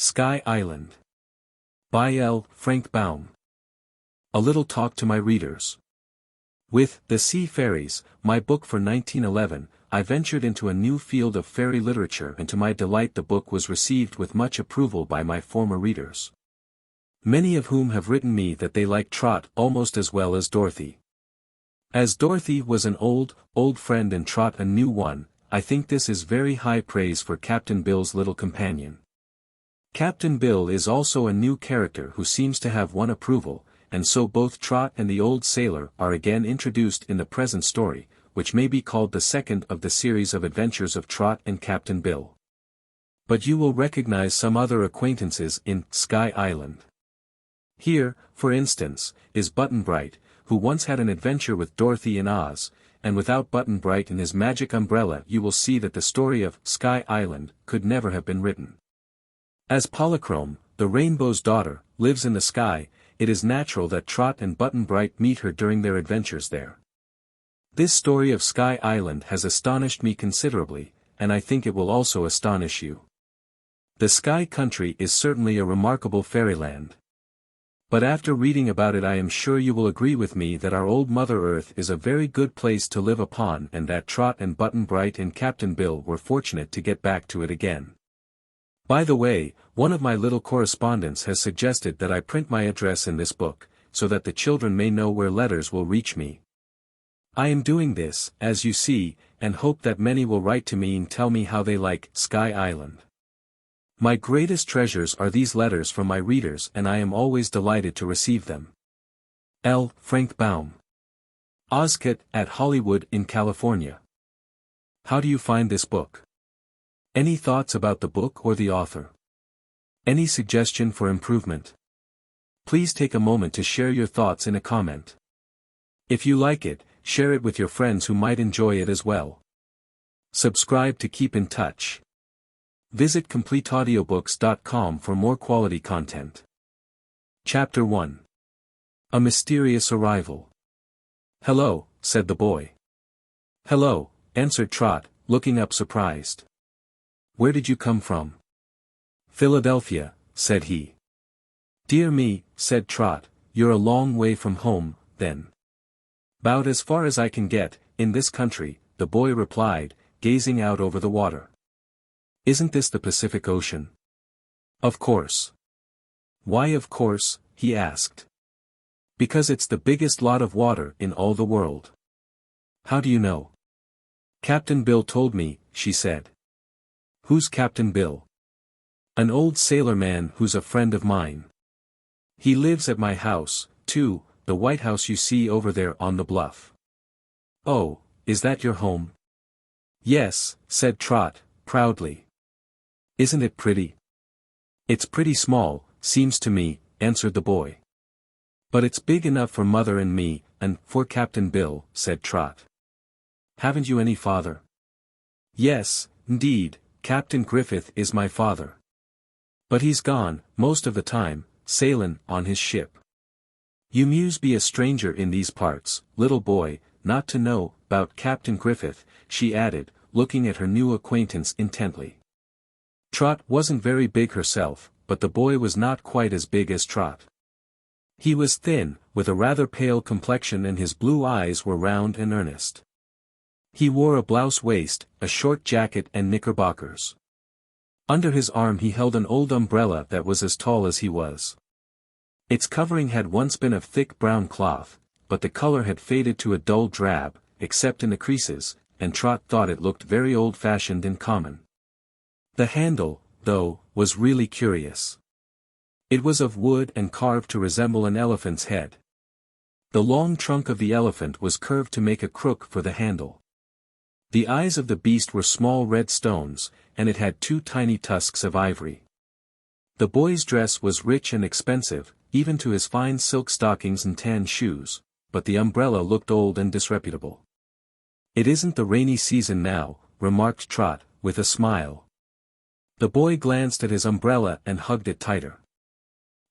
Sky Island. By L. Frank Baum. A little talk to my readers. With The Sea Fairies, my book for 1911, I ventured into a new field of fairy literature, and to my delight the book was received with much approval by my former readers, many of whom have written me that they like Trot almost as well as Dorothy. As Dorothy was an old friend and Trot a new one, I think this is very high praise for Captain Bill's little companion. Captain Bill is also a new character who seems to have won approval, and so both Trot and the old sailor are again introduced in the present story, which may be called the second of the series of adventures of Trot and Captain Bill. But you will recognize some other acquaintances in Sky Island. Here, for instance, is Button-Bright, who once had an adventure with Dorothy in Oz, and without Button-Bright and his magic umbrella you will see that the story of Sky Island could never have been written. As Polychrome, the Rainbow's daughter, lives in the sky, it is natural that Trot and Button-Bright meet her during their adventures there. This story of Sky Island has astonished me considerably, and I think it will also astonish you. The Sky Country is certainly a remarkable fairyland. But after reading about it I am sure you will agree with me that our old Mother Earth is a very good place to live upon, and that Trot and Button-Bright and Captain Bill were fortunate to get back to it again. By the way, one of my little correspondents has suggested that I print my address in this book, so that the children may know where letters will reach me. I am doing this, as you see, and hope that many will write to me and tell me how they like Sky Island. My greatest treasures are these letters from my readers, and I am always delighted to receive them. L. Frank Baum. Oscut at Hollywood in California. How do you find this book? Any thoughts about the book or the author? Any suggestion for improvement? Please take a moment to share your thoughts in a comment. If you like it, share it with your friends who might enjoy it as well. Subscribe to keep in touch. Visit CompleteAudiobooks.com for more quality content. Chapter 1. A Mysterious Arrival. "Hello," said the boy. "Hello," answered Trot, looking up surprised. "Where did you come from?" "Philadelphia," said he. "Dear me," said Trot, "you're a long way from home, then." "'Bout as far as I can get, in this country," the boy replied, gazing out over the water. "Isn't this the Pacific Ocean?" "Of course." "Why of course?" he asked. "Because it's the biggest lot of water in all the world." "How do you know?" "Captain Bill told me," she said. "Who's Captain Bill?" "An old sailor man who's a friend of mine. He lives at my house, too, the White House you see over there on the bluff." "Oh, is that your home?" "Yes," said Trot, proudly. "Isn't it pretty?" "It's pretty small, seems to me," answered the boy. "But it's big enough for Mother and me, and for Captain Bill," said Trot. "Haven't you any father?" "Yes, indeed, Captain Griffith is my father. But he's gone, most of the time, sailin' on his ship. You muse be a stranger in these parts, little boy, not to know 'bout Captain Griffith," she added, looking at her new acquaintance intently. Trot wasn't very big herself, but the boy was not quite as big as Trot. He was thin, with a rather pale complexion, and his blue eyes were round and earnest. He wore a blouse waist, a short jacket and knickerbockers. Under his arm he held an old umbrella that was as tall as he was. Its covering had once been of thick brown cloth, but the color had faded to a dull drab, except in the creases, and Trot thought it looked very old-fashioned and common. The handle, though, was really curious. It was of wood and carved to resemble an elephant's head. The long trunk of the elephant was curved to make a crook for the handle. The eyes of the beast were small red stones, and it had 2 tiny tusks of ivory. The boy's dress was rich and expensive, even to his fine silk stockings and tan shoes, but the umbrella looked old and disreputable. "It isn't the rainy season now," remarked Trot, with a smile. The boy glanced at his umbrella and hugged it tighter.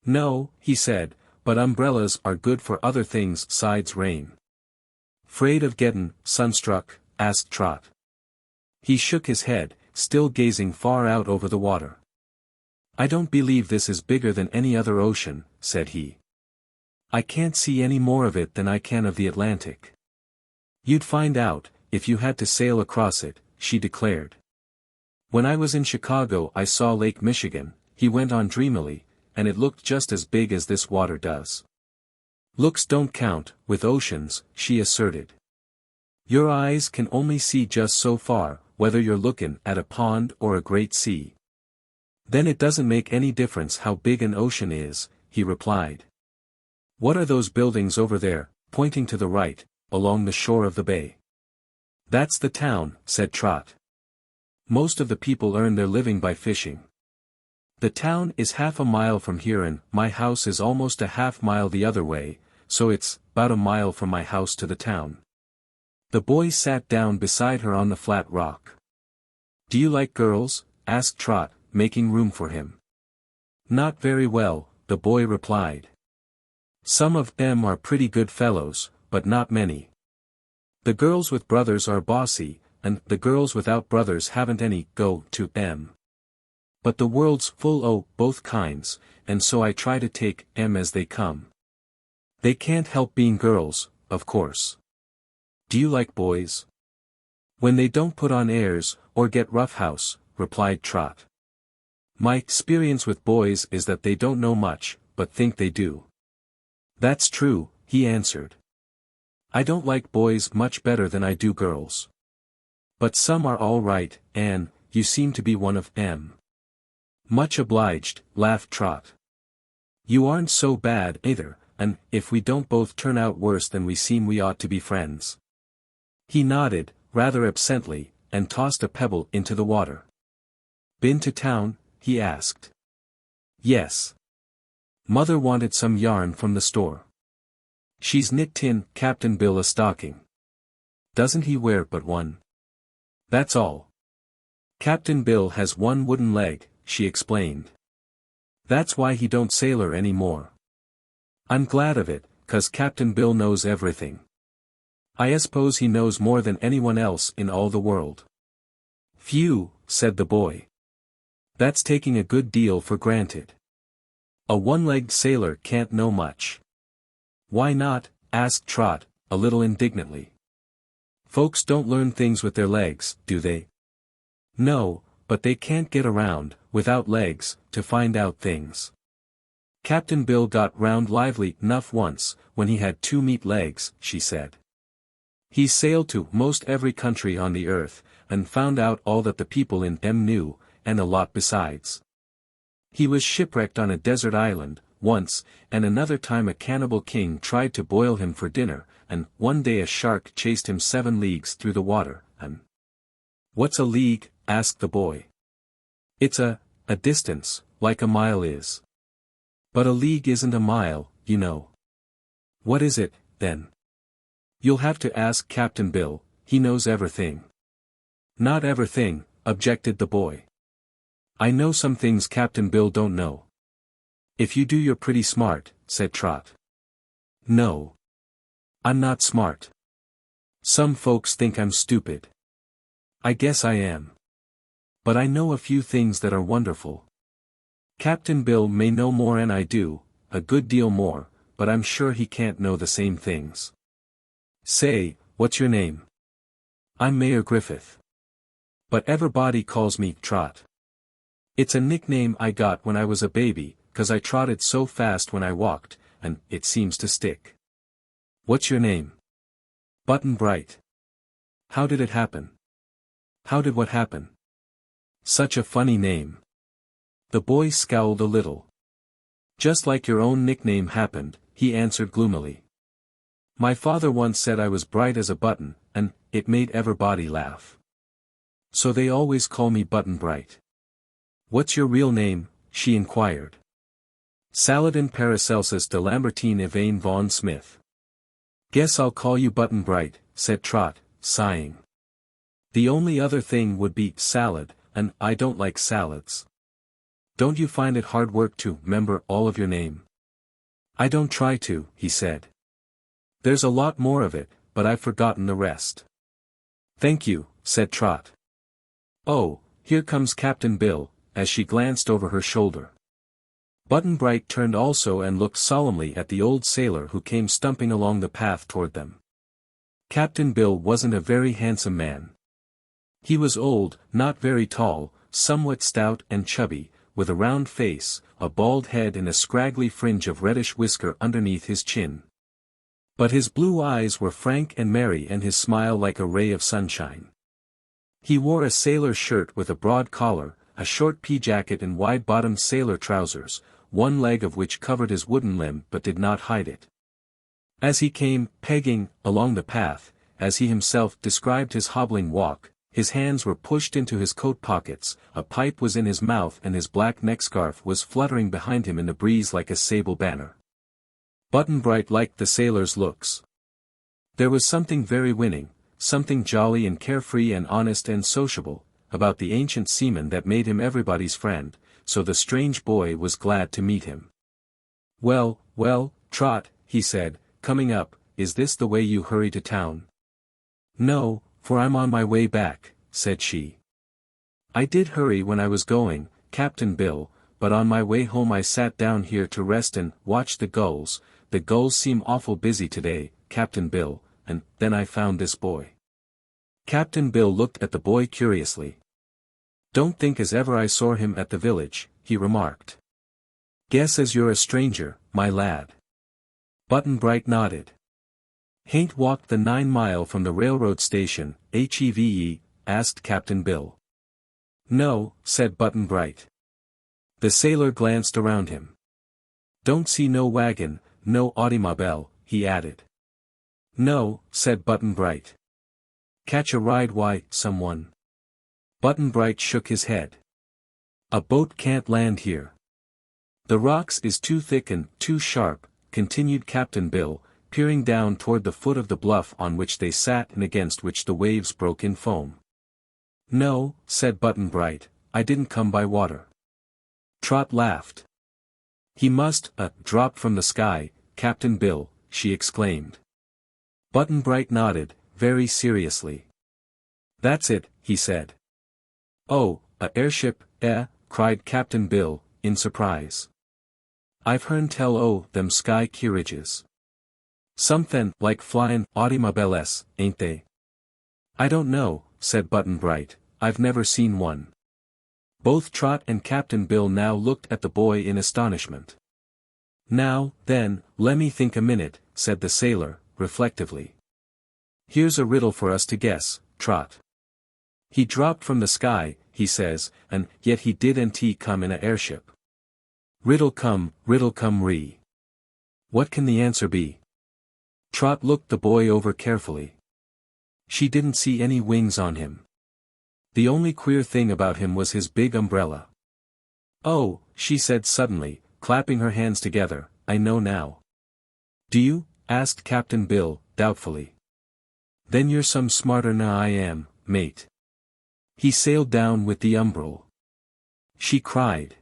"No," he said, "but umbrellas are good for other things 'sides rain." "'Fraid of gettin' sunstruck?" asked Trot. He shook his head, still gazing far out over the water. I don't believe this is bigger than any other ocean, said he. I can't see any more of it than I can of the Atlantic. You'd find out, if you had to sail across it, she declared. When I was in Chicago I saw Lake Michigan, he went on dreamily, and it looked just as big as this water does. Looks don't count, with oceans, she asserted. Your eyes can only see just so far, whether you're looking at a pond or a great sea. Then it doesn't make any difference how big an ocean is, he replied. What are those buildings over there, pointing to the right, along the shore of the bay? That's the town, said Trot. Most of the people earn their living by fishing. The town is half a mile from here and my house is almost a half mile the other way, so it's about a mile from my house to the town. The boy sat down beside her on the flat rock. Do you like girls? Asked Trot, making room for him. Not very well, the boy replied. Some of them are pretty good fellows, but not many. The girls with brothers are bossy, and the girls without brothers haven't any go to them. But the world's full o' both kinds, and so I try to take 'em as they come. They can't help being girls, of course. Do you like boys? When they don't put on airs, or get roughhouse, replied Trot. My experience with boys is that they don't know much, but think they do. That's true, he answered. I don't like boys much better than I do girls. But some are all right, and you seem to be one of 'em. Much obliged, laughed Trot. You aren't so bad either, and if we don't both turn out worse than we seem we ought to be friends. He nodded, rather absently, and tossed a pebble into the water. Been to town? He asked. Yes. Mother wanted some yarn from the store. She's knit tin Captain Bill a stocking. Doesn't he wear but one? That's all. Captain Bill has one wooden leg, she explained. That's why he don't sailor any more. I'm glad of it, 'cause Captain Bill knows everything. I suppose he knows more than anyone else in all the world. Phew, said the boy. That's taking a good deal for granted. A one-legged sailor can't know much. Why not? Asked Trot, a little indignantly. Folks don't learn things with their legs, do they? No, but they can't get around, without legs, to find out things. Captain Bill got round lively enough once, when he had 2 meat legs, she said. He sailed to most every country on the earth, and found out all that the people in them knew, and a lot besides. He was shipwrecked on a desert island, once, and another time a cannibal king tried to boil him for dinner, and one day a shark chased him 7 leagues through the water, and... What's a league? Asked the boy. It's a distance, like a mile is. But a league isn't a mile, you know. What is it, then? You'll have to ask Captain Bill, he knows everything. Not everything, objected the boy. I know some things Captain Bill don't know. If you do you're pretty smart, said Trot. No. I'm not smart. Some folks think I'm stupid. I guess I am. But I know a few things that are wonderful. Captain Bill may know more than I do, a good deal more, but I'm sure he can't know the same things. Say, what's your name? I'm Mayre Griffith. But everybody calls me Trot. It's a nickname I got when I was a baby, 'cause I trotted so fast when I walked, and it seems to stick. What's your name? Button Bright. How did it happen? How did what happen? Such a funny name. The boy scowled a little. Just like your own nickname happened, he answered gloomily. My father once said I was bright as a button, and it made everybody laugh. So they always call me Button Bright. What's your real name? She inquired. Saladin Paracelsus de Lambertine Yvain Vaughan Smith. Guess I'll call you Button Bright, said Trot, sighing. The only other thing would be salad, and I don't like salads. Don't you find it hard work to remember all of your name? I don't try to, he said. There's a lot more of it, but I've forgotten the rest. Thank you, said Trot. Oh, here comes Captain Bill, as she glanced over her shoulder. Button-Bright turned also and looked solemnly at the old sailor who came stumping along the path toward them. Captain Bill wasn't a very handsome man. He was old, not very tall, somewhat stout and chubby, with a round face, a bald head and a scraggly fringe of reddish whisker underneath his chin. But his blue eyes were frank and merry and his smile like a ray of sunshine. He wore a sailor shirt with a broad collar, a short pea-jacket and wide-bottomed sailor trousers, one leg of which covered his wooden limb but did not hide it. As he came, pegging, along the path, as he himself described his hobbling walk, his hands were pushed into his coat pockets, a pipe was in his mouth and his black neckscarf was fluttering behind him in the breeze like a sable banner. Button-Bright liked the sailor's looks. There was something very winning, something jolly and carefree and honest and sociable, about the ancient seaman that made him everybody's friend, so the strange boy was glad to meet him. "Well, well, Trot," he said, coming up, "is this the way you hurry to town?" "No, for I'm on my way back," said she. "I did hurry when I was going, Captain Bill, but on my way home I sat down here to rest and watch the gulls. The gulls seem awful busy today, Captain Bill, and then I found this boy." Captain Bill looked at the boy curiously. "Don't think as ever I saw him at the village," he remarked. "Guess as you're a stranger, my lad." Button-Bright nodded. "Hain't walked the 9 mile from the railroad station, Have?" asked Captain Bill. "No," said Button-Bright. The sailor glanced around him. "Don't see no wagon, no automobile," he added. "No," said Button-Bright. "Catch a ride why, someone?" Button-Bright shook his head. "A boat can't land here. The rocks is too thick and too sharp," continued Captain Bill, peering down toward the foot of the bluff on which they sat and against which the waves broke in foam. "No," said Button-Bright, "I didn't come by water." Trot laughed. "He must, drop from the sky, Captain Bill," she exclaimed. Button-Bright nodded, very seriously. "That's it," he said. "Oh, a airship, eh?" cried Captain Bill, in surprise. "I've hearn tell o' them sky kerridges. Somethin' like flyin' automobiles, ain't they?" "I don't know," said Button-Bright, "I've never seen one." Both Trot and Captain Bill now looked at the boy in astonishment. "Now, then, lemme think a minute," said the sailor, reflectively. "Here's a riddle for us to guess, Trot. He dropped from the sky, he says, and yet he didn't come in a airship. Riddle come ree. What can the answer be?" Trot looked the boy over carefully. She didn't see any wings on him. The only queer thing about him was his big umbrella. "Oh," she said suddenly, clapping her hands together, "I know now." "Do you?" asked Captain Bill, doubtfully. "Then you're some smarter nor I am, mate. He sailed down with the umbrel," she cried.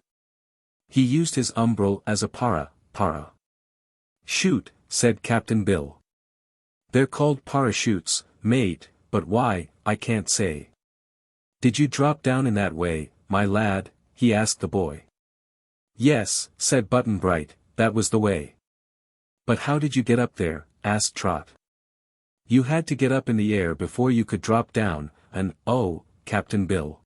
"He used his umbrel as a para. "Shoot," said Captain Bill. "They're called parachutes, mate, but why, I can't say." "Did you drop down in that way, my lad?" he asked the boy. "Yes," said Button-Bright, "that was the way." "But how did you get up there?" asked Trot. "You had to get up in the air before you could drop down, and, oh, Captain Bill.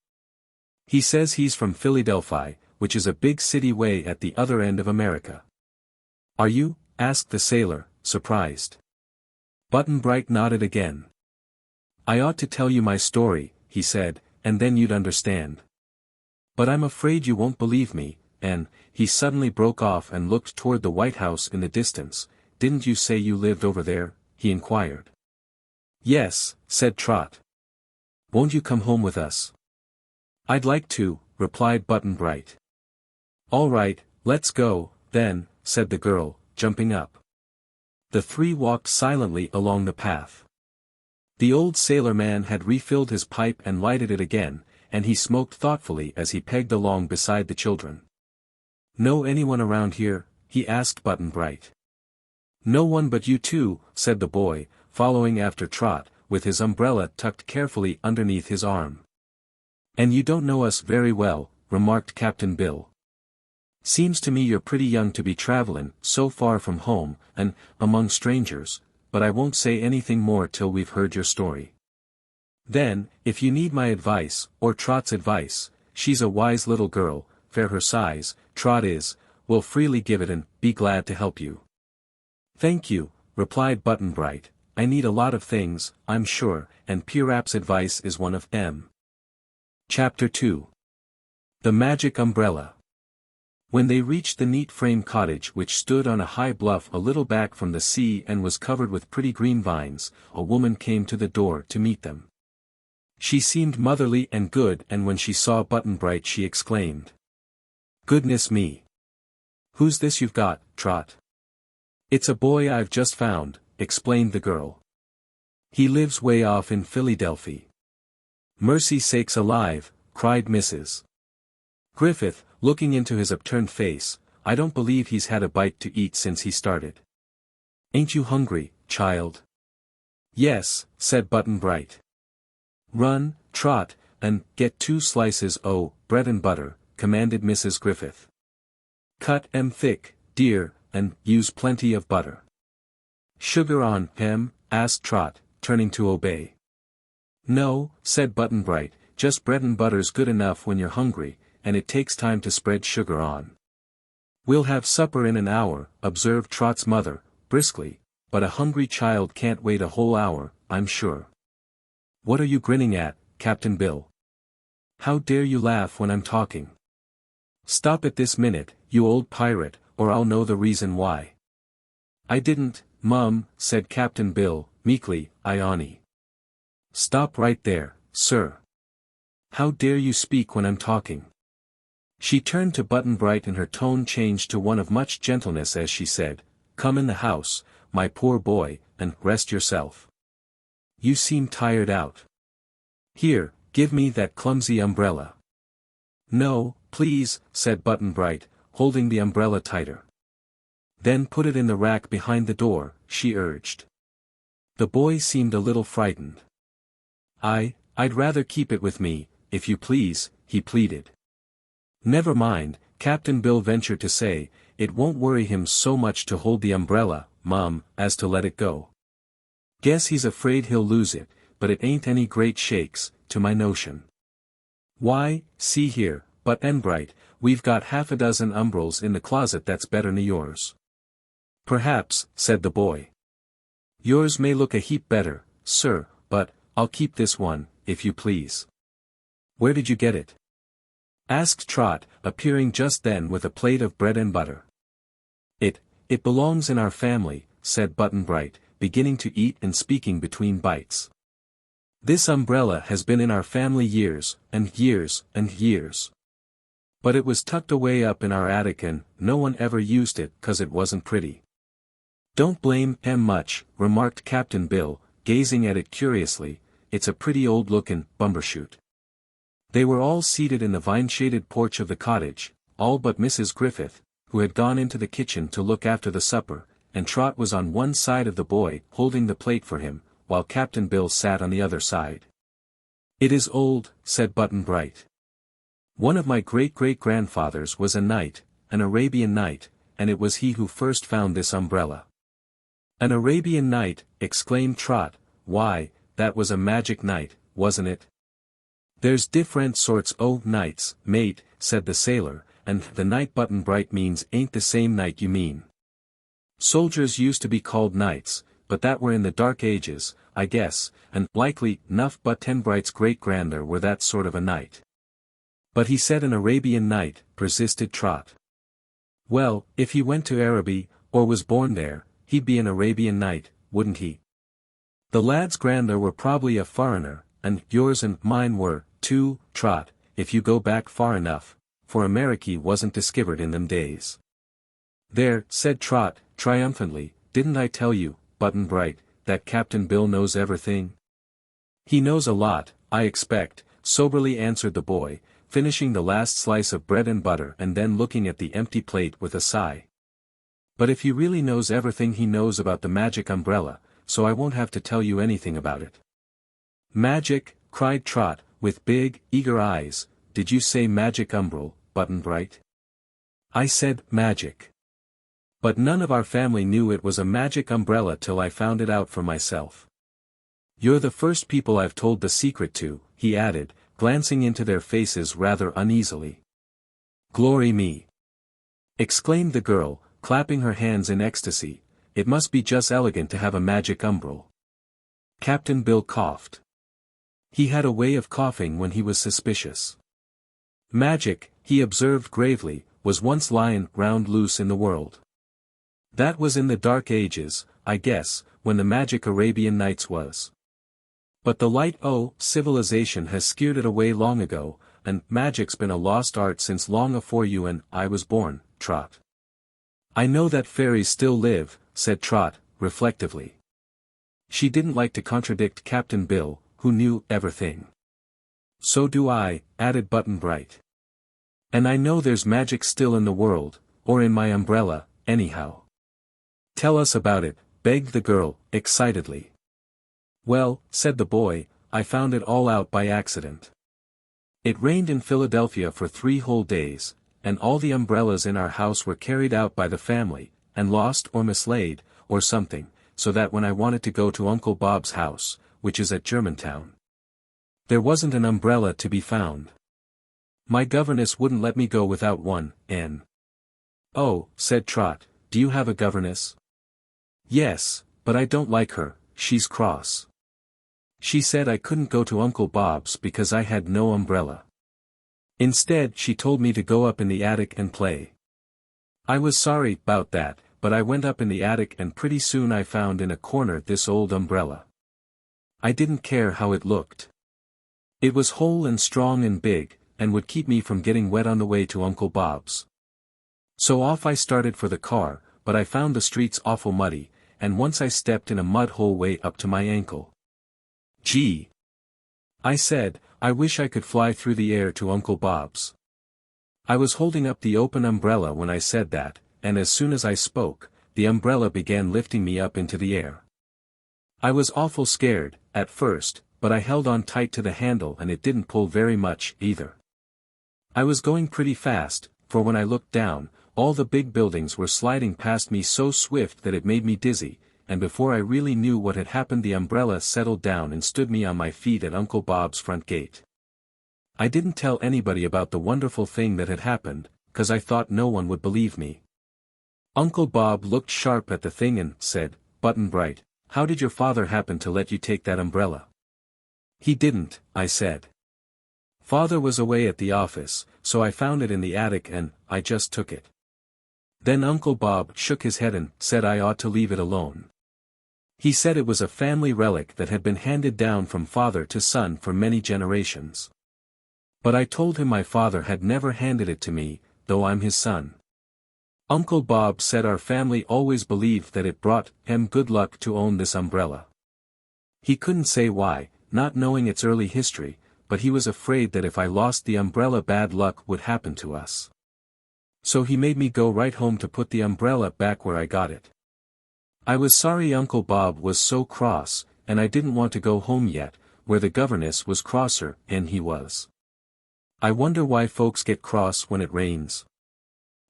He says he's from Philadelphia, which is a big city way at the other end of America." "Are you?" asked the sailor, surprised. Button-Bright nodded again. "I ought to tell you my story," he said, "and then you'd understand. But I'm afraid you won't believe me, and," he suddenly broke off and looked toward the White House in the distance. "Didn't you say you lived over there?" he inquired. "Yes," said Trot. "Won't you come home with us?" "I'd like to," replied Button-Bright. "All right, let's go, then," said the girl, jumping up. The three walked silently along the path. The old sailor man had refilled his pipe and lighted it again, and he smoked thoughtfully as he pegged along beside the children. "Know anyone around here?" he asked Button-Bright. "No one but you two," said the boy, following after Trot, with his umbrella tucked carefully underneath his arm. "And you don't know us very well," remarked Captain Bill. Seems to me you're pretty young to be travelin' so far from home, and among strangers, but I won't say anything more till we've heard your story. Then, if you need my advice, or Trot's advice, she's a wise little girl, fair her size, Trot is, will freely give it and be glad to help you. Thank you, replied Button-Bright, I need a lot of things, I'm sure, and Pirap's advice is one of them. Chapter 2. The Magic Umbrella. When they reached the neat frame cottage which stood on a high bluff a little back from the sea and was covered with pretty green vines, a woman came to the door to meet them. She seemed motherly and good, and when she saw Button-Bright she exclaimed, "Goodness me! Who's this you've got, Trot?" "It's a boy I've just found," explained the girl. "He lives way off in Philadelphia." "Mercy sakes alive," cried Mrs. Griffith, looking into his upturned face, "I don't believe he's had a bite to eat since he started. Ain't you hungry, child?" "Yes," said Button-Bright. "Run, Trot, and get 2 slices o' bread and butter," commanded Mrs. Griffith. "Cut 'em thick, dear, and use plenty of butter." "Sugar on 'em?" asked Trot, turning to obey. "No," said Button-Bright, "just bread and butter's good enough when you're hungry, and it takes time to spread sugar on." "We'll have supper in an hour," observed Trot's mother, briskly, "but a hungry child can't wait a whole hour, I'm sure." "What are you grinning at, Captain Bill? How dare you laugh when I'm talking? Stop it this minute, you old pirate, or I'll know the reason why." "I didn't, Mum," said Captain Bill, meekly, "Ione." "Stop right there, sir. How dare you speak when I'm talking?" She turned to Button-Bright and her tone changed to one of much gentleness as she said, "Come in the house, my poor boy, and rest yourself. You seem tired out. Here, give me that clumsy umbrella." "No, please," said Button-Bright, holding the umbrella tighter. "Then put it in the rack behind the door," she urged. The boy seemed a little frightened. I'd rather keep it with me, if you please," he pleaded. "Never mind," Captain Bill ventured to say, "it won't worry him so much to hold the umbrella, Mum, as to let it go. Guess he's afraid he'll lose it, but it ain't any great shakes, to my notion. Why, see here, Button-Bright, we've got half a dozen umbrels in the closet that's better'n yours." "Perhaps," said the boy. "Yours may look a heap better, sir, but I'll keep this one, if you please." "Where did you get it?" asked Trot, appearing just then with a plate of bread and butter. It belongs in our family," said Button-Bright, beginning to eat and speaking between bites. "This umbrella has been in our family years, and years, and years. But it was tucked away up in our attic and no one ever used it 'cause it wasn't pretty." "Don't blame 'em much," remarked Captain Bill, gazing at it curiously, "it's a pretty old-lookin' bumbershoot." They were all seated in the vine-shaded porch of the cottage, all but Mrs. Griffith, who had gone into the kitchen to look after the supper, and Trot was on one side of the boy holding the plate for him, while Captain Bill sat on the other side. "It is old," said Button-Bright. "One of my great-great-grandfathers was a knight, an Arabian knight, and it was he who first found this umbrella." "An Arabian knight," exclaimed Trot, "why, that was a magic knight, wasn't it?" "There's different sorts o' knights, mate," said the sailor, "and the knight Button-Bright means ain't the same knight you mean. Soldiers used to be called knights, but that were in the Dark Ages, I guess, and likely 'nuff Button-Bright's great-grandar were that sort of a knight." "But he said an Arabian knight," persisted Trot. "Well, if he went to Araby, or was born there, he'd be an Arabian knight, wouldn't he? The lad's grandar were probably a foreigner, and yours and mine were, too, Trot, if you go back far enough, for Ameriky wasn't discovered in them days." "There," said Trot, triumphantly, "didn't I tell you, Button-Bright, that Captain Bill knows everything?" "He knows a lot, I expect," soberly answered the boy, finishing the last slice of bread and butter and then looking at the empty plate with a sigh. "But if he really knows everything he knows about the magic umbrella, so I won't have to tell you anything about it." "Magic!" cried Trot, with big, eager eyes, did you say magic umbrel, Button-Bright? I said, magic. But none of our family knew it was a magic umbrella till I found it out for myself. You're the first people I've told the secret to, he added, glancing into their faces rather uneasily. Glory me! Exclaimed the girl, clapping her hands in ecstasy, it must be just elegant to have a magic umbrel. Captain Bill coughed. He had a way of coughing when he was suspicious. Magic, he observed gravely, was once lying round loose in the world. That was in the Dark Ages, I guess, when the magic Arabian Nights was. But the light civilization has scared it away long ago, and magic's been a lost art since long afore you and I was born, Trot. I know that fairies still live, said Trot, reflectively. She didn't like to contradict Captain Bill, who knew everything. So do I, added Button-Bright. And I know there's magic still in the world, or in my umbrella, anyhow. Tell us about it, begged the girl, excitedly. Well, said the boy, I found it all out by accident. It rained in Philadelphia for 3 whole days, and all the umbrellas in our house were carried out by the family, and lost or mislaid, or something, so that when I wanted to go to Uncle Bob's house, which is at Germantown, there wasn't an umbrella to be found. My governess wouldn't let me go without one, and... Oh, said Trot, do you have a governess? Yes, but I don't like her, she's cross. She said I couldn't go to Uncle Bob's because I had no umbrella. Instead she told me to go up in the attic and play. I was sorry 'bout that, but I went up in the attic and pretty soon I found in a corner this old umbrella. I didn't care how it looked. It was whole and strong and big, and would keep me from getting wet on the way to Uncle Bob's. So off I started for the car, but I found the streets awful muddy, and once I stepped in a mud hole way up to my ankle. Gee! I said, I wish I could fly through the air to Uncle Bob's. I was holding up the open umbrella when I said that, and as soon as I spoke, the umbrella began lifting me up into the air. I was awful scared, at first, but I held on tight to the handle and it didn't pull very much, either. I was going pretty fast, for when I looked down, all the big buildings were sliding past me so swift that it made me dizzy, and before I really knew what had happened the umbrella settled down and stood me on my feet at Uncle Bob's front gate. I didn't tell anybody about the wonderful thing that had happened, 'cause I thought no one would believe me. Uncle Bob looked sharp at the thing and said, Button-Bright, how did your father happen to let you take that umbrella? He didn't, I said. Father was away at the office, so I found it in the attic and I just took it. Then Uncle Bob shook his head and said I ought to leave it alone. He said it was a family relic that had been handed down from father to son for many generations. But I told him my father had never handed it to me, though I'm his son. Uncle Bob said our family always believed that it brought him good luck to own this umbrella. He couldn't say why, not knowing its early history, but he was afraid that if I lost the umbrella bad luck would happen to us. So he made me go right home to put the umbrella back where I got it. I was sorry Uncle Bob was so cross, and I didn't want to go home yet, where the governess was crosser than he was. I wonder why folks get cross when it rains.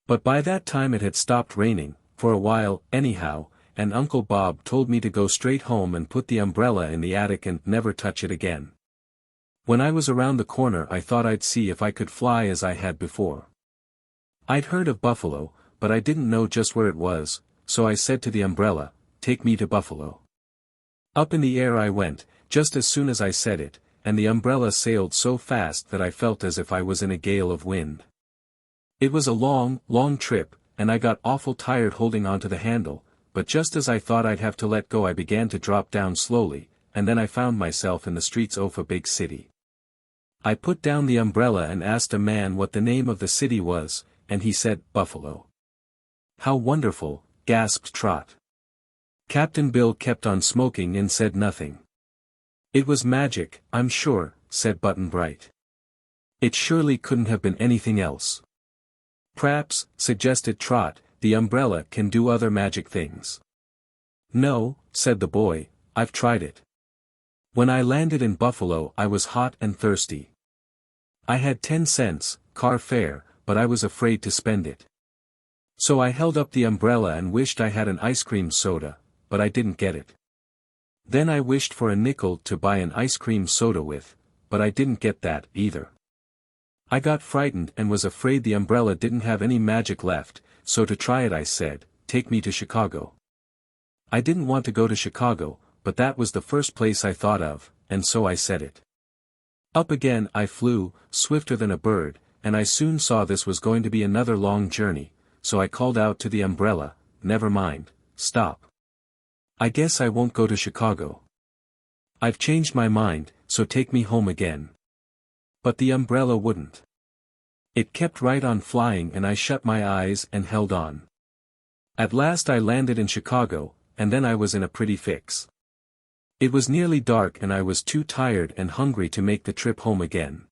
But by that time it had stopped raining, for a while, anyhow, and Uncle Bob told me to go straight home and put the umbrella in the attic and never touch it again. When I was around the corner I thought I'd see if I could fly as I had before. I'd heard of Buffalo, but I didn't know just where it was, so I said to the umbrella, take me to Buffalo. Up in the air I went, just as soon as I said it, and the umbrella sailed so fast that I felt as if I was in a gale of wind. It was a long, long trip, and I got awful tired holding onto the handle, but just as I thought I'd have to let go I began to drop down slowly, and then I found myself in the streets of a big city. I put down the umbrella and asked a man what the name of the city was, and he said, Buffalo. How wonderful, gasped Trot. Captain Bill kept on smoking and said nothing. It was magic, I'm sure, said Button-Bright. It surely couldn't have been anything else. P'raps, suggested Trot, the umbrella can do other magic things. No, said the boy, I've tried it. When I landed in Buffalo I was hot and thirsty. I had 10 cents, car fare, but I was afraid to spend it. So I held up the umbrella and wished I had an ice cream soda, but I didn't get it. Then I wished for a nickel to buy an ice cream soda with, but I didn't get that either. I got frightened and was afraid the umbrella didn't have any magic left, so to try it I said, "Take me to Chicago." I didn't want to go to Chicago, but that was the first place I thought of, and so I said it. Up again I flew, swifter than a bird, and I soon saw this was going to be another long journey, so I called out to the umbrella, "Never mind, stop. I guess I won't go to Chicago. I've changed my mind, so take me home again." But the umbrella wouldn't. It kept right on flying and I shut my eyes and held on. At last I landed in Chicago, and then I was in a pretty fix. It was nearly dark and I was too tired and hungry to make the trip home again.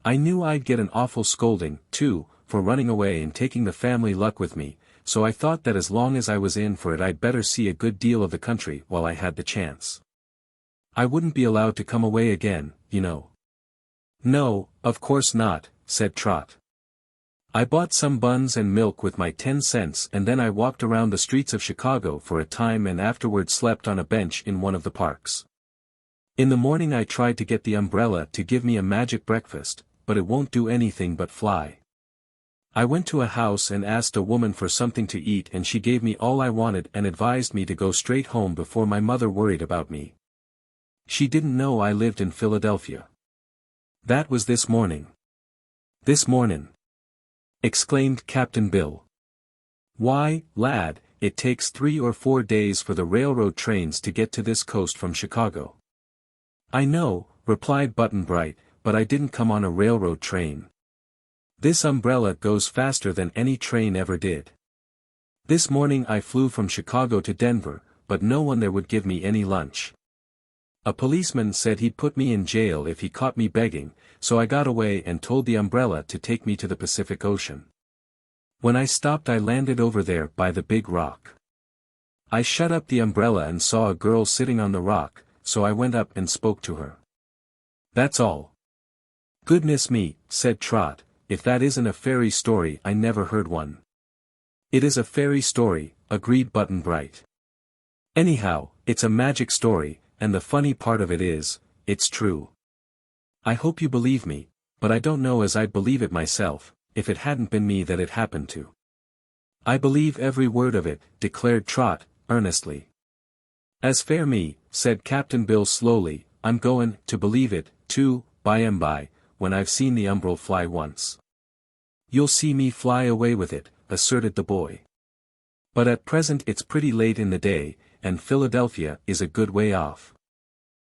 I knew I'd get an awful scolding, too, for running away and taking the family luck with me, so I thought that as long as I was in for it I'd better see a good deal of the country while I had the chance. I wouldn't be allowed to come away again, you know. "No, of course not," said Trot. I bought some buns and milk with my 10 cents and then I walked around the streets of Chicago for a time and afterward slept on a bench in one of the parks. In the morning I tried to get the umbrella to give me a magic breakfast, but it won't do anything but fly. I went to a house and asked a woman for something to eat and she gave me all I wanted and advised me to go straight home before my mother worried about me. She didn't know I lived in Philadelphia. That was this morning. "This mornin'!" exclaimed Captain Bill. "Why, lad, it takes 3 or 4 days for the railroad trains to get to this coast from Chicago." "I know," replied Button-Bright, "but I didn't come on a railroad train. This umbrella goes faster than any train ever did. This morning I flew from Chicago to Denver, but no one there would give me any lunch. A policeman said he'd put me in jail if he caught me begging, so I got away and told the umbrella to take me to the Pacific Ocean. When I stopped I landed over there by the big rock. I shut up the umbrella and saw a girl sitting on the rock, so I went up and spoke to her. That's all." "Goodness me," said Trot, "if that isn't a fairy story I never heard one." "It is a fairy story," agreed Button-Bright. "Anyhow, it's a magic story, and the funny part of it is, it's true. I hope you believe me, but I don't know as I'd believe it myself, if it hadn't been me that it happened to." "I believe every word of it," declared Trot, earnestly. "As fair me," said Captain Bill slowly, "I'm goin' to believe it, too, by, when I've seen the umbrel fly once." "You'll see me fly away with it," asserted the boy. "But at present it's pretty late in the day, and Philadelphia is a good way off.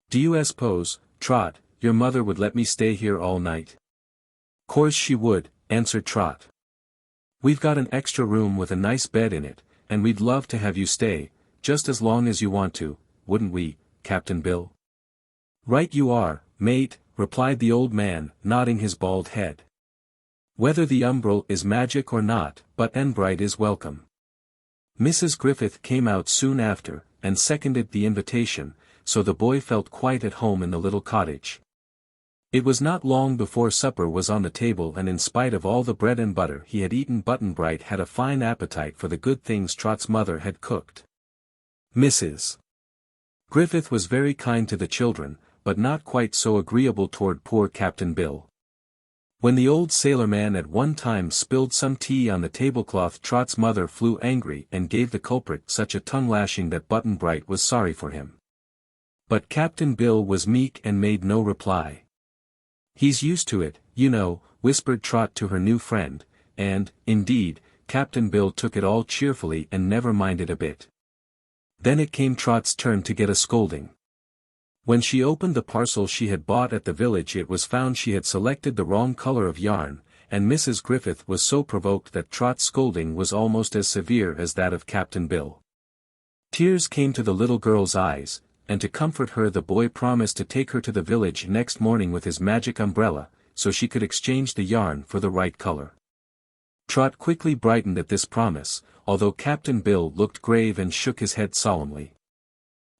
Do you suppose, Trot, your mother would let me stay here all night?" "Course she would," answered Trot. "We've got an extra room with a nice bed in it, and we'd love to have you stay, just as long as you want to, wouldn't we, Captain Bill?" "Right you are, mate," replied the old man, nodding his bald head. "Whether the umbrel is magic or not, Button-Bright is welcome." Mrs. Griffith came out soon after, and seconded the invitation, so the boy felt quite at home in the little cottage. It was not long before supper was on the table and in spite of all the bread and butter he had eaten Button-Bright had a fine appetite for the good things Trot's mother had cooked. Mrs. Griffith was very kind to the children, but not quite so agreeable toward poor Captain Bill. When the old sailorman at one time spilled some tea on the tablecloth Trot's mother flew angry and gave the culprit such a tongue-lashing that Button-Bright was sorry for him. But Captain Bill was meek and made no reply. "He's used to it, you know," whispered Trot to her new friend, and, indeed, Captain Bill took it all cheerfully and never minded a bit. Then it came Trot's turn to get a scolding. When she opened the parcel she had bought at the village it was found she had selected the wrong color of yarn, and Mrs. Griffith was so provoked that Trot's scolding was almost as severe as that of Captain Bill. Tears came to the little girl's eyes, and to comfort her the boy promised to take her to the village next morning with his magic umbrella, so she could exchange the yarn for the right color. Trot quickly brightened at this promise, although Captain Bill looked grave and shook his head solemnly.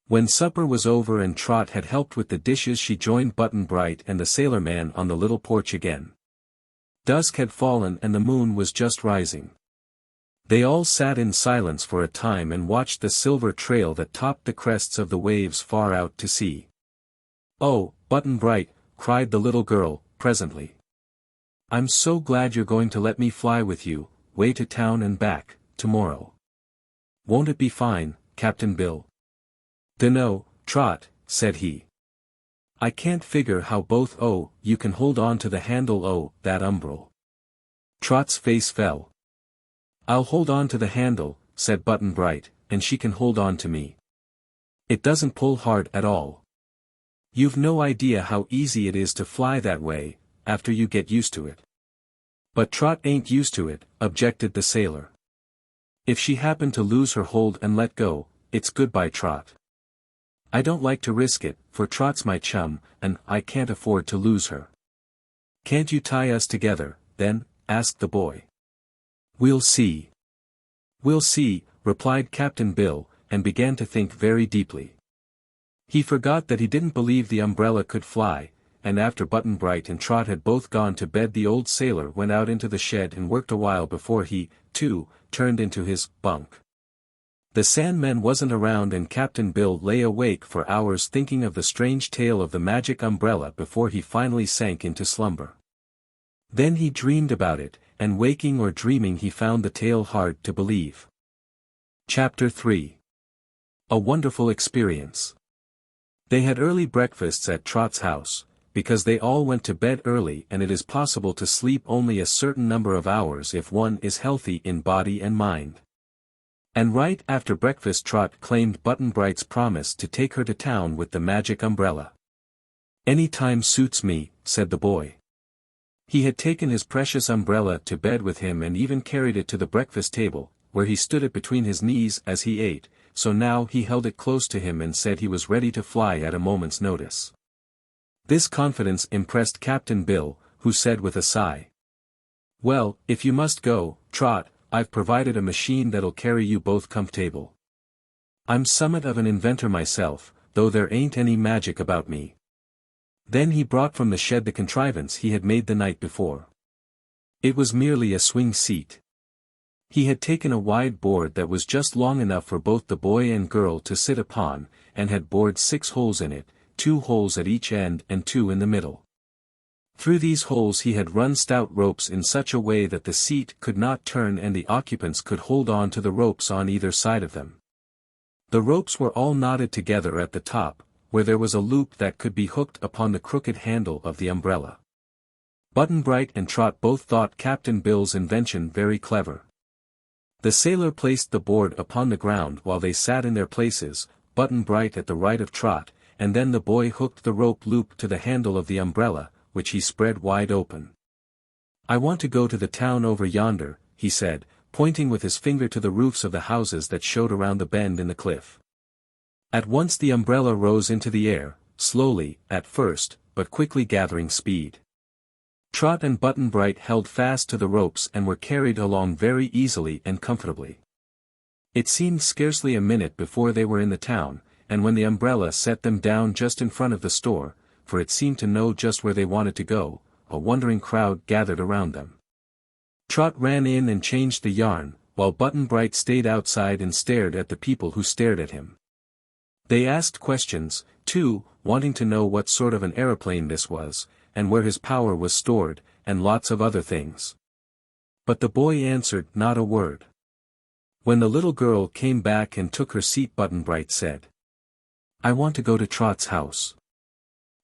When supper was over and Trot had helped with the dishes, she joined Button-Bright and the sailor-man on the little porch again. Dusk had fallen and the moon was just rising. They all sat in silence for a time and watched the silver trail that topped the crests of the waves far out to sea. "Oh, Button-Bright," cried the little girl, presently. "I'm so glad you're going to let me fly with you, way to town and back, tomorrow. Won't it be fine, Captain Bill?" "Dunno, Trot," said he. "I can't figure how both you can hold on to the handle that umbrel." Trot's face fell. "I'll hold on to the handle," said Button-Bright, "and she can hold on to me. It doesn't pull hard at all. You've no idea how easy it is to fly that way, after you get used to it." "But Trot ain't used to it," objected the sailor. "If she happened to lose her hold and let go, it's goodbye, Trot. I don't like to risk it, for Trot's my chum, and I can't afford to lose her." "Can't you tie us together, then?" asked the boy. "We'll see." "We'll see," replied Captain Bill, and began to think very deeply. He forgot that he didn't believe the umbrella could fly, and after Button-Bright and Trot had both gone to bed, the old sailor went out into the shed and worked a while before he, too, turned into his bunk. The Sandman wasn't around and Captain Bill lay awake for hours thinking of the strange tale of the magic umbrella before he finally sank into slumber. Then he dreamed about it, and waking or dreaming he found the tale hard to believe. Chapter 3. A Wonderful Experience. They had early breakfasts at Trot's house, because they all went to bed early, and it is possible to sleep only a certain number of hours if one is healthy in body and mind. And right after breakfast Trot claimed Button-Bright's promise to take her to town with the magic umbrella. "Any time suits me," said the boy. He had taken his precious umbrella to bed with him and even carried it to the breakfast table, where he stood it between his knees as he ate, so now he held it close to him and said he was ready to fly at a moment's notice. This confidence impressed Captain Bill, who said with a sigh, "Well, if you must go, Trot, I've provided a machine that'll carry you both comfortable. I'm somewhat of an inventor myself, though there ain't any magic about me." Then he brought from the shed the contrivance he had made the night before. It was merely a swing seat. He had taken a wide board that was just long enough for both the boy and girl to sit upon, and had bored 6 holes in it, 2 holes at each end and 2 in the middle. Through these holes he had run stout ropes in such a way that the seat could not turn and the occupants could hold on to the ropes on either side of them. The ropes were all knotted together at the top, where there was a loop that could be hooked upon the crooked handle of the umbrella. Button-Bright and Trot both thought Captain Bill's invention very clever. The sailor placed the board upon the ground while they sat in their places, Button-Bright at the right of Trot, and then the boy hooked the rope loop to the handle of the umbrella, which he spread wide open. "I want to go to the town over yonder," he said, pointing with his finger to the roofs of the houses that showed around the bend in the cliff. At once the umbrella rose into the air, slowly, at first, but quickly gathering speed. Trot and Button-Bright held fast to the ropes and were carried along very easily and comfortably. It seemed scarcely a minute before they were in the town, and when the umbrella set them down just in front of the store, for it seemed to know just where they wanted to go, a wondering crowd gathered around them. Trot ran in and changed the yarn, while Button-Bright stayed outside and stared at the people who stared at him. They asked questions, too, wanting to know what sort of an aeroplane this was, and where his power was stored, and lots of other things. But the boy answered not a word. When the little girl came back and took her seat, Button-Bright said, "I want to go to Trot's house."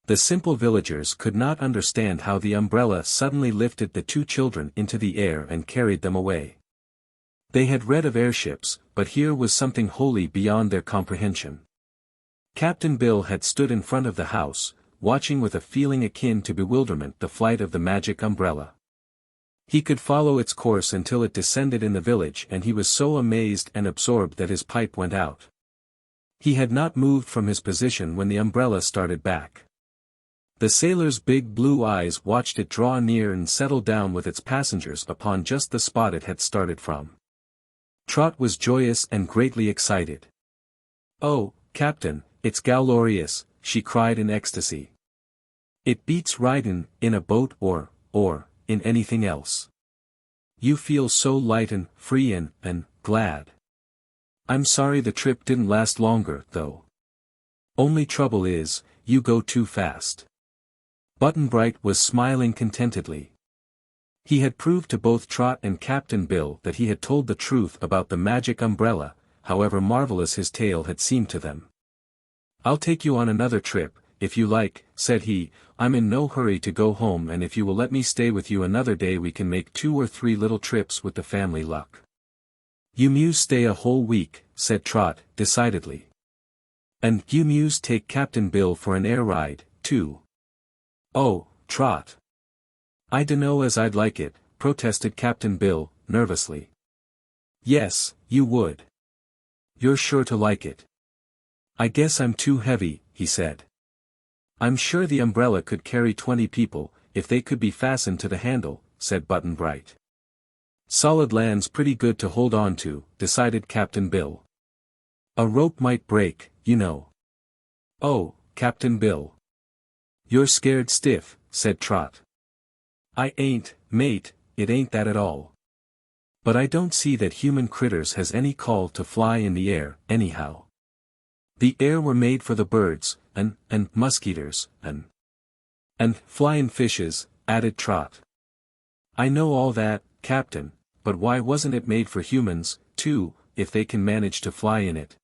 The simple villagers could not understand how the umbrella suddenly lifted the 2 children into the air and carried them away. They had read of airships, but here was something wholly beyond their comprehension. Captain Bill had stood in front of the house, watching with a feeling akin to bewilderment the flight of the magic umbrella. He could follow its course until it descended in the village, and he was so amazed and absorbed that his pipe went out. He had not moved from his position when the umbrella started back. The sailor's big blue eyes watched it draw near and settle down with its passengers upon just the spot it had started from. Trot was joyous and greatly excited. "Oh, Captain, It's glorious, she cried in ecstasy. It beats ridin' in a boat or, in anything else. You feel so light and free and glad. I'm sorry the trip didn't last longer, though. Only trouble is, you go too fast. Button-Bright was smiling contentedly. He had proved to both Trot and Captain Bill that he had told the truth about the magic umbrella, however marvelous his tale had seemed to them. I'll take you on another trip, if you like, said he. I'm in no hurry to go home, and if you will let me stay with you another day we can make 2 or 3 little trips with the family luck. You muse stay a whole week, said Trot, decidedly. And you muse take Captain Bill for an air ride, too. Oh, Trot. I dunno as I'd like it, protested Captain Bill, nervously. Yes, you would. You're sure to like it. I guess I'm too heavy, he said. I'm sure the umbrella could carry 20 people, if they could be fastened to the handle, said Button-Bright. Solid land's pretty good to hold on to, decided Captain Bill. A rope might break, you know. Oh, Captain Bill. You're scared stiff, said Trot. I ain't, mate, it ain't that at all. But I don't see that human critters has any call to fly in the air, anyhow. The air were made for the birds, and mosquitoes, and flyin' fishes, added Trot. I know all that, Captain, but why wasn't it made for humans, too, if they can manage to fly in it?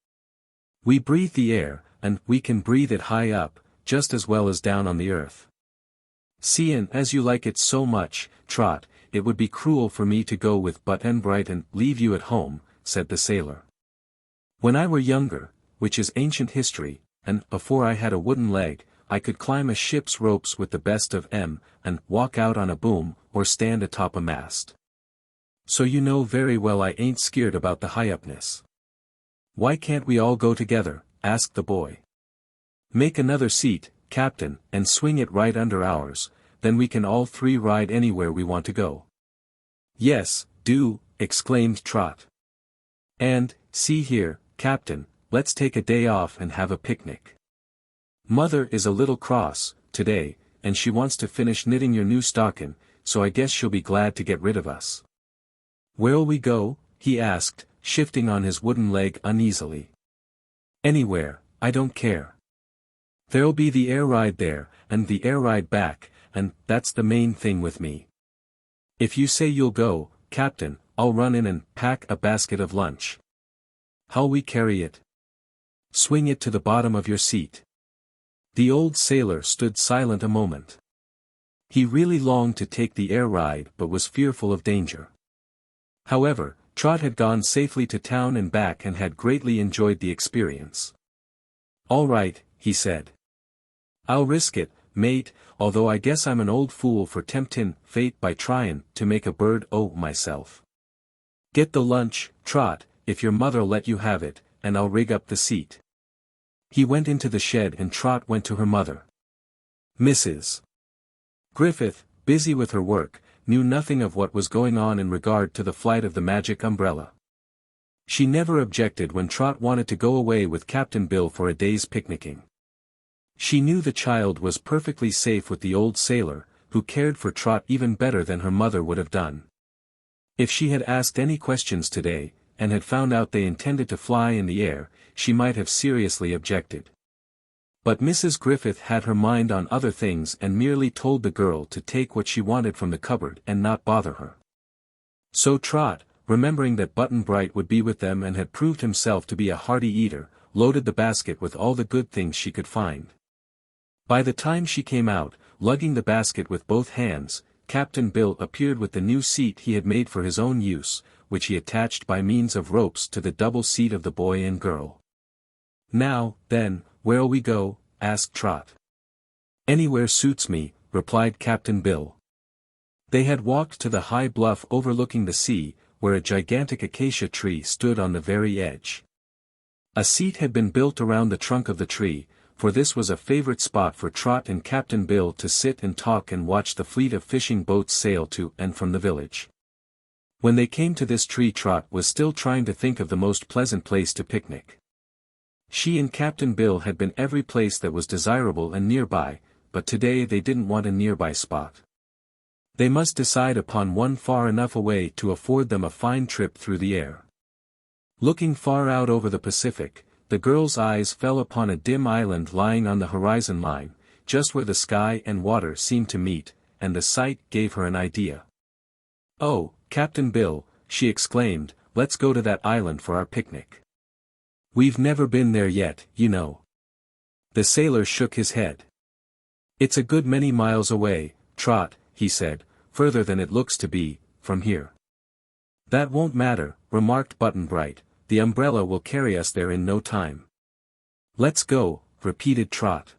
We breathe the air, and we can breathe it high up, just as well as down on the earth. Seein' as you like it so much, Trot, it would be cruel for me to go with Button-Bright and leave you at home, said the sailor. When I were younger, which is ancient history, and before I had a wooden leg, I could climb a ship's ropes with the best of 'em, and walk out on a boom, or stand atop a mast. So you know very well I ain't skeered about the high-upness. Why can't we all go together? Asked the boy. Make another seat, Captain, and swing it right under ours, then we can all 3 ride anywhere we want to go. Yes, do, exclaimed Trot. And, see here, Captain, let's take a day off and have a picnic. Mother is a little cross, today, and she wants to finish knitting your new stockin', so I guess she'll be glad to get rid of us. Where'll we go? He asked, shifting on his wooden leg uneasily. Anywhere, I don't care. There'll be the air ride there, and the air ride back, and that's the main thing with me. If you say you'll go, Captain, I'll run in and pack a basket of lunch. How'll we carry it? Swing it to the bottom of your seat. The old sailor stood silent a moment. He really longed to take the air ride but was fearful of danger. However, Trot had gone safely to town and back and had greatly enjoyed the experience. All right, he said. I'll risk it, mate, although I guess I'm an old fool for temptin' fate by tryin' to make a bird o' myself. Get the lunch, Trot, if your mother'll let you have it, and I'll rig up the seat. He went into the shed and Trot went to her mother. Mrs. Griffith, busy with her work, knew nothing of what was going on in regard to the flight of the magic umbrella. She never objected when Trot wanted to go away with Captain Bill for a day's picnicking. She knew the child was perfectly safe with the old sailor, who cared for Trot even better than her mother would have done. If she had asked any questions today, and had found out they intended to fly in the air, she might have seriously objected. But Mrs. Griffith had her mind on other things and merely told the girl to take what she wanted from the cupboard and not bother her. So Trot, remembering that Button-Bright would be with them and had proved himself to be a hearty eater, loaded the basket with all the good things she could find. By the time she came out, lugging the basket with both hands, Captain Bill appeared with the new seat he had made for his own use, which he attached by means of ropes to the double seat of the boy and girl. Now, then, where'll we go? Asked Trot. Anywhere suits me, replied Captain Bill. They had walked to the high bluff overlooking the sea, where a gigantic acacia tree stood on the very edge. A seat had been built around the trunk of the tree, for this was a favorite spot for Trot and Captain Bill to sit and talk and watch the fleet of fishing boats sail to and from the village. When they came to this tree, Trot was still trying to think of the most pleasant place to picnic. She and Captain Bill had been every place that was desirable and nearby, but today they didn't want a nearby spot. They must decide upon one far enough away to afford them a fine trip through the air. Looking far out over the Pacific, the girl's eyes fell upon a dim island lying on the horizon line, just where the sky and water seemed to meet, and the sight gave her an idea. "Oh, Captain Bill," she exclaimed, "let's go to that island for our picnic. We've never been there yet, you know." The sailor shook his head. "It's a good many miles away, Trot," he said, "further than it looks to be, from here." "That won't matter," remarked Button-Bright, "the umbrella will carry us there in no time." "Let's go," repeated Trot.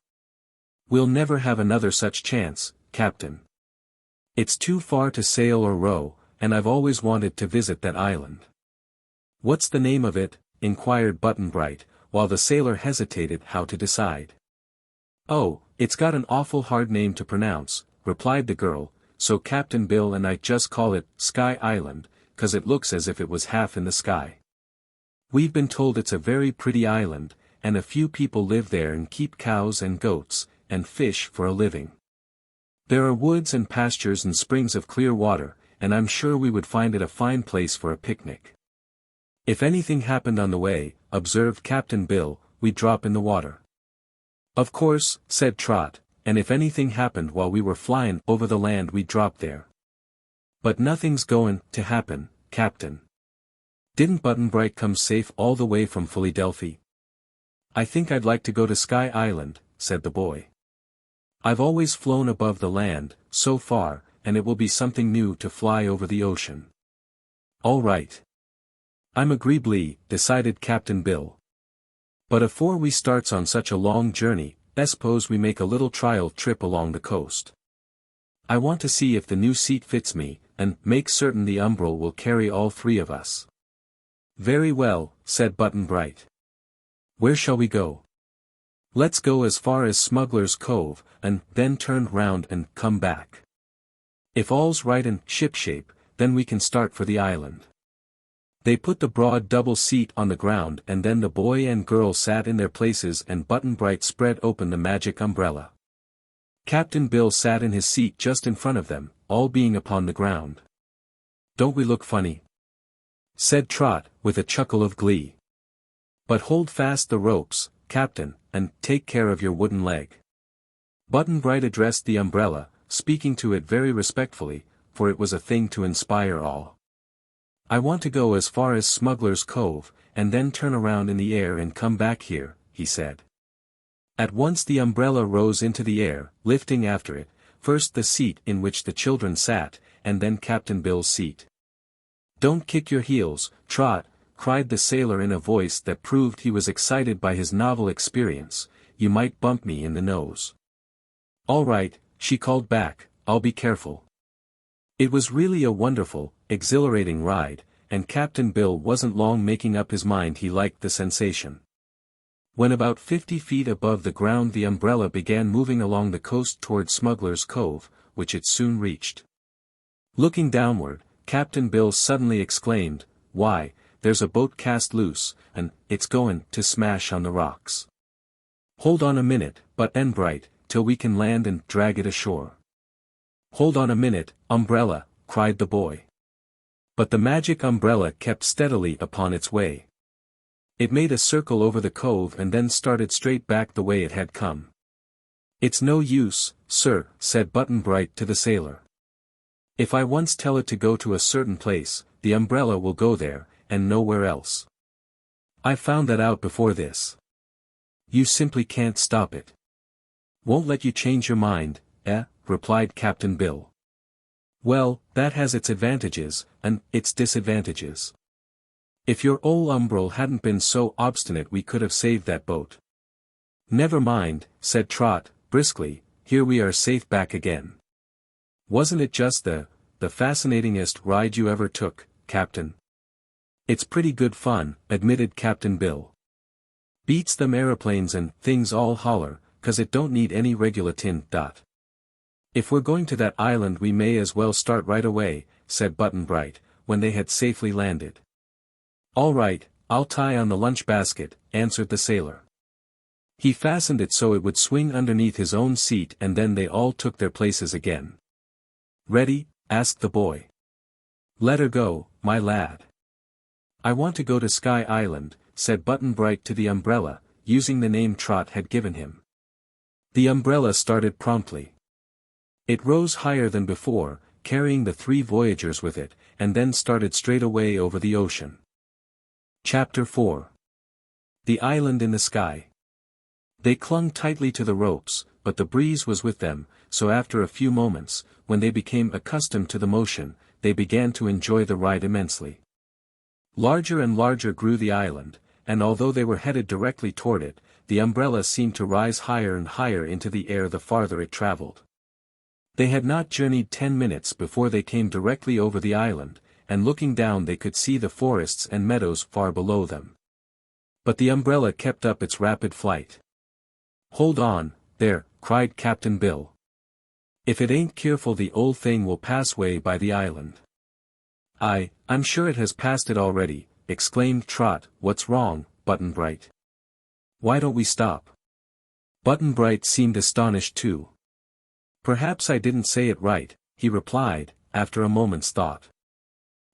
"We'll never have another such chance, Captain. It's too far to sail or row, and I've always wanted to visit that island." "What's the name of it?" inquired Button-Bright, while the sailor hesitated how to decide. "Oh, it's got an awful hard name to pronounce," replied the girl, "so Captain Bill and I just call it Sky Island, 'cause it looks as if it was half in the sky. We've been told it's a very pretty island, and a few people live there and keep cows and goats, and fish for a living. There are woods and pastures and springs of clear water, and I'm sure we would find it a fine place for a picnic. If anything happened on the way," observed Captain Bill, "we'd drop in the water." "Of course," said Trot, "and if anything happened while we were flying over the land we'd drop there. But nothing's goin' to happen, Captain. Didn't Button-Bright come safe all the way from Philadelphia?" "I think I'd like to go to Sky Island," said the boy. "I've always flown above the land, so far, and it will be something new to fly over the ocean." "All right. I'm agreeably," decided Captain Bill. "But afore we starts on such a long journey, I suppose we make a little trial trip along the coast. I want to see if the new seat fits me, and make certain the umbrel will carry all three of us." "Very well," said Button-Bright. "Where shall we go?" "Let's go as far as Smuggler's Cove, and then turn round and come back. If all's right and shipshape, then we can start for the island." They put the broad double seat on the ground, and then the boy and girl sat in their places and Button-Bright spread open the magic umbrella. Captain Bill sat in his seat just in front of them, all being upon the ground. "Don't we look funny?" said Trot, with a chuckle of glee. "But hold fast the ropes, Captain, and take care of your wooden leg." Button-Bright addressed the umbrella, speaking to it very respectfully, for it was a thing to inspire awe. "I want to go as far as Smuggler's Cove, and then turn around in the air and come back here," he said. At once the umbrella rose into the air, lifting after it, first the seat in which the children sat, and then Captain Bill's seat. "Don't kick your heels, Trot," cried the sailor in a voice that proved he was excited by his novel experience, "you might bump me in the nose." "All right," she called back, "I'll be careful." It was really a wonderful, exhilarating ride, and Captain Bill wasn't long making up his mind he liked the sensation. When about 50 feet above the ground the umbrella began moving along the coast toward Smuggler's Cove, which it soon reached. Looking downward, Captain Bill suddenly exclaimed, "Why, there's a boat cast loose, and it's goin' to smash on the rocks. Hold on a minute, Button-Bright, till we can land and drag it ashore." "Hold on a minute, umbrella," cried the boy. But the magic umbrella kept steadily upon its way. It made a circle over the cove and then started straight back the way it had come. "It's no use, sir," said Button-Bright to the sailor. "If I once tell it to go to a certain place, the umbrella will go there, and nowhere else. I found that out before this. You simply can't stop it." "Won't let you change your mind, eh?" replied Captain Bill. "Well, that has its advantages, and its disadvantages. If your old umbrel hadn't been so obstinate we could have saved that boat." "Never mind," said Trot, briskly, "here we are safe back again. Wasn't it just the fascinatingest ride you ever took, Captain?" "It's pretty good fun," admitted Captain Bill. "Beats them aeroplanes and things all holler, 'cause it don't need any regulatin. If we're going to that island we may as well start right away," said Button-Bright, when they had safely landed. "All right, "I'll tie on the lunch basket," answered the sailor. He fastened it so it would swing underneath his own seat, and then they all took their places again. "Ready?" asked the boy. "Let her go, my lad." "I want to go to Sky Island," said Button-Bright to the umbrella, using the name Trot had given him. The umbrella started promptly. It rose higher than before, carrying the 3 voyagers with it, and then started straight away over the ocean. Chapter 4. The Island in the Sky. They clung tightly to the ropes, but the breeze was with them, so after a few moments, when they became accustomed to the motion, they began to enjoy the ride immensely. Larger and larger grew the island, and although they were headed directly toward it, the umbrella seemed to rise higher and higher into the air the farther it traveled. They had not journeyed 10 minutes before they came directly over the island, and looking down they could see the forests and meadows far below them. But the umbrella kept up its rapid flight. "Hold on, there," cried Captain Bill. "If it ain't careful the old thing will pass way by the island." I'm sure it has passed it already," exclaimed Trot. "What's wrong, Button-Bright? Why don't we stop?" Button-Bright seemed astonished too. "Perhaps I didn't say it right," he replied, after a moment's thought.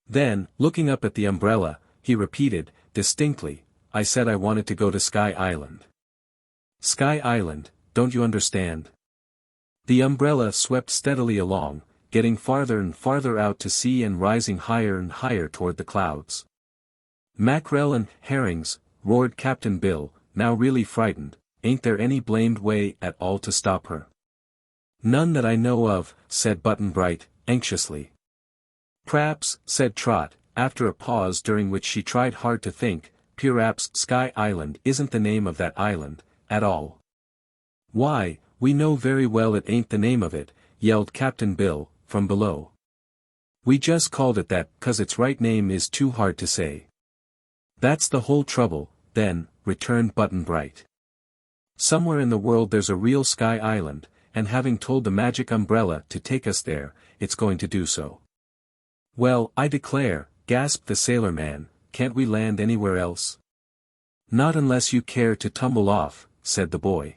Then, looking up at the umbrella, he repeated, distinctly, "I said I wanted to go to Sky Island." "Sky Island, don't you understand?" The umbrella swept steadily along, getting farther and farther out to sea and rising higher and higher toward the clouds. "Mackerel and herrings," roared Captain Bill, now really frightened, "ain't there any blamed way at all to stop her?" "None that I know of," said Button-Bright, anxiously. "P'raps," said Trot, after a pause during which she tried hard to think, "p'raps Sky Island isn't the name of that island, at all." "Why, we know very well it ain't the name of it," yelled Captain Bill, from below. "We just called it that 'cause its right name is too hard to say." "That's the whole trouble, then," returned Button-Bright. "Somewhere in the world there's a real Sky Island, and having told the magic umbrella to take us there, it's going to do so." "Well, I declare," gasped the sailor man, "can't we land anywhere else?" "Not unless you care to tumble off," said the boy.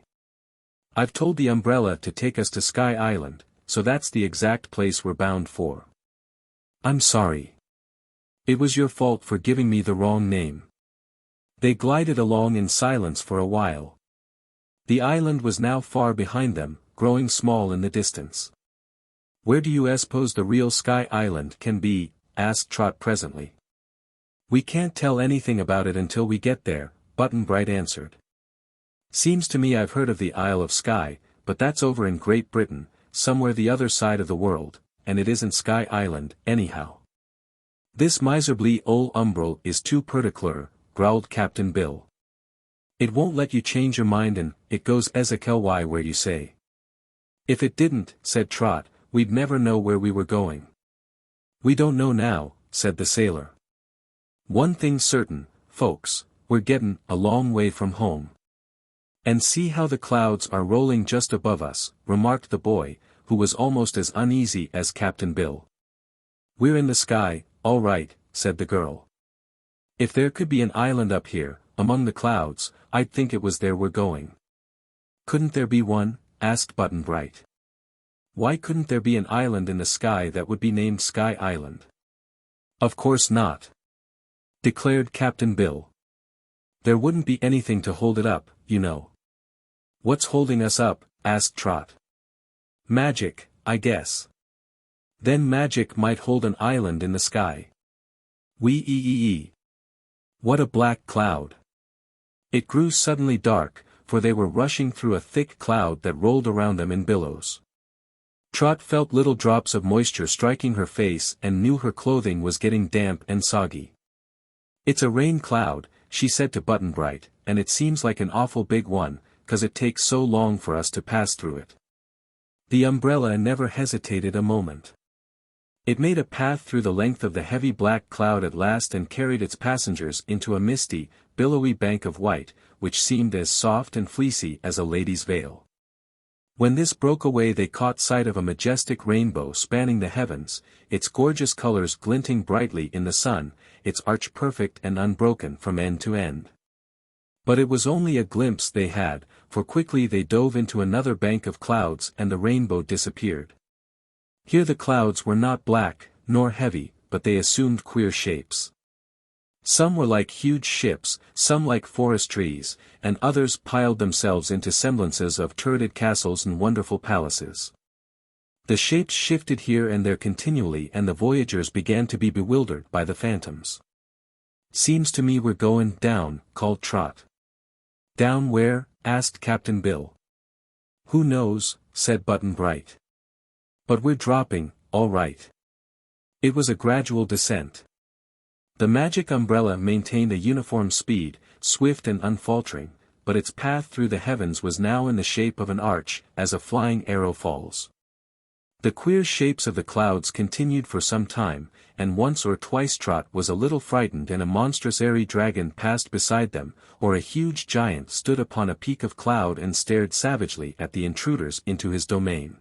"I've told the umbrella to take us to Sky Island, so that's the exact place we're bound for." "I'm sorry. It was your fault for giving me the wrong name." They glided along in silence for a while. The island was now far behind them, growing small in the distance. "Where do you suppose the real Sky Island can be?" asked Trot presently. "We can't tell anything about it until we get there," Button-Bright answered. "Seems to me I've heard of the Isle of Skye, but that's over in Great Britain, somewhere the other side of the world, and it isn't Sky Island, anyhow." "This miserly ol' umbrel is too particular," growled Captain Bill. "It won't let you change your mind and it goes Ezekiel where you say." "If it didn't," said Trot, "we'd never know where we were going." "We don't know now," said the sailor. "One thing's certain, folks, we're gettin' a long way from home." "And see how the clouds are rolling just above us," remarked the boy, who was almost as uneasy as Captain Bill. "We're in the sky, all right," said the girl. "If there could be an island up here, among the clouds, I'd think it was there we're going." "Couldn't there be one?" asked Button-Bright. "Why couldn't there be an island in the sky that would be named Sky Island?" "Of course not," declared Captain Bill. "There wouldn't be anything to hold it up, you know." "What's holding us up?" asked Trot. "Magic, I guess." "Then magic might hold an island in the sky." Wee-ee-ee-ee. What a black cloud! It grew suddenly dark, for they were rushing through a thick cloud that rolled around them in billows. Trot felt little drops of moisture striking her face and knew her clothing was getting damp and soggy. "It's a rain cloud," she said to Button-Bright, "and it seems like an awful big one, 'cause it takes so long for us to pass through it." The umbrella never hesitated a moment. It made a path through the length of the heavy black cloud at last and carried its passengers into a misty, billowy bank of white, which seemed as soft and fleecy as a lady's veil. When this broke away they caught sight of a majestic rainbow spanning the heavens, its gorgeous colors glinting brightly in the sun, its arch perfect and unbroken from end to end. But it was only a glimpse they had, for quickly they dove into another bank of clouds and the rainbow disappeared. Here the clouds were not black, nor heavy, but they assumed queer shapes. Some were like huge ships, some like forest trees, and others piled themselves into semblances of turreted castles and wonderful palaces. The shapes shifted here and there continually and the voyagers began to be bewildered by the phantoms. "Seems to me we're going down," called Trot. "Down where?" asked Captain Bill. "Who knows," said Button-Bright. "But we're dropping, all right." It was a gradual descent. The magic umbrella maintained a uniform speed, swift and unfaltering, but its path through the heavens was now in the shape of an arch, as a flying arrow falls. The queer shapes of the clouds continued for some time, and once or twice Trot was a little frightened and a monstrous airy dragon passed beside them, or a huge giant stood upon a peak of cloud and stared savagely at the intruders into his domain.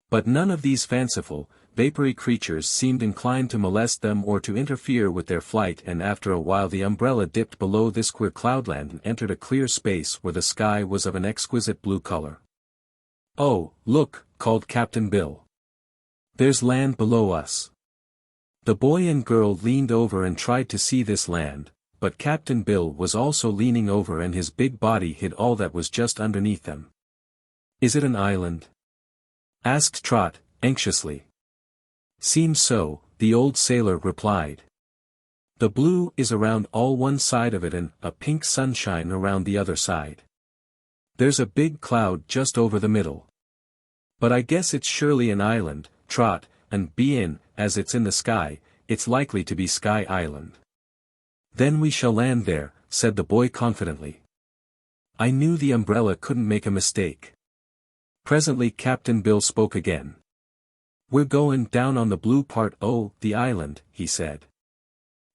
But none of these fanciful, vapory creatures seemed inclined to molest them or to interfere with their flight, and after a while the umbrella dipped below this queer cloudland and entered a clear space where the sky was of an exquisite blue color. "Oh, look," called Captain Bill. "There's land below us." The boy and girl leaned over and tried to see this land, but Captain Bill was also leaning over and his big body hid all that was just underneath them. "Is it an island?" asked Trot, anxiously. "Seems so," the old sailor replied. "The blue is around all one side of it and a pink sunshine around the other side. There's a big cloud just over the middle. But I guess it's surely an island, Trot, and bein' as it's in the sky, it's likely to be Sky Island." "Then we shall land there," said the boy confidently. "I knew the umbrella couldn't make a mistake." Presently Captain Bill spoke again. "We're going down on the blue part o' the island," he said.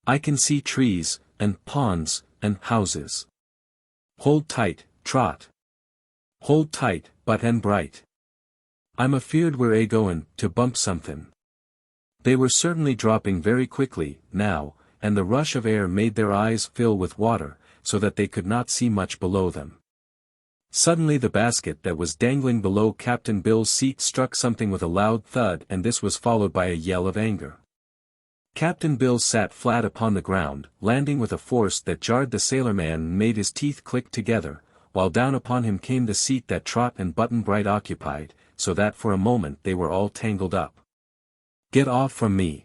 "I can see trees, and ponds, and houses. Hold tight, Trot. Hold tight, Button-Bright. I'm afeard we're a-goin' to bump somethin'." They were certainly dropping very quickly, now, and the rush of air made their eyes fill with water, so that they could not see much below them. Suddenly the basket that was dangling below Captain Bill's seat struck something with a loud thud, and this was followed by a yell of anger. Captain Bill sat flat upon the ground, landing with a force that jarred the sailorman and made his teeth click together, while down upon him came the seat that Trot and Button-Bright occupied, so that for a moment they were all tangled up. "Get off from me!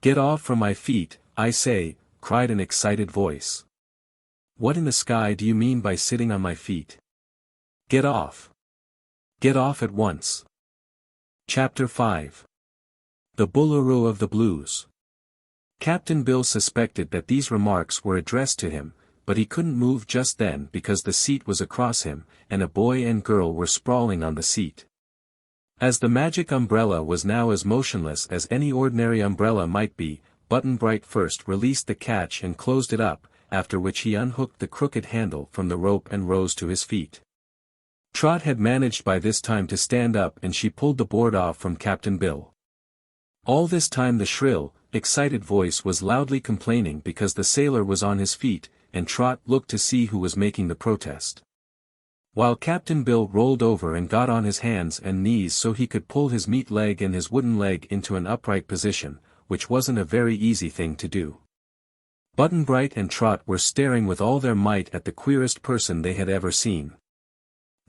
Get off from my feet, I say!" cried an excited voice. "What in the sky do you mean by sitting on my feet? Get off! Get off at once!" Chapter 5. The Boolooroo of the Blues. Captain Bill suspected that these remarks were addressed to him, but he couldn't move just then because the seat was across him, and a boy and girl were sprawling on the seat. As the magic umbrella was now as motionless as any ordinary umbrella might be, Button-Bright first released the catch and closed it up, after which he unhooked the crooked handle from the rope and rose to his feet. Trot had managed by this time to stand up and she pulled the board off from Captain Bill. All this time the shrill, excited voice was loudly complaining because the sailor was on his feet, and Trot looked to see who was making the protest. While Captain Bill rolled over and got on his hands and knees so he could pull his meat leg and his wooden leg into an upright position, which wasn't a very easy thing to do. Button-Bright and Trot were staring with all their might at the queerest person they had ever seen.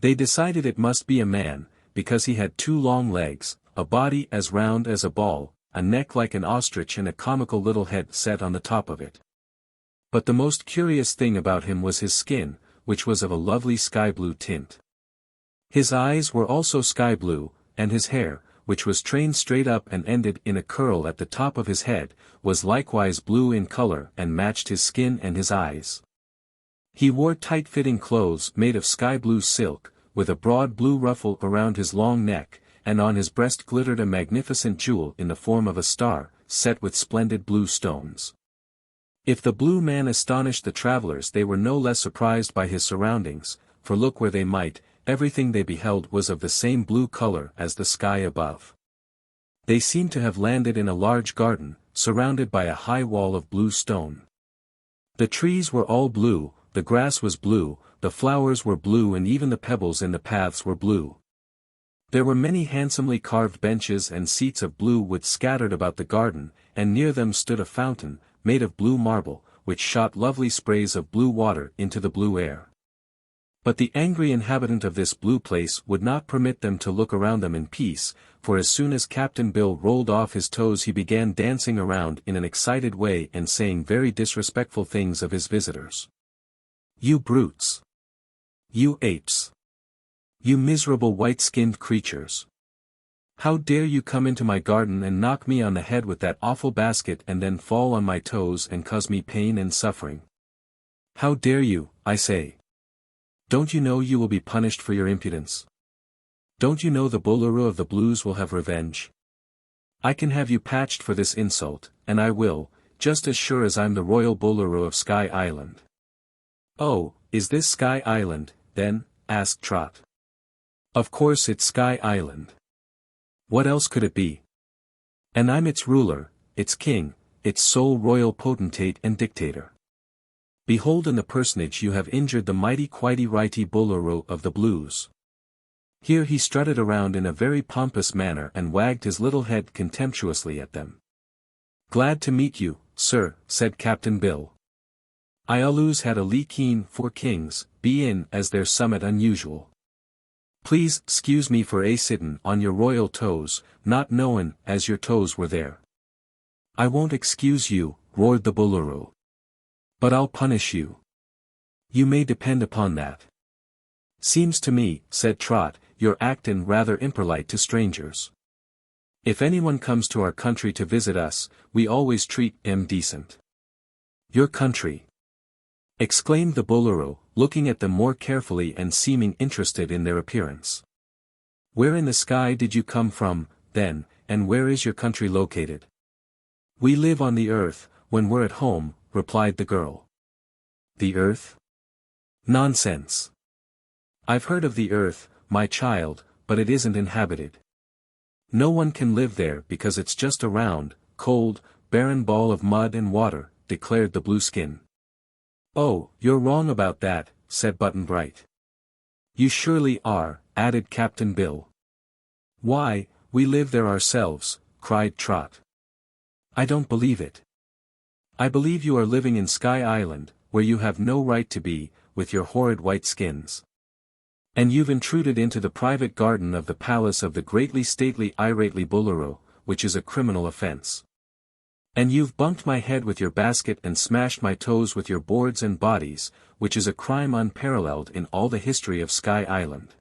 They decided it must be a man, because he had 2 long legs, a body as round as a ball, a neck like an ostrich and a comical little head set on the top of it. But the most curious thing about him was his skin, which was of a lovely sky-blue tint. His eyes were also sky-blue, and his hair, which was trained straight up and ended in a curl at the top of his head, was likewise blue in color and matched his skin and his eyes. He wore tight-fitting clothes made of sky-blue silk, with a broad blue ruffle around his long neck, and on his breast glittered a magnificent jewel in the form of a star, set with splendid blue stones. If the blue man astonished the travelers, they were no less surprised by his surroundings, for look where they might, everything they beheld was of the same blue color as the sky above. They seemed to have landed in a large garden, surrounded by a high wall of blue stone. The trees were all blue, the grass was blue, the flowers were blue, and even the pebbles in the paths were blue. There were many handsomely carved benches and seats of blue wood scattered about the garden, and near them stood a fountain, made of blue marble, which shot lovely sprays of blue water into the blue air. But the angry inhabitant of this blue place would not permit them to look around them in peace, for as soon as Captain Bill rolled off his toes he began dancing around in an excited way and saying very disrespectful things of his visitors. "You brutes! You apes! You miserable white-skinned creatures! How dare you come into my garden and knock me on the head with that awful basket and then fall on my toes and cause me pain and suffering? How dare you, I say? Don't you know you will be punished for your impudence? Don't you know the Boolooroo of the Blues will have revenge? I can have you patched for this insult, and I will, just as sure as I'm the Royal Boolooroo of Sky Island." "Oh, is this Sky Island, then?" asked Trot. "Of course it's Sky Island. What else could it be? And I'm its ruler, its king, its sole royal potentate and dictator. Behold, in the personage you have injured the mighty quitey righty Boolooroo of the Blues." Here he strutted around in a very pompous manner and wagged his little head contemptuously at them. "Glad to meet you, sir," said Captain Bill. "I always had a lee keen for kings, be in as their summit unusual. Please 'scuse me for sittin' on your royal toes, not knowin' as your toes were there." "I won't excuse you," roared the Boolooroo. "But I'll punish you. You may depend upon that." "Seems to me," said Trot, "you're actin' rather imperlite to strangers. If anyone comes to our country to visit us, we always treat 'em decent." "Your country!" exclaimed the Boolooroo, looking at them more carefully and seeming interested in their appearance. "Where in the sky did you come from, then, and where is your country located?" "We live on the earth, when we're at home," replied the girl. "The earth? Nonsense! I've heard of the earth, my child, but it isn't inhabited. No one can live there because it's just a round, cold, barren ball of mud and water," declared the Blueskin. "Oh, you're wrong about that," said Button-Bright. "You surely are," added Captain Bill. "Why, we live there ourselves," cried Trot. "I don't believe it. I believe you are living in Sky Island, where you have no right to be, with your horrid white skins. And you've intruded into the private garden of the palace of the greatly stately irately Boolooroo, which is a criminal offense. And you've bumped my head with your basket and smashed my toes with your boards and bodies, which is a crime unparalleled in all the history of Sky Island.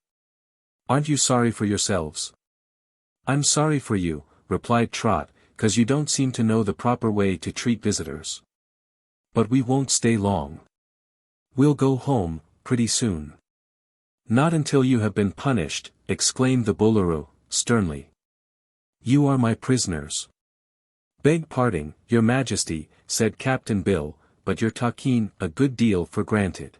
Aren't you sorry for yourselves?" "I'm sorry for you," replied Trot, "'cause you don't seem to know the proper way to treat visitors. But we won't stay long. We'll go home, pretty soon." "Not until you have been punished," exclaimed the Boolooroo, sternly. "You are my prisoners." "Beg pardon, your majesty," said Captain Bill, "but you're talking a good deal for granted.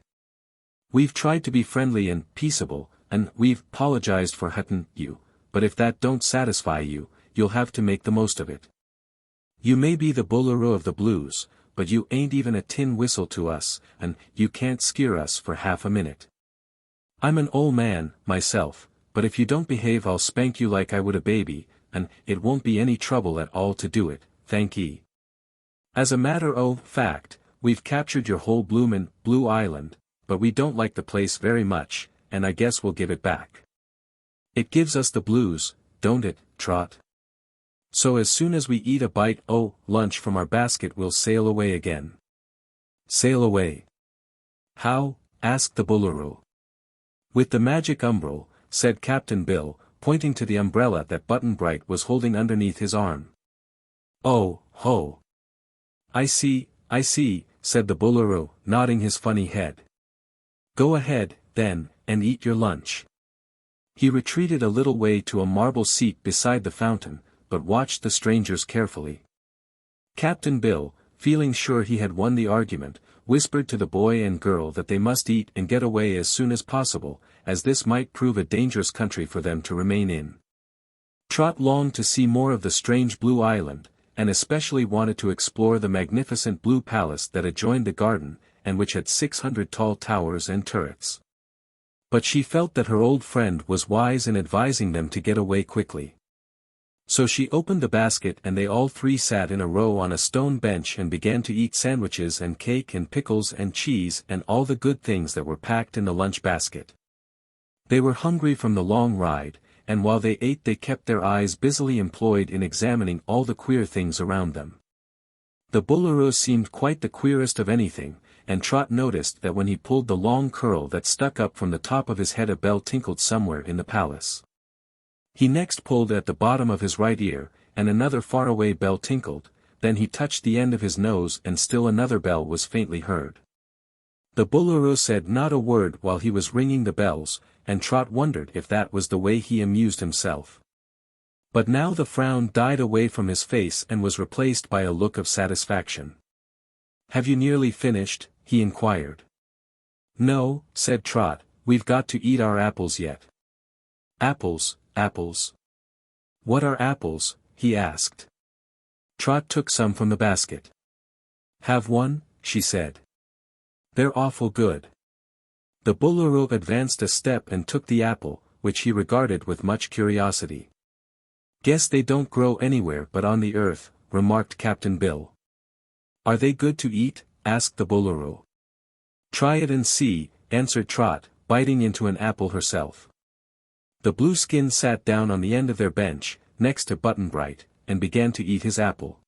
We've tried to be friendly and peaceable, and we've 'pologized for hurtin' you, but if that don't satisfy you, you'll have to make the most of it. You may be the Boolooroo of the Blues, but you ain't even a tin whistle to us, and you can't skeer us for half a minute. I'm an old man, myself, but if you don't behave I'll spank you like I would a baby, and it won't be any trouble at all to do it, thank ye. As a matter of fact, we've captured your whole bloomin' Blue Island, but we don't like the place very much, and I guess we'll give it back. It gives us the blues, don't it, Trot? So as soon as we eat a bite o' lunch from our basket we'll sail away again." "Sail away? How?" asked the Boolooroo. "With the magic umbrel," said Captain Bill, pointing to the umbrella that Button-Bright was holding underneath his arm. "Oh, ho! I see," said the Boolooroo, nodding his funny head. "Go ahead, then, and eat your lunch." He retreated a little way to a marble seat beside the fountain, but watched the strangers carefully. Captain Bill, feeling sure he had won the argument, whispered to the boy and girl that they must eat and get away as soon as possible, as this might prove a dangerous country for them to remain in. Trot longed to see more of the strange blue island, and especially wanted to explore the magnificent blue palace that adjoined the garden, and which had 600 tall towers and turrets. But she felt that her old friend was wise in advising them to get away quickly. So she opened the basket and they all three sat in a row on a stone bench and began to eat sandwiches and cake and pickles and cheese and all the good things that were packed in the lunch basket. They were hungry from the long ride, and while they ate they kept their eyes busily employed in examining all the queer things around them. The Boolooroo seemed quite the queerest of anything, and Trot noticed that when he pulled the long curl that stuck up from the top of his head a bell tinkled somewhere in the palace. He next pulled at the bottom of his right ear, and another faraway bell tinkled, then he touched the end of his nose and still another bell was faintly heard. The Boolooroo said not a word while he was ringing the bells, and Trot wondered if that was the way he amused himself. But now the frown died away from his face and was replaced by a look of satisfaction. "Have you nearly finished?" he inquired. "No," said Trot, "we've got to eat our apples yet." "Apples, apples. What are apples?" he asked. Trot took some from the basket. "Have one?" she said. "They're awful good." The Boolooroo advanced a step and took the apple, which he regarded with much curiosity. "Guess they don't grow anywhere but on the earth," remarked Captain Bill. "Are they good to eat?" asked the Boolooroo. "Try it and see," answered Trot, biting into an apple herself. The Blueskin sat down on the end of their bench, next to Button-Bright, and began to eat his apple.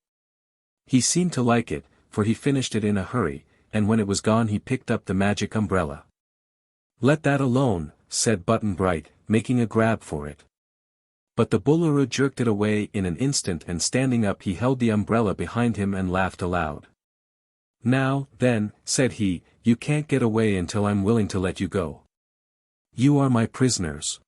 He seemed to like it, for he finished it in a hurry, and when it was gone he picked up the magic umbrella. "Let that alone," said Button-Bright, making a grab for it. But the Boolooroo jerked it away in an instant and standing up he held the umbrella behind him and laughed aloud. "Now, then," said he, "you can't get away until I'm willing to let you go. You are my prisoners."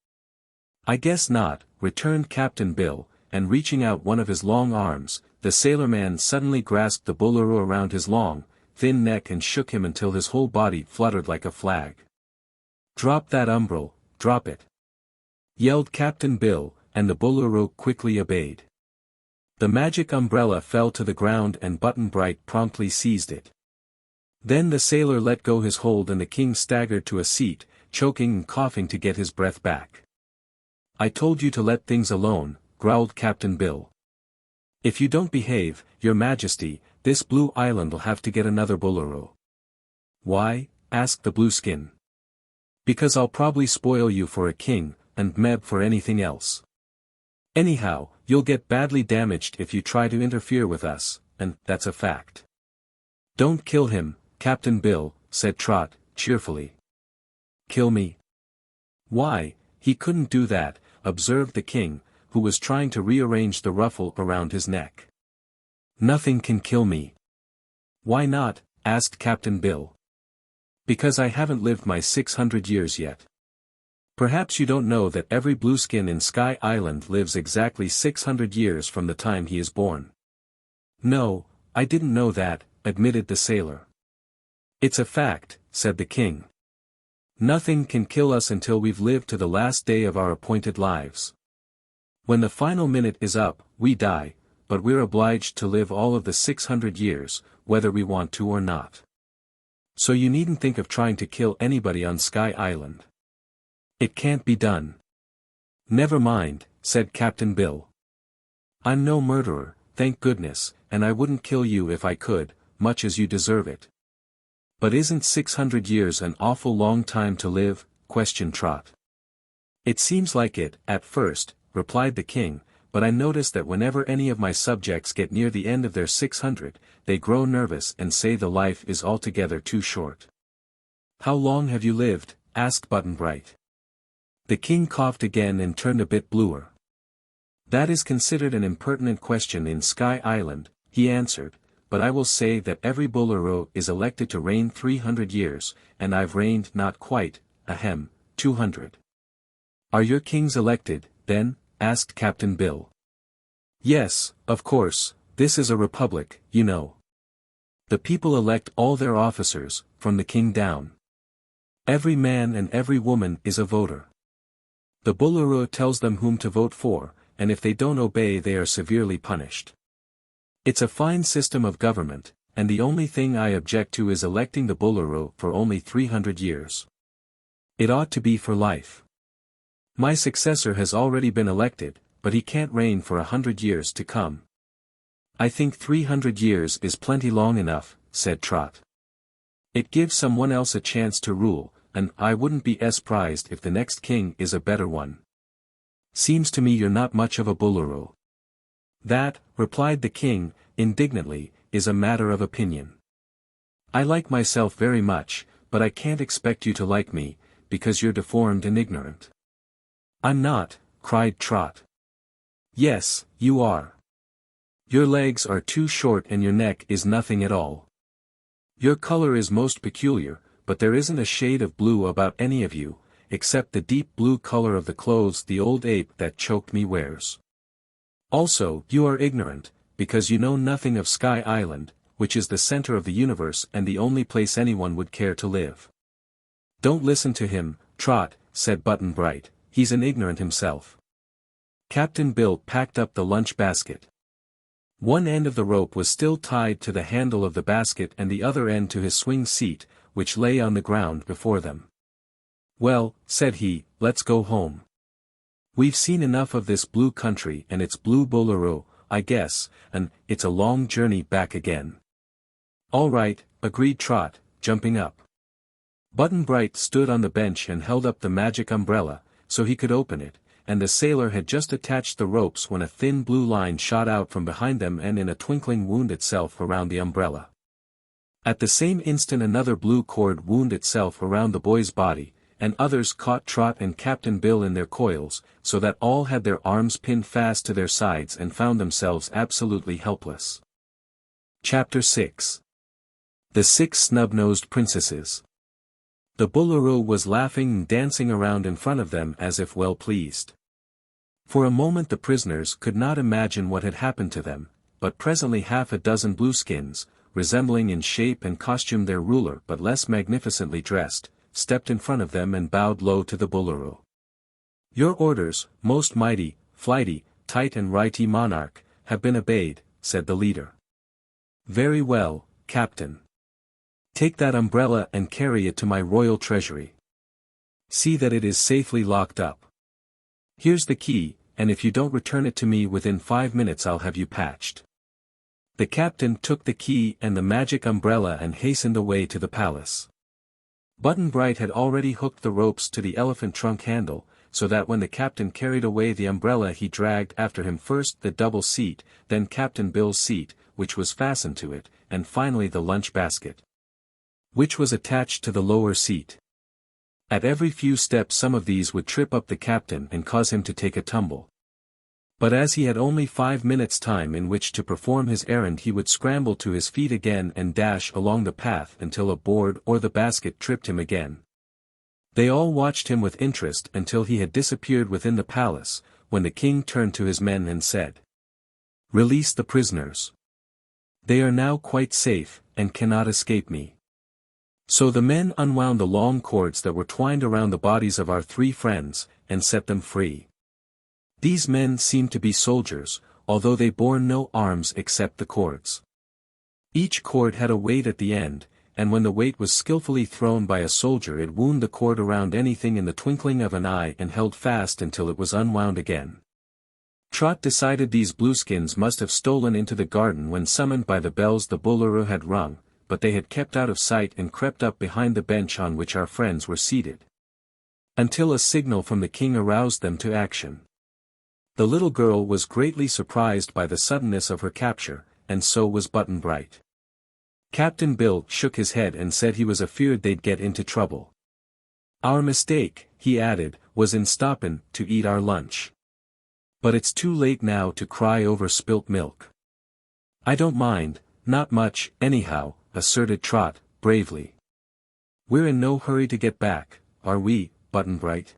"I guess not," returned Captain Bill, and reaching out one of his long arms, the sailor-man suddenly grasped the Boolooroo around his long, thin neck and shook him until his whole body fluttered like a flag. "Drop that umbrel, drop it!" yelled Captain Bill, and the Boolooroo quickly obeyed. The magic umbrella fell to the ground and Button-Bright promptly seized it. Then the sailor let go his hold and the king staggered to a seat, choking and coughing to get his breath back. "I told you to let things alone," growled Captain Bill. "If you don't behave, your majesty, this blue island'll have to get another Boolooroo." "Why?" asked the Blueskin. "Because I'll probably spoil you for a king, and Meb for anything else. Anyhow, you'll get badly damaged if you try to interfere with us, and that's a fact." "Don't kill him, Captain Bill," said Trot, cheerfully. "Kill me? Why, he couldn't do that," observed the king, who was trying to rearrange the ruffle around his neck. "Nothing can kill me." "Why not?" asked Captain Bill. "Because I haven't lived my 600 years yet. Perhaps you don't know that every Blueskin in Sky Island lives exactly 600 years from the time he is born." "No, I didn't know that," admitted the sailor. "It's a fact," said the king. "Nothing can kill us until we've lived to the last day of our appointed lives. When the final minute is up, we die, but we're obliged to live all of the 600 years, whether we want to or not. So you needn't think of trying to kill anybody on Sky Island. It can't be done." "Never mind," said Captain Bill. "I'm no murderer, thank goodness, and I wouldn't kill you if I could, much as you deserve it." "But isn't 600 years an awful long time to live?" questioned Trot. "It seems like it, at first," replied the king, "but I notice that whenever any of my subjects get near the end of their 600, they grow nervous and say the life is altogether too short." "How long have you lived?" asked Button-Bright. The king coughed again and turned a bit bluer. "That is considered an impertinent question in Sky Island," he answered, "but I will say that every Boolooroo is elected to reign 300 years, and I've reigned not quite, 200. "Are your kings elected, then?" asked Captain Bill. "Yes, of course, this is a republic, you know." The people elect all their officers, from the king down. Every man and every woman is a voter. The Boolooroo tells them whom to vote for, and if they don't obey they are severely punished. It's a fine system of government, and the only thing I object to is electing the Boolooroo for only 300 years. It ought to be for life. My successor has already been elected, but he can't reign for 100 years to come. I think 300 years is plenty long enough, said Trot. It gives someone else a chance to rule, and I wouldn't be surprised if the next king is a better one. Seems to me you're not much of a Boolooroo. That, replied the king, indignantly, is a matter of opinion. I like myself very much, but I can't expect you to like me, because you're deformed and ignorant. I'm not, cried Trot. Yes, you are. Your legs are too short and your neck is nothing at all. Your color is most peculiar, but there isn't a shade of blue about any of you, except the deep blue color of the clothes the old ape that choked me wears. Also, you are ignorant, because you know nothing of Sky Island, which is the center of the universe and the only place anyone would care to live. Don't listen to him, Trot, said Button-Bright, he's an ignorant himself. Captain Bill packed up the lunch basket. One end of the rope was still tied to the handle of the basket and the other end to his swing seat, which lay on the ground before them. Well, said he, let's go home. We've seen enough of this blue country and its blue Boolooroo, I guess, and it's a long journey back again. All right, agreed Trot, jumping up. Button-Bright stood on the bench and held up the magic umbrella, so he could open it, and the sailor had just attached the ropes when a thin blue line shot out from behind them and in a twinkling wound itself around the umbrella. At the same instant another blue cord wound itself around the boy's body, and others caught Trot and Captain Bill in their coils, so that all had their arms pinned fast to their sides and found themselves absolutely helpless. Chapter 6. The 6 Snub-Nosed Princesses. The Boolooroo was laughing and dancing around in front of them as if well pleased. For a moment the prisoners could not imagine what had happened to them, but presently half a dozen blueskins, resembling in shape and costume their ruler but less magnificently dressed, stepped in front of them and bowed low to the Boolooroo. Your orders, most mighty, flighty, tight and righty monarch, have been obeyed, said the leader. Very well, Captain. Take that umbrella and carry it to my royal treasury. See that it is safely locked up. Here's the key, and if you don't return it to me within 5 minutes I'll have you patched. The captain took the key and the magic umbrella and hastened away to the palace. Button-Bright had already hooked the ropes to the elephant trunk handle, so that when the captain carried away the umbrella he dragged after him first the double seat, then Captain Bill's seat, which was fastened to it, and finally the lunch basket, which was attached to the lower seat. At every few steps some of these would trip up the captain and cause him to take a tumble. But as he had only 5 minutes' time in which to perform his errand he would scramble to his feet again and dash along the path until a board or the basket tripped him again. They all watched him with interest until he had disappeared within the palace, when the king turned to his men and said, "Release the prisoners. They are now quite safe, and cannot escape me." So the men unwound the long cords that were twined around the bodies of our 3 friends, and set them free. These men seemed to be soldiers, although they bore no arms except the cords. Each cord had a weight at the end, and when the weight was skillfully thrown by a soldier it wound the cord around anything in the twinkling of an eye and held fast until it was unwound again. Trot decided these blueskins must have stolen into the garden when summoned by the bells the Boolooroo had rung, but they had kept out of sight and crept up behind the bench on which our friends were seated, until a signal from the king aroused them to action. The little girl was greatly surprised by the suddenness of her capture, and so was Button-Bright. Captain Bill shook his head and said he was afeared they'd get into trouble. Our mistake, he added, was in stoppin' to eat our lunch. But it's too late now to cry over spilt milk. I don't mind, not much, anyhow, asserted Trot, bravely. We're in no hurry to get back, are we, Button-Bright?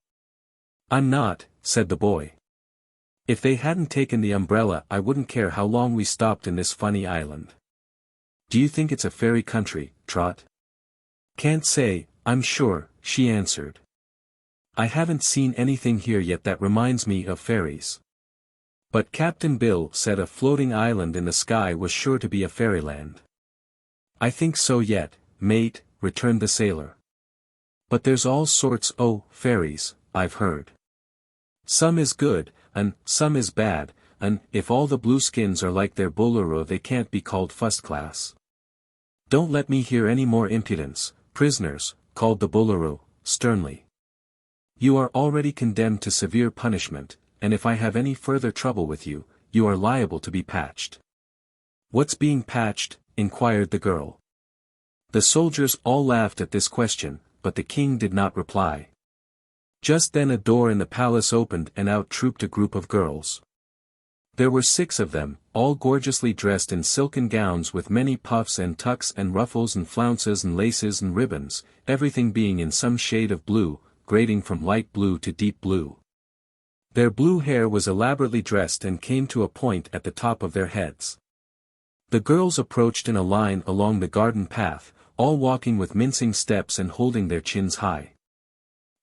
I'm not, said the boy. If they hadn't taken the umbrella I wouldn't care how long we stopped in this funny island. Do you think it's a fairy country, Trot? Can't say, I'm sure, she answered. I haven't seen anything here yet that reminds me of fairies. But Captain Bill said a floating island in the sky was sure to be a fairyland. I think so yet, mate, returned the sailor. But there's all sorts o' fairies, I've heard. Some is good, and some is bad, and if all the blueskins are like their Boolooroo they can't be called first class. Don't let me hear any more impudence, prisoners, called the Boolooroo, sternly. You are already condemned to severe punishment, and if I have any further trouble with you, you are liable to be patched. What's being patched? Inquired the girl. The soldiers all laughed at this question, but the king did not reply. Just then a door in the palace opened and out trooped a group of girls. There were 6 of them, all gorgeously dressed in silken gowns with many puffs and tucks and ruffles and flounces and laces and ribbons, everything being in some shade of blue, grading from light blue to deep blue. Their blue hair was elaborately dressed and came to a point at the top of their heads. The girls approached in a line along the garden path, all walking with mincing steps and holding their chins high.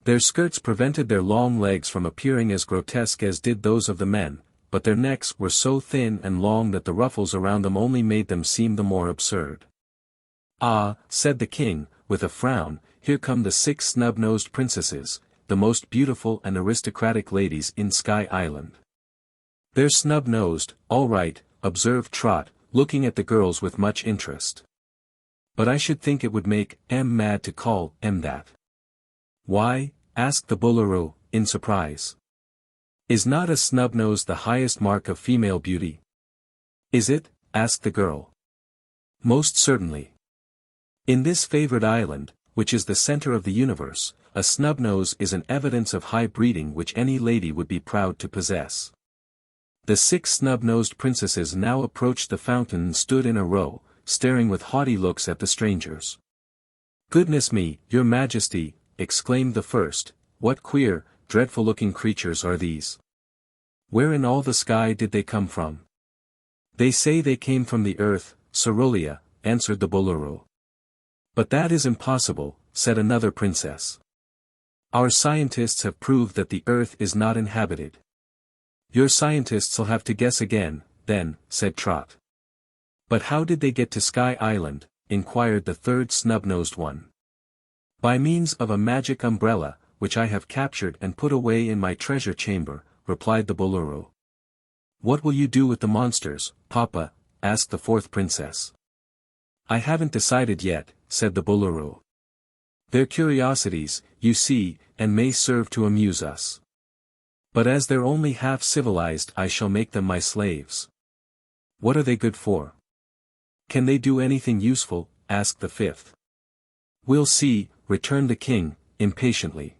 Their skirts prevented their long legs from appearing as grotesque as did those of the men, but their necks were so thin and long that the ruffles around them only made them seem the more absurd. Ah, said the king, with a frown, here come the 6 snub-nosed princesses, the most beautiful and aristocratic ladies in Sky Island. They're snub-nosed, all right, observed Trot, looking at the girls with much interest. But I should think it would make M mad to call M that. Why? Asked the Boolooroo, in surprise. Is not a snub-nose the highest mark of female beauty? Is it? Asked the girl. Most certainly. In this favored island, which is the center of the universe, a snub-nose is an evidence of high breeding which any lady would be proud to possess. The 6 snub-nosed princesses now approached the fountain and stood in a row, staring with haughty looks at the strangers. Goodness me, your majesty, exclaimed the first, what queer, dreadful-looking creatures are these? Where in all the sky did they come from? They say they came from the earth, Cerulean, answered the Boolooroo. But that is impossible, said another princess. Our scientists have proved that the earth is not inhabited. Your scientists'll have to guess again, then, said Trot. But how did they get to Sky Island? Inquired the third snub-nosed one. By means of a magic umbrella, which I have captured and put away in my treasure chamber, replied the Boolooroo. What will you do with the monsters, Papa? Asked the fourth princess. I haven't decided yet, said the Boolooroo. They're curiosities, you see, and may serve to amuse us. But as they're only half civilized I shall make them my slaves. What are they good for? Can they do anything useful? Asked the fifth. We'll see, returned the king, impatiently.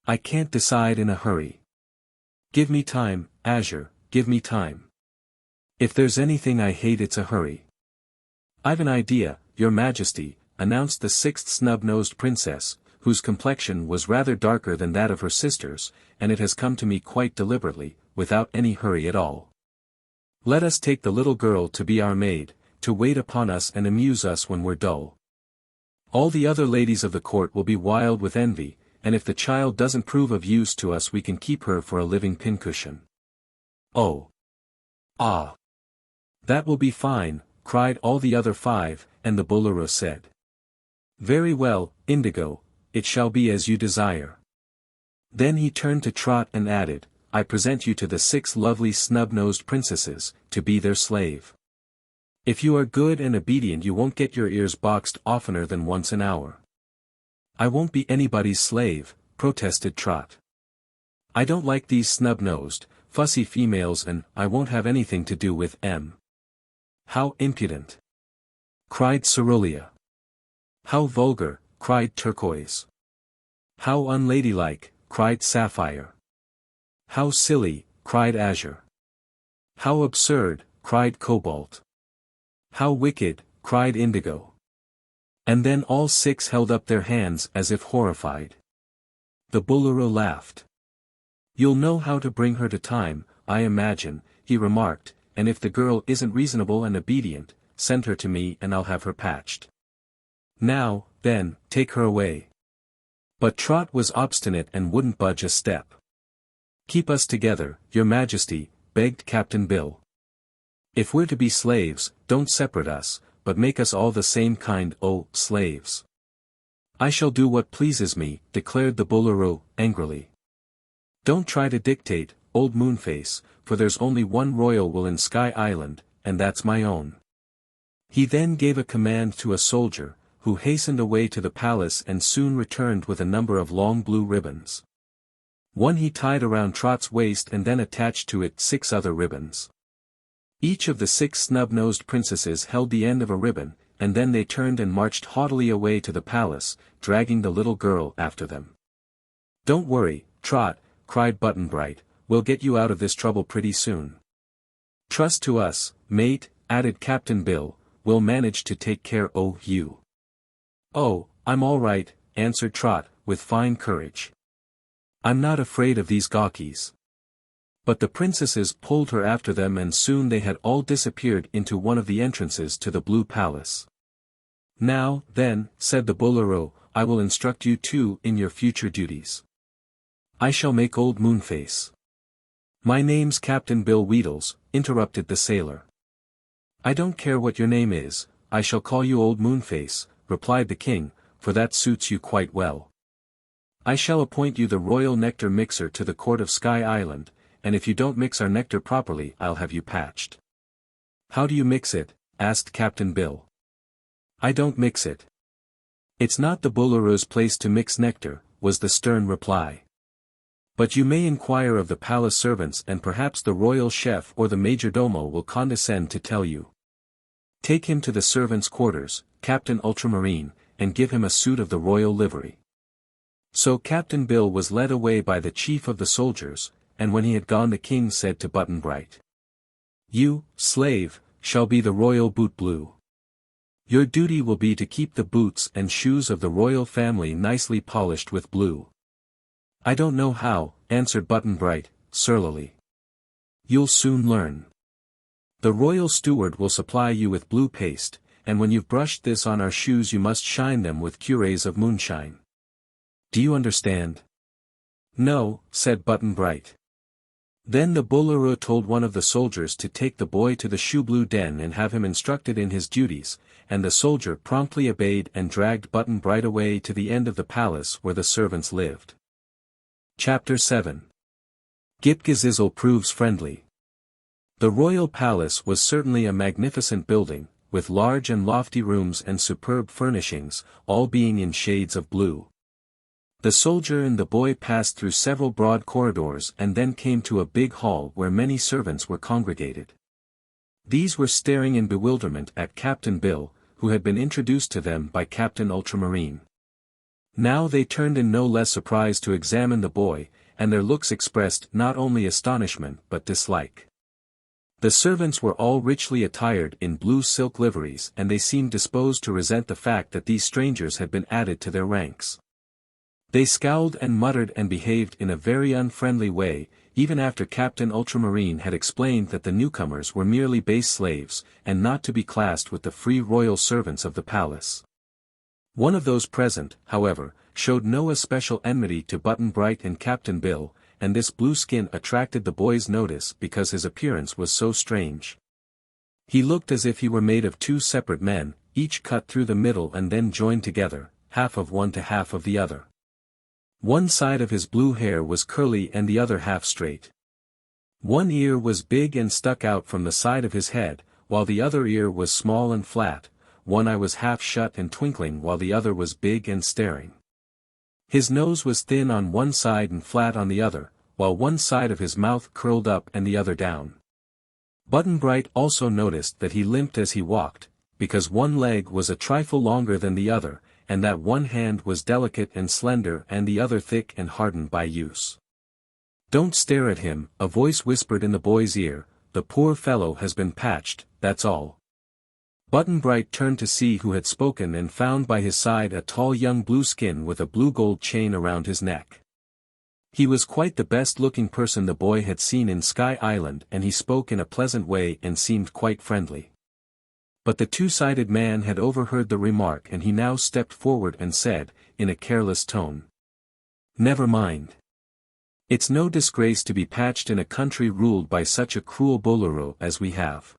I can't decide in a hurry. Give me time, Azure, give me time. If there's anything I hate it's a hurry. I've an idea, your majesty, announced the 6th snub-nosed princess, whose complexion was rather darker than that of her sisters, and it has come to me quite deliberately, without any hurry at all. Let us take the little girl to be our maid, to wait upon us and amuse us when we're dull. All the other ladies of the court will be wild with envy, and if the child doesn't prove of use to us we can keep her for a living pincushion. Oh! Ah! That will be fine, cried all the other 5, and the Boolooroo said. Very well, Indigo, it shall be as you desire. Then he turned to Trot and added, I present you to the 6 lovely snub-nosed princesses, to be their slave. If you are good and obedient you won't get your ears boxed oftener than once an hour. I won't be anybody's slave, protested Trot. I don't like these snub-nosed, fussy females and I won't have anything to do with M. How impudent! Cried Cerulean. How vulgar, cried Turquoise. How unladylike, cried Sapphire. How silly, cried Azure. How absurd, cried Cobalt. How wicked, cried Indigo. And then all 6 held up their hands as if horrified. The Boolooroo laughed. You'll know how to bring her to time, I imagine, he remarked, and if the girl isn't reasonable and obedient, send her to me and I'll have her patched. Now, then, take her away. But Trot was obstinate and wouldn't budge a step. Keep us together, your majesty, begged Captain Bill. If we're to be slaves, don't separate us, but make us all the same kind, slaves. I shall do what pleases me, declared the Boolooroo, angrily. Don't try to dictate, old Moonface, for there's only one royal will in Sky Island, and that's my own. He then gave a command to a soldier, who hastened away to the palace and soon returned with a number of long blue ribbons. One he tied around Trot's waist and then attached to it 6 other ribbons. Each of the 6 snub-nosed princesses held the end of a ribbon, and then they turned and marched haughtily away to the palace, dragging the little girl after them. Don't worry, Trot, cried Button-Bright, we'll get you out of this trouble pretty soon. Trust to us, mate, added Captain Bill, we'll manage to take care of you. Oh, I'm all right, answered Trot, with fine courage. I'm not afraid of these gawkies. But the princesses pulled her after them and soon they had all disappeared into one of the entrances to the Blue Palace. Now, then, said the Boolooroo, I will instruct you two in your future duties. I shall make old Moonface. My name's Captain Bill Wheedles, interrupted the sailor. I don't care what your name is, I shall call you old Moonface, replied the king, for that suits you quite well. I shall appoint you the royal nectar mixer to the court of Sky Island, and if you don't mix our nectar properly I'll have you patched. How do you mix it? Asked Captain Bill. I don't mix it. It's not the Boolooroo's place to mix nectar, was the stern reply. But you may inquire of the palace servants and perhaps the royal chef or the majordomo will condescend to tell you. Take him to the servants' quarters, Captain Ultramarine, and give him a suit of the royal livery. So Captain Bill was led away by the chief of the soldiers, and when he had gone the king said to Button-Bright. You, slave, shall be the royal boot blue. Your duty will be to keep the boots and shoes of the royal family nicely polished with blue. I don't know how, answered Button-Bright, surlily. You'll soon learn. The royal steward will supply you with blue paste, and when you've brushed this on our shoes you must shine them with curays of moonshine. Do you understand? No, said Button-Bright. Then the Boolooroo told one of the soldiers to take the boy to the shoe-blue den and have him instructed in his duties, and the soldier promptly obeyed and dragged Button-Bright away to the end of the palace where the servants lived. Chapter 7 Ghip-Ghisizzle Proves Friendly. The royal palace was certainly a magnificent building, with large and lofty rooms and superb furnishings, all being in shades of blue. The soldier and the boy passed through several broad corridors and then came to a big hall where many servants were congregated. These were staring in bewilderment at Captain Bill, who had been introduced to them by Captain Ultramarine. Now they turned in no less surprise to examine the boy, and their looks expressed not only astonishment but dislike. The servants were all richly attired in blue silk liveries and they seemed disposed to resent the fact that these strangers had been added to their ranks. They scowled and muttered and behaved in a very unfriendly way, even after Captain Ultramarine had explained that the newcomers were merely base slaves, and not to be classed with the free royal servants of the palace. One of those present, however, showed no especial enmity to Button-Bright and Captain Bill, and this blue skin attracted the boy's notice because his appearance was so strange. He looked as if he were made of 2 separate men, each cut through the middle and then joined together, half of one to half of the other. One side of his blue hair was curly and the other half straight. One ear was big and stuck out from the side of his head, while the other ear was small and flat, one eye was half shut and twinkling while the other was big and staring. His nose was thin on one side and flat on the other, while one side of his mouth curled up and the other down. Button-Bright also noticed that he limped as he walked, because one leg was a trifle longer than the other, and that one hand was delicate and slender and the other thick and hardened by use. Don't stare at him, a voice whispered in the boy's ear, the poor fellow has been patched, that's all. Button-Bright turned to see who had spoken and found by his side a tall young Blueskin with a blue-gold chain around his neck. He was quite the best-looking person the boy had seen in Sky Island and he spoke in a pleasant way and seemed quite friendly. But the two-sided man had overheard the remark and he now stepped forward and said, in a careless tone. Never mind. It's no disgrace to be patched in a country ruled by such a cruel Boolooroo as we have.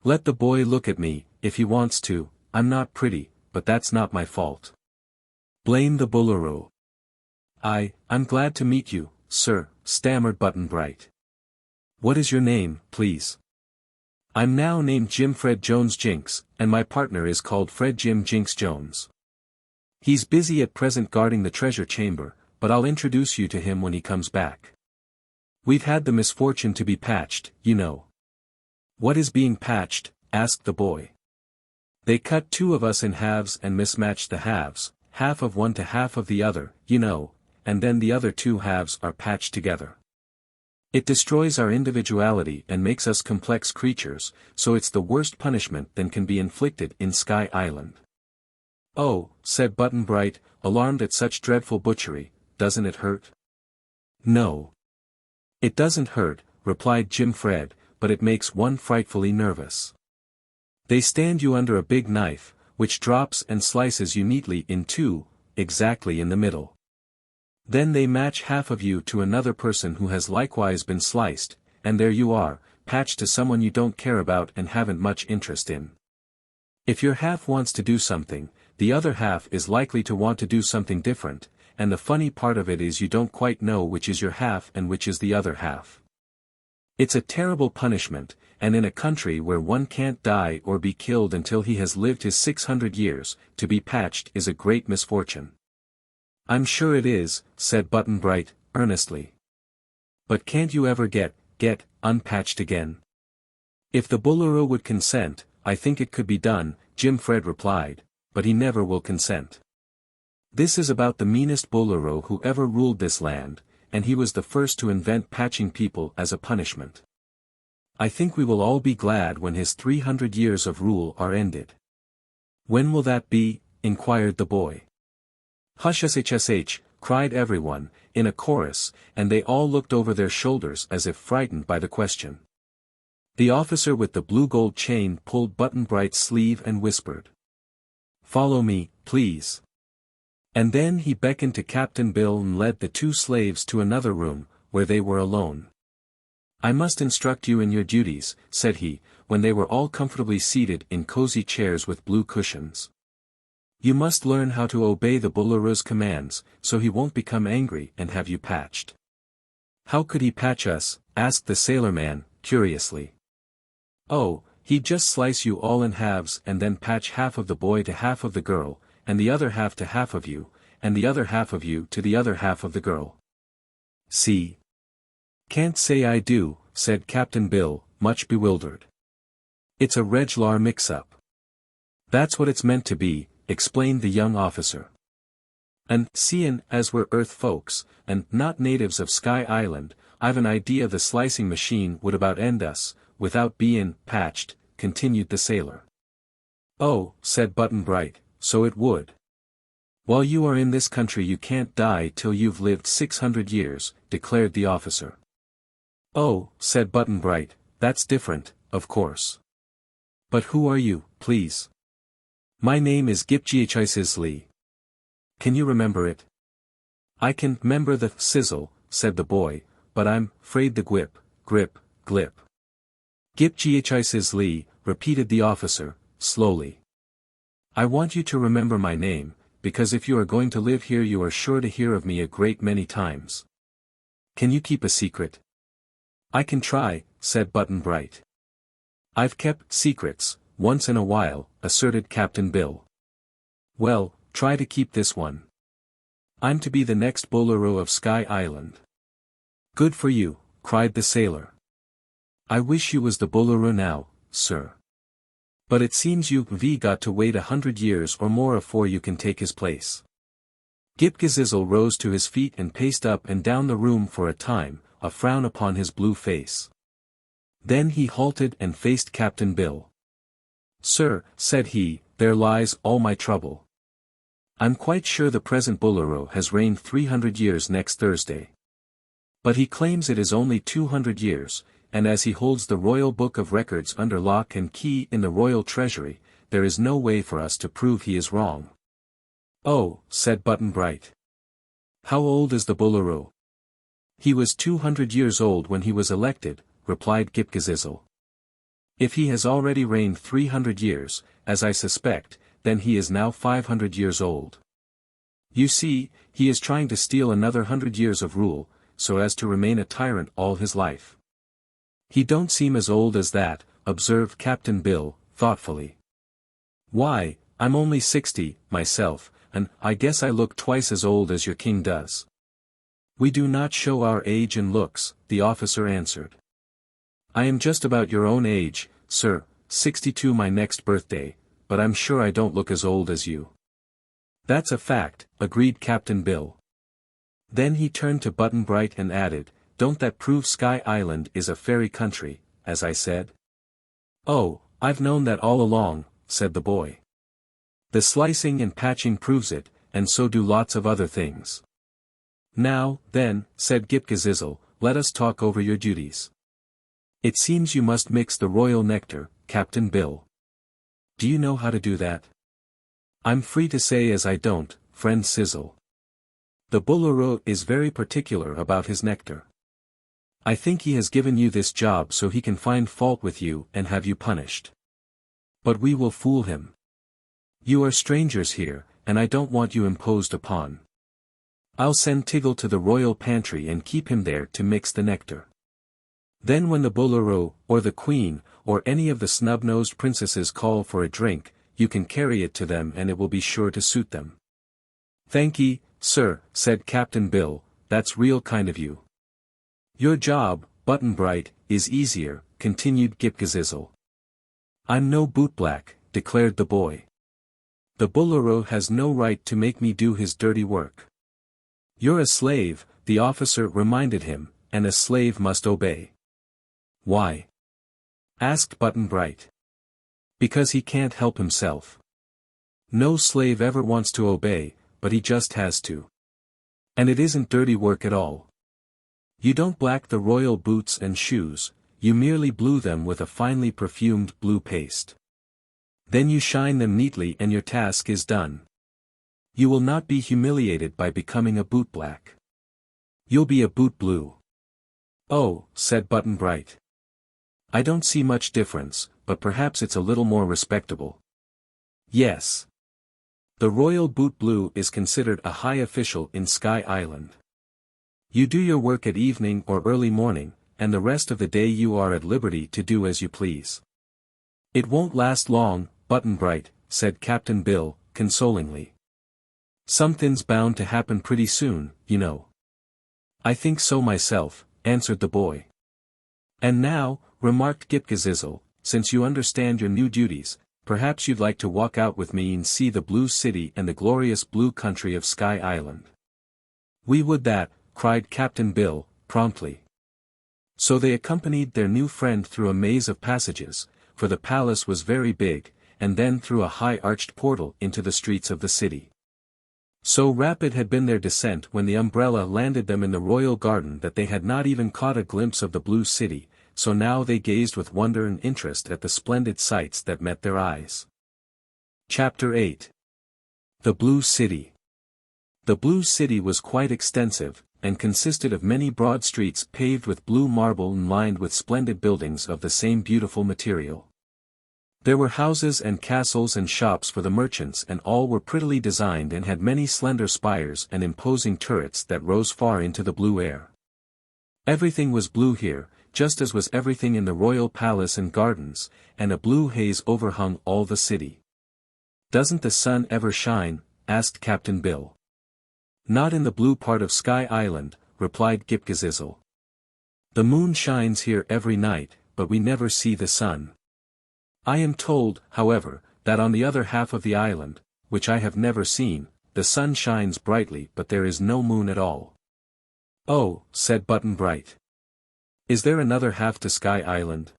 Let the boy look at me, if he wants to. I'm not pretty, but that's not my fault. Blame the Boolooroo. I'm glad to meet you, sir, stammered Button-Bright. What is your name, please? I'm now named Jim Fred Jones Jinks, and my partner is called Fred Jim Jinks Jones. He's busy at present guarding the treasure chamber, but I'll introduce you to him when he comes back. We've had the misfortune to be patched, you know. What is being patched? Asked the boy. They cut two of us in halves and mismatched the halves, half of one to half of the other, you know, and then the other two halves are patched together. It destroys our individuality and makes us complex creatures, so it's the worst punishment that can be inflicted in Sky Island. Oh, said Button-Bright, alarmed at such dreadful butchery, doesn't it hurt? No. It doesn't hurt, replied Jim Fred, but it makes one frightfully nervous. They stand you under a big knife, which drops and slices you neatly in two, exactly in the middle. Then they match half of you to another person who has likewise been sliced, and there you are, patched to someone you don't care about and haven't much interest in. If your half wants to do something, the other half is likely to want to do something different, and the funny part of it is you don't quite know which is your half and which is the other half. It's a terrible punishment, and in a country where one can't die or be killed until he has lived his 600 years, to be patched is a great misfortune. I'm sure it is, said Button-Bright, earnestly. But can't you ever get unpatched again? If the Boolooroo would consent, I think it could be done, Jim Fred replied, but he never will consent. This is about the meanest Boolooroo who ever ruled this land, and he was the first to invent patching people as a punishment. I think we will all be glad when his 300 years of rule are ended. When will that be? Inquired the boy. Hush shh, cried everyone, in a chorus, and they all looked over their shoulders as if frightened by the question. The officer with the blue gold chain pulled Button-Bright's sleeve and whispered. Follow me, please. And then he beckoned to Captain Bill and led the two slaves to another room, where they were alone. I must instruct you in your duties, said he, when they were all comfortably seated in cozy chairs with blue cushions. You must learn how to obey the Boolooroo's commands, so he won't become angry and have you patched. How could he patch us? Asked the sailorman, curiously. Oh, he'd just slice you all in halves and then patch half of the boy to half of the girl, and the other half to half of you, and the other half of you to the other half of the girl. See? Can't say I do, said Captain Bill, much bewildered. It's a regular mix-up. That's what it's meant to be, explained the young officer. And, seein' as we're Earth folks, and not natives of Sky Island, I've an idea the slicing machine would about end us, without bein' patched, continued the sailor. Oh, said Button-Bright, so it would. While you are in this country you can't die till you've lived 600 years, declared the officer. Oh, said Button-Bright, that's different, of course. But who are you, please? My name is Ghip-Ghisizzle. Can you remember it? I can remember the sizzle, said the boy, but I'm afraid the grip, glip. Ghip-Ghisizzle, repeated the officer, slowly. I want you to remember my name, because if you are going to live here you are sure to hear of me a great many times. Can you keep a secret? I can try, said Button-Bright. I've kept secrets, once in a while, asserted Captain Bill. Well, try to keep this one. I'm to be the next Boolooroo of Sky Island. Good for you, cried the sailor. I wish you was the Boolooroo now, sir. But it seems you've got to wait 100 years or more afore you can take his place. Ghip-Ghisizzle rose to his feet and paced up and down the room for a time, a frown upon his blue face. Then he halted and faced Captain Bill. Sir, said he, there lies all my trouble. I'm quite sure the present Boolooroo has reigned 300 years next Thursday. But he claims it is only 200 years, and as he holds the royal book of records under lock and key in the royal treasury, there is no way for us to prove he is wrong. Oh, said Button-Bright. How old is the Boolooroo? He was 200 years old when he was elected, replied Ghip-Ghisizzle. If he has already reigned 300 years, as I suspect, then he is now 500 years old. You see, he is trying to steal another 100 years of rule, so as to remain a tyrant all his life. He don't seem as old as that, observed Captain Bill, thoughtfully. Why, I'm only 60, myself, and I guess I look twice as old as your king does. We do not show our age in looks, the officer answered. I am just about your own age, sir, 62 my next birthday, but I'm sure I don't look as old as you. That's a fact, agreed Captain Bill. Then he turned to Button-Bright and added, don't that prove Sky Island is a fairy country, as I said? Oh, I've known that all along, said the boy. The slicing and patching proves it, and so do lots of other things. Now, then, said Ghip-Ghisizzle, let us talk over your duties. It seems you must mix the royal nectar, Captain Bill. Do you know how to do that? I'm free to say as I don't, friend Sizzle. The Boolooroo is very particular about his nectar. I think he has given you this job so he can find fault with you and have you punished. But we will fool him. You are strangers here, and I don't want you imposed upon. I'll send Tiggle to the royal pantry and keep him there to mix the nectar. Then when the Boolooroo, or the Queen, or any of the Snubnosed princesses call for a drink, you can carry it to them and it will be sure to suit them. Thank ye, sir, said Captain Bill, that's real kind of you. Your job, Button-Bright, is easier, continued Ghip-Ghisizzle. I'm no bootblack, declared the boy. The Boolooroo has no right to make me do his dirty work. You're a slave, the officer reminded him, and a slave must obey. Why? Asked Button-Bright. Because he can't help himself. No slave ever wants to obey, but he just has to. And it isn't dirty work at all. You don't black the royal boots and shoes, you merely blue them with a finely perfumed blue paste. Then you shine them neatly and your task is done. You will not be humiliated by becoming a boot black. You'll be a boot blue. Oh, said Button-Bright. I don't see much difference, but perhaps it's a little more respectable. Yes. The royal boot blue is considered a high official in Sky Island. You do your work at evening or early morning, and the rest of the day you are at liberty to do as you please. It won't last long, Button-Bright, said Captain Bill, consolingly. Something's bound to happen pretty soon, you know. I think so myself, answered the boy. And now, remarked Ghip-Ghisizzle, since you understand your new duties, perhaps you'd like to walk out with me and see the blue city and the glorious blue country of Sky Island. We would that, cried Captain Bill, promptly. So they accompanied their new friend through a maze of passages, for the palace was very big, and then through a high-arched portal into the streets of the city. So rapid had been their descent when the umbrella landed them in the royal garden that they had not even caught a glimpse of the blue city, so now they gazed with wonder and interest at the splendid sights that met their eyes. Chapter 8. The Blue City. The Blue City was quite extensive, and consisted of many broad streets paved with blue marble and lined with splendid buildings of the same beautiful material. There were houses and castles and shops for the merchants, and all were prettily designed and had many slender spires and imposing turrets that rose far into the blue air. Everything was blue here, just as was everything in the royal palace and gardens, and a blue haze overhung all the city. Doesn't the sun ever shine? Asked Captain Bill. Not in the blue part of Sky Island, replied Ghip-Ghisizzle. The moon shines here every night, but we never see the sun. I am told, however, that on the other half of the island, which I have never seen, the sun shines brightly but there is no moon at all. Oh, said Button-Bright. Is there another half to Sky Island?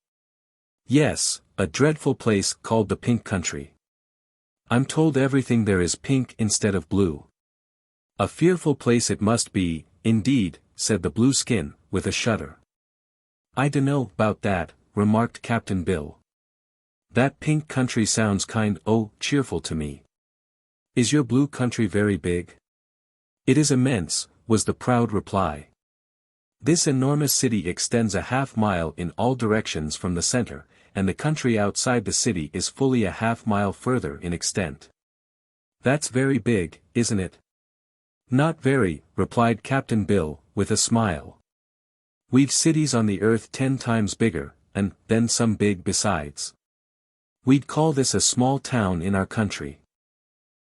Yes, a dreadful place called the Pink Country. I'm told everything there is pink instead of blue. A fearful place it must be, indeed, said the Blueskin, with a shudder. "I dunno about that," remarked Captain Bill. "That pink country sounds cheerful to me. Is your blue country very big?" "It is immense," was the proud reply. "This enormous city extends a half-mile in all directions from the center, and the country outside the city is fully a half-mile further in extent." "That's very big, isn't it?" "Not very," replied Captain Bill, with a smile. "We've cities on the earth 10 times bigger, and then some big besides. We'd call this a small town in our country.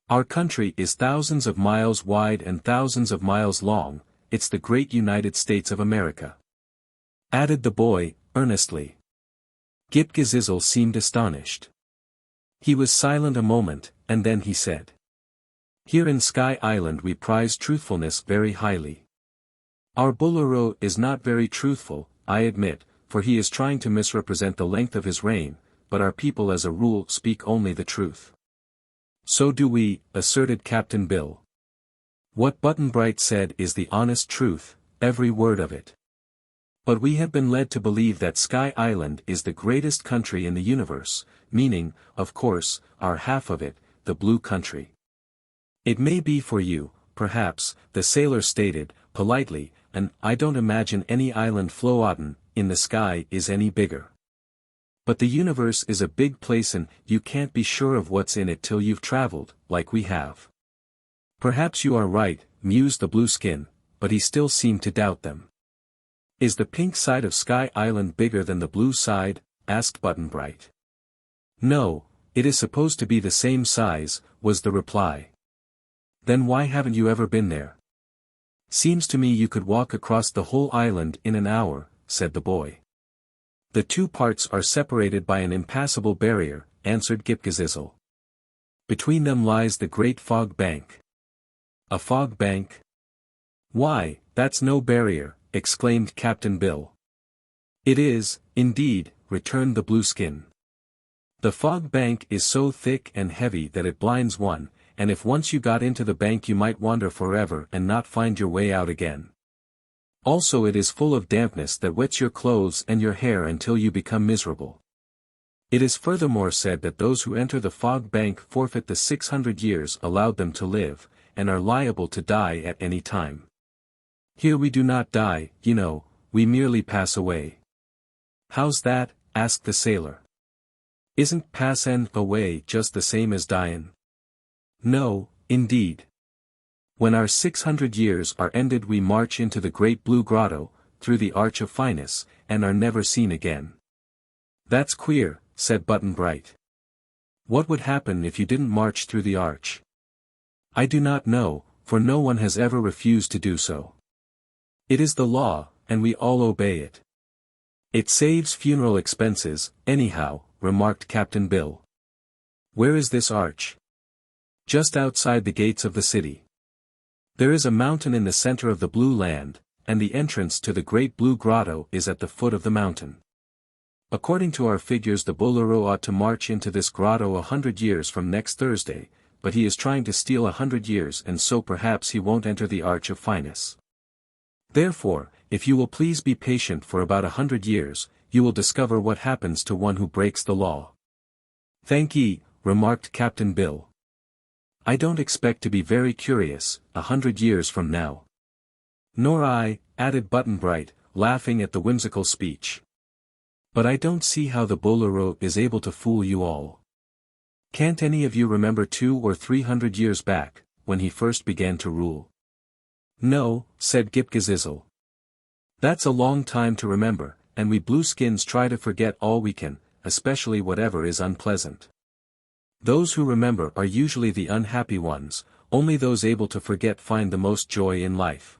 Our country is thousands of miles wide and thousands of miles long. It's the great United States of America," added the boy, earnestly. Ghip-Ghisizzle seemed astonished. He was silent a moment, and then he said, "Here in Sky Island we prize truthfulness very highly. Our Boolooroo is not very truthful, I admit, for he is trying to misrepresent the length of his reign, but our people as a rule speak only the truth." "So do we," asserted Captain Bill. "What Button-Bright said is the honest truth, every word of it. But we have been led to believe that Sky Island is the greatest country in the universe, meaning, of course, our half of it, the blue country." "It may be for you, perhaps," the sailor stated, politely, "and I don't imagine any island floatin' in the sky is any bigger. But the universe is a big place and you can't be sure of what's in it till you've traveled, like we have." "Perhaps you are right," mused the Blueskin, but he still seemed to doubt them. "Is the pink side of Sky Island bigger than the blue side?" asked Button-Bright. "No, it is supposed to be the same size," was the reply. "Then why haven't you ever been there?" "Seems to me you could walk across the whole island in an hour," said the boy. "The two parts are separated by an impassable barrier," answered Ghip-Ghisizzle. "Between them lies the Great Fog Bank." "A fog bank? Why, that's no barrier," exclaimed Captain Bill. "It is, indeed," returned the Blueskin. "The fog bank is so thick and heavy that it blinds one, and if once you got into the bank you might wander forever and not find your way out again. Also it is full of dampness that wets your clothes and your hair until you become miserable. It is furthermore said that those who enter the fog bank forfeit the 600 years allowed them to live, and are liable to die at any time. Here we do not die, you know, we merely pass away." "How's that?" asked the sailor. "Isn't passin' away just the same as dyin'?" "No, indeed. When our 600 years are ended we march into the great blue grotto, through the Arch of Fineness, and are never seen again." "That's queer," said Button-Bright. "What would happen if you didn't march through the arch?" "I do not know, for no one has ever refused to do so. It is the law, and we all obey it." "It saves funeral expenses, anyhow," remarked Captain Bill. "Where is this arch?" "Just outside the gates of the city. There is a mountain in the center of the blue land, and the entrance to the great blue grotto is at the foot of the mountain. According to our figures the Boolooroo ought to march into this grotto 100 years from next Thursday, but he is trying to steal 100 years and so perhaps he won't enter the Arch of Fineness. Therefore, if you will please be patient for about 100 years, you will discover what happens to one who breaks the law." "Thank ye," remarked Captain Bill. "I don't expect to be very curious, 100 years from now." "Nor I," added Button-Bright, laughing at the whimsical speech. "But I don't see how the Boolooroo is able to fool you all. Can't any of you remember 200 or 300 years back, when he first began to rule?" "No," said Ghip-Ghisizzle. "That's a long time to remember, and we Blueskins try to forget all we can, especially whatever is unpleasant. Those who remember are usually the unhappy ones, only those able to forget find the most joy in life."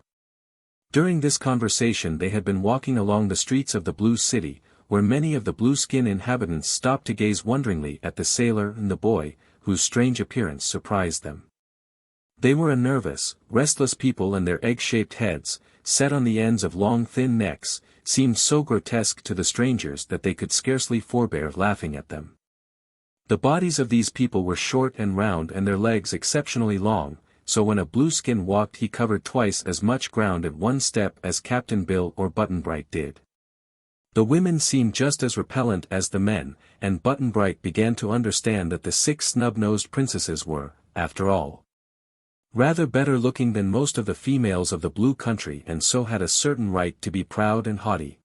During this conversation they had been walking along the streets of the Blue City, where many of the Blueskin inhabitants stopped to gaze wonderingly at the sailor and the boy, whose strange appearance surprised them. They were a nervous, restless people and their egg-shaped heads, set on the ends of long thin necks, seemed so grotesque to the strangers that they could scarcely forbear laughing at them. The bodies of these people were short and round and their legs exceptionally long, so when a Blueskin walked he covered twice as much ground at one step as Captain Bill or Button-Bright did. The women seemed just as repellent as the men, and Button-Bright began to understand that the 6 snub-nosed princesses were, after all, rather better looking than most of the females of the Blue Country, and so had a certain right to be proud and haughty.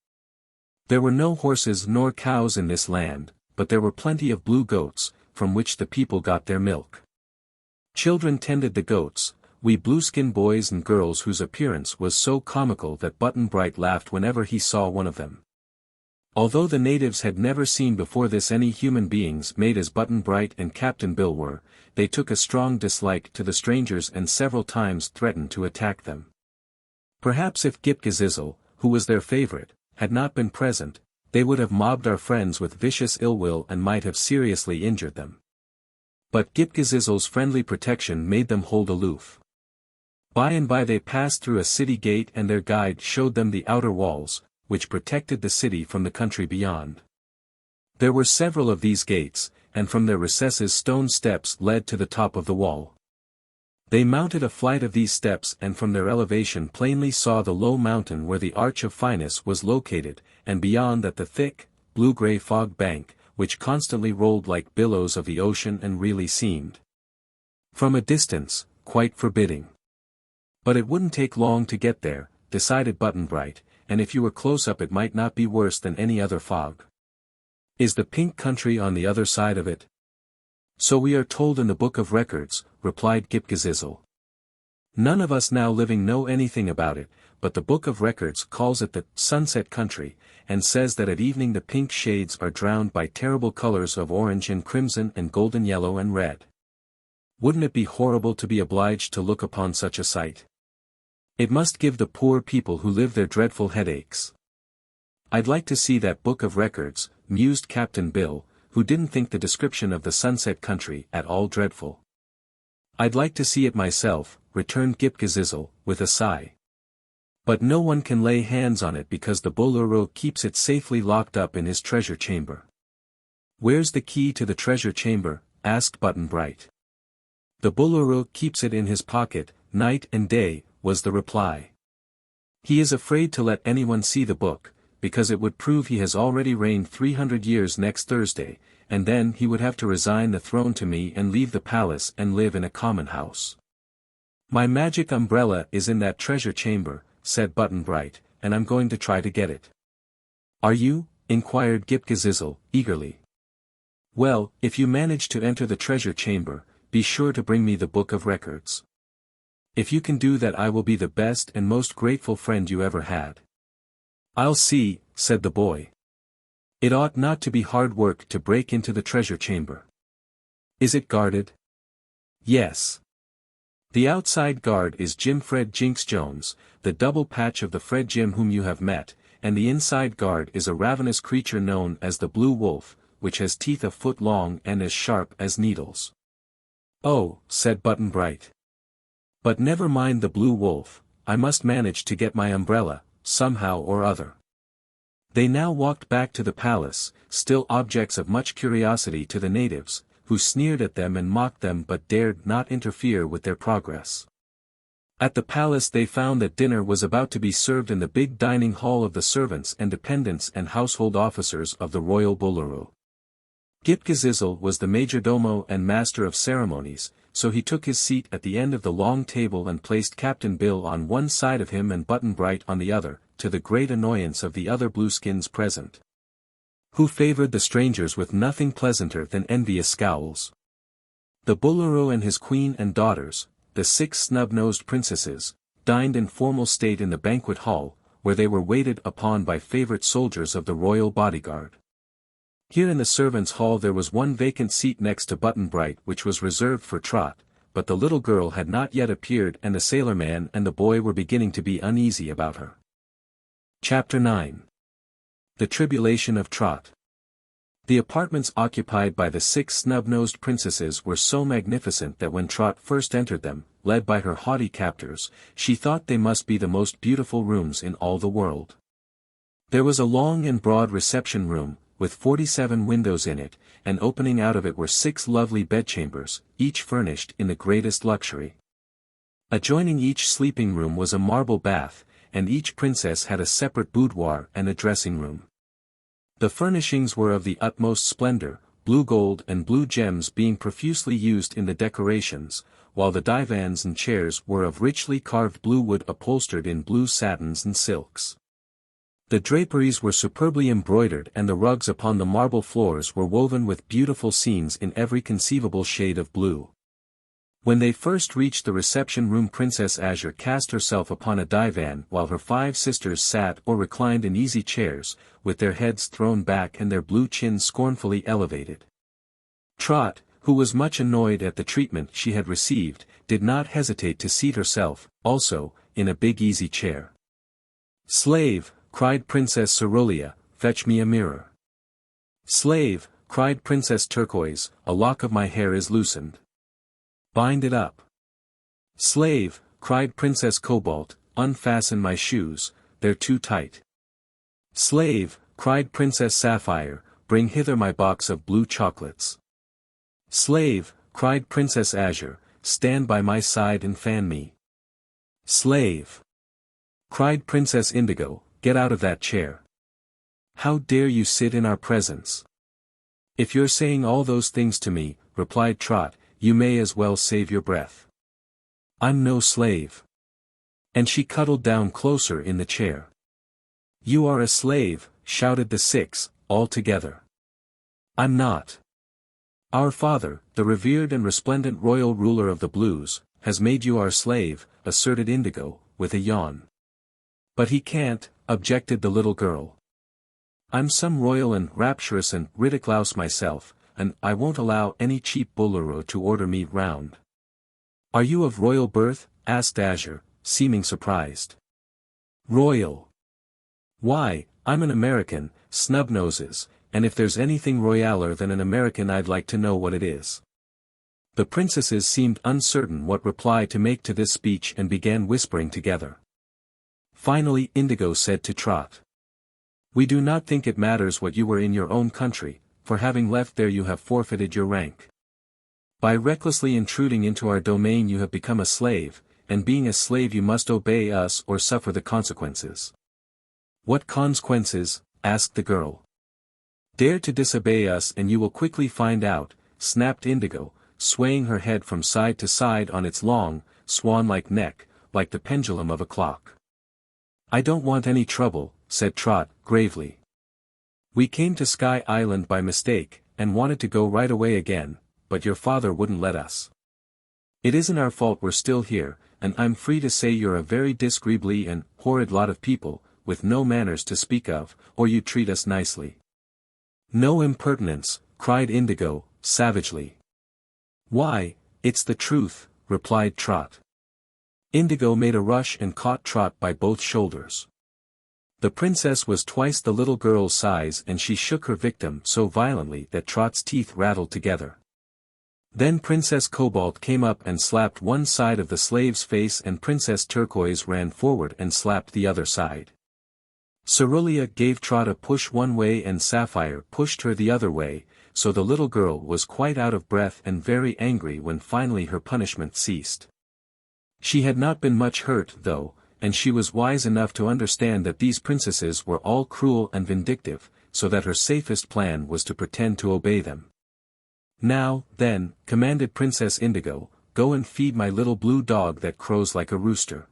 There were no horses nor cows in this land, but there were plenty of blue goats, from which the people got their milk. Children tended the goats, wee blueskin boys and girls whose appearance was so comical that Button-Bright laughed whenever he saw one of them. Although the natives had never seen before this any human beings made as Button-Bright and Captain Bill were, they took a strong dislike to the strangers and several times threatened to attack them. Perhaps if Ghip-Ghisizzle, who was their favorite, had not been present, they would have mobbed our friends with vicious ill will and might have seriously injured them. But Ghip-Ghisizzle's friendly protection made them hold aloof. By and by they passed through a city gate and their guide showed them the outer walls, which protected the city from the country beyond. There were several of these gates, and from their recesses stone steps led to the top of the wall. They mounted a flight of these steps and from their elevation plainly saw the low mountain where the Arch of Fineness was located, and beyond that the thick, blue-gray fog bank, which constantly rolled like billows of the ocean and really seemed, from a distance, quite forbidding. But it wouldn't take long to get there, decided Button-Bright, and if you were close up it might not be worse than any other fog. Is the Pink Country on the other side of it? So we are told in the Book of Records, replied Ghip-Ghisizzle. None of us now living know anything about it, but the Book of Records calls it the Sunset Country, and says that at evening the pink shades are drowned by terrible colors of orange and crimson and golden yellow and red. Wouldn't it be horrible to be obliged to look upon such a sight? It must give the poor people who live there dreadful headaches. I'd like to see that Book of Records, mused Captain Bill, who didn't think the description of the Sunset Country at all dreadful. I'd like to see it myself, returned Ghip-Ghisizzle, with a sigh. But no one can lay hands on it because the Boolooroo keeps it safely locked up in his treasure chamber. Where's the key to the treasure chamber? Asked Button-Bright. The Boolooroo keeps it in his pocket, night and day, was the reply. He is afraid to let anyone see the book, because it would prove he has already reigned 300 years next Thursday, and then he would have to resign the throne to me and leave the palace and live in a common house. My magic umbrella is in that treasure chamber, said Button-Bright, and I'm going to try to get it. Are you? Inquired Ghip-Ghisizzle, eagerly. Well, if you manage to enter the treasure chamber, be sure to bring me the Book of Records. If you can do that I will be the best and most grateful friend you ever had. I'll see, said the boy. It ought not to be hard work to break into the treasure chamber. Is it guarded? Yes. The outside guard is Jim Fred Jinks Jones, the double patch of the Fred Jim whom you have met, and the inside guard is a ravenous creature known as the Blue Wolf, which has teeth a foot long and as sharp as needles. Oh, said Button-Bright. But never mind the Blue Wolf, I must manage to get my umbrella, somehow or other. They now walked back to the palace, still objects of much curiosity to the natives, who sneered at them and mocked them but dared not interfere with their progress. At the palace they found that dinner was about to be served in the big dining hall of the servants and dependents and household officers of the royal Boolooroo. Ghip-Ghisizzle was the majordomo and master of ceremonies, so he took his seat at the end of the long table and placed Captain Bill on one side of him and Button-Bright on the other, to the great annoyance of the other blueskins present, who favored the strangers with nothing pleasanter than envious scowls. The Boolooroo and his queen and daughters, the 6 snub-nosed princesses, dined in formal state in the banquet hall, where they were waited upon by favorite soldiers of the royal bodyguard. Here in the servants' hall there was one vacant seat next to Button-Bright which was reserved for Trot, but the little girl had not yet appeared and the sailor-man and the boy were beginning to be uneasy about her. Chapter 9. The Tribulation of Trot. The apartments occupied by the 6 snub-nosed princesses were so magnificent that when Trot first entered them, led by her haughty captors, she thought they must be the most beautiful rooms in all the world. There was a long and broad reception room, with 47 windows in it, and opening out of it were 6 lovely bedchambers, each furnished in the greatest luxury. Adjoining each sleeping room was a marble bath, and each princess had a separate boudoir and a dressing room. The furnishings were of the utmost splendor, blue gold and blue gems being profusely used in the decorations, while the divans and chairs were of richly carved blue wood upholstered in blue satins and silks. The draperies were superbly embroidered and the rugs upon the marble floors were woven with beautiful scenes in every conceivable shade of blue. When they first reached the reception room, Princess Azure cast herself upon a divan while her 5 sisters sat or reclined in easy chairs, with their heads thrown back and their blue chins scornfully elevated. Trot, who was much annoyed at the treatment she had received, did not hesitate to seat herself, also, in a big easy chair. "Slave," cried Princess Cerulean, "fetch me a mirror." "Slave," cried Princess Turquoise, "a lock of my hair is loosened. Bind it up." "Slave," cried Princess Cobalt, "unfasten my shoes, they're too tight." "Slave," cried Princess Sapphire, "bring hither my box of blue chocolates." "Slave," cried Princess Azure, "stand by my side and fan me." "Slave," cried Princess Indigo, "get out of that chair. How dare you sit in our presence?" "If you're saying all those things to me," replied Trot, "you may as well save your breath. I'm no slave." And she cuddled down closer in the chair. "You are a slave," shouted the 6, all together. "I'm not. Our father, the revered and resplendent royal ruler of the Blues, has made you our slave," asserted Indigo, with a yawn. "But he can't," objected the little girl. "I'm some royal and rapturous and ridiculaus myself, and I won't allow any cheap Boolooroo to order me round." "Are you of royal birth?" asked Azure, seeming surprised. "Royal? Why, I'm an American, Snubnoses, and if there's anything royaler than an American I'd like to know what it is." The princesses seemed uncertain what reply to make to this speech and began whispering together. Finally Indigo said to Trot, "We do not think it matters what you were in your own country, for having left there you have forfeited your rank. By recklessly intruding into our domain you have become a slave, and being a slave you must obey us or suffer the consequences." "What consequences?" asked the girl. "Dare to disobey us and you will quickly find out," snapped Indigo, swaying her head from side to side on its long, swan-like neck, like the pendulum of a clock. "I don't want any trouble," said Trot, gravely. "We came to Sky Island by mistake, and wanted to go right away again, but your father wouldn't let us. It isn't our fault we're still here, and I'm free to say you're a very disagreeably and horrid lot of people, with no manners to speak of, or you treat us nicely." "No impertinence," cried Indigo, savagely. "Why, it's the truth," replied Trot. Indigo made a rush and caught Trot by both shoulders. The princess was twice the little girl's size and she shook her victim so violently that Trot's teeth rattled together. Then Princess Cobalt came up and slapped one side of the slave's face and Princess Turquoise ran forward and slapped the other side. Cerulean gave Trot a push one way and Sapphire pushed her the other way, so the little girl was quite out of breath and very angry when finally her punishment ceased. She had not been much hurt though, and she was wise enough to understand that these princesses were all cruel and vindictive, so that her safest plan was to pretend to obey them. "Now, then," commanded Princess Indigo, "go and feed my little blue dog that crows like a rooster."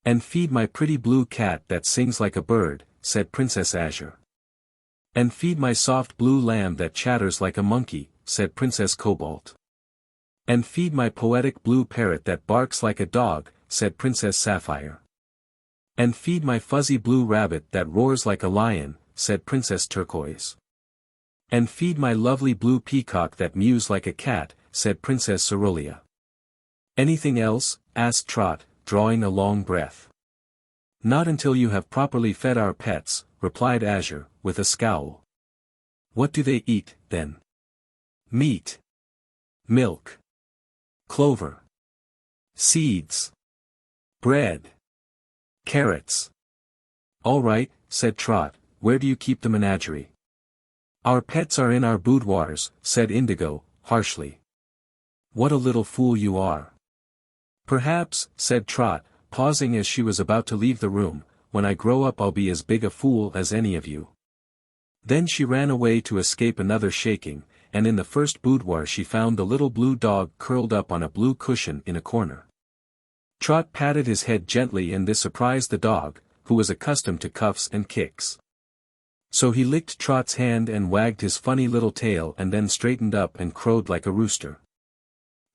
"And feed my pretty blue cat that sings like a bird," said Princess Azure. "And feed my soft blue lamb that chatters like a monkey," said Princess Cobalt. "And feed my poetic blue parrot that barks like a dog," said Princess Sapphire. "And feed my fuzzy blue rabbit that roars like a lion," said Princess Turquoise. "And feed my lovely blue peacock that mews like a cat," said Princess Cerulean. "Anything else?" asked Trot, drawing a long breath. "Not until you have properly fed our pets," replied Azure, with a scowl. "What do they eat, then?" "Meat. Milk. Clover. Seeds. Bread. Carrots." "All right," said Trot, "where do you keep the menagerie?" "Our pets are in our boudoirs," said Indigo, harshly. "What a little fool you are." "Perhaps," said Trot, pausing as she was about to leave the room, "when I grow up I'll be as big a fool as any of you." Then she ran away to escape another shaking, and in the first boudoir she found the little blue dog curled up on a blue cushion in a corner. Trot patted his head gently, and this surprised the dog, who was accustomed to cuffs and kicks. So he licked Trot's hand and wagged his funny little tail and then straightened up and crowed like a rooster.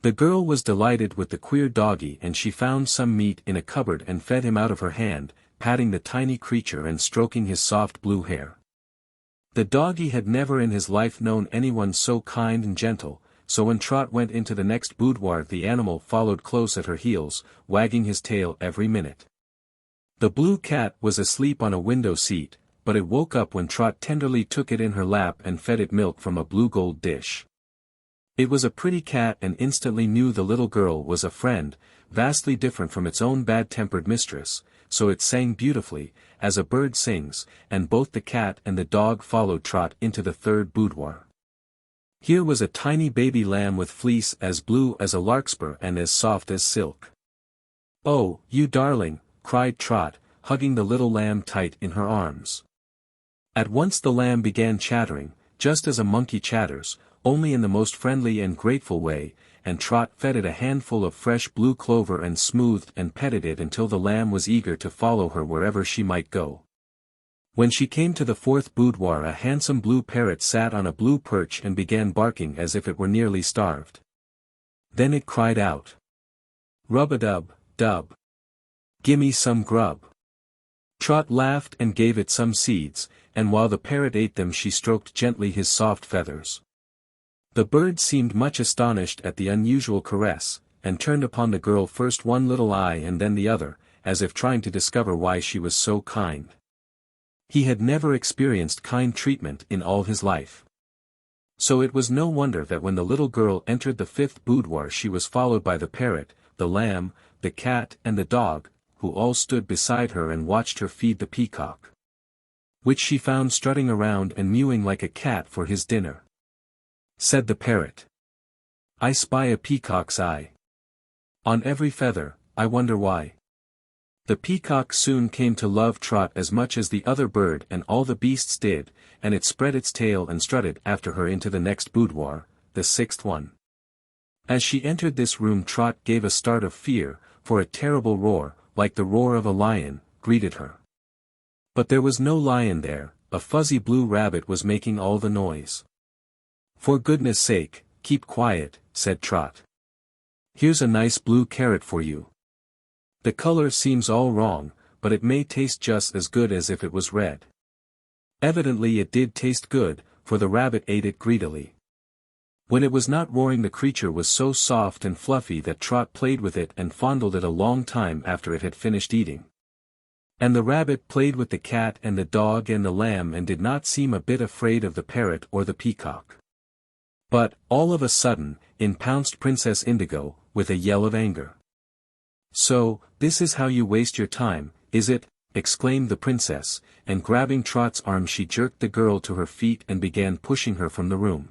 The girl was delighted with the queer doggy, and she found some meat in a cupboard and fed him out of her hand, patting the tiny creature and stroking his soft blue hair. The doggy had never in his life known anyone so kind and gentle, so when Trot went into the next boudoir the animal followed close at her heels, wagging his tail every minute. The blue cat was asleep on a window seat, but it woke up when Trot tenderly took it in her lap and fed it milk from a blue gold dish. It was a pretty cat and instantly knew the little girl was a friend, vastly different from its own bad-tempered mistress, so it sang beautifully, as a bird sings, and both the cat and the dog followed Trot into the third boudoir. Here was a tiny baby lamb with fleece as blue as a larkspur and as soft as silk. "Oh, you darling," cried Trot, hugging the little lamb tight in her arms. At once the lamb began chattering, just as a monkey chatters, only in the most friendly and grateful way, and Trot fed it a handful of fresh blue clover and smoothed and petted it until the lamb was eager to follow her wherever she might go. When she came to the fourth boudoir a handsome blue parrot sat on a blue perch and began barking as if it were nearly starved. Then it cried out, "Rub-a-dub, dub. Gimme some grub." Trot laughed and gave it some seeds, and while the parrot ate them she stroked gently his soft feathers. The bird seemed much astonished at the unusual caress, and turned upon the girl first one little eye and then the other, as if trying to discover why she was so kind. He had never experienced kind treatment in all his life. So it was no wonder that when the little girl entered the fifth boudoir she was followed by the parrot, the lamb, the cat and the dog, who all stood beside her and watched her feed the peacock, which she found strutting around and mewing like a cat for his dinner. Said the parrot, "I spy a peacock's eye on every feather, I wonder why." The peacock soon came to love Trot as much as the other bird and all the beasts did, and it spread its tail and strutted after her into the next boudoir, the sixth one. As she entered this room Trot gave a start of fear, for a terrible roar, like the roar of a lion, greeted her. But there was no lion there, a fuzzy blue rabbit was making all the noise. "For goodness sake, keep quiet," said Trot. "Here's a nice blue carrot for you. The color seems all wrong, but it may taste just as good as if it was red." Evidently it did taste good, for the rabbit ate it greedily. When it was not roaring the creature was so soft and fluffy that Trot played with it and fondled it a long time after it had finished eating. And the rabbit played with the cat and the dog and the lamb and did not seem a bit afraid of the parrot or the peacock. But, all of a sudden, in pounced Princess Indigo, with a yell of anger. "So, this is how you waste your time, is it?" exclaimed the princess, and grabbing Trot's arm she jerked the girl to her feet and began pushing her from the room.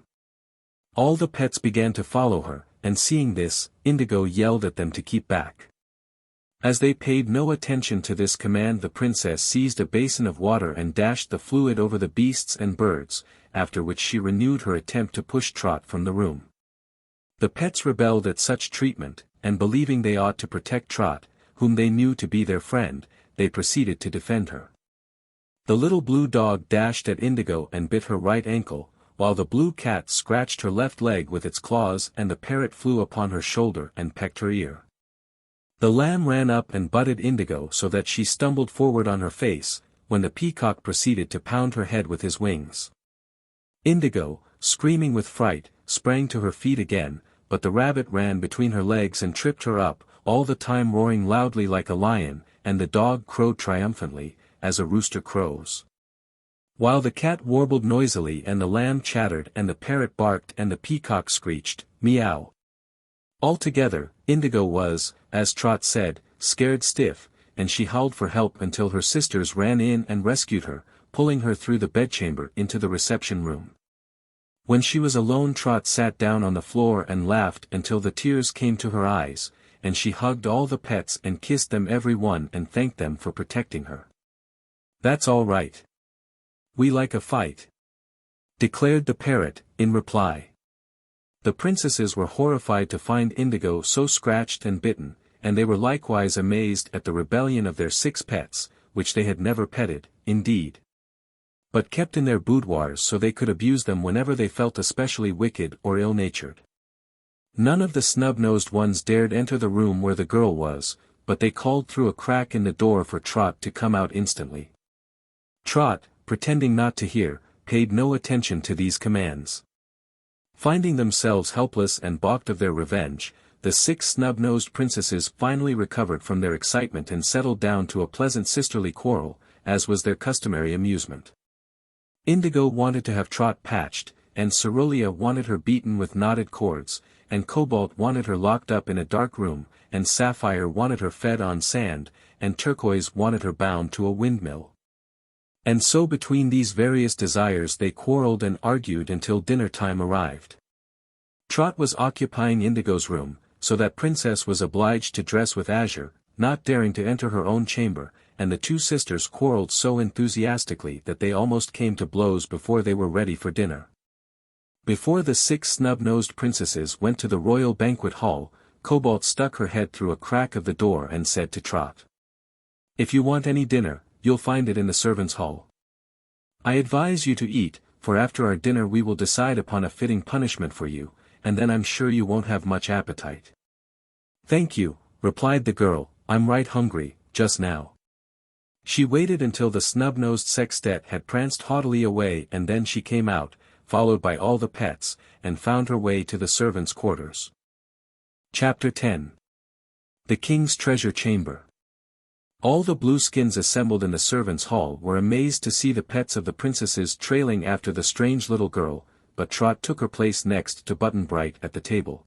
All the pets began to follow her, and seeing this, Indigo yelled at them to keep back. As they paid no attention to this command the princess seized a basin of water and dashed the fluid over the beasts and birds, after which she renewed her attempt to push Trot from the room. The pets rebelled at such treatment, and believing they ought to protect Trot, whom they knew to be their friend, they proceeded to defend her. The little blue dog dashed at Indigo and bit her right ankle, while the blue cat scratched her left leg with its claws and the parrot flew upon her shoulder and pecked her ear. The lamb ran up and butted Indigo so that she stumbled forward on her face, when the peacock proceeded to pound her head with his wings. Indigo, screaming with fright, sprang to her feet again, but the rabbit ran between her legs and tripped her up, all the time roaring loudly like a lion, and the dog crowed triumphantly, as a rooster crows. While the cat warbled noisily and the lamb chattered and the parrot barked and the peacock screeched, "Meow." Altogether, Indigo was, as Trot said, scared stiff, and she howled for help until her sisters ran in and rescued her, pulling her through the bedchamber into the reception room. When she was alone Trot sat down on the floor and laughed until the tears came to her eyes, and she hugged all the pets and kissed them every one and thanked them for protecting her. "That's all right. We like a fight. declared the parrot, in reply. The princesses were horrified to find Indigo so scratched and bitten, and they were likewise amazed at the rebellion of their 6 pets, which they had never petted, indeed, but kept in their boudoirs so they could abuse them whenever they felt especially wicked or ill-natured. None of the snub-nosed ones dared enter the room where the girl was, but they called through a crack in the door for Trot to come out instantly. Trot, pretending not to hear, paid no attention to these commands. Finding themselves helpless and balked of their revenge, the 6 snub-nosed princesses finally recovered from their excitement and settled down to a pleasant sisterly quarrel, as was their customary amusement. Indigo wanted to have Trot patched, and Cerulean wanted her beaten with knotted cords, and Cobalt wanted her locked up in a dark room, and Sapphire wanted her fed on sand, and Turquoise wanted her bound to a windmill. And so between these various desires they quarreled and argued until dinner time arrived. Trot was occupying Indigo's room, so that Princess was obliged to dress with azure, not daring to enter her own chamber, and the 2 sisters quarreled so enthusiastically that they almost came to blows before they were ready for dinner. Before the 6 snub-nosed princesses went to the royal banquet hall, Cobalt stuck her head through a crack of the door and said to Trot, "If you want any dinner, you'll find it in the servants' hall. I advise you to eat, for after our dinner we will decide upon a fitting punishment for you, and then I'm sure you won't have much appetite." "Thank you," replied the girl, "I'm right hungry, just now." She waited until the snub-nosed sextet had pranced haughtily away and then she came out, followed by all the pets, and found her way to the servants' quarters. Chapter 10. The King's Treasure Chamber. All the blueskins assembled in the servants' hall were amazed to see the pets of the princesses trailing after the strange little girl, but Trot took her place next to Button-Bright at the table.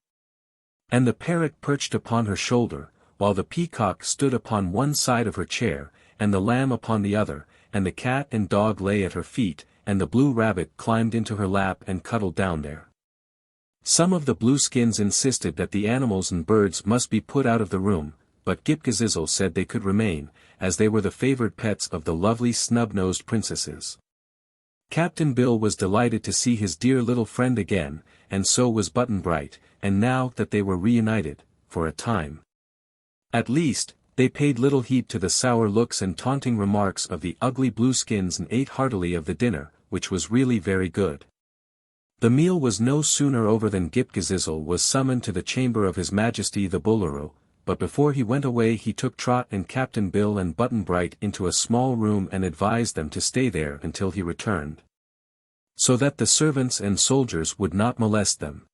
And the parrot perched upon her shoulder, while the peacock stood upon one side of her chair, and the lamb upon the other, and the cat and dog lay at her feet, and the blue rabbit climbed into her lap and cuddled down there. Some of the blueskins insisted that the animals and birds must be put out of the room, but Ghip-Ghisizzle said they could remain, as they were the favored pets of the lovely snub-nosed princesses. Captain Bill was delighted to see his dear little friend again, and so was Button-Bright, and now that they were reunited, for a time, at least, they paid little heed to the sour looks and taunting remarks of the ugly blueskins and ate heartily of the dinner, which was really very good. The meal was no sooner over than Ghip-Ghisizzle was summoned to the chamber of His Majesty the Boolooroo, but before he went away he took Trot and Captain Bill and Button-Bright into a small room and advised them to stay there until he returned, so that the servants and soldiers would not molest them.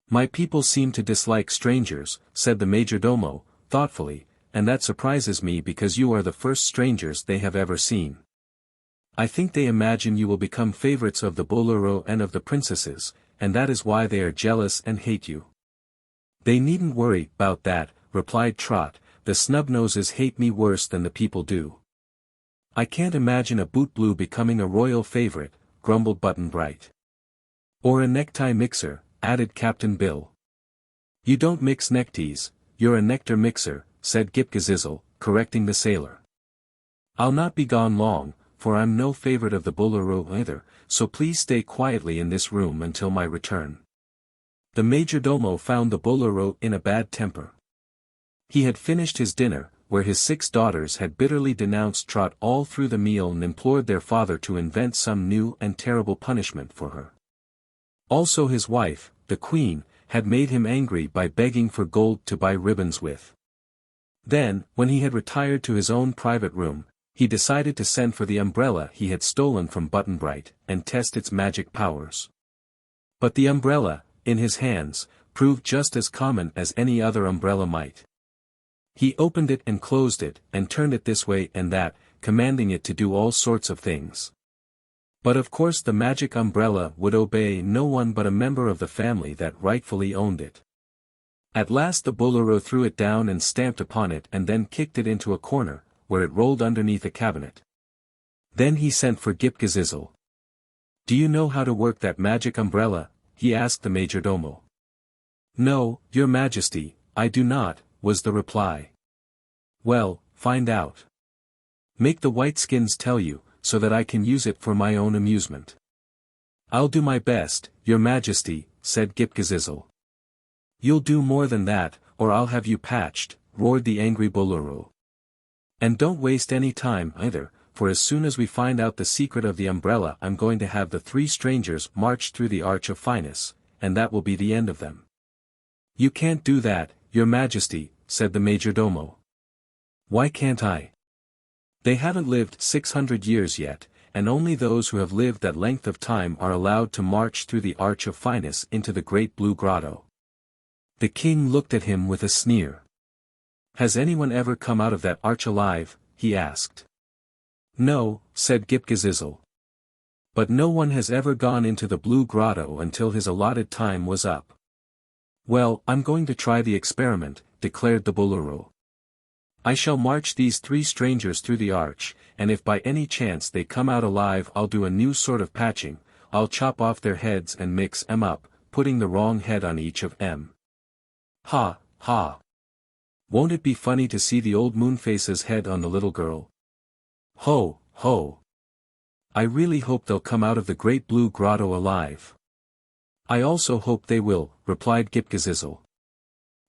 "My people seem to dislike strangers," said the majordomo, thoughtfully, "and that surprises me because you are the first strangers they have ever seen. I think they imagine you will become favorites of the Boolooroo and of the princesses, and that is why they are jealous and hate you." "They needn't worry 'bout that," replied Trot, "the snub-noses hate me worse than the people do." "I can't imagine a boot-blue becoming a royal favorite," grumbled Button-Bright. "Or a necktie mixer," added Captain Bill. "You don't mix neckties, you're a nectar mixer," said Ghip-Ghisizzle, correcting the sailor. "I'll not be gone long, for I'm no favorite of the Boolooroo either, so please stay quietly in this room until my return." The majordomo found the Boolooroo in a bad temper. He had finished his dinner, where his 6 daughters had bitterly denounced Trot all through the meal and implored their father to invent some new and terrible punishment for her. Also his wife, the Queen, had made him angry by begging for gold to buy ribbons with. Then, when he had retired to his own private room, he decided to send for the umbrella he had stolen from Button-Bright, and test its magic powers. But the umbrella, in his hands, proved just as common as any other umbrella might. He opened it and closed it, and turned it this way and that, commanding it to do all sorts of things. But of course the magic umbrella would obey no one but a member of the family that rightfully owned it. At last the Boolooroo threw it down and stamped upon it and then kicked it into a corner, where it rolled underneath a cabinet. Then he sent for Ghip-Ghisizzle. "Do you know how to work that magic umbrella?" he asked the majordomo. "No, your majesty, I do not," was the reply. "Well, find out. Make the whiteskins tell you, so that I can use it for my own amusement." "I'll do my best, your majesty," said Ghip-Ghisizzle. "You'll do more than that, or I'll have you patched," roared the angry Boolooroo. "And don't waste any time either, for as soon as we find out the secret of the umbrella I'm going to have the 3 strangers march through the Arch of Fineness, and that will be the end of them." "You can't do that, your majesty," said the majordomo. "Why can't I?" "They haven't lived 600 years yet, and only those who have lived that length of time are allowed to march through the Arch of Fineness into the Great Blue Grotto." The king looked at him with a sneer. "Has anyone ever come out of that arch alive?" he asked. "No," said Ghip-Ghisizzle. "But no one has ever gone into the Blue Grotto until his allotted time was up." "Well, I'm going to try the experiment," declared the Boolooroo. "I shall march these 3 strangers through the arch, and if by any chance they come out alive I'll do a new sort of patching. I'll chop off their heads and mix 'em up, putting the wrong head on each of 'em. Ha, ha. Won't it be funny to see the old Moonface's head on the little girl? Ho, ho. I really hope they'll come out of the Great Blue Grotto alive." "I also hope they will," replied Ghip-Ghisizzle.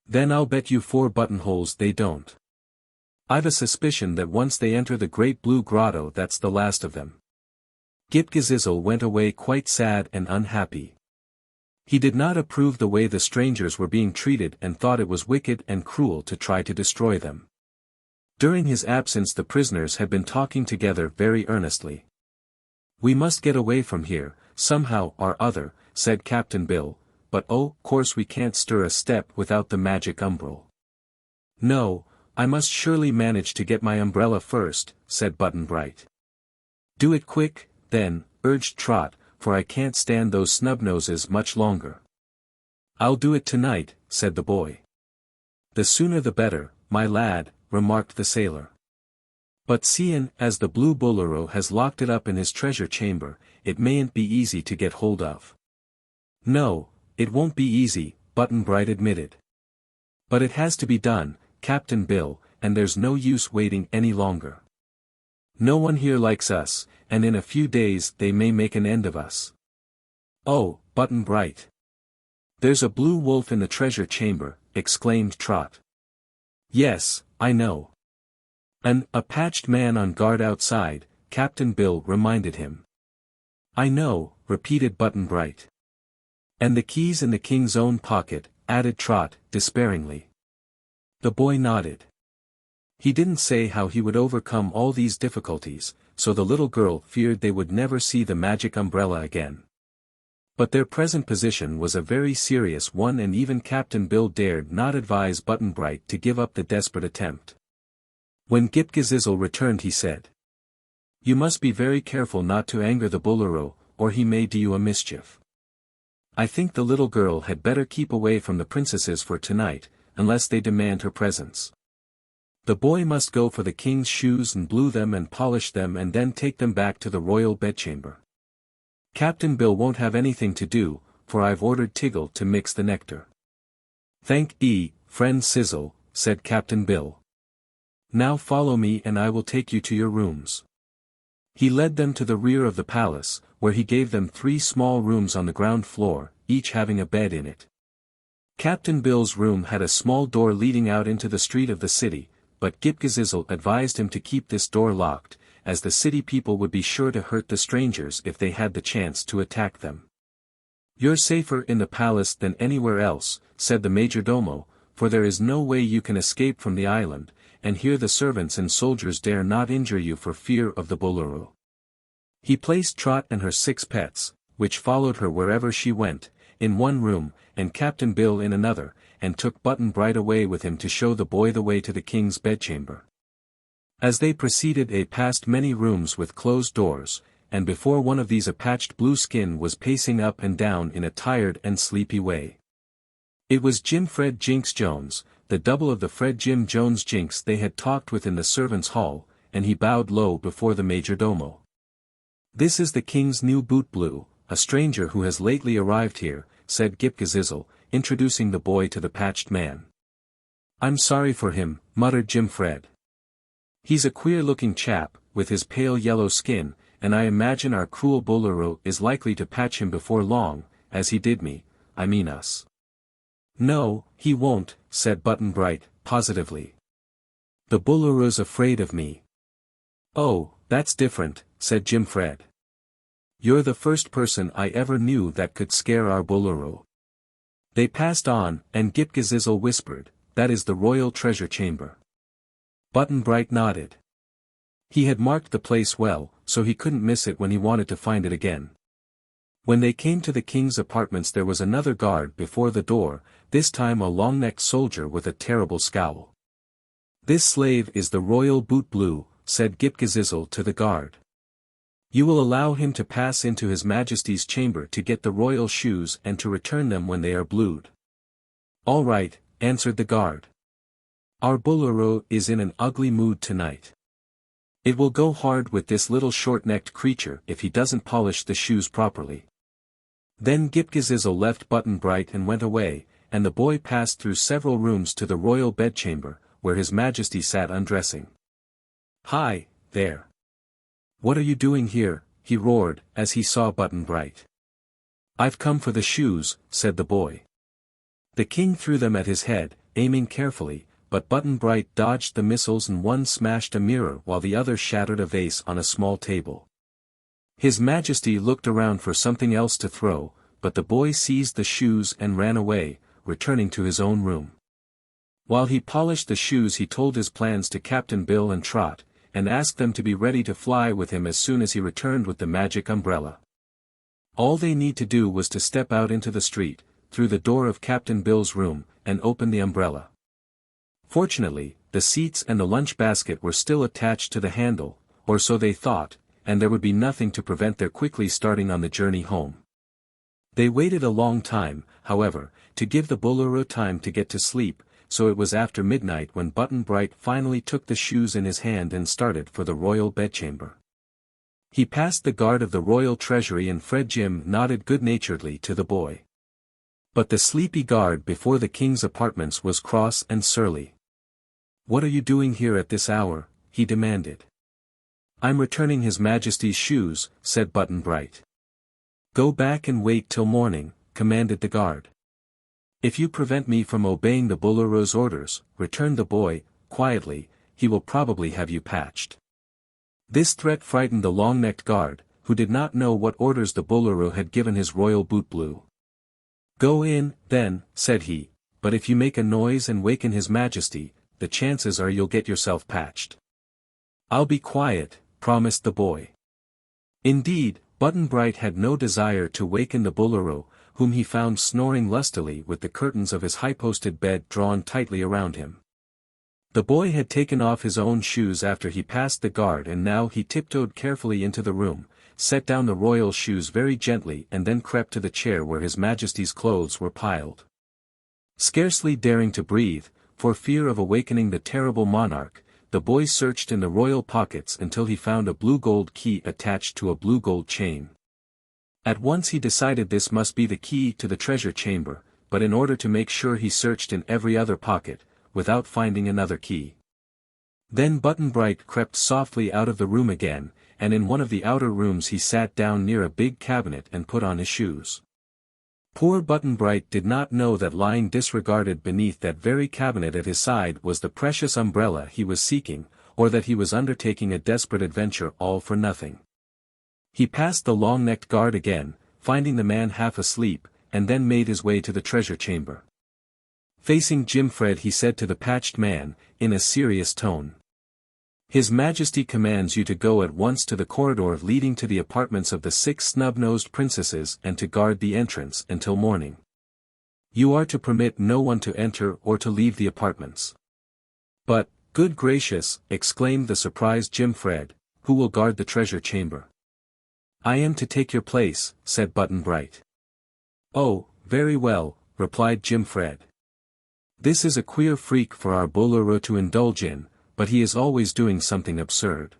"Then I'll bet you 4 buttonholes they don't. I've a suspicion that once they enter the Great Blue Grotto that's the last of them." Ghip-Ghisizzle went away quite sad and unhappy. He did not approve the way the strangers were being treated and thought it was wicked and cruel to try to destroy them. During his absence the prisoners had been talking together very earnestly. "We must get away from here, somehow or other," said Captain Bill, "but course we can't stir a step without the magic umbrel." "No, I must surely manage to get my umbrella first," said Button-Bright. "Do it quick, then," urged Trot, "for I can't stand those snub-noses much longer." "I'll do it tonight," said the boy. "The sooner the better, my lad," remarked the sailor. "But seein' as the blue Boolooroo has locked it up in his treasure chamber, it mayn't be easy to get hold of." "No, it won't be easy," Button-Bright admitted. "But it has to be done, Captain Bill, and there's no use waiting any longer. No one here likes us, and in a few days they may make an end of us." "Oh, Button-Bright. There's a blue wolf in the treasure chamber," exclaimed Trot. "Yes, I know. A patched man on guard outside," Captain Bill reminded him. "I know," repeated Button-Bright. "And the keys in the king's own pocket," added Trot, despairingly. The boy nodded. He didn't say how he would overcome all these difficulties, so the little girl feared they would never see the magic umbrella again. But their present position was a very serious one, and even Captain Bill dared not advise Button-Bright to give up the desperate attempt. When Ghip-Ghisizzle returned he said, "You must be very careful not to anger the Boolooroo, or he may do you a mischief. I think the little girl had better keep away from the princesses for tonight, unless they demand her presence. The boy must go for the king's shoes and blue them and polish them and then take them back to the royal bedchamber. Captain Bill won't have anything to do, for I've ordered Tiggle to mix the nectar." "Thank ye, friend Sizzle," said Captain Bill. "Now follow me and I will take you to your rooms." He led them to the rear of the palace, where he gave them 3 small rooms on the ground floor, each having a bed in it. Captain Bill's room had a small door leading out into the street of the city, but Ghip-Ghisizzle advised him to keep this door locked, as the city people would be sure to hurt the strangers if they had the chance to attack them. "You're safer in the palace than anywhere else," said the majordomo, "for there is no way you can escape from the island, and here the servants and soldiers dare not injure you for fear of the Boolooroo." He placed Trot and her 6 pets, which followed her wherever she went, in one room, and Captain Bill in another, and took Button-Bright away with him to show the boy the way to the king's bedchamber. As they proceeded they passed many rooms with closed doors, and before one of these a patched Blueskin was pacing up and down in a tired and sleepy way. It was Jim Fred Jinks Jones, the double of the Fred Jim Jones Jinks they had talked with in the servants' hall, and he bowed low before the majordomo. "This is the king's new boot blue, a stranger who has lately arrived here," said Ghip-Ghisizzle, introducing the boy to the patched man. "I'm sorry for him," muttered Jim Fred. "He's a queer-looking chap, with his pale yellow skin, and I imagine our cruel Boolooroo is likely to patch him before long, as he did me, I mean us." "No, he won't," said Button-Bright, positively. "The Booloroo's afraid of me." "Oh, that's different," said Jim-Fred. "You're the first person I ever knew that could scare our Boolooroo." They passed on, and Ghip-Ghisizzle whispered, "That is the royal treasure chamber." Button-Bright nodded. He had marked the place well, so he couldn't miss it when he wanted to find it again. When they came to the king's apartments there was another guard before the door, this time a long-necked soldier with a terrible scowl. "This slave is the royal Boot Blue," said Ghip-Ghisizzle to the guard. "You will allow him to pass into His Majesty's chamber to get the royal shoes and to return them when they are blued." "All right," answered the guard. "Our Boolooroo is in an ugly mood tonight. It will go hard with this little short-necked creature if he doesn't polish the shoes properly." Then Ghip-Ghisizzle left Button-Bright and went away, and the boy passed through several rooms to the royal bedchamber, where His Majesty sat undressing. "Hi, there. What are you doing here?" he roared, as he saw Button-Bright. "I've come for the shoes," said the boy. The king threw them at his head, aiming carefully, but Button-Bright dodged the missiles and one smashed a mirror while the other shattered a vase on a small table. His Majesty looked around for something else to throw, but the boy seized the shoes and ran away, returning to his own room. While he polished the shoes he told his plans to Captain Bill and Trot, and asked them to be ready to fly with him as soon as he returned with the magic umbrella. All they need to do was to step out into the street, through the door of Captain Bill's room, and open the umbrella. Fortunately, the seats and the lunch basket were still attached to the handle, or so they thought, and there would be nothing to prevent their quickly starting on the journey home. They waited a long time, however, to give the Boolooroo time to get to sleep, so it was after midnight when Button-Bright finally took the shoes in his hand and started for the royal bedchamber. He passed the guard of the royal treasury and Fred Jim nodded good-naturedly to the boy. But the sleepy guard before the king's apartments was cross and surly. "What are you doing here at this hour?" he demanded. "I'm returning His Majesty's shoes," said Button-Bright. "Go back and wait till morning," commanded the guard. "If you prevent me from obeying the Booloroo's orders," returned the boy, quietly, "he will probably have you patched." This threat frightened the long-necked guard, who did not know what orders the Boolooroo had given his royal Boot Blue. "Go in, then," said he, "but if you make a noise and waken His Majesty, the chances are you'll get yourself patched." "I'll be quiet," promised the boy. Indeed, Button-Bright had no desire to waken the Boolooroo, whom he found snoring lustily with the curtains of his high-posted bed drawn tightly around him. The boy had taken off his own shoes after he passed the guard and now he tiptoed carefully into the room, set down the royal shoes very gently and then crept to the chair where His Majesty's clothes were piled. Scarcely daring to breathe, for fear of awakening the terrible monarch, the boy searched in the royal pockets until he found a blue gold key attached to a blue gold chain. At once he decided this must be the key to the treasure chamber, but in order to make sure he searched in every other pocket, without finding another key. Then Button-Bright crept softly out of the room again, and in one of the outer rooms he sat down near a big cabinet and put on his shoes. Poor Button-Bright did not know that lying disregarded beneath that very cabinet at his side was the precious umbrella he was seeking, or that he was undertaking a desperate adventure all for nothing. He passed the long-necked guard again, finding the man half asleep, and then made his way to the treasure chamber. Facing Jim-Fred he said to the patched man, in a serious tone. "His Majesty commands you to go at once to the corridor leading to the apartments of the 6 snub-nosed princesses and to guard the entrance until morning. You are to permit no one to enter or to leave the apartments." "But, good gracious," exclaimed the surprised Jim-Fred, "who will guard the treasure chamber?" "I am to take your place," said Button-Bright. "Oh, very well," replied Jim-Fred. "This is a queer freak for our Boolooroo to indulge in, but he is always doing something absurd.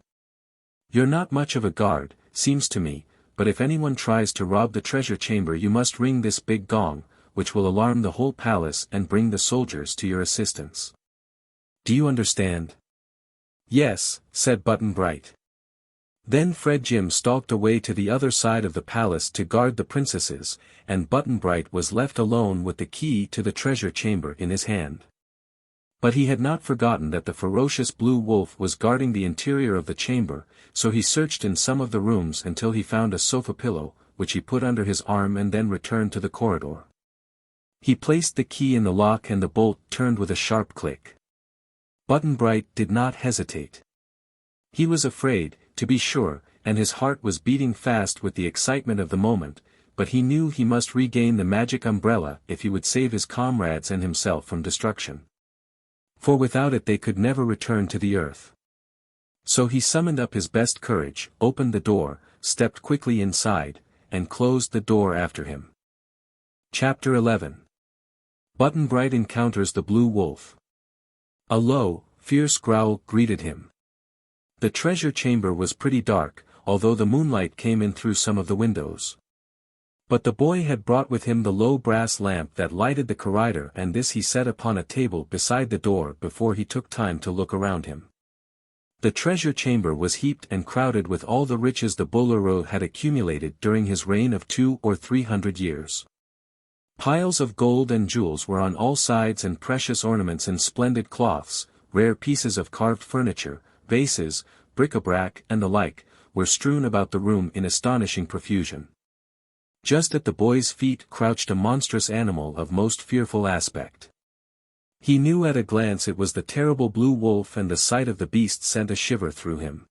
You're not much of a guard, seems to me, but if anyone tries to rob the treasure chamber you must ring this big gong, which will alarm the whole palace and bring the soldiers to your assistance. Do you understand?" "Yes," said Button-Bright. Then Fred Jim stalked away to the other side of the palace to guard the princesses, and Button-Bright was left alone with the key to the treasure chamber in his hand. But he had not forgotten that the ferocious blue wolf was guarding the interior of the chamber, so he searched in some of the rooms until he found a sofa pillow, which he put under his arm and then returned to the corridor. He placed the key in the lock and the bolt turned with a sharp click. Button-Bright did not hesitate. He was afraid, to be sure, and his heart was beating fast with the excitement of the moment, but he knew he must regain the magic umbrella if he would save his comrades and himself from destruction. For without it they could never return to the earth. So he summoned up his best courage, opened the door, stepped quickly inside, and closed the door after him. Chapter 11. Button-Bright encounters the blue wolf. A low, fierce growl greeted him. The treasure chamber was pretty dark, although the moonlight came in through some of the windows. But the boy had brought with him the low brass lamp that lighted the corridor, and this he set upon a table beside the door before he took time to look around him. The treasure chamber was heaped and crowded with all the riches the Boolooroo had accumulated during his reign of 200 or 300 years. Piles of gold and jewels were on all sides, and precious ornaments in splendid cloths, rare pieces of carved furniture, vases, bric-a-brac and the like, were strewn about the room in astonishing profusion. Just at the boy's feet crouched a monstrous animal of most fearful aspect. He knew at a glance it was the terrible blue wolf, and the sight of the beast sent a shiver through him.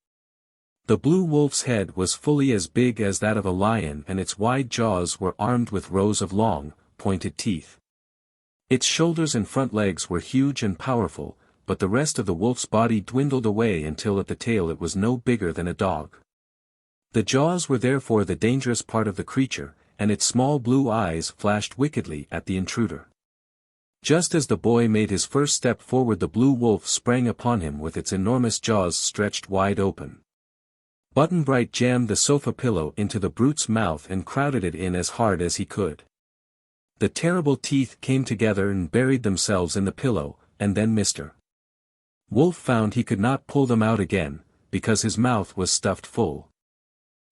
The blue wolf's head was fully as big as that of a lion, and its wide jaws were armed with rows of long, pointed teeth. Its shoulders and front legs were huge and powerful, but the rest of the wolf's body dwindled away until at the tail it was no bigger than a dog. The jaws were therefore the dangerous part of the creature, and its small blue eyes flashed wickedly at the intruder. Just as the boy made his first step forward, the blue wolf sprang upon him with its enormous jaws stretched wide open. Button-Bright jammed the sofa pillow into the brute's mouth and crowded it in as hard as he could. The terrible teeth came together and buried themselves in the pillow, and then Mr. Wolf found he could not pull them out again, because his mouth was stuffed full.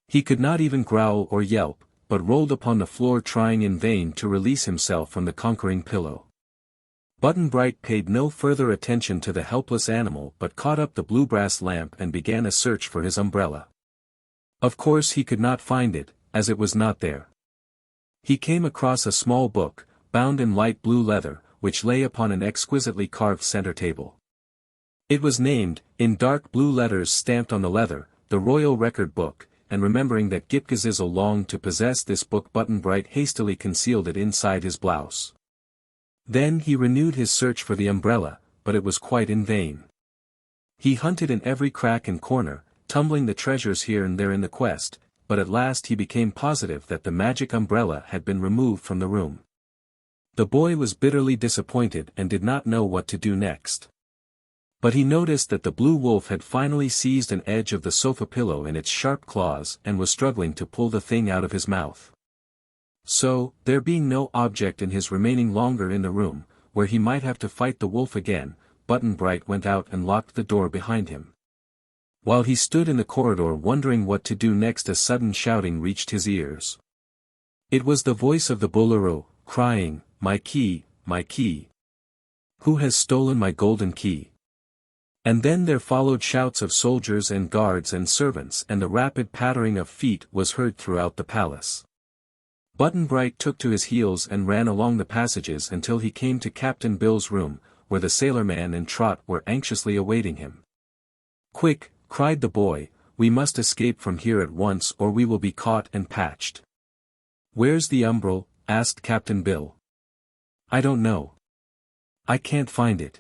He could not even growl or yelp, but rolled upon the floor trying in vain to release himself from the conquering pillow. Button-Bright paid no further attention to the helpless animal but caught up the blue brass lamp and began a search for his umbrella. Of course he could not find it, as it was not there. He came across a small book, bound in light blue leather, which lay upon an exquisitely carved center table. It was named, in dark blue letters stamped on the leather, the Royal Record Book, and remembering that Ghip-Ghisizzle longed to possess this book, Button-Bright hastily concealed it inside his blouse. Then he renewed his search for the umbrella, but it was quite in vain. He hunted in every crack and corner, tumbling the treasures here and there in the quest, but at last he became positive that the magic umbrella had been removed from the room. The boy was bitterly disappointed and did not know what to do next. But he noticed that the blue wolf had finally seized an edge of the sofa pillow in its sharp claws and was struggling to pull the thing out of his mouth. So, there being no object in his remaining longer in the room, where he might have to fight the wolf again, Button-Bright went out and locked the door behind him. While he stood in the corridor wondering what to do next, a sudden shouting reached his ears. It was the voice of the Boolooroo, crying, "My key, my key! Who has stolen my golden key?" And then there followed shouts of soldiers and guards and servants, and the rapid pattering of feet was heard throughout the palace. Button-Bright took to his heels and ran along the passages until he came to Captain Bill's room, where the sailorman and Trot were anxiously awaiting him. "Quick," cried the boy, "we must escape from here at once or we will be caught and patched." "Where's the umbrel?" asked Captain Bill. "I don't know. I can't find it.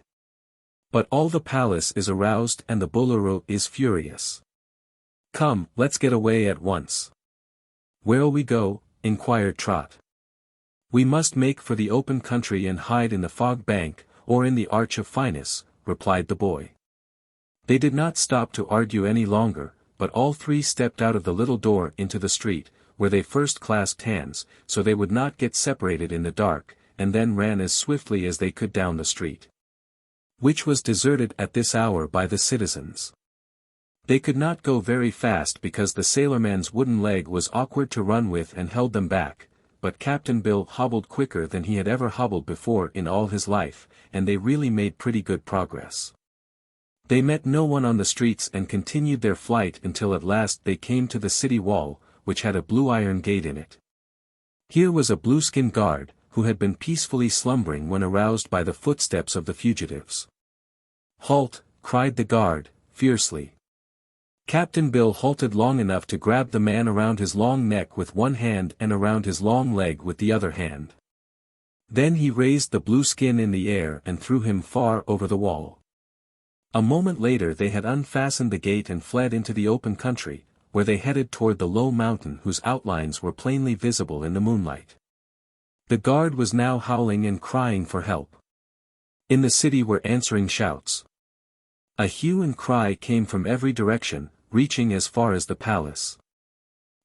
But all the palace is aroused and the Boolooroo is furious. Come, let's get away at once." "Where'll we go?" inquired Trot. "We must make for the open country and hide in the fog bank, or in the Arch of Finesse," replied the boy. They did not stop to argue any longer, but all three stepped out of the little door into the street, where they first clasped hands, so they would not get separated in the dark, and then ran as swiftly as they could down the street, which was deserted at this hour by the citizens. They could not go very fast because the sailorman's wooden leg was awkward to run with and held them back, but Captain Bill hobbled quicker than he had ever hobbled before in all his life, and they really made pretty good progress. They met no one on the streets and continued their flight until at last they came to the city wall, which had a blue iron gate in it. Here was a blueskin guard, who had been peacefully slumbering when aroused by the footsteps of the fugitives. "Halt!" cried the guard, fiercely. Captain Bill halted long enough to grab the man around his long neck with one hand and around his long leg with the other hand. Then he raised the blueskin in the air and threw him far over the wall. A moment later they had unfastened the gate and fled into the open country, where they headed toward the low mountain whose outlines were plainly visible in the moonlight. The guard was now howling and crying for help. In the city were answering shouts. A hue and cry came from every direction, reaching as far as the palace.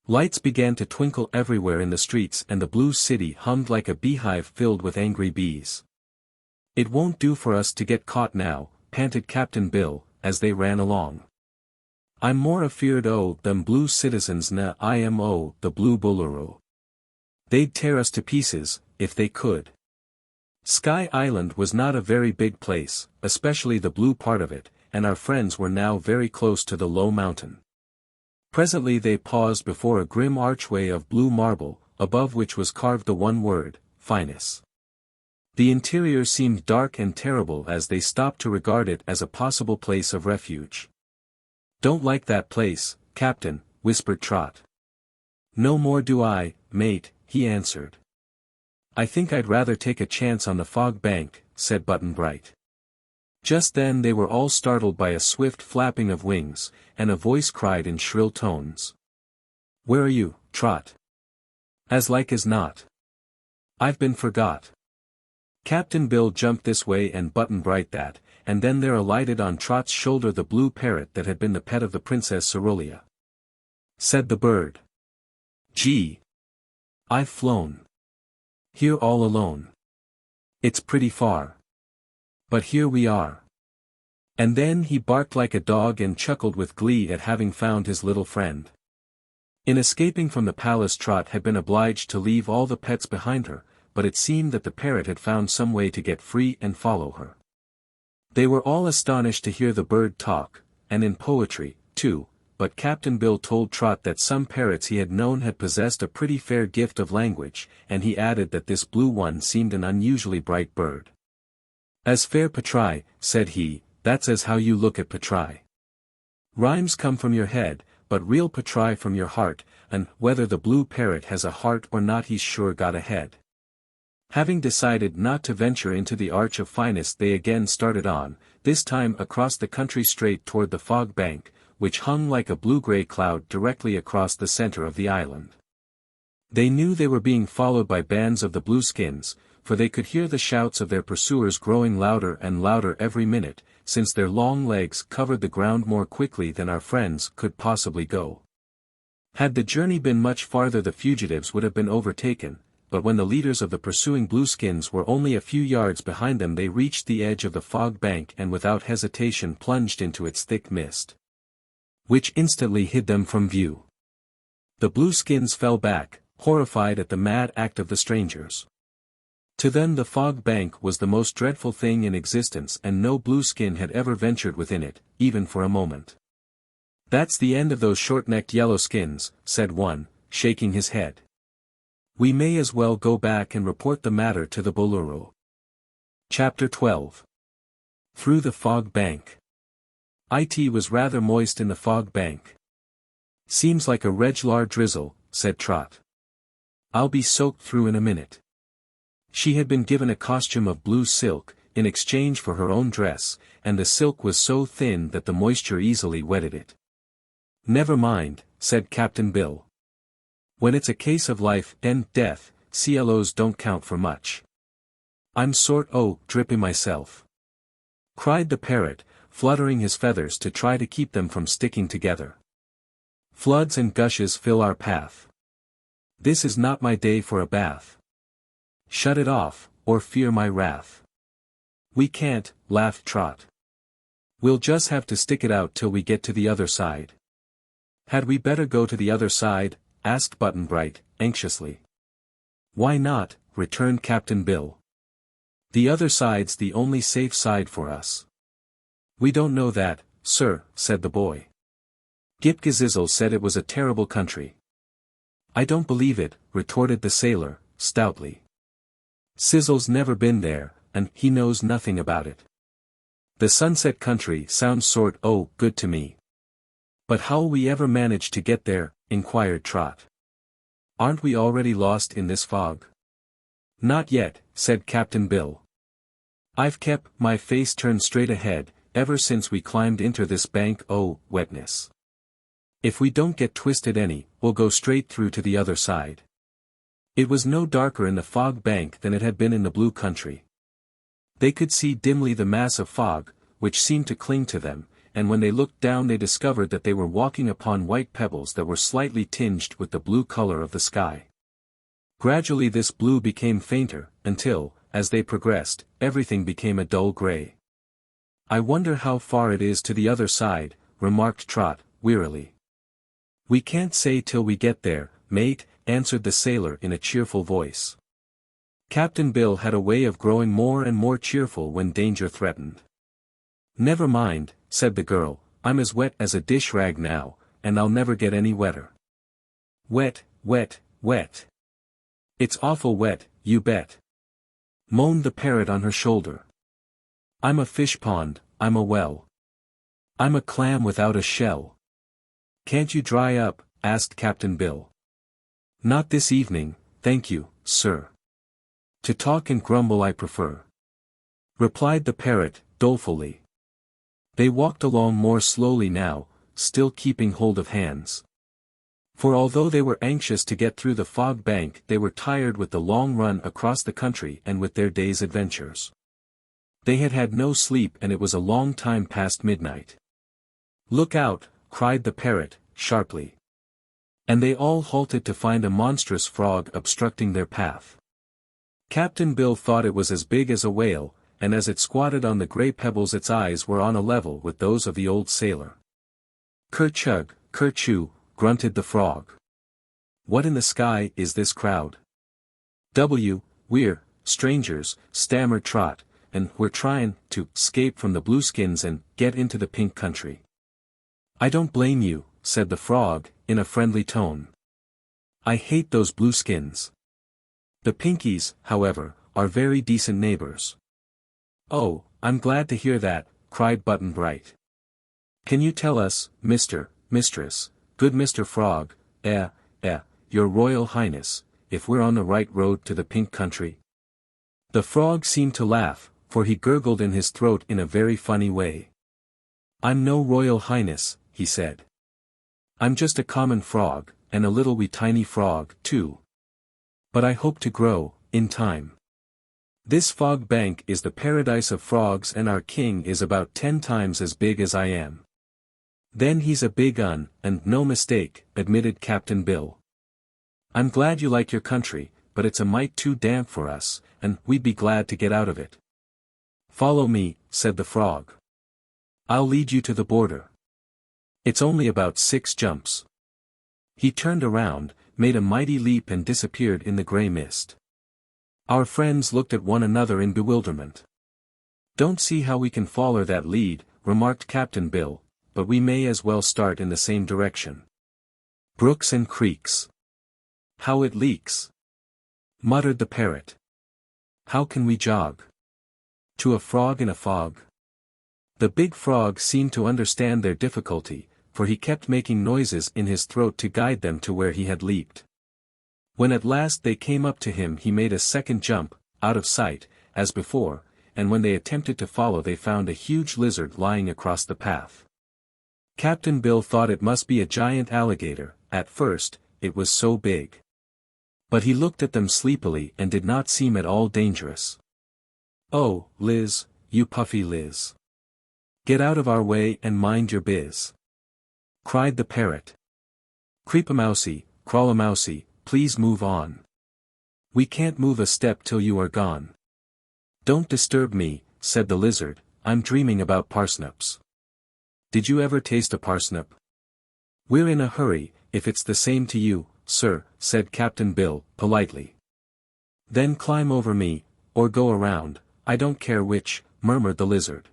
Lights began to twinkle everywhere in the streets and the blue city hummed like a beehive filled with angry bees. "It won't do for us to get caught now," panted Captain Bill, as they ran along. "I'm more afeard o' them blue citizens na I am o' the blue Boolooroo. They'd tear us to pieces, if they could." Sky Island was not a very big place, especially the blue part of it, and our friends were now very close to the low mountain. Presently they paused before a grim archway of blue marble, above which was carved the one word, Finest. The interior seemed dark and terrible as they stopped to regard it as a possible place of refuge. "Don't like that place, Captain," whispered Trot. "No more do I, mate," he answered. "I think I'd rather take a chance on the fog bank," said Button-Bright. Just then they were all startled by a swift flapping of wings, and a voice cried in shrill tones. "Where are you, Trot?" "As like as not. I've been forgot." Captain Bill jumped this way and Button-Bright that, and then there alighted on Trot's shoulder the blue parrot that had been the pet of the Princess Cerulean. Said the bird. "Gee! I've flown. Here all alone. It's pretty far. But here we are." And then he barked like a dog and chuckled with glee at having found his little friend. In escaping from the palace Trot had been obliged to leave all the pets behind her, but it seemed that the parrot had found some way to get free and follow her. They were all astonished to hear the bird talk, and in poetry, too, but Captain Bill told Trot that some parrots he had known had possessed a pretty fair gift of language, and he added that this blue one seemed an unusually bright bird. "As fair patry," said he, "that's as how you look at patry. Rhymes come from your head, but real patry from your heart, and whether the blue parrot has a heart or not he's sure got a head." Having decided not to venture into the Arch of Finest they again started on, this time across the country straight toward the fog bank, which hung like a blue-gray cloud directly across the center of the island. They knew they were being followed by bands of the blueskins, for they could hear the shouts of their pursuers growing louder and louder every minute, since their long legs covered the ground more quickly than our friends could possibly go. Had the journey been much farther the fugitives would have been overtaken, but when the leaders of the pursuing blueskins were only a few yards behind them they reached the edge of the fog bank and without hesitation plunged into its thick mist, which instantly hid them from view. The blueskins fell back, horrified at the mad act of the strangers. To them the fog bank was the most dreadful thing in existence and no blueskin had ever ventured within it, even for a moment. "That's the end of those short-necked yellow skins," said one, shaking his head. "We may as well go back and report the matter to the Boolooroo." Chapter 12. Through the Fog Bank. It was rather moist in the fog bank. "Seems like a reg'lar drizzle," said Trot. "I'll be soaked through in a minute." She had been given a costume of blue silk, in exchange for her own dress, and the silk was so thin that the moisture easily wetted it. "Never mind," said Captain Bill. "When it's a case of life and death, CLOs don't count for much. I'm sort o' drippy myself," cried the parrot, fluttering his feathers to try to keep them from sticking together. "Floods and gushes fill our path. This is not my day for a bath. Shut it off, or fear my wrath." "We can't," laughed Trot. We'll just have to stick it out till we get to the other side. Had we better go to the other side? Asked Button-Bright, anxiously. Why not? Returned Captain Bill. The other side's the only safe side for us. We don't know that, sir, said the boy. Ghip-Ghisizzle said it was a terrible country. I don't believe it, retorted the sailor, stoutly. Sizzle's never been there, and he knows nothing about it. The Sunset Country sounds good to me. But how'll we ever manage to get there? Inquired Trot. Aren't we already lost in this fog? Not yet, said Captain Bill. I've kept my face turned straight ahead, ever since we climbed into this bank wetness. If we don't get twisted any, we'll go straight through to the other side. It was no darker in the fog bank than it had been in the blue country. They could see dimly the mass of fog, which seemed to cling to them, and when they looked down they discovered that they were walking upon white pebbles that were slightly tinged with the blue color of the sky. Gradually this blue became fainter, until, as they progressed, everything became a dull gray. I wonder how far it is to the other side, remarked Trot, wearily. We can't say till we get there, mate, answered the sailor in a cheerful voice. Captain Bill had a way of growing more and more cheerful when danger threatened. Never mind, said the girl, I'm as wet as a dish rag now, and I'll never get any wetter. Wet, wet, wet. It's awful wet, you bet. Moaned the parrot on her shoulder. I'm a fish pond, I'm a well. I'm a clam without a shell. Can't you dry up? Asked Captain Bill. Not this evening, thank you, sir. To talk and grumble I prefer, replied the parrot, dolefully. They walked along more slowly now, still keeping hold of hands. For although they were anxious to get through the fog bank, they were tired with the long run across the country and with their day's adventures. They had had no sleep and it was a long time past midnight. Look out, cried the parrot, sharply. And they all halted to find a monstrous frog obstructing their path. Captain Bill thought it was as big as a whale, and as it squatted on the gray pebbles its eyes were on a level with those of the old sailor. Ker-chug, ker-chew, grunted the frog. What in the sky is this crowd? We're strangers, stammered Trot, and we're trying to escape from the blueskins and get into the pink country. I don't blame you, said the frog, in a friendly tone. I hate those blueskins. The Pinkies, however, are very decent neighbors. Oh, I'm glad to hear that, cried Button-Bright. Can you tell us, Mistress, good Mr. Frog, your Royal Highness, if we're on the right road to the pink country? The frog seemed to laugh, for he gurgled in his throat in a very funny way. I'm no Royal Highness, he said. I'm just a common frog, and a little wee tiny frog, too. But I hope to grow, in time. This fog bank is the paradise of frogs and our king is about 10 times as big as I am. Then he's a big un, and no mistake, admitted Captain Bill. I'm glad you like your country, but it's a mite too damp for us, and we'd be glad to get out of it. Follow me, said the frog. I'll lead you to the border. It's only about 6 jumps. He turned around, made a mighty leap and disappeared in the gray mist. Our friends looked at one another in bewilderment. Don't see how we can follow that lead, remarked Captain Bill, but we may as well start in the same direction. Brooks and creeks. How it leaks, muttered the parrot. How can we jog? To a frog in a fog. The big frog seemed to understand their difficulty, for he kept making noises in his throat to guide them to where he had leaped. When at last they came up to him he made a second jump, out of sight, as before, and when they attempted to follow they found a huge lizard lying across the path. Captain Bill thought it must be a giant alligator, at first, it was so big. But he looked at them sleepily and did not seem at all dangerous. Oh, Liz, you puffy Liz. Get out of our way and mind your biz, cried the parrot. Creep-a-mousey, crawl-a-mousey, please move on. We can't move a step till you are gone. Don't disturb me, said the lizard, I'm dreaming about parsnips. Did you ever taste a parsnip? We're in a hurry, if it's the same to you, sir, said Captain Bill, politely. Then climb over me, or go around, I don't care which, murmured the lizard.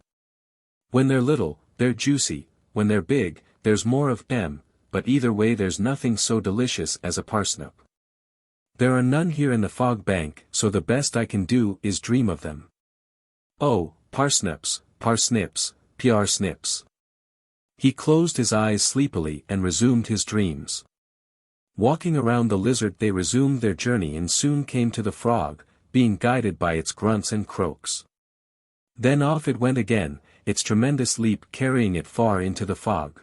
When they're little, they're juicy, when they're big, there's more of them, but either way there's nothing so delicious as a parsnip. There are none here in the fog bank, so the best I can do is dream of them. Oh, parsnips, parsnips, parsnips. He closed his eyes sleepily and resumed his dreams. Walking around the lizard they resumed their journey and soon came to the frog, being guided by its grunts and croaks. Then off it went again, its tremendous leap carrying it far into the fog.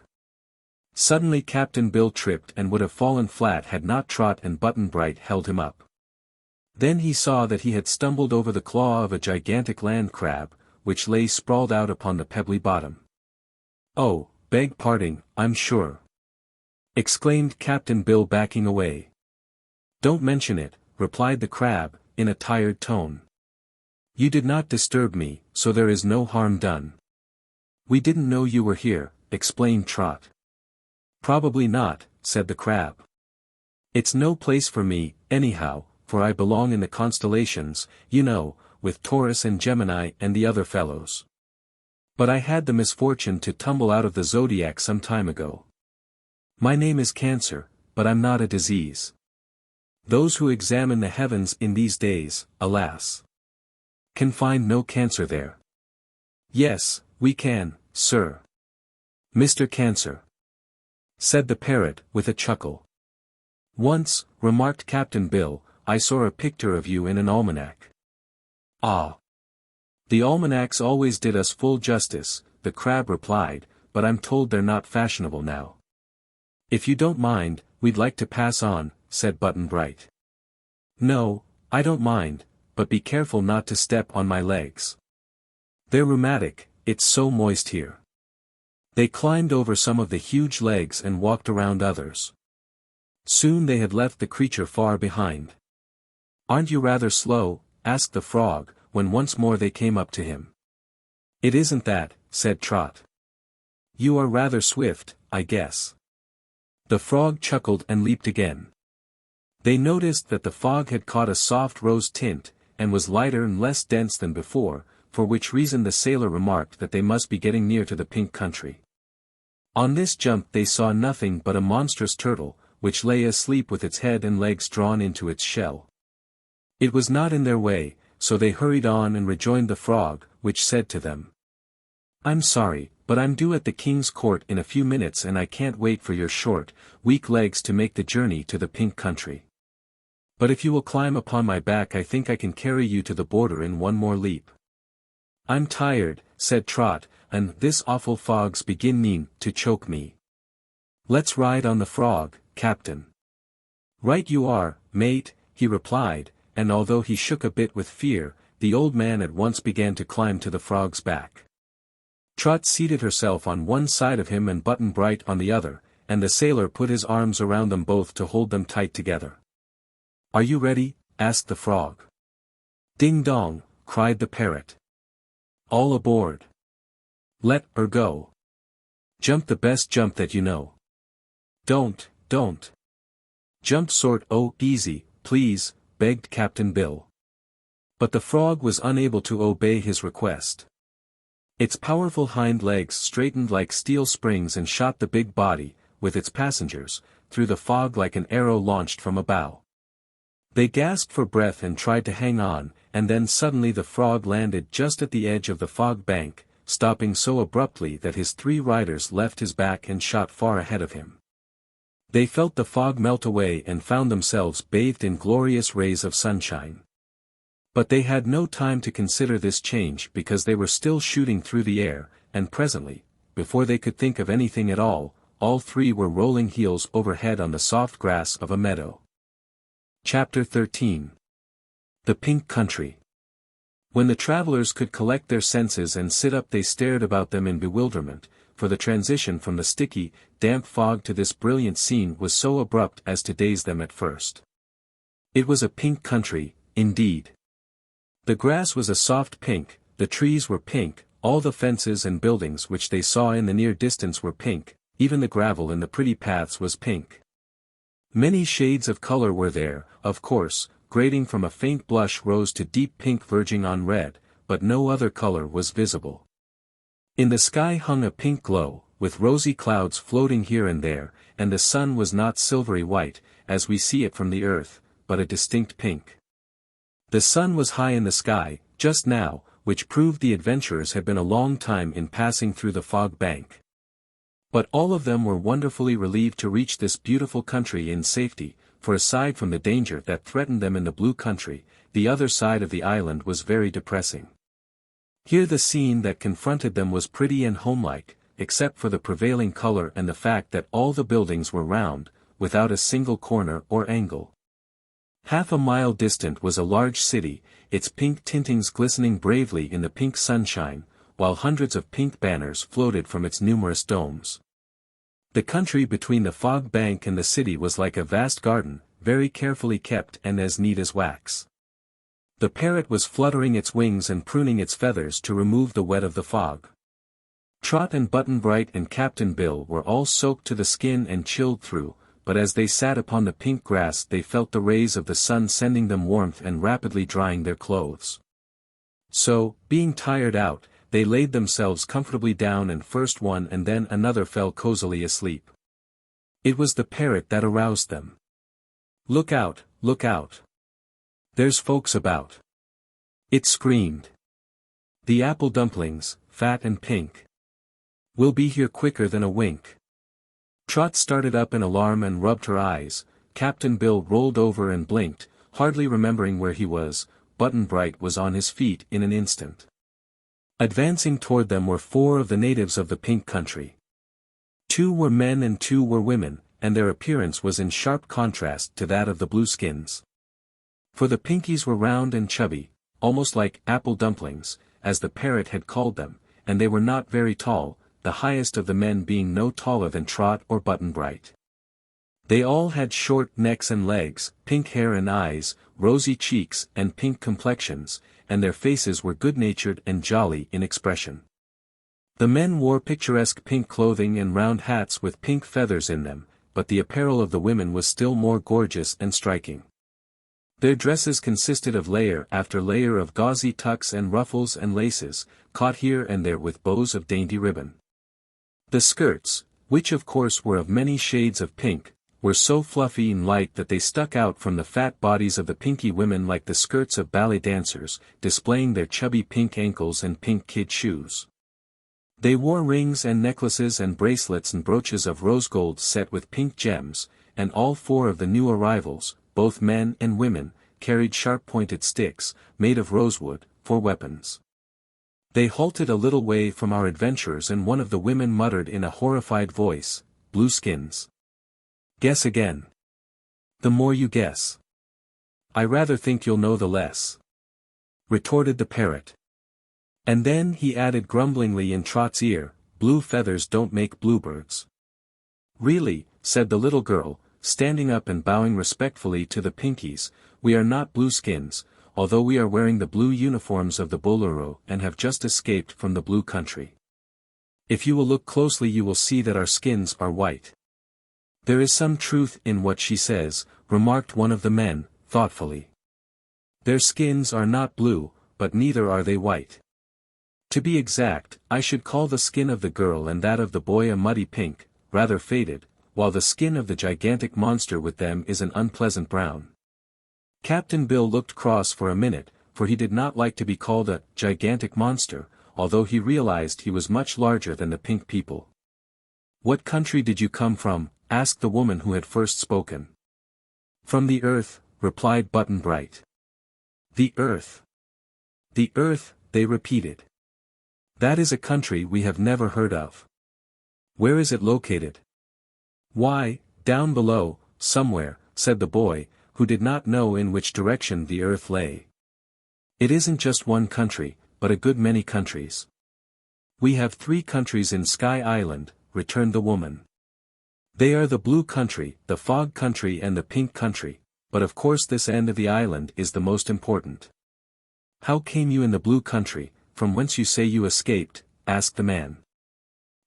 Suddenly Captain Bill tripped and would have fallen flat had not Trot and Button-Bright held him up. Then he saw that he had stumbled over the claw of a gigantic land crab, which lay sprawled out upon the pebbly bottom. Oh, beg pardon, I'm sure, exclaimed Captain Bill backing away. Don't mention it, replied the crab, in a tired tone. You did not disturb me, so there is no harm done. We didn't know you were here, explained Trot. Probably not, said the crab. It's no place for me, anyhow, for I belong in the constellations, you know, with Taurus and Gemini and the other fellows. But I had the misfortune to tumble out of the zodiac some time ago. My name is Cancer, but I'm not a disease. Those who examine the heavens in these days, alas, can find no cancer there. Yes, we can, sir. Mr. Cancer, said the parrot, with a chuckle. Once, remarked Captain Bill, I saw a picture of you in an almanac. Ah! The almanacs always did us full justice, the crab replied, but I'm told they're not fashionable now. If you don't mind, we'd like to pass on, said Button-Bright. No, I don't mind, but be careful not to step on my legs. They're rheumatic, it's so moist here. They climbed over some of the huge legs and walked around others. Soon they had left the creature far behind. Aren't you rather slow? Asked the frog, when once more they came up to him. It isn't that, said Trot. You are rather swift, I guess. The frog chuckled and leaped again. They noticed that the fog had caught a soft rose tint, and was lighter and less dense than before, for which reason the sailor remarked that they must be getting near to the Pink Country. On this jump they saw nothing but a monstrous turtle, which lay asleep with its head and legs drawn into its shell. It was not in their way, so they hurried on and rejoined the frog, which said to them, I'm sorry, but I'm due at the king's court in a few minutes and I can't wait for your short, weak legs to make the journey to the Pink Country. But if you will climb upon my back I think I can carry you to the border in one more leap. I'm tired, said Trot, and this awful fog's beginning to choke me. Let's ride on the frog, Captain. Right you are, mate, he replied, and although he shook a bit with fear, the old man at once began to climb to the frog's back. Trot seated herself on one side of him and Button-Bright on the other, and the sailor put his arms around them both to hold them tight together. Are you ready? Asked the frog. Ding dong, cried the parrot. All aboard. Let her go. Jump the best jump that you know. Don't. Jump easy, please, begged Captain Bill. But the frog was unable to obey his request. Its powerful hind legs straightened like steel springs and shot the big body, with its passengers, through the fog like an arrow launched from a bow. They gasped for breath and tried to hang on, and then suddenly the frog landed just at the edge of the fog bank, stopping so abruptly that his three riders left his back and shot far ahead of him. They felt the fog melt away and found themselves bathed in glorious rays of sunshine. But they had no time to consider this change because they were still shooting through the air, and presently, before they could think of anything at all three were rolling heels overhead on the soft grass of a meadow. Chapter 13. The Pink Country. When the travelers could collect their senses and sit up they stared about them in bewilderment, for the transition from the sticky, damp fog to this brilliant scene was so abrupt as to daze them at first. It was a pink country, indeed. The grass was a soft pink, the trees were pink, all the fences and buildings which they saw in the near distance were pink, even the gravel in the pretty paths was pink. Many shades of color were there, of course, grading from a faint blush rose to deep pink verging on red, but no other color was visible. In the sky hung a pink glow, with rosy clouds floating here and there, and the sun was not silvery white, as we see it from the earth, but a distinct pink. The sun was high in the sky, just now, which proved the adventurers had been a long time in passing through the fog bank. But all of them were wonderfully relieved to reach this beautiful country in safety, for aside from the danger that threatened them in the blue country, the other side of the island was very depressing. Here the scene that confronted them was pretty and homelike, except for the prevailing color and the fact that all the buildings were round, without a single corner or angle. Half a mile distant was a large city, its pink tintings glistening bravely in the pink sunshine, while hundreds of pink banners floated from its numerous domes. The country between the fog bank and the city was like a vast garden, very carefully kept and as neat as wax. The parrot was fluttering its wings and pruning its feathers to remove the wet of the fog. Trot and Button-Bright and Captain Bill were all soaked to the skin and chilled through, but as they sat upon the pink grass they felt the rays of the sun sending them warmth and rapidly drying their clothes. So, being tired out, they laid themselves comfortably down and first one and then another fell cozily asleep. It was the parrot that aroused them. "Look out, look out! There's folks about!" it screamed. "The apple dumplings, fat and pink. Will be here quicker than a wink." Trot started up in alarm and rubbed her eyes, Captain Bill rolled over and blinked, hardly remembering where he was. Button-Bright was on his feet in an instant. Advancing toward them were 4 of the natives of the pink country. 2 were men and 2 were women, and their appearance was in sharp contrast to that of the blueskins. For the Pinkies were round and chubby, almost like apple dumplings, as the parrot had called them, and they were not very tall, the highest of the men being no taller than Trot or Button-Bright. They all had short necks and legs, pink hair and eyes, rosy cheeks and pink complexions, and their faces were good-natured and jolly in expression. The men wore picturesque pink clothing and round hats with pink feathers in them, but the apparel of the women was still more gorgeous and striking. Their dresses consisted of layer after layer of gauzy tucks and ruffles and laces, caught here and there with bows of dainty ribbon. The skirts, which of course were of many shades of pink, were so fluffy and light that they stuck out from the fat bodies of the Pinky women like the skirts of ballet dancers, displaying their chubby pink ankles and pink kid shoes. They wore rings and necklaces and bracelets and brooches of rose gold set with pink gems, and all 4 of the new arrivals, both men and women, carried sharp-pointed sticks, made of rosewood, for weapons. They halted a little way from our adventurers and one of the women muttered in a horrified voice, "Blueskins. Guess again. The more you guess, I rather think you'll know the less," retorted the parrot. And then he added grumblingly in Trot's ear, "Blue feathers don't make bluebirds." "Really," said the little girl, standing up and bowing respectfully to the Pinkies, "we are not blueskins, although we are wearing the blue uniforms of the Boolooroo and have just escaped from the blue country. If you will look closely you will see that our skins are white." "There is some truth in what she says," remarked one of the men, thoughtfully. "Their skins are not blue, but neither are they white. To be exact, I should call the skin of the girl and that of the boy a muddy pink, rather faded, while the skin of the gigantic monster with them is an unpleasant brown." Captain Bill looked cross for a minute, for he did not like to be called a gigantic monster, although he realized he was much larger than the pink people. "What country did you come from?" asked the woman who had first spoken. "From the earth," replied Button-Bright. "The earth. The earth," they repeated. "That is a country we have never heard of. Where is it located?" "Why, down below, somewhere," said the boy, who did not know in which direction the earth lay. "It isn't just one country, but a good many countries." "We have 3 countries in Sky Island," returned the woman. "They are the blue country, the fog country and the pink country, but of course this end of the island is the most important." "How came you in the blue country?" from whence you say you escaped?" asked the man.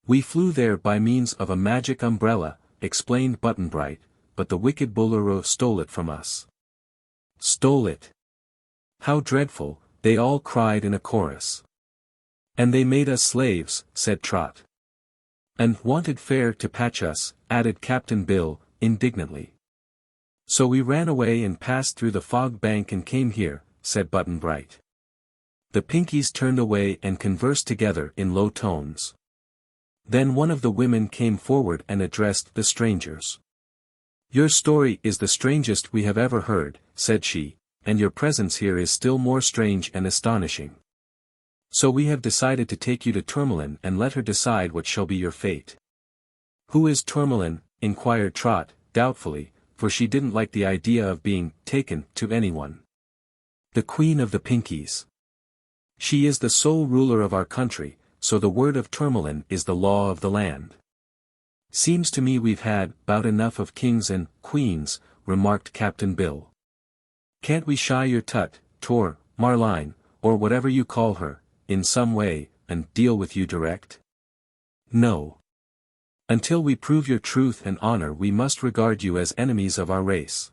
"We flew there by means of a magic umbrella," explained Button-Bright, "but the wicked Boolooroo stole it from us." "Stole it? How dreadful!" they all cried in a chorus. "And they made us slaves," said Trot. "And wanted fair to patch us," added Captain Bill, indignantly. "So we ran away and passed through the fog bank and came here," said Button-Bright. The Pinkies turned away and conversed together in low tones. Then one of the women came forward and addressed the strangers. "Your story is the strangest we have ever heard," said she, "and your presence here is still more strange and astonishing. So we have decided to take you to Tourmaline and let her decide what shall be your fate." "Who is Tourmaline?" inquired Trot, doubtfully, for she didn't like the idea of being taken to anyone. "The Queen of the Pinkies. She is the sole ruler of our country, so the word of Tourmaline is the law of the land." "Seems to me we've had 'bout enough of kings and queens," remarked Captain Bill. "Can't we shy your Tut, Tor, Marline, or whatever you call her, in some way, and deal with you direct?" "No. Until we prove your truth and honor we must regard you as enemies of our race.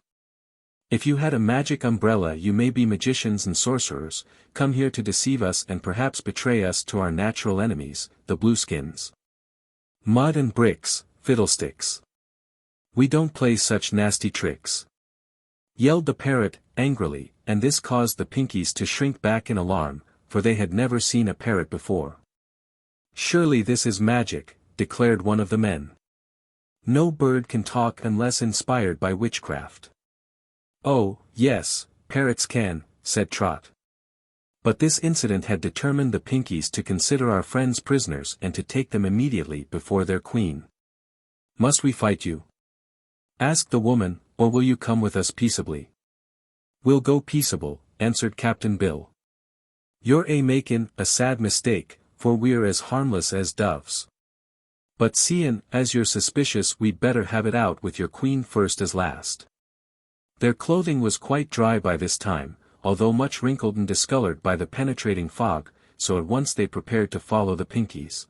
If you had a magic umbrella you may be magicians and sorcerers, come here to deceive us and perhaps betray us to our natural enemies, the Blueskins. Mud and bricks, fiddlesticks. We don't play such nasty tricks," yelled the parrot, angrily, and this caused the Pinkies to shrink back in alarm, for they had never seen a parrot before. "Surely this is magic," declared one of the men. "No bird can talk unless inspired by witchcraft." "Oh, yes, parrots can," said Trot. But this incident had determined the Pinkies to consider our friends prisoners and to take them immediately before their queen. "Must we fight you?" asked the woman, "or will you come with us peaceably?" "We'll go peaceable," answered Captain Bill. "You're makin' a sad mistake, for we're as harmless as doves. But seein' as you're suspicious we'd better have it out with your queen first as last." Their clothing was quite dry by this time, although much wrinkled and discolored by the penetrating fog, so at once they prepared to follow the Pinkies.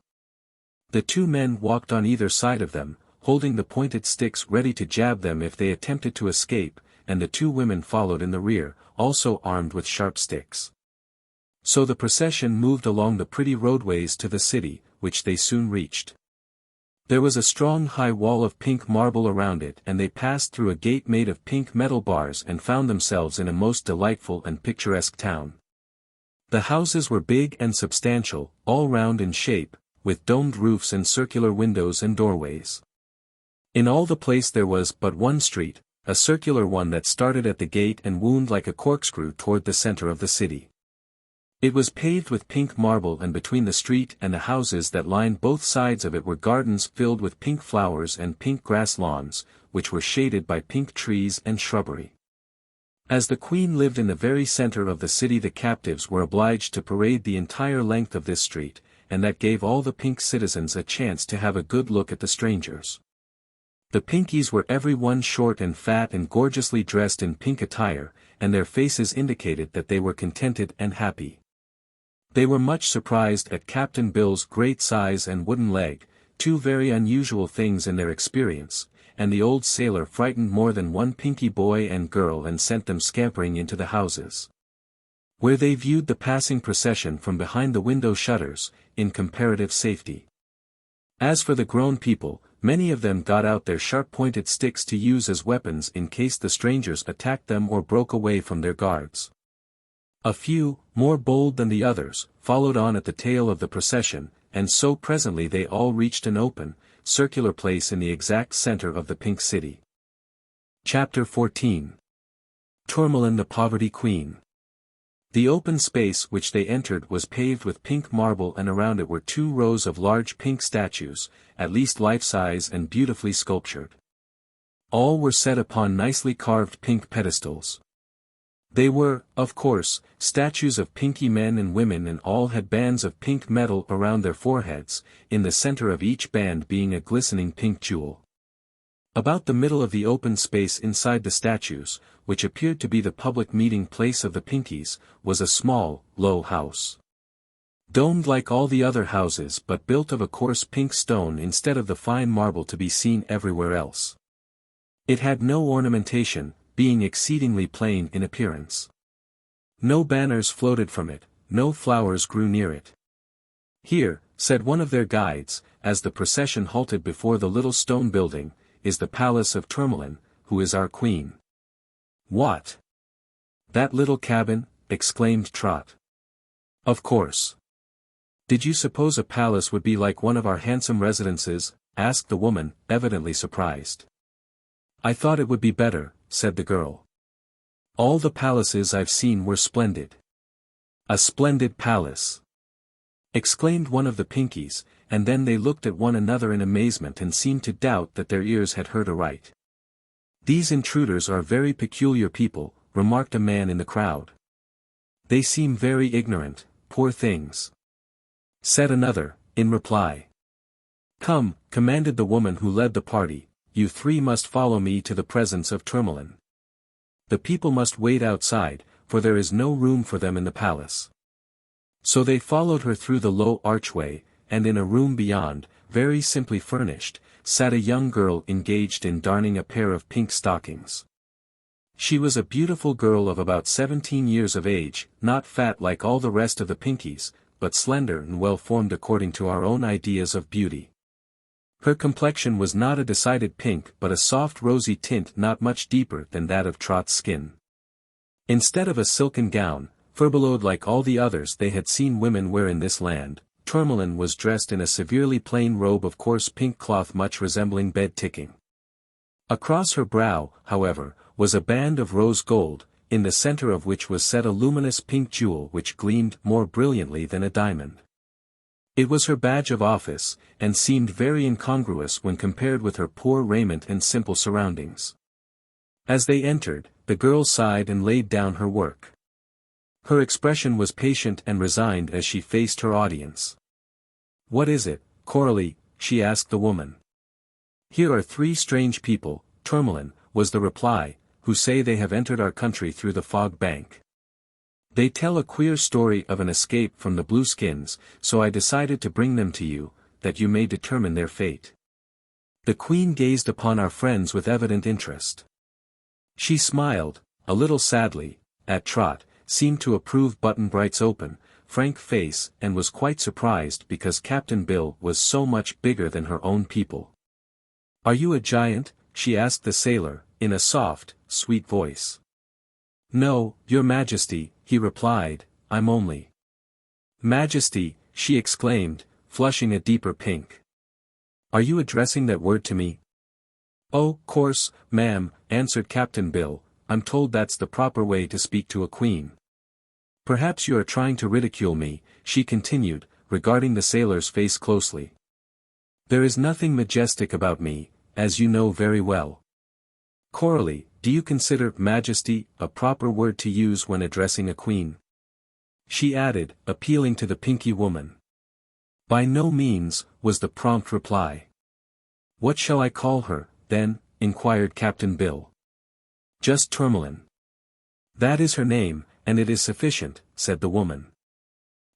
The two men walked on either side of them, holding the pointed sticks ready to jab them if they attempted to escape, and the two women followed in the rear, also armed with sharp sticks. So the procession moved along the pretty roadways to the city, which they soon reached. There was a strong high wall of pink marble around it and they passed through a gate made of pink metal bars and found themselves in a most delightful and picturesque town. The houses were big and substantial, all round in shape, with domed roofs and circular windows and doorways. In all the place there was but one street, a circular one that started at the gate and wound like a corkscrew toward the center of the city. It was paved with pink marble and between the street and the houses that lined both sides of it were gardens filled with pink flowers and pink grass lawns, which were shaded by pink trees and shrubbery. As the queen lived in the very center of the city the captives were obliged to parade the entire length of this street, and that gave all the pink citizens a chance to have a good look at the strangers. The Pinkies were every one short and fat and gorgeously dressed in pink attire, and their faces indicated that they were contented and happy. They were much surprised at Captain Bill's great size and wooden leg, two very unusual things in their experience, and the old sailor frightened more than one Pinky boy and girl and sent them scampering into the houses, where they viewed the passing procession from behind the window shutters, in comparative safety. As for the grown people, many of them got out their sharp-pointed sticks to use as weapons in case the strangers attacked them or broke away from their guards. A few, more bold than the others, followed on at the tail of the procession, and so presently they all reached an open, circular place in the exact center of the Pink City. Chapter 14. Tourmaline the Poverty Queen. The open space which they entered was paved with pink marble and around it were 2 rows of large pink statues, at least life-size and beautifully sculptured. All were set upon nicely carved pink pedestals. They were, of course, statues of pinky men and women and all had bands of pink metal around their foreheads, in the center of each band being a glistening pink jewel. About the middle of the open space inside the statues, which appeared to be the public meeting place of the Pinkies, was a small, low house. Domed like all the other houses but built of a coarse pink stone instead of the fine marble to be seen everywhere else. It had no ornamentation, being exceedingly plain in appearance. No banners floated from it, no flowers grew near it. "Here," said one of their guides, as the procession halted before the little stone building, "is the palace of Tourmaline, who is our queen." "What? That little cabin?" exclaimed Trot. "Of course. Did you suppose a palace would be like one of our handsome residences?" asked the woman, evidently surprised. "I thought it would be better," said the girl. "All the palaces I've seen were splendid." "A splendid palace!" exclaimed one of the Pinkies, and then they looked at one another in amazement and seemed to doubt that their ears had heard aright. "These intruders are very peculiar people," remarked a man in the crowd. "They seem very ignorant, poor things," said another, in reply. "Come," commanded the woman who led the party, "you three must follow me to the presence of Tourmaline. The people must wait outside, for there is no room for them in the palace." So they followed her through the low archway, and in a room beyond, very simply furnished, sat a young girl engaged in darning a pair of pink stockings. She was a beautiful girl of about 17 years of age, not fat like all the rest of the Pinkies, but slender and well-formed according to our own ideas of beauty. Her complexion was not a decided pink but a soft rosy tint not much deeper than that of Trot's skin. Instead of a silken gown, furbelowed like all the others they had seen women wear in this land, Tourmaline was dressed in a severely plain robe of coarse pink cloth much resembling bed ticking. Across her brow, however, was a band of rose gold, in the center of which was set a luminous pink jewel which gleamed more brilliantly than a diamond. It was her badge of office, and seemed very incongruous when compared with her poor raiment and simple surroundings. As they entered, the girl sighed and laid down her work. Her expression was patient and resigned as she faced her audience. "What is it, Coralie?" she asked the woman. "Here are three strange people, Tourmaline," was the reply, "who say they have entered our country through the fog bank. They tell a queer story of an escape from the Blueskins, so I decided to bring them to you, that you may determine their fate." The Queen gazed upon our friends with evident interest. She smiled, a little sadly, at Trot, seemed to approve Button-Bright's open, frank face and was quite surprised because Captain Bill was so much bigger than her own people. "Are you a giant?" she asked the sailor, in a soft, sweet voice. "No, your Majesty," he replied, "I'm only—" "Majesty," she exclaimed, flushing a deeper pink. "Are you addressing that word to me?" "Oh, course, ma'am," answered Captain Bill, "I'm told that's the proper way to speak to a queen." "Perhaps you are trying to ridicule me," she continued, regarding the sailor's face closely. "There is nothing majestic about me, as you know very well. Coralie, do you consider Majesty a proper word to use when addressing a queen?" she added, appealing to the Pinky woman. "By no means," was the prompt reply. "What shall I call her, then?" inquired Captain Bill. "Just Tourmaline." "That is her name, and it is sufficient," said the woman.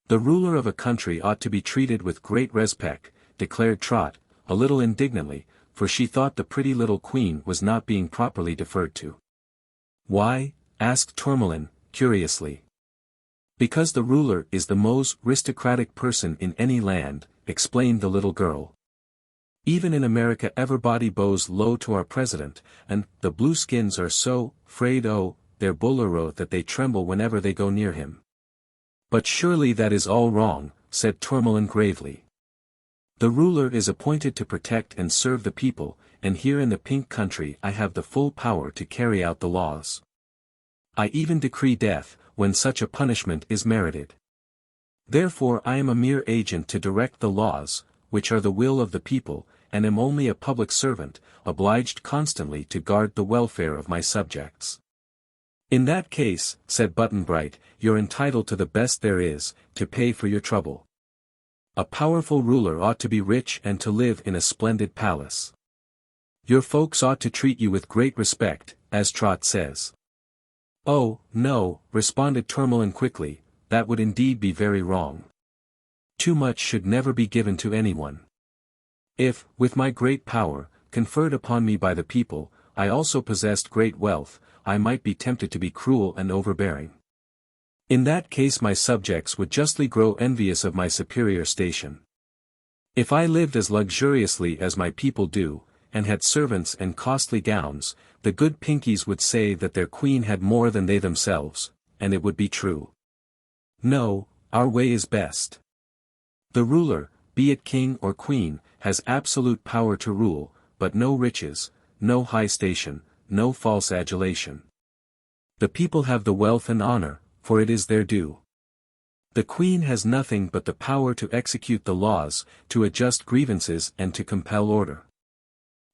"The ruler of a country ought to be treated with great respect," declared Trot, a little indignantly, for she thought the pretty little queen was not being properly deferred to. "Why?" asked Tourmaline, curiously. "Because the ruler is the most aristocratic person in any land," explained the little girl. "Even in America everybody bows low to our president, and the Blueskins are so afraid their Boolooroo that they tremble whenever they go near him." "But surely that is all wrong," said Tourmaline gravely. "The ruler is appointed to protect and serve the people, and here in the Pink Country I have the full power to carry out the laws. I even decree death, when such a punishment is merited. Therefore I am a mere agent to direct the laws, which are the will of the people, and am only a public servant, obliged constantly to guard the welfare of my subjects." "In that case," said Button-Bright, "you're entitled to the best there is, to pay for your trouble. A powerful ruler ought to be rich and to live in a splendid palace. Your folks ought to treat you with great respect, as Trot says." "Oh, no," responded Tourmaline quickly, "that would indeed be very wrong. Too much should never be given to anyone. If, with my great power, conferred upon me by the people, I also possessed great wealth, I might be tempted to be cruel and overbearing. In that case my subjects would justly grow envious of my superior station. If I lived as luxuriously as my people do, and had servants and costly gowns, the good Pinkies would say that their queen had more than they themselves, and it would be true. No, our way is best. The ruler, be it king or queen, has absolute power to rule, but no riches, no high station, no false adulation. The people have the wealth and honor, for it is their due. The queen has nothing but the power to execute the laws, to adjust grievances and to compel order.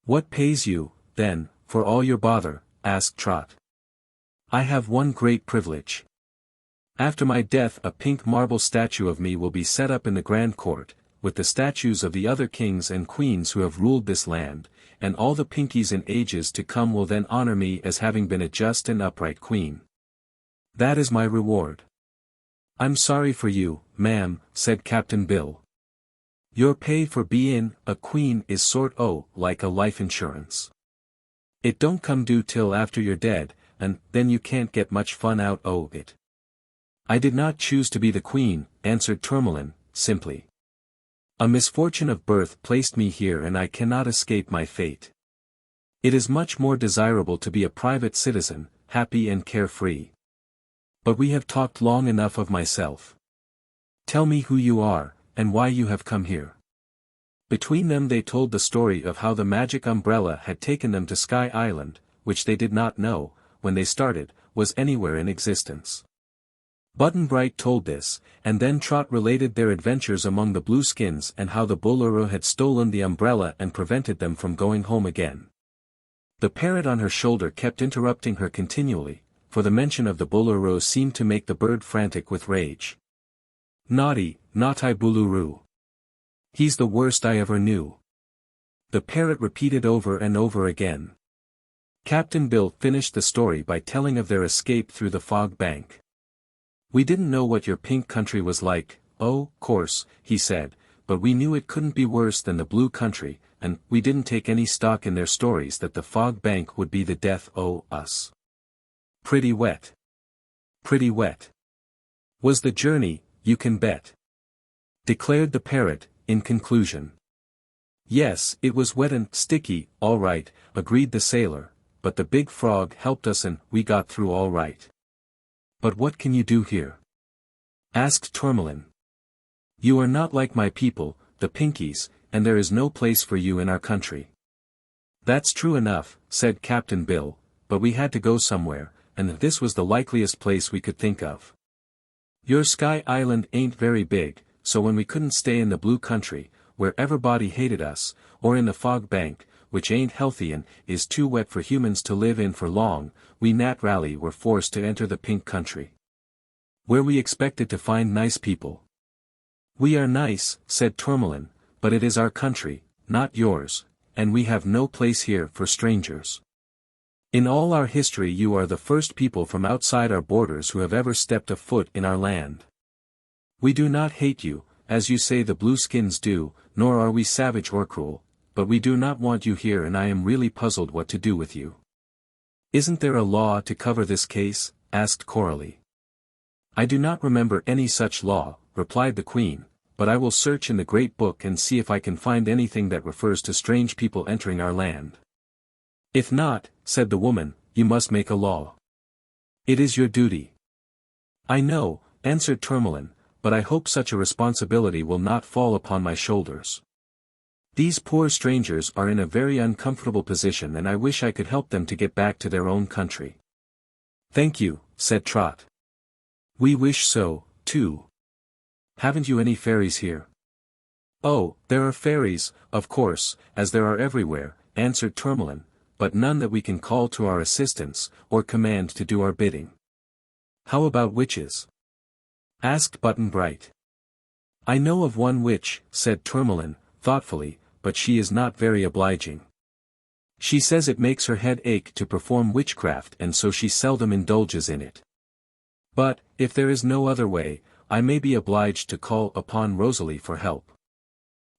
What pays you, then, for all your bother? Asked Trot. I have one great privilege. After my death a pink marble statue of me will be set up in the grand court, with the statues of the other kings and queens who have ruled this land, and all the Pinkies in ages to come will then honor me as having been a just and upright queen. That is my reward. I'm sorry for you, ma'am, said Captain Bill. Your pay for bein' a queen is sort o' like a life insurance. It don't come due till after you're dead, and then you can't get much fun out o' it. I did not choose to be the queen, answered Tourmaline, simply. A misfortune of birth placed me here and I cannot escape my fate. It is much more desirable to be a private citizen, happy and carefree. But we have talked long enough of myself. Tell me who you are, and why you have come here. Between them they told the story of how the magic umbrella had taken them to Sky Island, which they did not know, when they started, was anywhere in existence. Button-Bright told this, and then Trot related their adventures among the Blueskins and how the Boolooroo had stolen the umbrella and prevented them from going home again. The parrot on her shoulder kept interrupting her continually, for the mention of the Boolooroo seemed to make the bird frantic with rage. Naughty Boolooroo. He's the worst I ever knew. The parrot repeated over and over again. Captain Bill finished the story by telling of their escape through the fog bank. We didn't know what your pink country was like, oh, course, he said, but we knew it couldn't be worse than the blue country, and we didn't take any stock in their stories that the fog bank would be the death o' us. Pretty wet. Pretty wet. Was the journey, you can bet. Declared the parrot, in conclusion. Yes, it was wet and sticky, all right, agreed the sailor, but the big frog helped us and we got through all right. But what can you do here? Asked Tourmaline. You are not like my people, the Pinkies, and there is no place for you in our country. That's true enough, said Captain Bill, but we had to go somewhere, and this was the likeliest place we could think of. Your Sky Island ain't very big, so when we couldn't stay in the blue country, where everybody hated us, or in the fog bank, which ain't healthy and is too wet for humans to live in for long, we naturally were forced to enter the pink country. Where we expected to find nice people. We are nice, said Tourmaline, but it is our country, not yours, and we have no place here for strangers. In all our history you are the first people from outside our borders who have ever stepped a foot in our land. We do not hate you, as you say the Blueskins do, nor are we savage or cruel, but we do not want you here and I am really puzzled what to do with you. Isn't there a law to cover this case? Asked Coralie. I do not remember any such law, replied the Queen, but I will search in the Great Book and see if I can find anything that refers to strange people entering our land. If not, said the woman, you must make a law. It is your duty. I know, answered Tourmaline, but I hope such a responsibility will not fall upon my shoulders. These poor strangers are in a very uncomfortable position and I wish I could help them to get back to their own country. Thank you, said Trot. We wish so, too. Haven't you any fairies here? Oh, there are fairies, of course, as there are everywhere, answered Tourmaline, but none that we can call to our assistance, or command to do our bidding. How about witches? Asked Button-Bright. I know of one witch, said Tourmaline, thoughtfully, but she is not very obliging. She says it makes her head ache to perform witchcraft and so she seldom indulges in it. But, if there is no other way, I may be obliged to call upon Rosalie for help.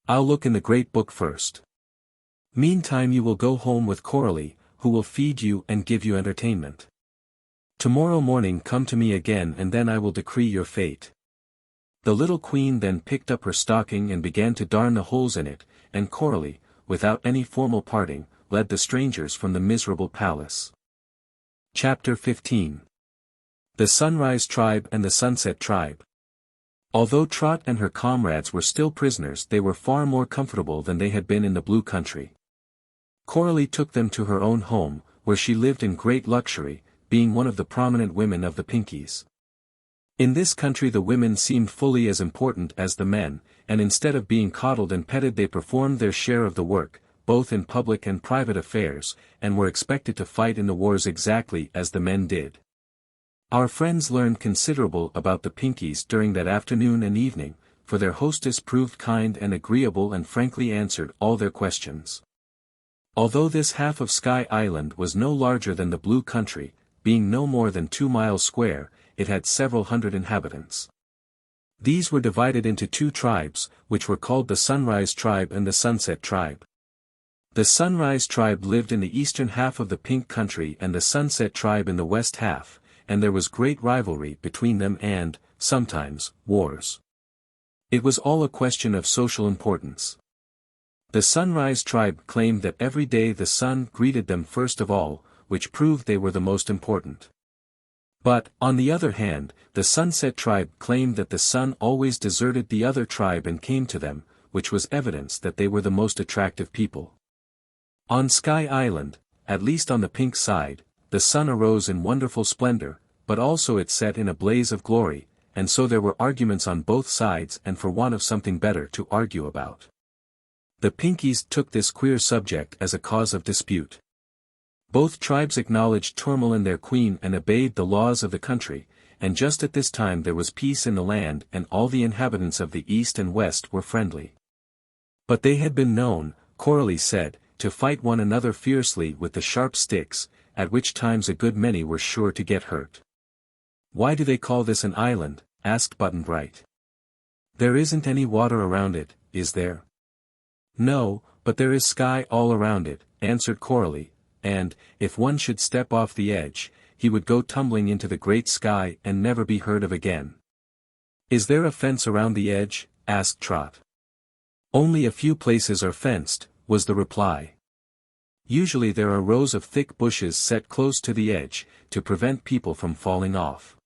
I'll look in the great book first. Meantime you will go home with Coralie, who will feed you and give you entertainment. Tomorrow morning come to me again and then I will decree your fate." The little queen then picked up her stocking and began to darn the holes in it, and Coralie, without any formal parting, led the strangers from the miserable palace. Chapter 15. The Sunrise Tribe and the Sunset Tribe. Although Trot and her comrades were still prisoners, they were far more comfortable than they had been in the Blue Country. Coralie took them to her own home, where she lived in great luxury, being one of the prominent women of the Pinkies. In this country the women seemed fully as important as the men, and instead of being coddled and petted they performed their share of the work, both in public and private affairs, and were expected to fight in the wars exactly as the men did. Our friends learned considerable about the Pinkies during that afternoon and evening, for their hostess proved kind and agreeable and frankly answered all their questions. Although this half of Sky Island was no larger than the Blue Country, being no more than 2 miles square, it had several hundred inhabitants. These were divided into 2 tribes, which were called the Sunrise Tribe and the Sunset Tribe. The Sunrise Tribe lived in the eastern half of the Pink Country and the Sunset Tribe in the west half, and there was great rivalry between them and, sometimes, wars. It was all a question of social importance. The Sunrise Tribe claimed that every day the sun greeted them first of all, which proved they were the most important. But, on the other hand, the Sunset Tribe claimed that the sun always deserted the other tribe and came to them, which was evidence that they were the most attractive people. On Sky Island, at least on the pink side, the sun arose in wonderful splendor, but also it set in a blaze of glory, and so there were arguments on both sides and for want of something better to argue about. The Pinkies took this queer subject as a cause of dispute. Both tribes acknowledged Tourmaline their queen and obeyed the laws of the country, and just at this time there was peace in the land and all the inhabitants of the east and west were friendly. But they had been known, Coralie said, to fight one another fiercely with the sharp sticks, at which times a good many were sure to get hurt. "Why do they call this an island?" asked Button-Bright. "There isn't any water around it, is there?" "No, but there is sky all around it," answered Coralie, "and, if one should step off the edge, he would go tumbling into the great sky and never be heard of again." "Is there a fence around the edge?" asked Trot. "Only a few places are fenced," was the reply. "Usually there are rows of thick bushes set close to the edge, to prevent people from falling off.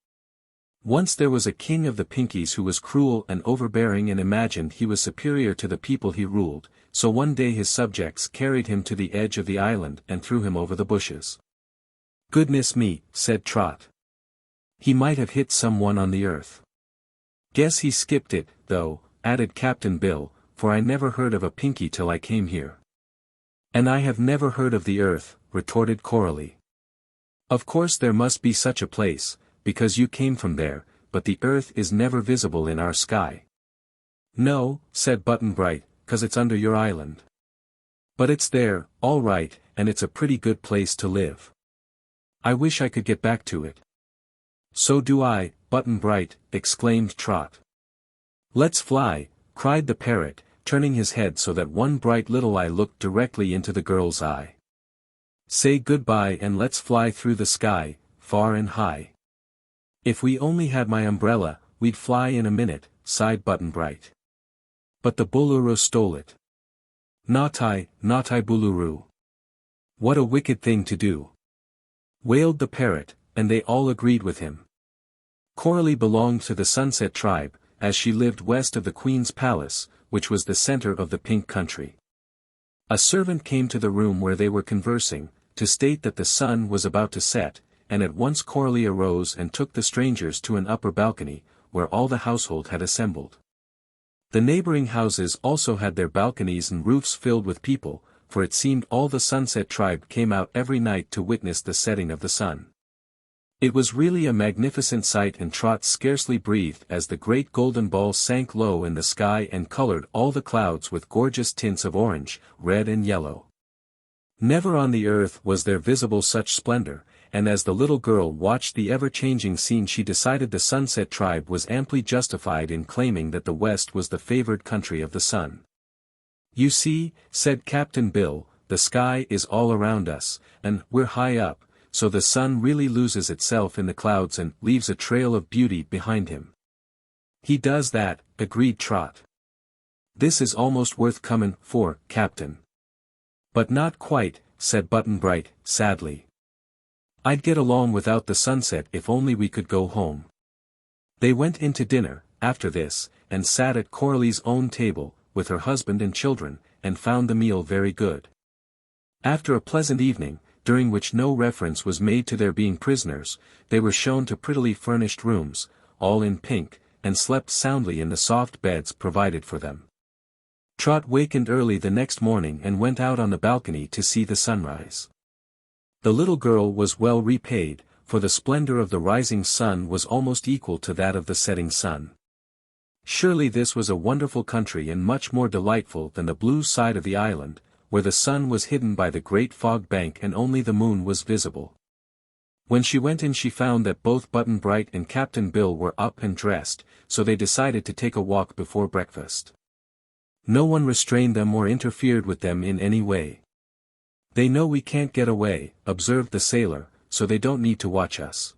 Once there was a king of the Pinkies who was cruel and overbearing and imagined he was superior to the people he ruled, so one day his subjects carried him to the edge of the island and threw him over the bushes." "Goodness me," said Trot. "He might have hit someone on the earth." "Guess he skipped it, though," added Captain Bill, "for I never heard of a Pinkie till I came here." "And I have never heard of the earth," retorted Coralie. "Of course there must be such a place, because you came from there, but the earth is never visible in our sky." "No," said Button-Bright, "'cause it's under your island. But it's there, all right, and it's a pretty good place to live. I wish I could get back to it." "So do I, Button-Bright," exclaimed Trot. "Let's fly," cried the parrot, turning his head so that one bright little eye looked directly into the girl's eye. "Say goodbye and let's fly through the sky, far and high." "If we only had my umbrella, we'd fly in a minute," sighed Button-Bright. "But the Boolooroo stole it." Naughty Boolooroo. What a wicked thing to do," wailed the parrot, and they all agreed with him. Coralie belonged to the Sunset Tribe, as she lived west of the Queen's Palace, which was the center of the Pink Country. A servant came to the room where they were conversing, to state that the sun was about to set, and at once Coralie arose and took the strangers to an upper balcony, where all the household had assembled. The neighboring houses also had their balconies and roofs filled with people, for it seemed all the Sunset Tribe came out every night to witness the setting of the sun. It was really a magnificent sight, and Trot scarcely breathed as the great golden ball sank low in the sky and colored all the clouds with gorgeous tints of orange, red and yellow. Never on the earth was there visible such splendor, and as the little girl watched the ever-changing scene she decided the Sunset Tribe was amply justified in claiming that the West was the favored country of the sun. "You see," said Captain Bill, "the sky is all around us, and we're high up, so the sun really loses itself in the clouds and leaves a trail of beauty behind him." "He does that," agreed Trot. "This is almost worth comin' for, Captain." "But not quite," said Button-Bright, sadly. "I'd get along without the sunset if only we could go home." They went into dinner, after this, and sat at Coralie's own table, with her husband and children, and found the meal very good. After a pleasant evening, during which no reference was made to their being prisoners, they were shown to prettily furnished rooms, all in pink, and slept soundly in the soft beds provided for them. Trot wakened early the next morning and went out on the balcony to see the sunrise. The little girl was well repaid, for the splendor of the rising sun was almost equal to that of the setting sun. Surely this was a wonderful country and much more delightful than the blue side of the island, where the sun was hidden by the great fog bank and only the moon was visible. When she went in she found that both Button-Bright and Captain Bill were up and dressed, so they decided to take a walk before breakfast. No one restrained them or interfered with them in any way. "They know we can't get away," observed the sailor, "so they don't need to watch us."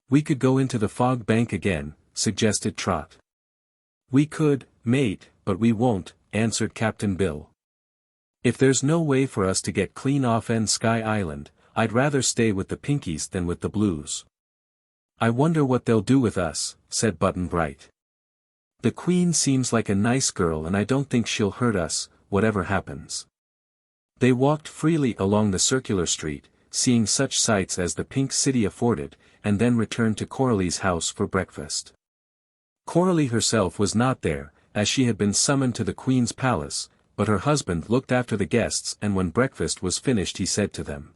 "We could go into the fog bank again," suggested Trot. "We could, mate, but we won't," answered Captain Bill. "If there's no way for us to get clean off Sky Island, I'd rather stay with the Pinkies than with the Blues." "I wonder what they'll do with us," said Button-Bright. "The Queen seems like a nice girl and I don't think she'll hurt us, whatever happens." They walked freely along the circular street, seeing such sights as the Pink City afforded, and then returned to Coralie's house for breakfast. Coralie herself was not there, as she had been summoned to the Queen's palace, but her husband looked after the guests and when breakfast was finished he said to them,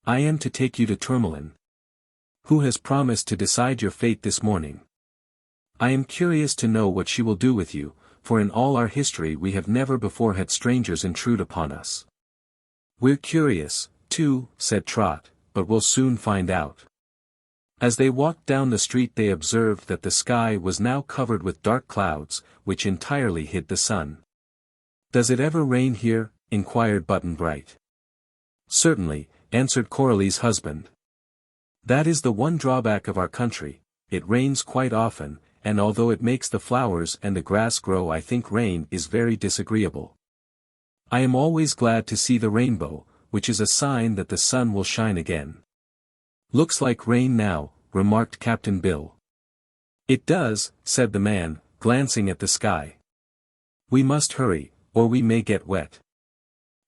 "I am to take you to Tourmaline. Who has promised to decide your fate this morning? I am curious to know what she will do with you, for in all our history we have never before had strangers intrude upon us." "We're curious, too," said Trot, "but we'll soon find out." As they walked down the street they observed that the sky was now covered with dark clouds, which entirely hid the sun. "Does it ever rain here?" inquired Button-Bright. "Certainly," answered Coralie's husband. "That is the one drawback of our country, it rains quite often, and although it makes the flowers and the grass grow I think rain is very disagreeable. I am always glad to see the rainbow, which is a sign that the sun will shine again." "Looks like rain now," remarked Captain Bill. "It does," said the man, glancing at the sky. "We must hurry, or we may get wet."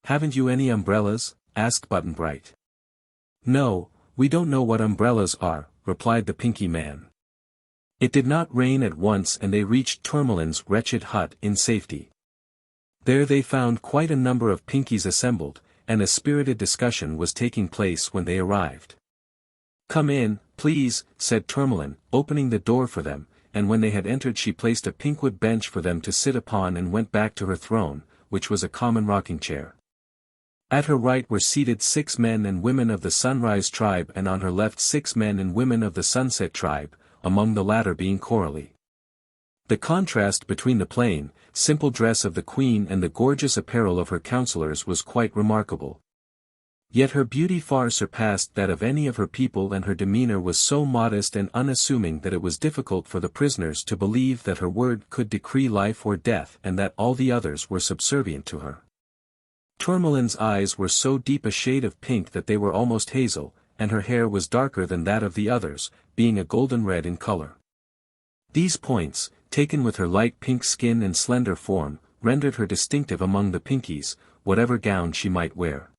"Haven't you any umbrellas?" asked Button-Bright. "No, we don't know what umbrellas are," replied the Pinky man. It did not rain at once and they reached Tourmaline's wretched hut in safety. There they found quite a number of Pinkies assembled, and a spirited discussion was taking place when they arrived. "Come in, please," said Tourmaline, opening the door for them, and when they had entered she placed a pinkwood bench for them to sit upon and went back to her throne, which was a common rocking chair. At her right were seated 6 men and women of the Sunrise Tribe and on her left 6 men and women of the Sunset Tribe, among the latter being Coralie. The contrast between the plain, simple dress of the Queen and the gorgeous apparel of her counselors was quite remarkable. Yet her beauty far surpassed that of any of her people and her demeanor was so modest and unassuming that it was difficult for the prisoners to believe that her word could decree life or death and that all the others were subservient to her. Tourmaline's eyes were so deep a shade of pink that they were almost hazel, and her hair was darker than that of the others, being a golden red in color. These points, taken with her light pink skin and slender form, rendered her distinctive among the Pinkies, whatever gown she might wear.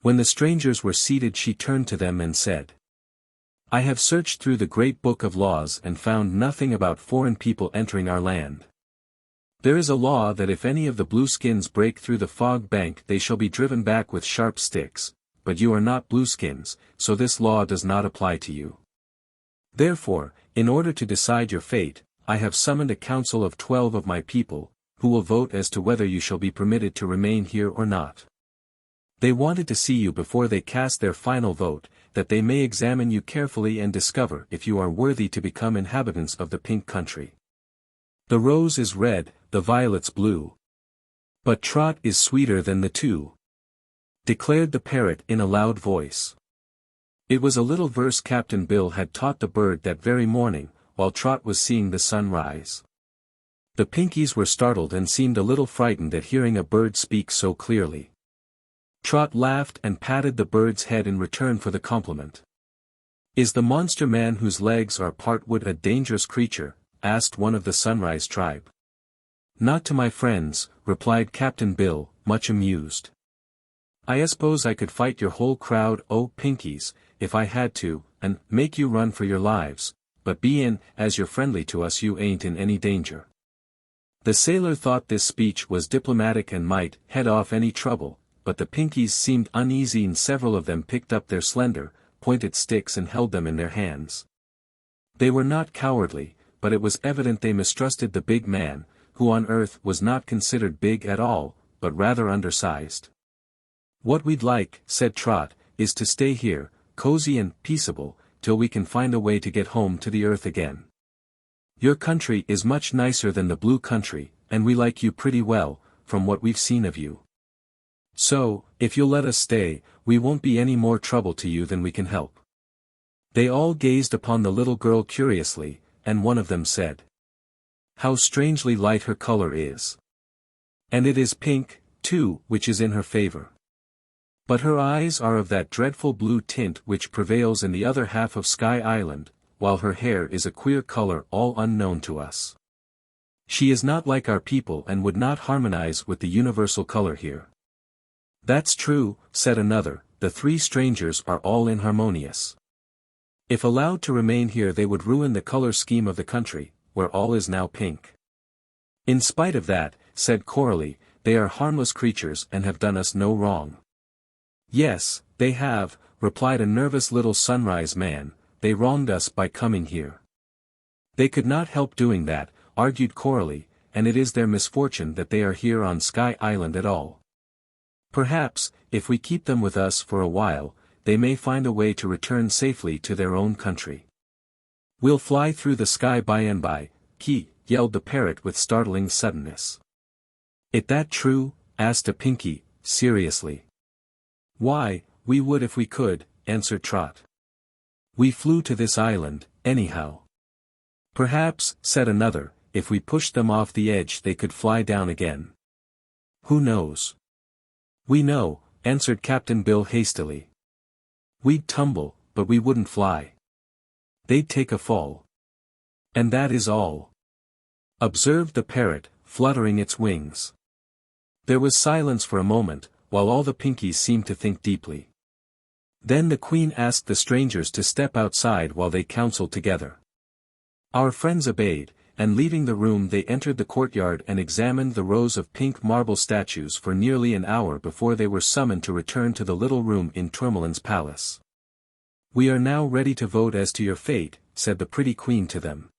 When the strangers were seated she turned to them and said, "I have searched through the great book of laws and found nothing about foreign people entering our land. There is a law that if any of the blueskins break through the fog bank they shall be driven back with sharp sticks, but you are not blueskins, so this law does not apply to you. Therefore, in order to decide your fate, I have summoned a council of 12 of my people, who will vote as to whether you shall be permitted to remain here or not. They wanted to see you before they cast their final vote, that they may examine you carefully and discover if you are worthy to become inhabitants of the Pink Country. The rose is red, the violet's blue. But Trot is sweeter than the two," declared the parrot in a loud voice. It was a little verse Captain Bill had taught the bird that very morning, while Trot was seeing the sun rise. The Pinkies were startled and seemed a little frightened at hearing a bird speak so clearly. Trot laughed and patted the bird's head in return for the compliment. "Is the monster man whose legs are part wood a dangerous creature?" asked one of the Sunrise tribe. "Not to my friends," replied Captain Bill, much amused. "I suppose I could fight your whole crowd, oh Pinkies, if I had to, and make you run for your lives, but bein' as you're friendly to us you ain't in any danger." The sailor thought this speech was diplomatic and might head off any trouble, but the Pinkies seemed uneasy and several of them picked up their slender, pointed sticks and held them in their hands. They were not cowardly, but it was evident they mistrusted the big man, who on Earth was not considered big at all, but rather undersized. "What we'd like," said Trot, "is to stay here, cozy and peaceable, till we can find a way to get home to the Earth again. Your country is much nicer than the Blue Country, and we like you pretty well, from what we've seen of you. So, if you'll let us stay, we won't be any more trouble to you than we can help." They all gazed upon the little girl curiously, and one of them said, "How strangely light her color is. And it is pink, too, which is in her favor. But her eyes are of that dreadful blue tint which prevails in the other half of Sky Island, while her hair is a queer color all unknown to us. She is not like our people and would not harmonize with the universal color here." "That's true," said another, "the three strangers are all inharmonious. If allowed to remain here they would ruin the color scheme of the country, where all is now pink." "In spite of that," said Coralie, "they are harmless creatures and have done us no wrong." "Yes, they have," replied a nervous little Sunrise man, "they wronged us by coming here." "They could not help doing that," argued Coralie, "and it is their misfortune that they are here on Sky Island at all. Perhaps, if we keep them with us for a while, they may find a way to return safely to their own country." "We'll fly through the sky by and by," yelled the parrot with startling suddenness. "Is that true?" asked a Pinkie, seriously. "Why, we would if we could," answered Trot. "We flew to this island, anyhow." "Perhaps," said another, "if we pushed them off the edge they could fly down again. Who knows?" "We know," answered Captain Bill hastily. "We'd tumble, but we wouldn't fly. They'd take a fall. And that is all," observed the parrot, fluttering its wings. There was silence for a moment, while all the Pinkies seemed to think deeply. Then the Queen asked the strangers to step outside while they counseled together. Our friends obeyed, and leaving the room they entered the courtyard and examined the rows of pink marble statues for nearly an hour before they were summoned to return to the little room in Tourmaline's palace. "We are now ready to vote as to your fate," said the pretty Queen to them.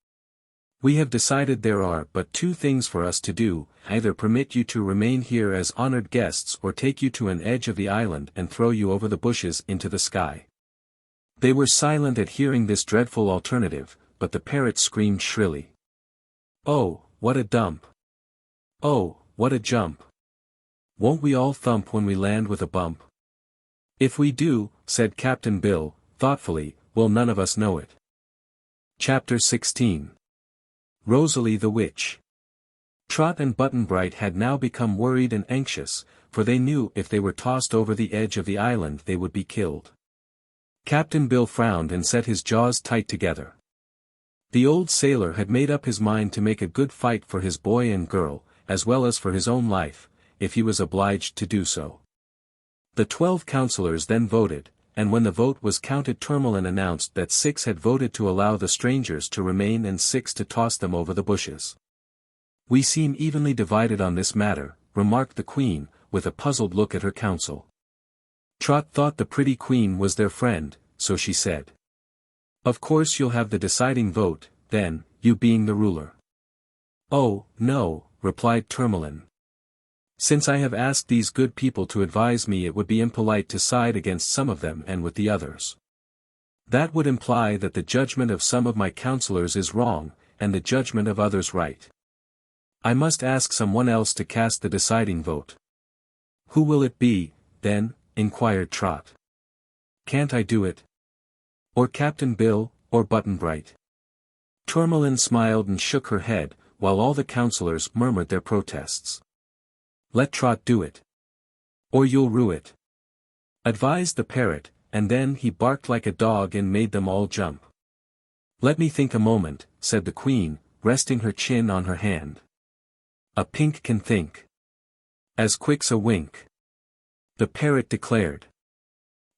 "We have decided there are but two things for us to do, either permit you to remain here as honored guests or take you to an edge of the island and throw you over the bushes into the sky." They were silent at hearing this dreadful alternative, but the parrot screamed shrilly. "Oh, what a dump! Oh, what a jump! Won't we all thump when we land with a bump?" "If we do," said Captain Bill, thoughtfully, "will none of us know it." Chapter 16. Rosalie the Witch. Trot and Button-Bright had now become worried and anxious, for they knew if they were tossed over the edge of the island they would be killed. Captain Bill frowned and set his jaws tight together. The old sailor had made up his mind to make a good fight for his boy and girl, as well as for his own life, if he was obliged to do so. The 12 councillors then voted, and when the vote was counted Tourmaline announced that 6 had voted to allow the strangers to remain and 6 to toss them over the bushes. "We seem evenly divided on this matter," remarked the Queen, with a puzzled look at her council. Trot thought the pretty Queen was their friend, so she said, "Of course you'll have the deciding vote, then, you being the ruler." "Oh, no," replied Tourmaline. "Since I have asked these good people to advise me it would be impolite to side against some of them and with the others. That would imply that the judgment of some of my counselors is wrong, and the judgment of others right. I must ask someone else to cast the deciding vote. Who will it be, then? Inquired Trot. Can't I do it? Or Captain Bill, or Button-Bright? Tourmaline smiled and shook her head, while all the counselors murmured their protests. Let Trot do it. Or you'll rue it. Advised the parrot, and then he barked like a dog and made them all jump. Let me think a moment, said the Queen, resting her chin on her hand. A pink can think. As quick's a wink. The parrot declared.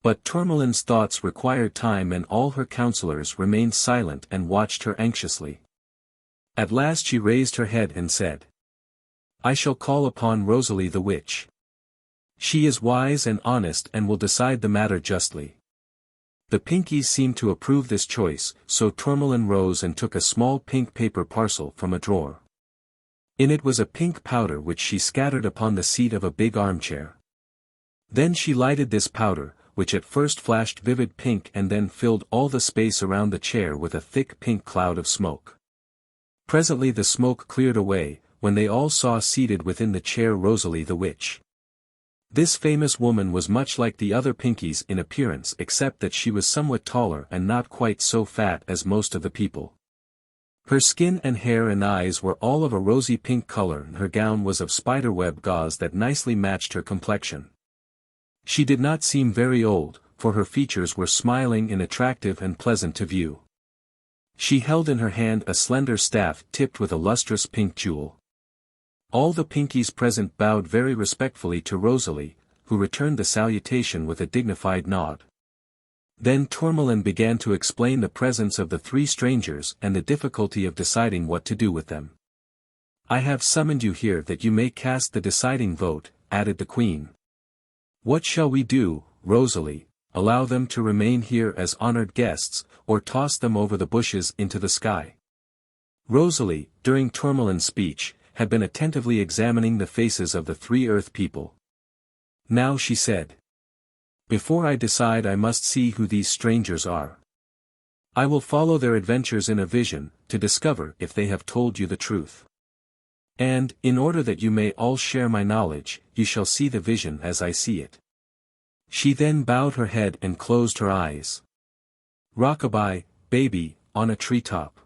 But Tourmaline's thoughts required time, and all her counselors remained silent and watched her anxiously. At last she raised her head and said, I shall call upon Rosalie the witch. She is wise and honest and will decide the matter justly. The Pinkies seemed to approve this choice, so Tourmaline rose and took a small pink paper parcel from a drawer. In it was a pink powder which she scattered upon the seat of a big armchair. Then she lighted this powder, which at first flashed vivid pink and then filled all the space around the chair with a thick pink cloud of smoke. Presently the smoke cleared away, when they all saw seated within the chair Rosalie the witch. This famous woman was much like the other Pinkies in appearance, except that she was somewhat taller and not quite so fat as most of the people. Her skin and hair and eyes were all of a rosy pink color, and her gown was of spiderweb gauze that nicely matched her complexion. She did not seem very old, for her features were smiling and attractive and pleasant to view. She held in her hand a slender staff tipped with a lustrous pink jewel. All the Pinkies present bowed very respectfully to Rosalie, who returned the salutation with a dignified nod. Then Tourmaline began to explain the presence of the three strangers and the difficulty of deciding what to do with them. I have summoned you here that you may cast the deciding vote, added the Queen. What shall we do, Rosalie? Allow them to remain here as honored guests, or toss them over the bushes into the sky? Rosalie, during Tourmaline's speech, had been attentively examining the faces of the three Earth people. Now she said, Before I decide, I must see who these strangers are. I will follow their adventures in a vision, to discover if they have told you the truth. And, in order that you may all share my knowledge, you shall see the vision as I see it. She then bowed her head and closed her eyes. Rockabye, baby, on a treetop.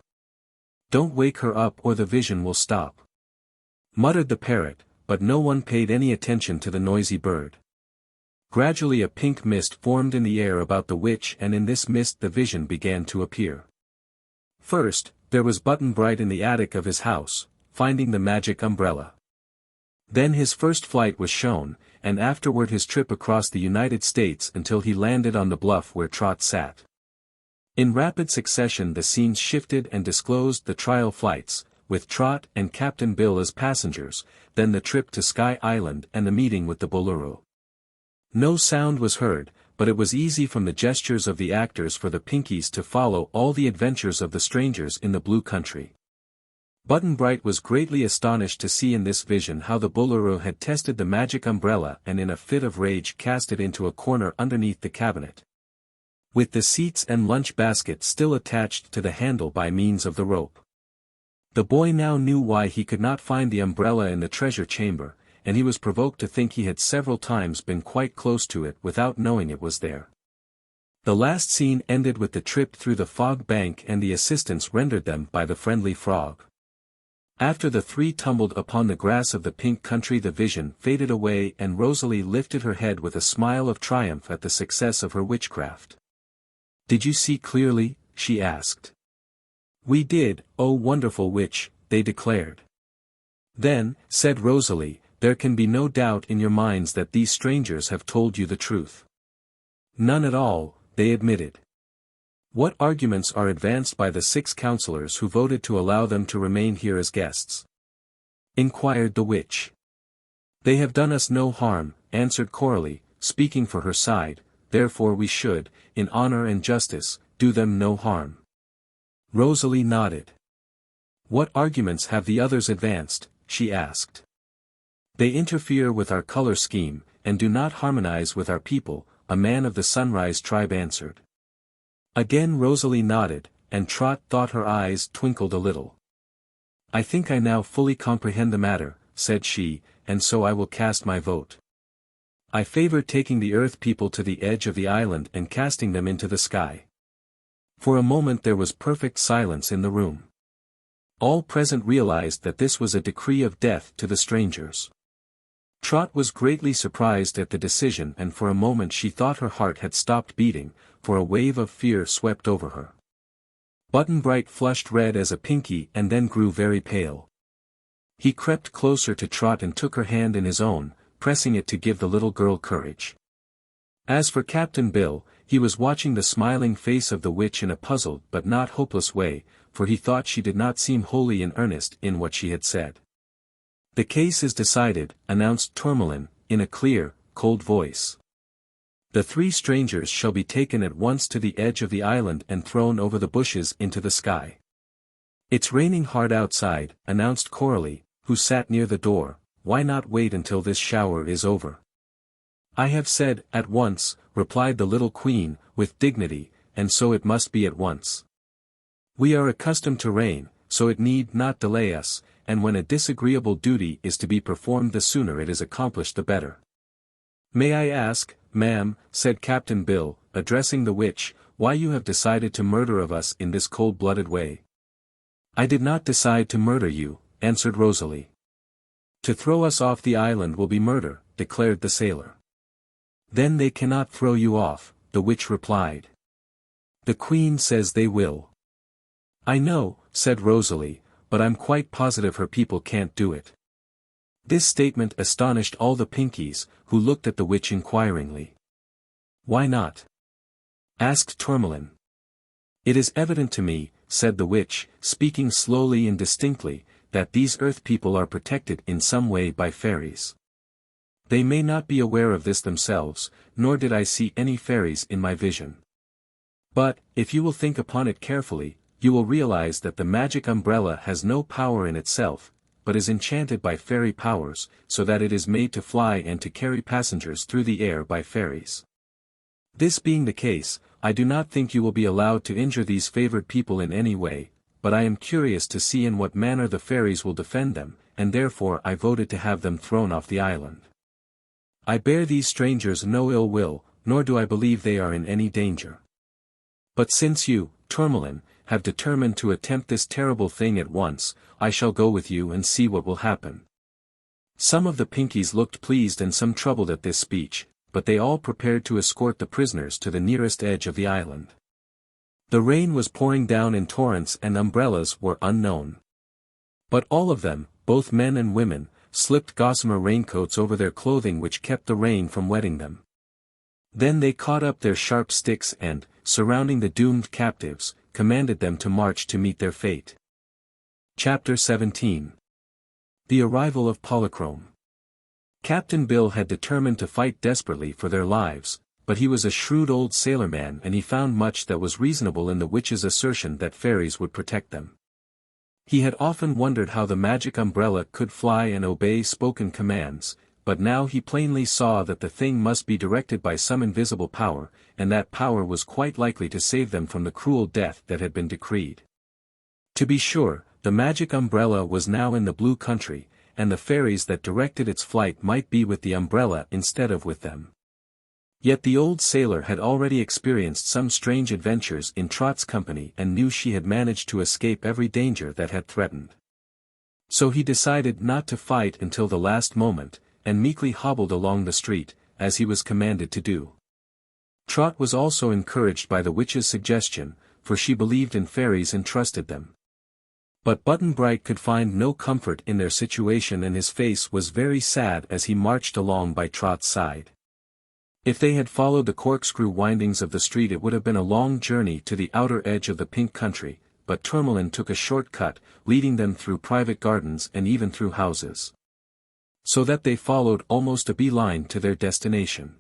Don't wake her up or the vision will stop. Muttered the parrot, but no one paid any attention to the noisy bird. Gradually a pink mist formed in the air about the witch, and in this mist the vision began to appear. First, there was Button-Bright in the attic of his house, finding the magic umbrella. Then his first flight was shown, and afterward his trip across the United States until he landed on the bluff where Trot sat. In rapid succession the scenes shifted and disclosed the trial flights, with Trot and Captain Bill as passengers, then the trip to Sky Island and the meeting with the Boolooroo. No sound was heard, but it was easy from the gestures of the actors for the Pinkies to follow all the adventures of the strangers in the Blue Country. Button-Bright was greatly astonished to see in this vision how the Boolooroo had tested the magic umbrella and in a fit of rage cast it into a corner underneath the cabinet. With the seats and lunch basket still attached to the handle by means of the rope. The boy now knew why he could not find the umbrella in the treasure chamber, and he was provoked to think he had several times been quite close to it without knowing it was there. The last scene ended with the trip through the fog bank and the assistance rendered them by the friendly frog. After the three tumbled upon the grass of the Pink Country, the vision faded away and Rosalie lifted her head with a smile of triumph at the success of her witchcraft. Did you see clearly? She asked. We did, oh wonderful witch, they declared. Then, said Rosalie, there can be no doubt in your minds that these strangers have told you the truth. None at all, they admitted. What arguments are advanced by the 6 counselors who voted to allow them to remain here as guests? Inquired the witch. They have done us no harm, answered Coralie, speaking for her side, therefore we should, in honor and justice, do them no harm. Rosalie nodded. What arguments have the others advanced? She asked. They interfere with our color scheme, and do not harmonize with our people, a man of the Sunrise tribe answered. Again Rosalie nodded, and Trot thought her eyes twinkled a little. "I think I now fully comprehend the matter," said she, "and so I will cast my vote. I favor taking the Earth people to the edge of the island and casting them into the sky." For a moment there was perfect silence in the room. All present realized that this was a decree of death to the strangers. Trot was greatly surprised at the decision, and for a moment she thought her heart had stopped beating, for a wave of fear swept over her. Button-Bright flushed red as a Pinky and then grew very pale. He crept closer to Trot and took her hand in his own, pressing it to give the little girl courage. As for Captain Bill, he was watching the smiling face of the witch in a puzzled but not hopeless way, for he thought she did not seem wholly in earnest in what she had said. "The case is decided," announced Tourmaline, in a clear, cold voice. "The 3 strangers shall be taken at once to the edge of the island and thrown over the bushes into the sky." "It's raining hard outside," announced Coralie, who sat near the door. "Why not wait until this shower is over?" "I have said, at once," replied the little queen, with dignity, "and so it must be at once. We are accustomed to rain, so it need not delay us, and when a disagreeable duty is to be performed the sooner it is accomplished the better." "May I ask, ma'am," said Captain Bill, addressing the witch, "why you have decided to murder of us in this cold-blooded way?" "I did not decide to murder you," answered Rosalie. "To throw us off the island will be murder," declared the sailor. "Then they cannot throw you off," the witch replied. "The Queen says they will." "I know," said Rosalie, "but I'm quite positive her people can't do it." This statement astonished all the Pinkies, who looked at the witch inquiringly. "Why not?" asked Tourmaline. "It is evident to me," said the witch, speaking slowly and distinctly, "that these Earth people are protected in some way by fairies. They may not be aware of this themselves, nor did I see any fairies in my vision. But, if you will think upon it carefully, you will realize that the magic umbrella has no power in itself, but is enchanted by fairy powers, so that it is made to fly and to carry passengers through the air by fairies. This being the case, I do not think you will be allowed to injure these favored people in any way, but I am curious to see in what manner the fairies will defend them, and therefore I voted to have them thrown off the island. I bear these strangers no ill will, nor do I believe they are in any danger. But since you, Tourmaline, have determined to attempt this terrible thing at once, I shall go with you and see what will happen." Some of the Pinkies looked pleased and some troubled at this speech, but they all prepared to escort the prisoners to the nearest edge of the island. The rain was pouring down in torrents and umbrellas were unknown. But all of them, both men and women, slipped gossamer raincoats over their clothing which kept the rain from wetting them. Then they caught up their sharp sticks and, surrounding the doomed captives, commanded them to march to meet their fate. Chapter 17. The Arrival of Polychrome. Captain Bill had determined to fight desperately for their lives, but he was a shrewd old sailorman and he found much that was reasonable in the witch's assertion that fairies would protect them. He had often wondered how the magic umbrella could fly and obey spoken commands, but now he plainly saw that the thing must be directed by some invisible power, and that power was quite likely to save them from the cruel death that had been decreed. To be sure, the magic umbrella was now in the blue country, and the fairies that directed its flight might be with the umbrella instead of with them. Yet the old sailor had already experienced some strange adventures in Trot's company and knew she had managed to escape every danger that had threatened. So he decided not to fight until the last moment, and meekly hobbled along the street, as he was commanded to do. Trot was also encouraged by the witch's suggestion, for she believed in fairies and trusted them. But Button-Bright could find no comfort in their situation and his face was very sad as he marched along by Trot's side. If they had followed the corkscrew windings of the street it would have been a long journey to the outer edge of the Pink Country, but Tourmaline took a short cut, leading them through private gardens and even through houses. So that they followed almost a bee-line to their destination.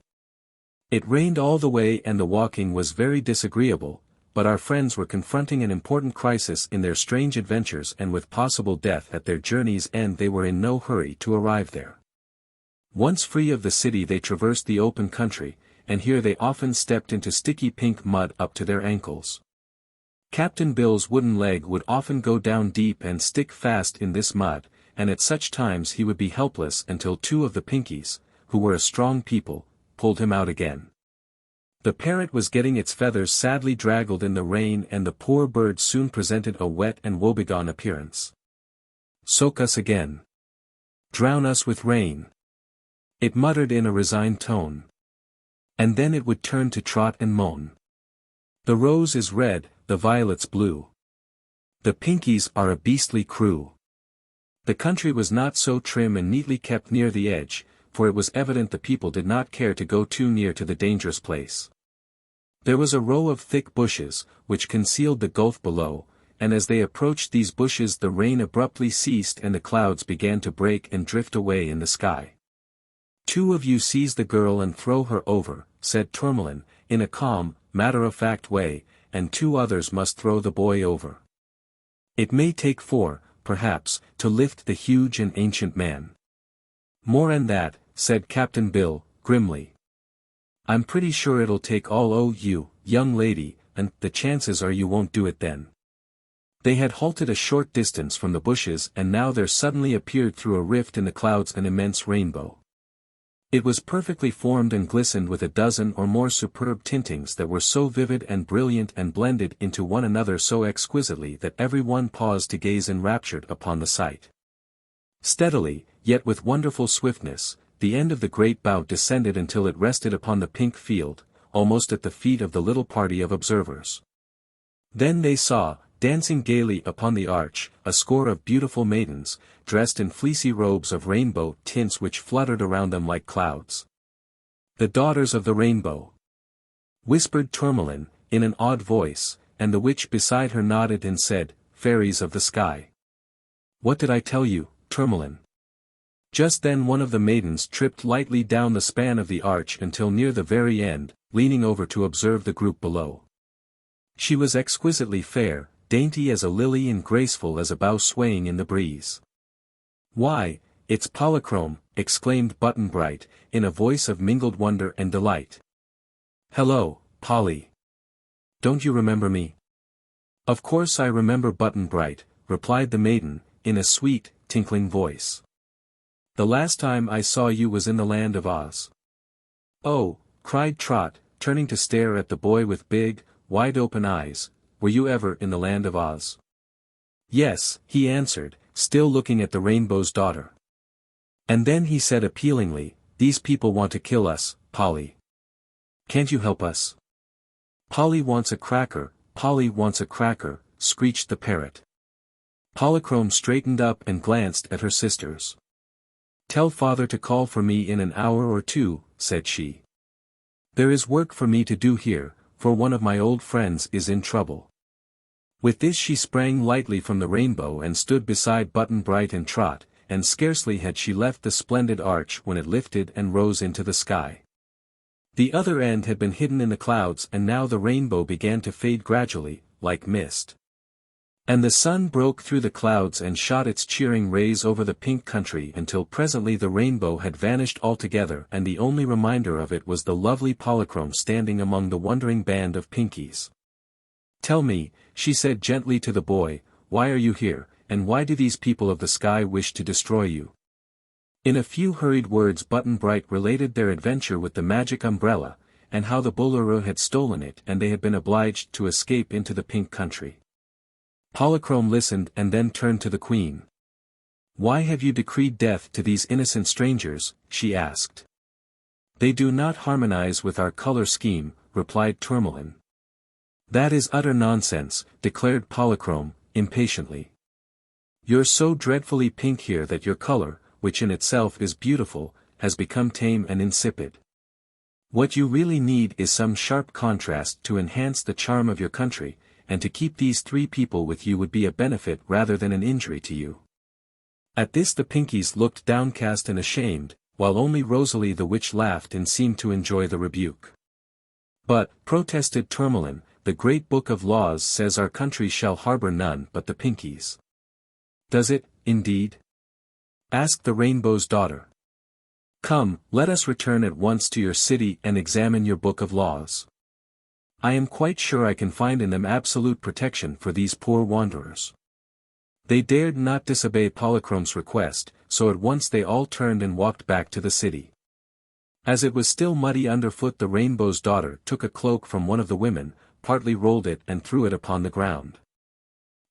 It rained all the way and the walking was very disagreeable, but our friends were confronting an important crisis in their strange adventures and with possible death at their journey's end they were in no hurry to arrive there. Once free of the city they traversed the open country, and here they often stepped into sticky pink mud up to their ankles. Captain Bill's wooden leg would often go down deep and stick fast in this mud, and at such times he would be helpless until two of the Pinkies, who were a strong people, pulled him out again. The parrot was getting its feathers sadly draggled in the rain, and the poor bird soon presented a wet and woebegone appearance. "Soak us again. Drown us with rain," it muttered in a resigned tone. And then it would turn to Trot and moan. "The rose is red, the violet's blue. The Pinkies are a beastly crew." The country was not so trim and neatly kept near the edge, for it was evident the people did not care to go too near to the dangerous place. There was a row of thick bushes, which concealed the gulf below, and as they approached these bushes the rain abruptly ceased and the clouds began to break and drift away in the sky. "Two of you seize the girl and throw her over," said Tourmaline, in a calm, matter-of-fact way, "and two others must throw the boy over. It may take 4, perhaps, to lift the huge and ancient man." "More'n that," said Captain Bill, grimly. "I'm pretty sure it'll take all o' you, young lady, and the chances are you won't do it then." They had halted a short distance from the bushes and now there suddenly appeared through a rift in the clouds an immense rainbow. It was perfectly formed and glistened with a dozen or more superb tintings that were so vivid and brilliant and blended into one another so exquisitely that every one paused to gaze enraptured upon the sight. Steadily, yet with wonderful swiftness, the end of the great bout descended until it rested upon the pink field, almost at the feet of the little party of observers. Then they saw, dancing gaily upon the arch, a score of beautiful maidens, dressed in fleecy robes of rainbow tints which fluttered around them like clouds. "The daughters of the rainbow," whispered Tourmaline, in an awed voice, and the witch beside her nodded and said, "Fairies of the sky." "What did I tell you, Tourmaline?" Just then one of the maidens tripped lightly down the span of the arch until near the very end, leaning over to observe the group below. She was exquisitely fair, dainty as a lily and graceful as a bough swaying in the breeze. "Why, it's Polychrome," exclaimed Button-Bright, in a voice of mingled wonder and delight. "Hello, Polly. Don't you remember me?" "Of course I remember Button-Bright," replied the maiden, in a sweet, tinkling voice. "The last time I saw you was in the land of Oz." "Oh," cried Trot, turning to stare at the boy with big, wide-open eyes, "were you ever in the land of Oz?" "Yes," he answered, still looking at the Rainbow's daughter. And then he said appealingly, "These people want to kill us, Polly. Can't you help us?" "Polly wants a cracker, Polly wants a cracker," screeched the parrot. Polychrome straightened up and glanced at her sisters. "Tell father to call for me in an hour or two," said she. "There is work for me to do here, for one of my old friends is in trouble." With this she sprang lightly from the rainbow and stood beside Button-Bright and Trot, and scarcely had she left the splendid arch when it lifted and rose into the sky. The other end had been hidden in the clouds and now the rainbow began to fade gradually, like mist. And the sun broke through the clouds and shot its cheering rays over the pink country until presently the rainbow had vanished altogether and the only reminder of it was the lovely Polychrome standing among the wondering band of Pinkies. "Tell me," she said gently to the boy, "why are you here, and why do these people of the sky wish to destroy you?" In a few hurried words Button-Bright related their adventure with the magic umbrella, and how the Boolooroo had stolen it and they had been obliged to escape into the pink country. Polychrome listened and then turned to the Queen. "Why have you decreed death to these innocent strangers?" she asked. "They do not harmonize with our color scheme," replied Tourmaline. "That is utter nonsense," declared Polychrome, impatiently. "You're so dreadfully pink here that your color, which in itself is beautiful, has become tame and insipid. What you really need is some sharp contrast to enhance the charm of your country, and to keep these 3 people with you would be a benefit rather than an injury to you." At this the Pinkies looked downcast and ashamed, while only Rosalie the witch laughed and seemed to enjoy the rebuke. "But," protested Tourmaline, "the great book of laws says our country shall harbor none but the Pinkies." "Does it, indeed?" asked the Rainbow's daughter. Come, let us return at once to your city and examine your book of laws. I am quite sure I can find in them absolute protection for these poor wanderers. They dared not disobey Polychrome's request, so at once they all turned and walked back to the city. As it was still muddy underfoot, the Rainbow's daughter took a cloak from one of the women, partly rolled it and threw it upon the ground.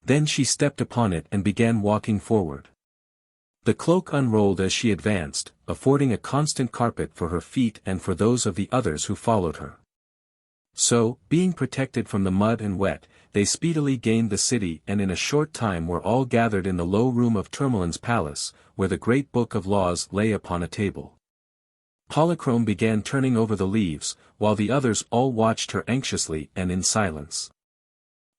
Then she stepped upon it and began walking forward. The cloak unrolled as she advanced, affording a constant carpet for her feet and for those of the others who followed her. So, being protected from the mud and wet, they speedily gained the city and in a short time were all gathered in the low room of Tourmaline's palace, where the great book of laws lay upon a table. Polychrome began turning over the leaves, while the others all watched her anxiously and in silence.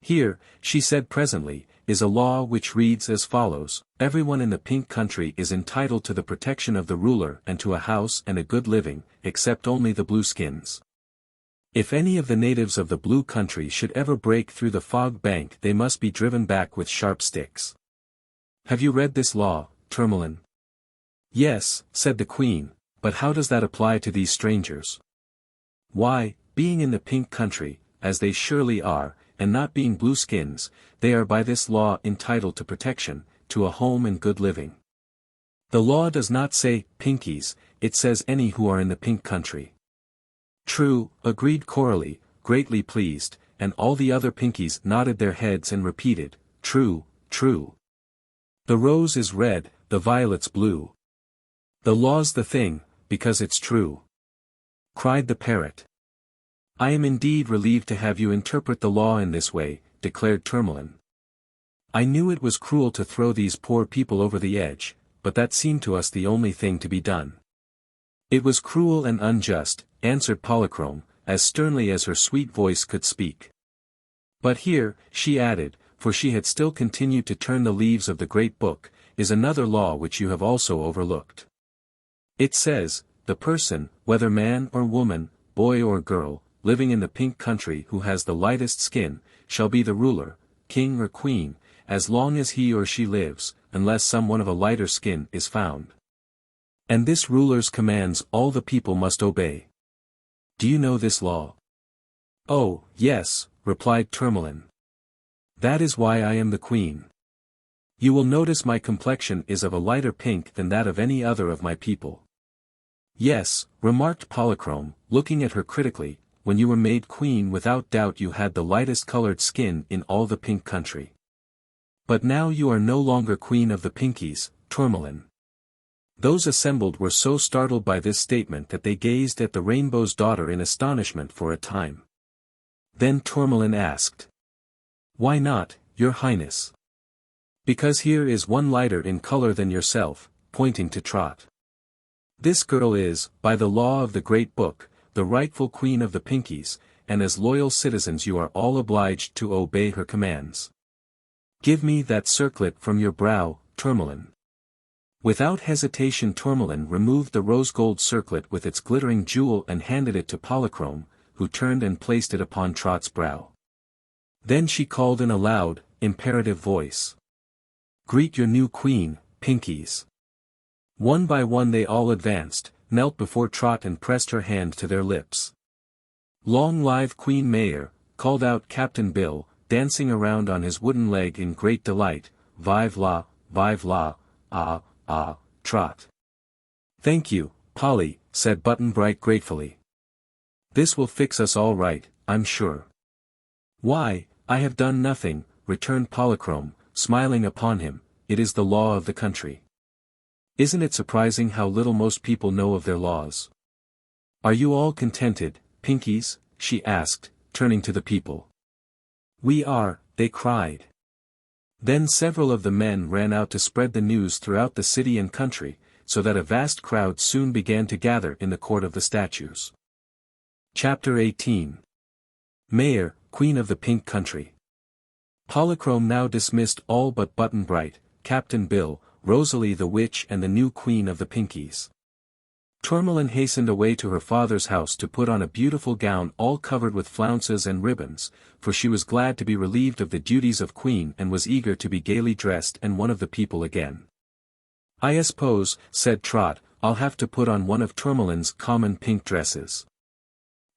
Here, she said presently, is a law which reads as follows: everyone in the Pink Country is entitled to the protection of the ruler and to a house and a good living, except only the Blueskins. If any of the natives of the Blue Country should ever break through the fog bank, they must be driven back with sharp sticks. Have you read this law, Tourmaline? Yes, said the Queen, but how does that apply to these strangers? Why, being in the Pink Country, as they surely are, and not being Blueskins, they are by this law entitled to protection, to a home and good living. The law does not say, Pinkies, it says any who are in the Pink Country. True, agreed Coralie, greatly pleased, and all the other Pinkies nodded their heads and repeated, true, true. The rose is red, the violet's blue. The law's the thing, because it's true. Cried the parrot. I am indeed relieved to have you interpret the law in this way, declared Tourmaline. I knew it was cruel to throw these poor people over the edge, but that seemed to us the only thing to be done. It was cruel and unjust, answered Polychrome, as sternly as her sweet voice could speak. But here, she added, for she had still continued to turn the leaves of the great book, is another law which you have also overlooked. It says, the person, whether man or woman, boy or girl, living in the Pink Country who has the lightest skin, shall be the ruler, king or queen, as long as he or she lives, unless someone of a lighter skin is found. And this ruler's commands all the people must obey. Do you know this law? Oh, yes, replied Tourmaline. That is why I am the queen. You will notice my complexion is of a lighter pink than that of any other of my people. Yes, remarked Polychrome, looking at her critically, when you were made queen without doubt you had the lightest colored skin in all the Pink Country. But now you are no longer queen of the Pinkies, Tourmaline. Those assembled were so startled by this statement that they gazed at the Rainbow's daughter in astonishment for a time. Then Tourmaline asked. Why not, your highness? Because here is one lighter in color than yourself, pointing to Trot. This girl is, by the law of the great book, the rightful queen of the Pinkies, and as loyal citizens you are all obliged to obey her commands. Give me that circlet from your brow, Tourmaline. Without hesitation Tourmaline removed the rose-gold circlet with its glittering jewel and handed it to Polychrome, who turned and placed it upon Trot's brow. Then she called in a loud, imperative voice. Greet your new queen, Pinkies. One by one they all advanced, knelt before Trot and pressed her hand to their lips. Long live Queen Mayre, called out Captain Bill, dancing around on his wooden leg in great delight, vive la, Trot. Thank you, Polly, said Button-Bright gratefully. This will fix us all right, I'm sure. Why, I have done nothing, returned Polychrome, smiling upon him, it is the law of the country. Isn't it surprising how little most people know of their laws? Are you all contented, Pinkies? She asked, turning to the people. We are, they cried. Then several of the men ran out to spread the news throughout the city and country, so that a vast crowd soon began to gather in the court of the statues. Chapter 18. Mayre, Queen of the Pink Country. Polychrome now dismissed all but Button-Bright, Captain Bill, Rosalie the witch and the new queen of the Pinkies. Tourmaline hastened away to her father's house to put on a beautiful gown all covered with flounces and ribbons, for she was glad to be relieved of the duties of queen and was eager to be gaily dressed and one of the people again. I suppose, said Trot, I'll have to put on one of Tourmaline's common pink dresses.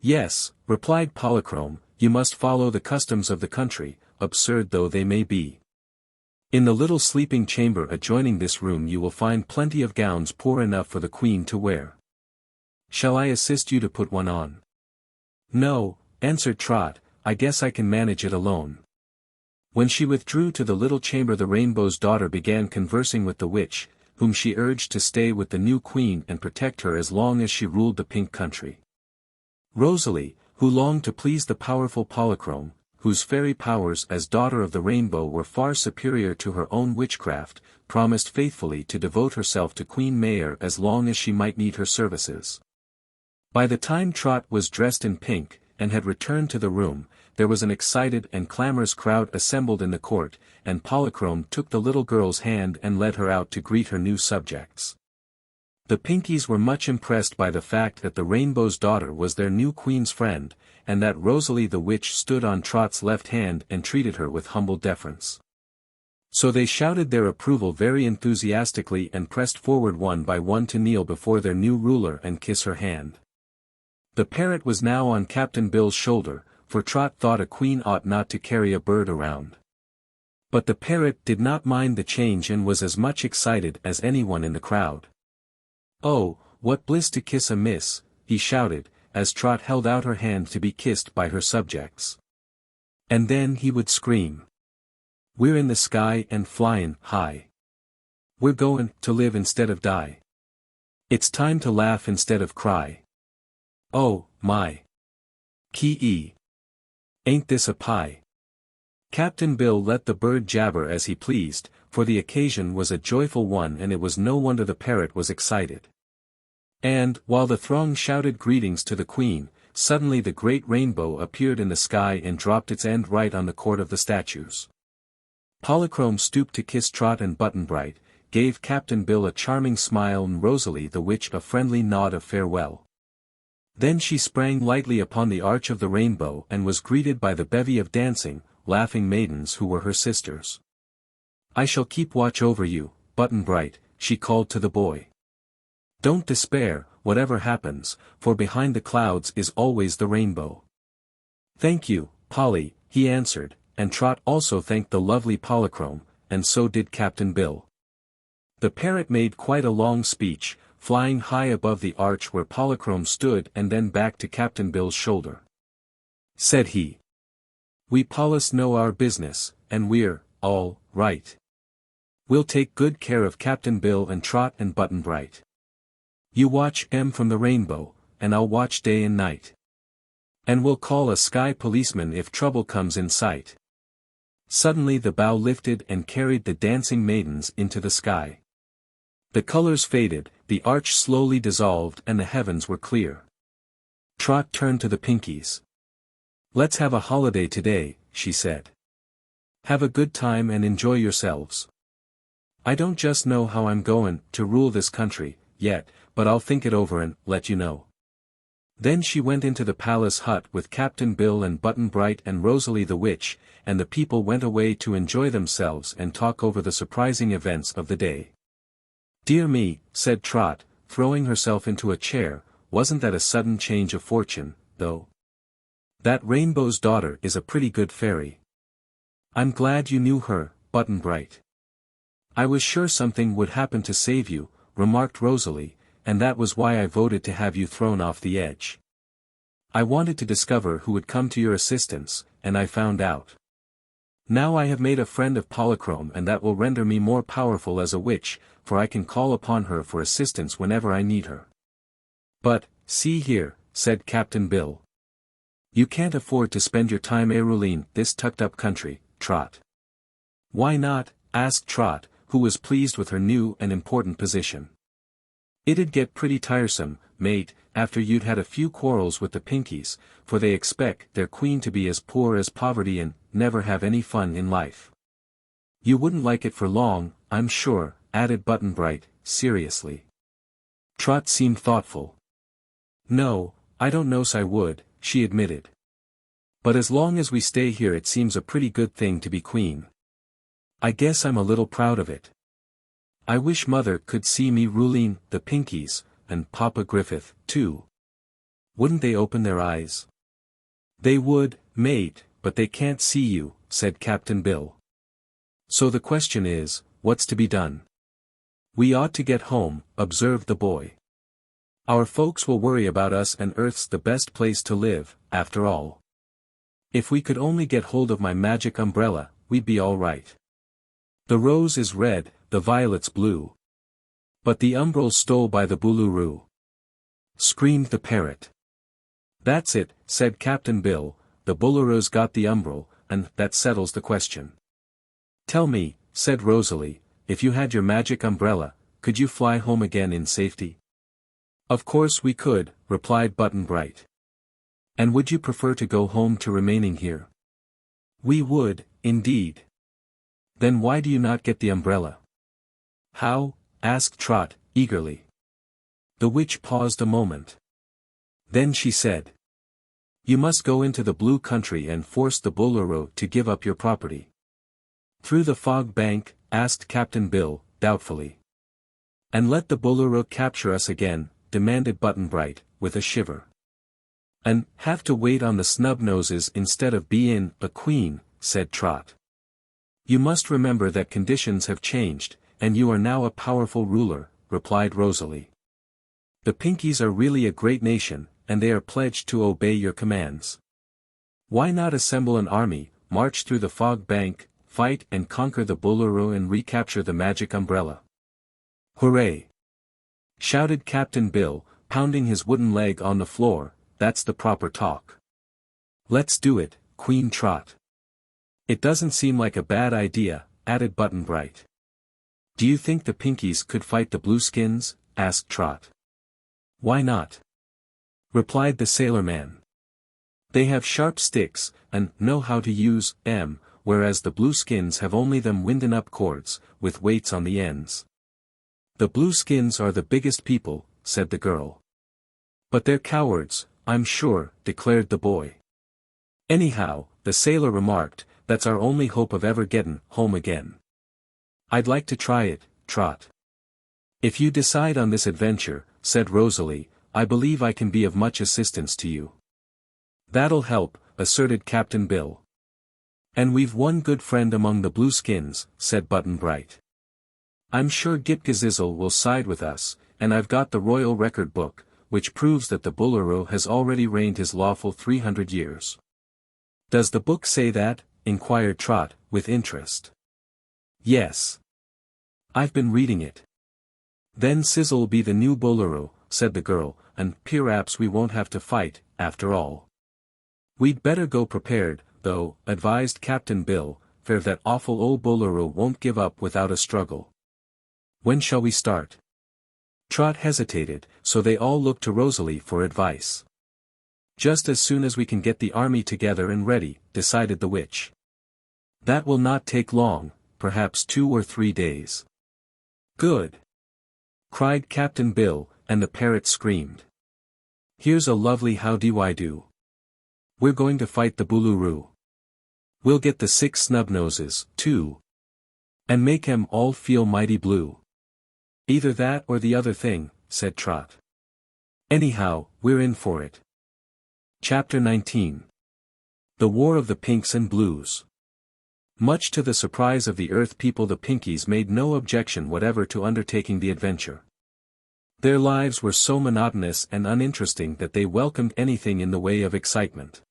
Yes, replied Polychrome, you must follow the customs of the country, absurd though they may be. In the little sleeping chamber adjoining this room you will find plenty of gowns poor enough for the Queen to wear. Shall I assist you to put one on? No, answered Trot, I guess I can manage it alone. When she withdrew to the little chamber the Rainbow's daughter began conversing with the witch, whom she urged to stay with the new queen and protect her as long as she ruled the pink country. Rosalie, who longed to please the powerful Polychrome, whose fairy powers as daughter of the rainbow were far superior to her own witchcraft, promised faithfully to devote herself to Queen Mayre as long as she might need her services. By the time Trot was dressed in pink, and had returned to the room, there was an excited and clamorous crowd assembled in the court, and Polychrome took the little girl's hand and led her out to greet her new subjects. The Pinkies were much impressed by the fact that the Rainbow's daughter was their new queen's friend, and that Rosalie the witch stood on Trot's left hand and treated her with humble deference. So they shouted their approval very enthusiastically and pressed forward one by one to kneel before their new ruler and kiss her hand. The parrot was now on Captain Bill's shoulder, for Trot thought a queen ought not to carry a bird around. But the parrot did not mind the change and was as much excited as anyone in the crowd. Oh, what bliss to kiss a miss, he shouted, as Trot held out her hand to be kissed by her subjects. And then he would scream. We're in the sky and flyin' high. We're goin' to live instead of die. It's time to laugh instead of cry. Oh, my. Kee-ee. Ain't this a pie? Captain Bill let the bird jabber as he pleased, for the occasion was a joyful one and it was no wonder the parrot was excited. And, while the throng shouted greetings to the Queen, suddenly the great rainbow appeared in the sky and dropped its end right on the court of the statues. Polychrome stooped to kiss Trot and Button-Bright, gave Captain Bill a charming smile and Rosalie the witch a friendly nod of farewell. Then she sprang lightly upon the arch of the rainbow and was greeted by the bevy of dancing, laughing maidens who were her sisters. I shall keep watch over you, Button-Bright, she called to the boy. Don't despair, whatever happens, for behind the clouds is always the rainbow. Thank you, Polly, he answered, and Trot also thanked the lovely Polychrome, and so did Captain Bill. The parrot made quite a long speech, flying high above the arch where Polychrome stood and then back to Captain Bill's shoulder. Said he. We Polis know our business, and we're all right. We'll take good care of Captain Bill and Trot and Button-Bright. You watch from the rainbow, and I'll watch day and night. And we'll call a sky policeman if trouble comes in sight. Suddenly the bow lifted and carried the dancing maidens into the sky. The colors faded, the arch slowly dissolved and the heavens were clear. Trot turned to the Pinkies. Let's have a holiday today, she said. Have a good time and enjoy yourselves. I don't just know how I'm goin' to rule this country, yet, but I'll think it over and let you know. Then she went into the palace hut with Captain Bill and Button-Bright and Rosalie the witch, and the people went away to enjoy themselves and talk over the surprising events of the day. Dear me, said Trot, throwing herself into a chair, wasn't that a sudden change of fortune, though? That Rainbow's daughter is a pretty good fairy. I'm glad you knew her, Button-Bright. I was sure something would happen to save you, remarked Rosalie, and that was why I voted to have you thrown off the edge. I wanted to discover who would come to your assistance, and I found out. Now I have made a friend of Polychrome and that will render me more powerful as a witch, for I can call upon her for assistance whenever I need her. But, see here, said Captain Bill. You can't afford to spend your time ruling this tucked-up country, Trot. Why not? Asked Trot, who was pleased with her new and important position. It'd get pretty tiresome, mate, after you'd had a few quarrels with the Pinkies, for they expect their queen to be as poor as poverty and never have any fun in life. You wouldn't like it for long, I'm sure, added Button-Bright, seriously. Trot seemed thoughtful. No, I don't know's I would, she admitted. But as long as we stay here it seems a pretty good thing to be queen. I guess I'm a little proud of it. I wish Mother could see me ruling the Pinkies, and Papa Griffith, too. Wouldn't they open their eyes? They would, mate, but they can't see you, said Captain Bill. So the question is, what's to be done? We ought to get home, observed the boy. Our folks will worry about us, and Earth's the best place to live, after all. If we could only get hold of my magic umbrella, we'd be all right. The rose is red, the violet's blue. But the umbrella's stole by the Boolooroo, screamed the parrot. That's it, said Captain Bill, the Booloroo's got the umbrella, and that settles the question. Tell me, said Rosalie, if you had your magic umbrella, could you fly home again in safety? Of course we could, replied Button-Bright. And would you prefer to go home to remaining here? We would, indeed. Then why do you not get the umbrella? How? Asked Trot, eagerly. The witch paused a moment. Then she said. You must go into the Blue Country and force the Boolooroo to give up your property. Through the fog bank? Asked Captain Bill, doubtfully. And let the Boolooroo capture us again? Demanded Button-Bright, with a shiver. And have to wait on the Snubnoses instead of being a queen, said Trot. You must remember that conditions have changed, and you are now a powerful ruler, replied Rosalie. The Pinkies are really a great nation, and they are pledged to obey your commands. Why not assemble an army, march through the fog bank, fight and conquer the Boolooroo and recapture the magic umbrella? Hooray! Shouted Captain Bill, pounding his wooden leg on the floor. That's the proper talk. Let's do it, Queen Trot. It doesn't seem like a bad idea, added Button-Bright. Do you think the Pinkies could fight the Blueskins? Asked Trot. Why not? Replied the sailor-man. They have sharp sticks, and know how to use them, whereas the Blueskins have only them winden-up cords, with weights on the ends. The Blueskins are the biggest people, said the girl. But they're cowards, I'm sure, declared the boy. Anyhow, the sailor remarked, that's our only hope of ever getting home again. I'd like to try it, Trot. If you decide on this adventure, said Rosalie, I believe I can be of much assistance to you. That'll help, asserted Captain Bill. And we've one good friend among the Blueskins, said Button-Bright. I'm sure Ghip-Ghisizzle will side with us, and I've got the royal record book, which proves that the Boolooroo has already reigned his lawful 300 years. Does the book say that? Inquired Trot, with interest. Yes. I've been reading it. Then Sizzle'll be the new Boolooroo, said the girl, and perhaps we won't have to fight, after all. We'd better go prepared, though, advised Captain Bill, for that awful old Boolooroo won't give up without a struggle. When shall we start? Trot hesitated, so they all looked to Rosalie for advice. Just as soon as we can get the army together and ready, decided the witch. That will not take long, perhaps 2 or 3 days. Good! Cried Captain Bill, and the parrot screamed. Here's a lovely how-do-I-do. We're going to fight the Boolooroo. We'll get the 6 Snubnoses, too. And make 'em all feel mighty blue. Either that or the other thing, said Trot. Anyhow, we're in for it. Chapter 19. The War of the Pinks and Blues. Much to the surprise of the Earth people, the Pinkies made no objection whatever to undertaking the adventure. Their lives were so monotonous and uninteresting that they welcomed anything in the way of excitement.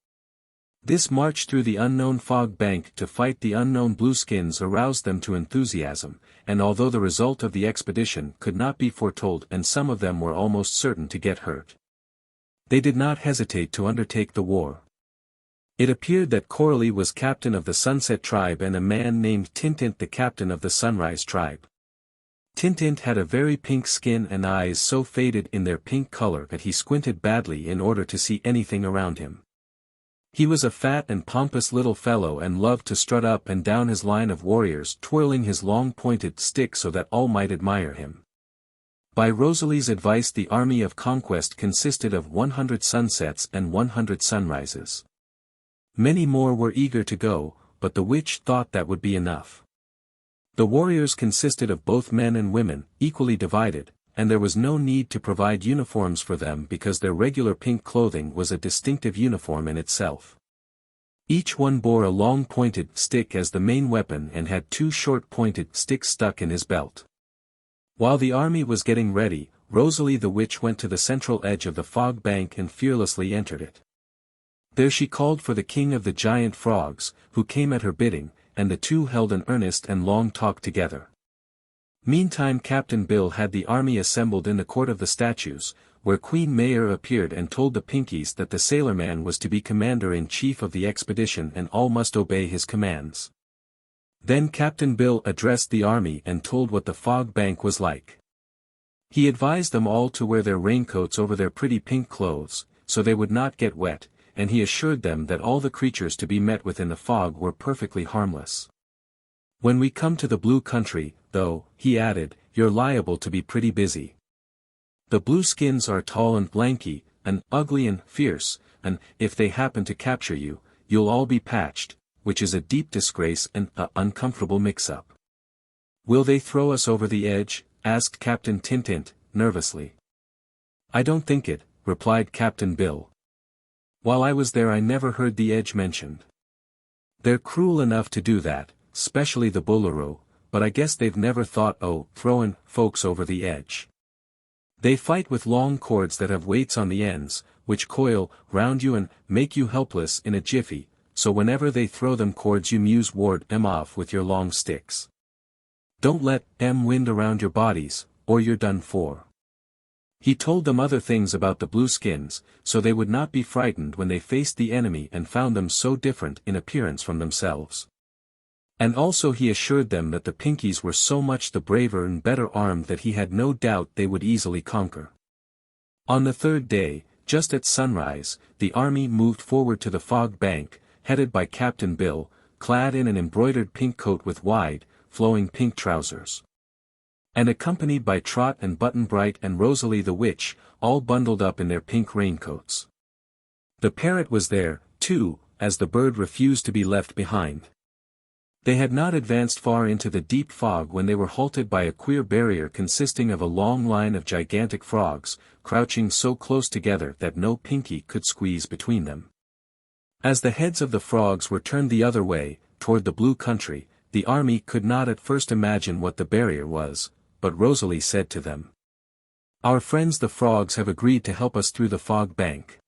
This march through the unknown fog bank to fight the unknown Blueskins aroused them to enthusiasm, and although the result of the expedition could not be foretold and some of them were almost certain to get hurt, they did not hesitate to undertake the war. It appeared that Coralie was captain of the Sunset Tribe and a man named Tintint the captain of the Sunrise Tribe. Tintint had a very pink skin and eyes so faded in their pink color that he squinted badly in order to see anything around him. He was a fat and pompous little fellow and loved to strut up and down his line of warriors, twirling his long pointed stick so that all might admire him. By Rosalie's advice, the army of Conquest consisted of 100 sunsets and 100 sunrises. Many more were eager to go, but the witch thought that would be enough. The warriors consisted of both men and women, equally divided, and there was no need to provide uniforms for them because their regular pink clothing was a distinctive uniform in itself. Each one bore a long pointed stick as the main weapon and had 2 short pointed sticks stuck in his belt. While the army was getting ready, Rosalie the witch went to the central edge of the fog bank and fearlessly entered it. There she called for the king of the giant frogs, who came at her bidding, and the two held an earnest and long talk together. Meantime Captain Bill had the army assembled in the court of the statues, where Queen Mayre appeared and told the Pinkies that the sailorman was to be commander-in-chief of the expedition and all must obey his commands. Then Captain Bill addressed the army and told what the fog bank was like. He advised them all to wear their raincoats over their pretty pink clothes, so they would not get wet, and he assured them that all the creatures to be met with in the fog were perfectly harmless. When we come to the blue country, though, he added, you're liable to be pretty busy. The Blueskins are tall and lanky, and ugly and fierce, and, if they happen to capture you, you'll all be patched, which is a deep disgrace and a uncomfortable mix-up. Will they throw us over the edge? Asked Captain Tintint, nervously. I don't think it, replied Captain Bill. While I was there I never heard the edge mentioned. They're cruel enough to do that, specially the Boolooroo, but I guess they've never thought throwin' folks over the edge. They fight with long cords that have weights on the ends, which coil round you and make you helpless in a jiffy, so whenever they throw them cords you muse ward 'em off with your long sticks. Don't let 'em wind around your bodies, or you're done for. He told them other things about the Blueskins, so they would not be frightened when they faced the enemy and found them so different in appearance from themselves. And also he assured them that the Pinkies were so much the braver and better armed that he had no doubt they would easily conquer. On the third day, just at sunrise, the army moved forward to the fog bank, headed by Captain Bill, clad in an embroidered pink coat with wide, flowing pink trousers. And accompanied by Trot and Button-Bright and Rosalie the witch, all bundled up in their pink raincoats. The parrot was there, too, as the bird refused to be left behind. They had not advanced far into the deep fog when they were halted by a queer barrier consisting of a long line of gigantic frogs, crouching so close together that no Pinky could squeeze between them. As the heads of the frogs were turned the other way, toward the blue country, the army could not at first imagine what the barrier was, but Rosalie said to them. Our friends the frogs have agreed to help us through the fog bank.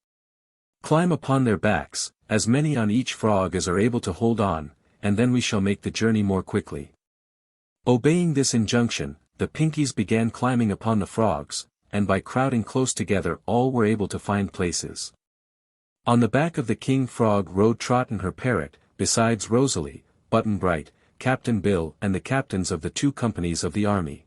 Climb upon their backs, as many on each frog as are able to hold on, and then we shall make the journey more quickly. Obeying this injunction, the Pinkies began climbing upon the frogs, and by crowding close together all were able to find places. On the back of the king frog rode Trot and her parrot, besides Rosalie, Button-Bright, Captain Bill and the captains of the 2 companies of the army.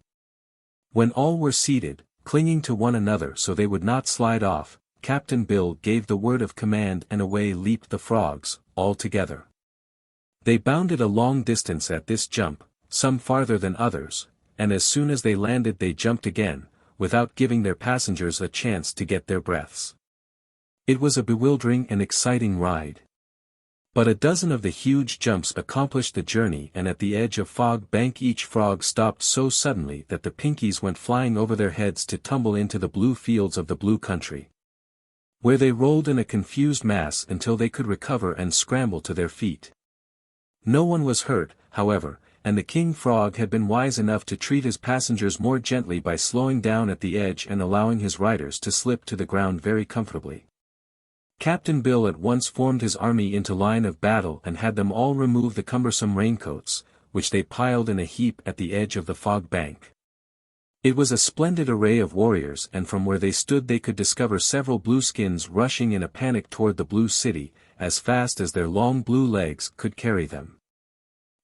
When all were seated, clinging to one another so they would not slide off, Captain Bill gave the word of command and away leaped the frogs, all together. They bounded a long distance at this jump, some farther than others, and as soon as they landed they jumped again, without giving their passengers a chance to get their breaths. It was a bewildering and exciting ride. But a dozen of the huge jumps accomplished the journey and at the edge of fog bank each frog stopped so suddenly that the Pinkies went flying over their heads to tumble into the blue fields of the blue country, where they rolled in a confused mass until they could recover and scramble to their feet. No one was hurt, however, and the king frog had been wise enough to treat his passengers more gently by slowing down at the edge and allowing his riders to slip to the ground very comfortably. Captain Bill at once formed his army into line of battle and had them all remove the cumbersome raincoats, which they piled in a heap at the edge of the fog bank. It was a splendid array of warriors and from where they stood they could discover several Blueskins rushing in a panic toward the blue city, as fast as their long blue legs could carry them.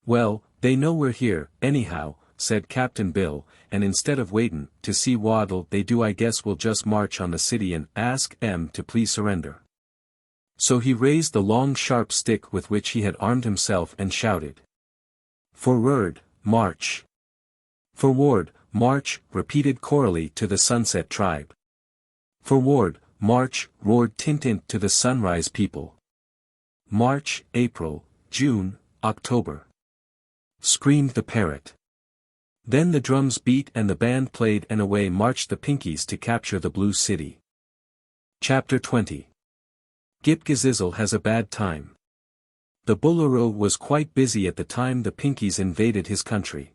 Well, they know we're here, anyhow, said Captain Bill, and instead of waitin' to see what'll they do I guess we'll just march on the city and ask 'em to please surrender. So he raised the long sharp stick with which he had armed himself and shouted. Forward, march! Forward, march, repeated Coralie to the Sunset Tribe. Forward, march, roared Tintint to the Sunrise people. March, April, June, October, screamed the parrot. Then the drums beat and the band played and away marched the Pinkies to capture the Blue City. Chapter 20. Ghip-Ghisizzle has a bad time. The Boolooroo was quite busy at the time the Pinkies invaded his country.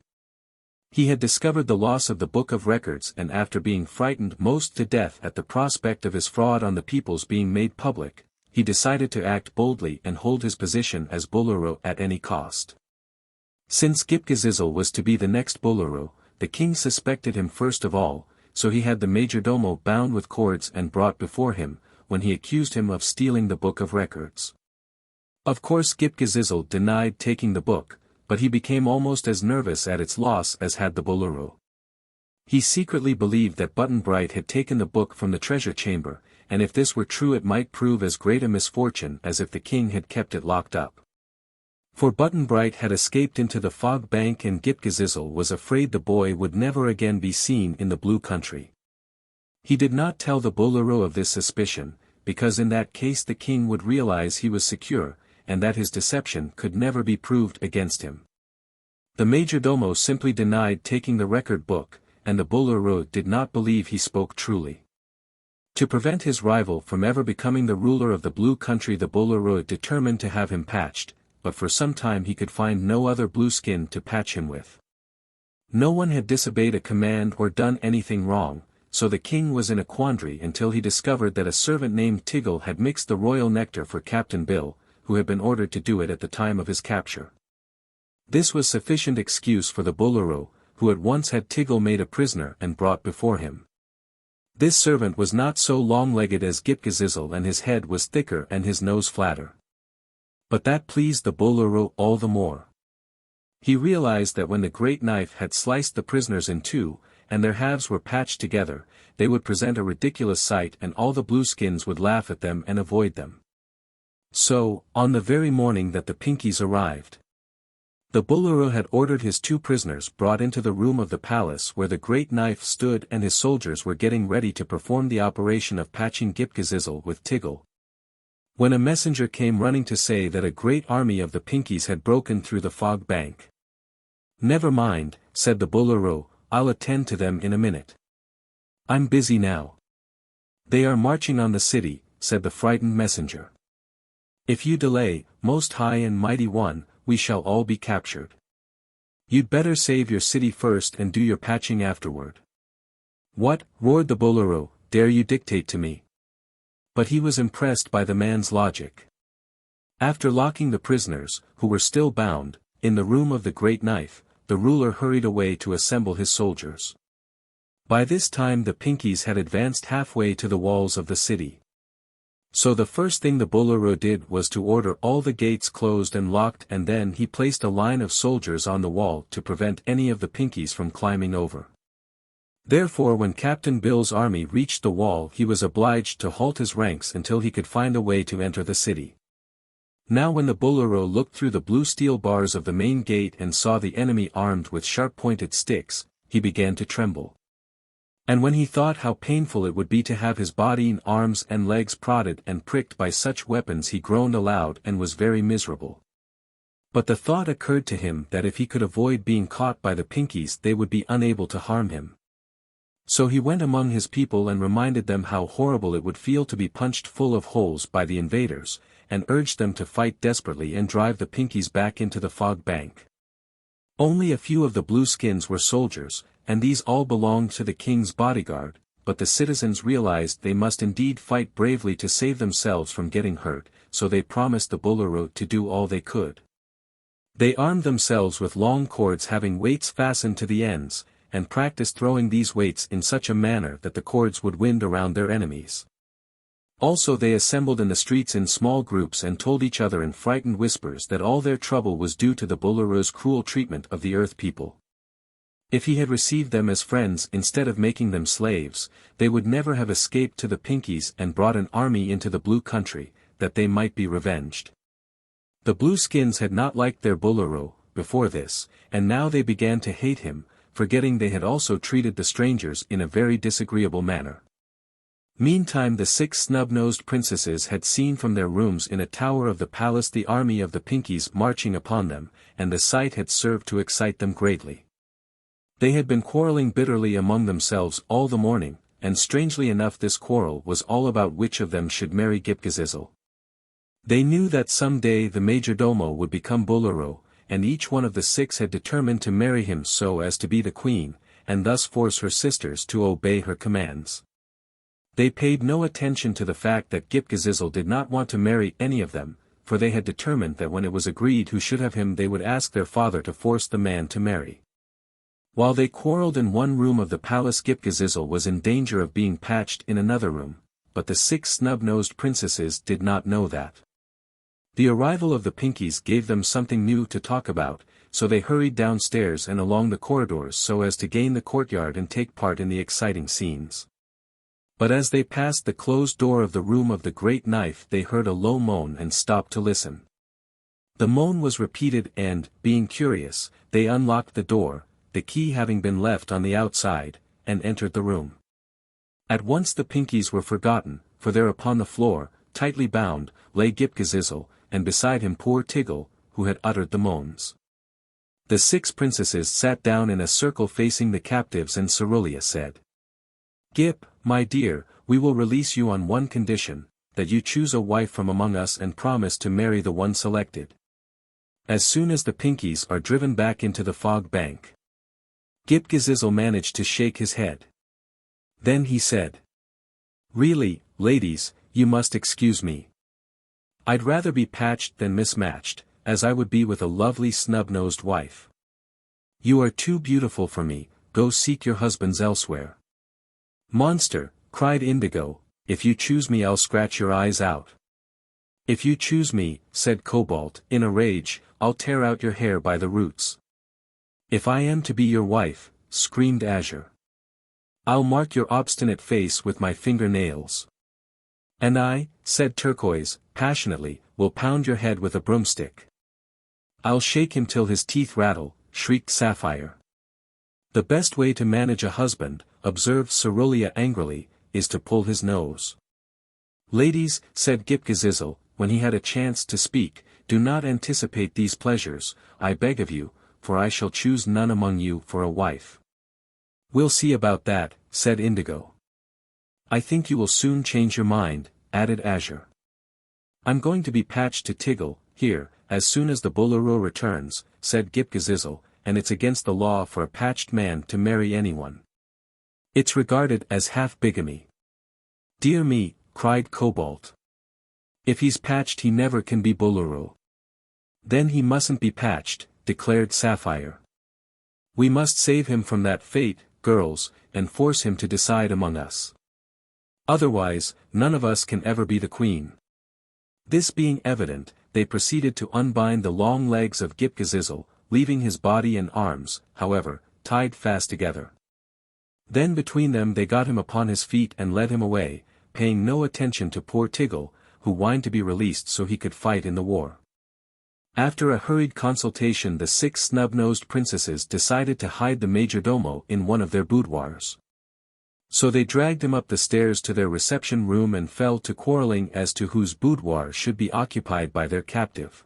He had discovered the loss of the Book of Records, and after being frightened most to death at the prospect of his fraud on the peoples being made public, he decided to act boldly and hold his position as Boolooroo at any cost. Since Ghip-Ghisizzle was to be the next Boolooroo, the king suspected him first of all, so he had the majordomo bound with cords and brought before him, when he accused him of stealing the Book of Records. Of course Ghip-Ghisizzle denied taking the book, but he became almost as nervous at its loss as had the Boolooroo. He secretly believed that Button-Bright had taken the book from the treasure chamber, and if this were true it might prove as great a misfortune as if the king had kept it locked up. For Button-Bright had escaped into the fog bank and Ghip-Ghisizzle was afraid the boy would never again be seen in the Blue Country. He did not tell the Boolooroo of this suspicion, because in that case the king would realize he was secure, and that his deception could never be proved against him. The majordomo simply denied taking the record book, and the Boolooroo did not believe he spoke truly. To prevent his rival from ever becoming the ruler of the Blue Country, the Boolooroo determined to have him patched, but for some time he could find no other blue skin to patch him with. No one had disobeyed a command or done anything wrong, so the king was in a quandary until he discovered that a servant named Tiggle had mixed the royal nectar for Captain Bill, who had been ordered to do it at the time of his capture. This was sufficient excuse for the Boolooroo, who at once had Tiggle made a prisoner and brought before him. This servant was not so long-legged as Ghip-Ghisizzle, and his head was thicker and his nose flatter. But that pleased the Boolooroo all the more. He realized that when the great knife had sliced the prisoners in two, and their halves were patched together, they would present a ridiculous sight and all the blueskins would laugh at them and avoid them. So, on the very morning that the Pinkies arrived, the Boolooroo had ordered his two prisoners brought into the room of the palace where the great knife stood, and his soldiers were getting ready to perform the operation of patching Ghip-Ghisizzle with Tiggle, when a messenger came running to say that a great army of the Pinkies had broken through the fog bank. "Never mind," said the Boolooroo, "I'll attend to them in a minute. I'm busy now." "They are marching on the city," said the frightened messenger. "If you delay, most high and mighty one, we shall all be captured. You'd better save your city first and do your patching afterward." "What?" roared the Boolooroo, "dare you dictate to me?" But he was impressed by the man's logic. After locking the prisoners, who were still bound, in the room of the great knife, the ruler hurried away to assemble his soldiers. By this time the Pinkies had advanced halfway to the walls of the city. So the first thing the Boolooroo did was to order all the gates closed and locked, and then he placed a line of soldiers on the wall to prevent any of the Pinkies from climbing over. Therefore when Captain Bill's army reached the wall he was obliged to halt his ranks until he could find a way to enter the city. Now when the Boolooroo looked through the blue steel bars of the main gate and saw the enemy armed with sharp-pointed sticks, he began to tremble. And when he thought how painful it would be to have his body and arms and legs prodded and pricked by such weapons, he groaned aloud and was very miserable. But the thought occurred to him that if he could avoid being caught by the Pinkies they would be unable to harm him. So he went among his people and reminded them how horrible it would feel to be punched full of holes by the invaders, and urged them to fight desperately and drive the Pinkies back into the fog bank. Only a few of the blueskins were soldiers, and these all belonged to the king's bodyguard, but the citizens realized they must indeed fight bravely to save themselves from getting hurt, so they promised the Boolooroo to do all they could. They armed themselves with long cords having weights fastened to the ends, and practiced throwing these weights in such a manner that the cords would wind around their enemies. Also they assembled in the streets in small groups and told each other in frightened whispers that all their trouble was due to the Boolooroo's cruel treatment of the Earth people. If he had received them as friends instead of making them slaves, they would never have escaped to the Pinkies and brought an army into the Blue Country, that they might be revenged. The Blueskins had not liked their Boolooroo before this, and now they began to hate him, forgetting they had also treated the strangers in a very disagreeable manner. Meantime the 6 snub-nosed princesses had seen from their rooms in a tower of the palace the army of the Pinkies marching upon them, and the sight had served to excite them greatly. They had been quarreling bitterly among themselves all the morning, and strangely enough this quarrel was all about which of them should marry Ghip-Ghisizzle. They knew that some day the majordomo would become Boolooroo, and each one of the six had determined to marry him so as to be the queen, and thus force her sisters to obey her commands. They paid no attention to the fact that Ghip-Ghisizzle did not want to marry any of them, for they had determined that when it was agreed who should have him they would ask their father to force the man to marry. While they quarreled in one room of the palace, Ghip-Ghisizzle was in danger of being patched in another room, but the 6 snub-nosed princesses did not know that. The arrival of the Pinkies gave them something new to talk about, so they hurried downstairs and along the corridors so as to gain the courtyard and take part in the exciting scenes. But as they passed the closed door of the room of the great knife they heard a low moan and stopped to listen. The moan was repeated and, being curious, they unlocked the door, the key having been left on the outside, and entered the room. At once the Pinkies were forgotten, for there upon the floor, tightly bound, lay Ghip-Ghisizzle, and beside him poor Tiggle, who had uttered the moans. The 6 princesses sat down in a circle facing the captives and Cerulia said, "Ghip, my dear, we will release you on one condition, that you choose a wife from among us and promise to marry the one selected." As soon as the Pinkies are driven back into the fog bank. Ghip-Ghisizzle managed to shake his head. Then he said, "Really, ladies, you must excuse me. I'd rather be patched than mismatched, as I would be with a lovely snub-nosed wife. You are too beautiful for me, go seek your husbands elsewhere." "Monster," cried Indigo, "if you choose me I'll scratch your eyes out." "If you choose me," said Cobalt, in a rage, "I'll tear out your hair by the roots." "If I am to be your wife," screamed Azure, "I'll mark your obstinate face with my finger-nails." "And I," said Turquoise, passionately, "will pound your head with a broomstick." "I'll shake him till his teeth rattle," shrieked Sapphire. "The best way to manage a husband," observed Cerulia angrily, "is to pull his nose." "Ladies," said Ghip-Ghisizzle, when he had a chance to speak, "do not anticipate these pleasures, I beg of you, for I shall choose none among you for a wife." "We'll see about that," said Indigo. "I think you will soon change your mind," added Azure. "I'm going to be patched to Tiggle, here, as soon as the Boolooroo returns," said Ghip-Ghisizzle, "and it's against the law for a patched man to marry anyone. It's regarded as half-bigamy." "Dear me," cried Cobalt. "If he's patched he never can be Boolooroo." "Then he mustn't be patched," declared Sapphire. "We must save him from that fate, girls, and force him to decide among us. Otherwise, none of us can ever be the queen." This being evident, they proceeded to unbind the long legs of Ghip-Ghisizzle, leaving his body and arms, however, tied fast together. Then between them they got him upon his feet and led him away, paying no attention to poor Tiggle, who whined to be released so he could fight in the war. After a hurried consultation the 6 snub-nosed princesses decided to hide the majordomo in one of their boudoirs. So they dragged him up the stairs to their reception room and fell to quarreling as to whose boudoir should be occupied by their captive.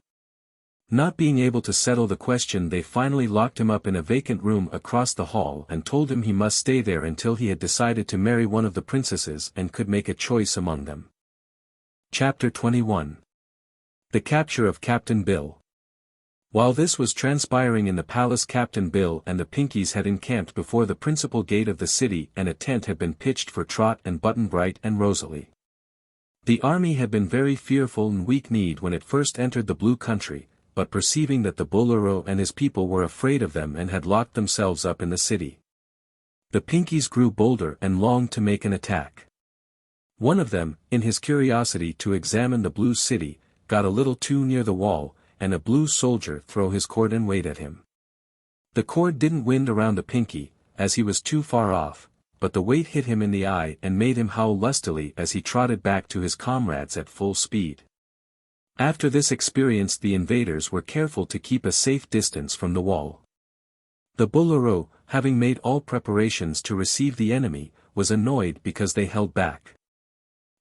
Not being able to settle the question they finally locked him up in a vacant room across the hall and told him he must stay there until he had decided to marry one of the princesses and could make a choice among them. Chapter 21. The Capture of Captain Bill. While this was transpiring in the palace, Captain Bill and the Pinkies had encamped before the principal gate of the city and a tent had been pitched for Trot and Button-Bright and Rosalie. The army had been very fearful and weak-kneed when it first entered the Blue Country, but perceiving that the Boolooroo and his people were afraid of them and had locked themselves up in the city, the Pinkies grew bolder and longed to make an attack. One of them, in his curiosity to examine the Blue City, got a little too near the wall, and a blue soldier threw his cord and weight at him. The cord didn't wind around the Pinky, as he was too far off, but the weight hit him in the eye and made him howl lustily as he trotted back to his comrades at full speed. After this experience the invaders were careful to keep a safe distance from the wall. The Boolooroo, having made all preparations to receive the enemy, was annoyed because they held back.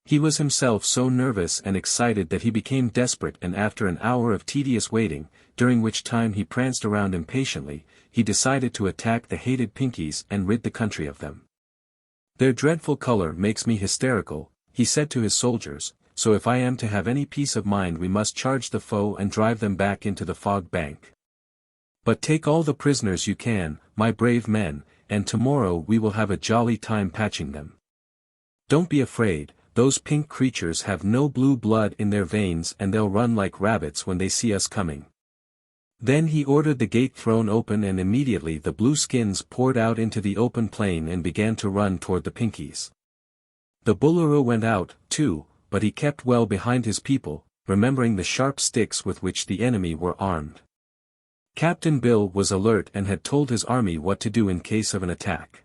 He was himself so nervous and excited that he became desperate, and after an hour of tedious waiting, during which time he pranced around impatiently, he decided to attack the hated Pinkies and rid the country of them. "Their dreadful color makes me hysterical," he said to his soldiers, "so if I am to have any peace of mind we must charge the foe and drive them back into the fog bank. But take all the prisoners you can, my brave men, and tomorrow we will have a jolly time patching them. Don't be afraid, those pink creatures have no blue blood in their veins and they'll run like rabbits when they see us coming." Then he ordered the gate thrown open, and immediately the blueskins poured out into the open plain and began to run toward the Pinkies. The Boolooroo went out, too, but he kept well behind his people, remembering the sharp sticks with which the enemy were armed. Captain Bill was alert and had told his army what to do in case of an attack.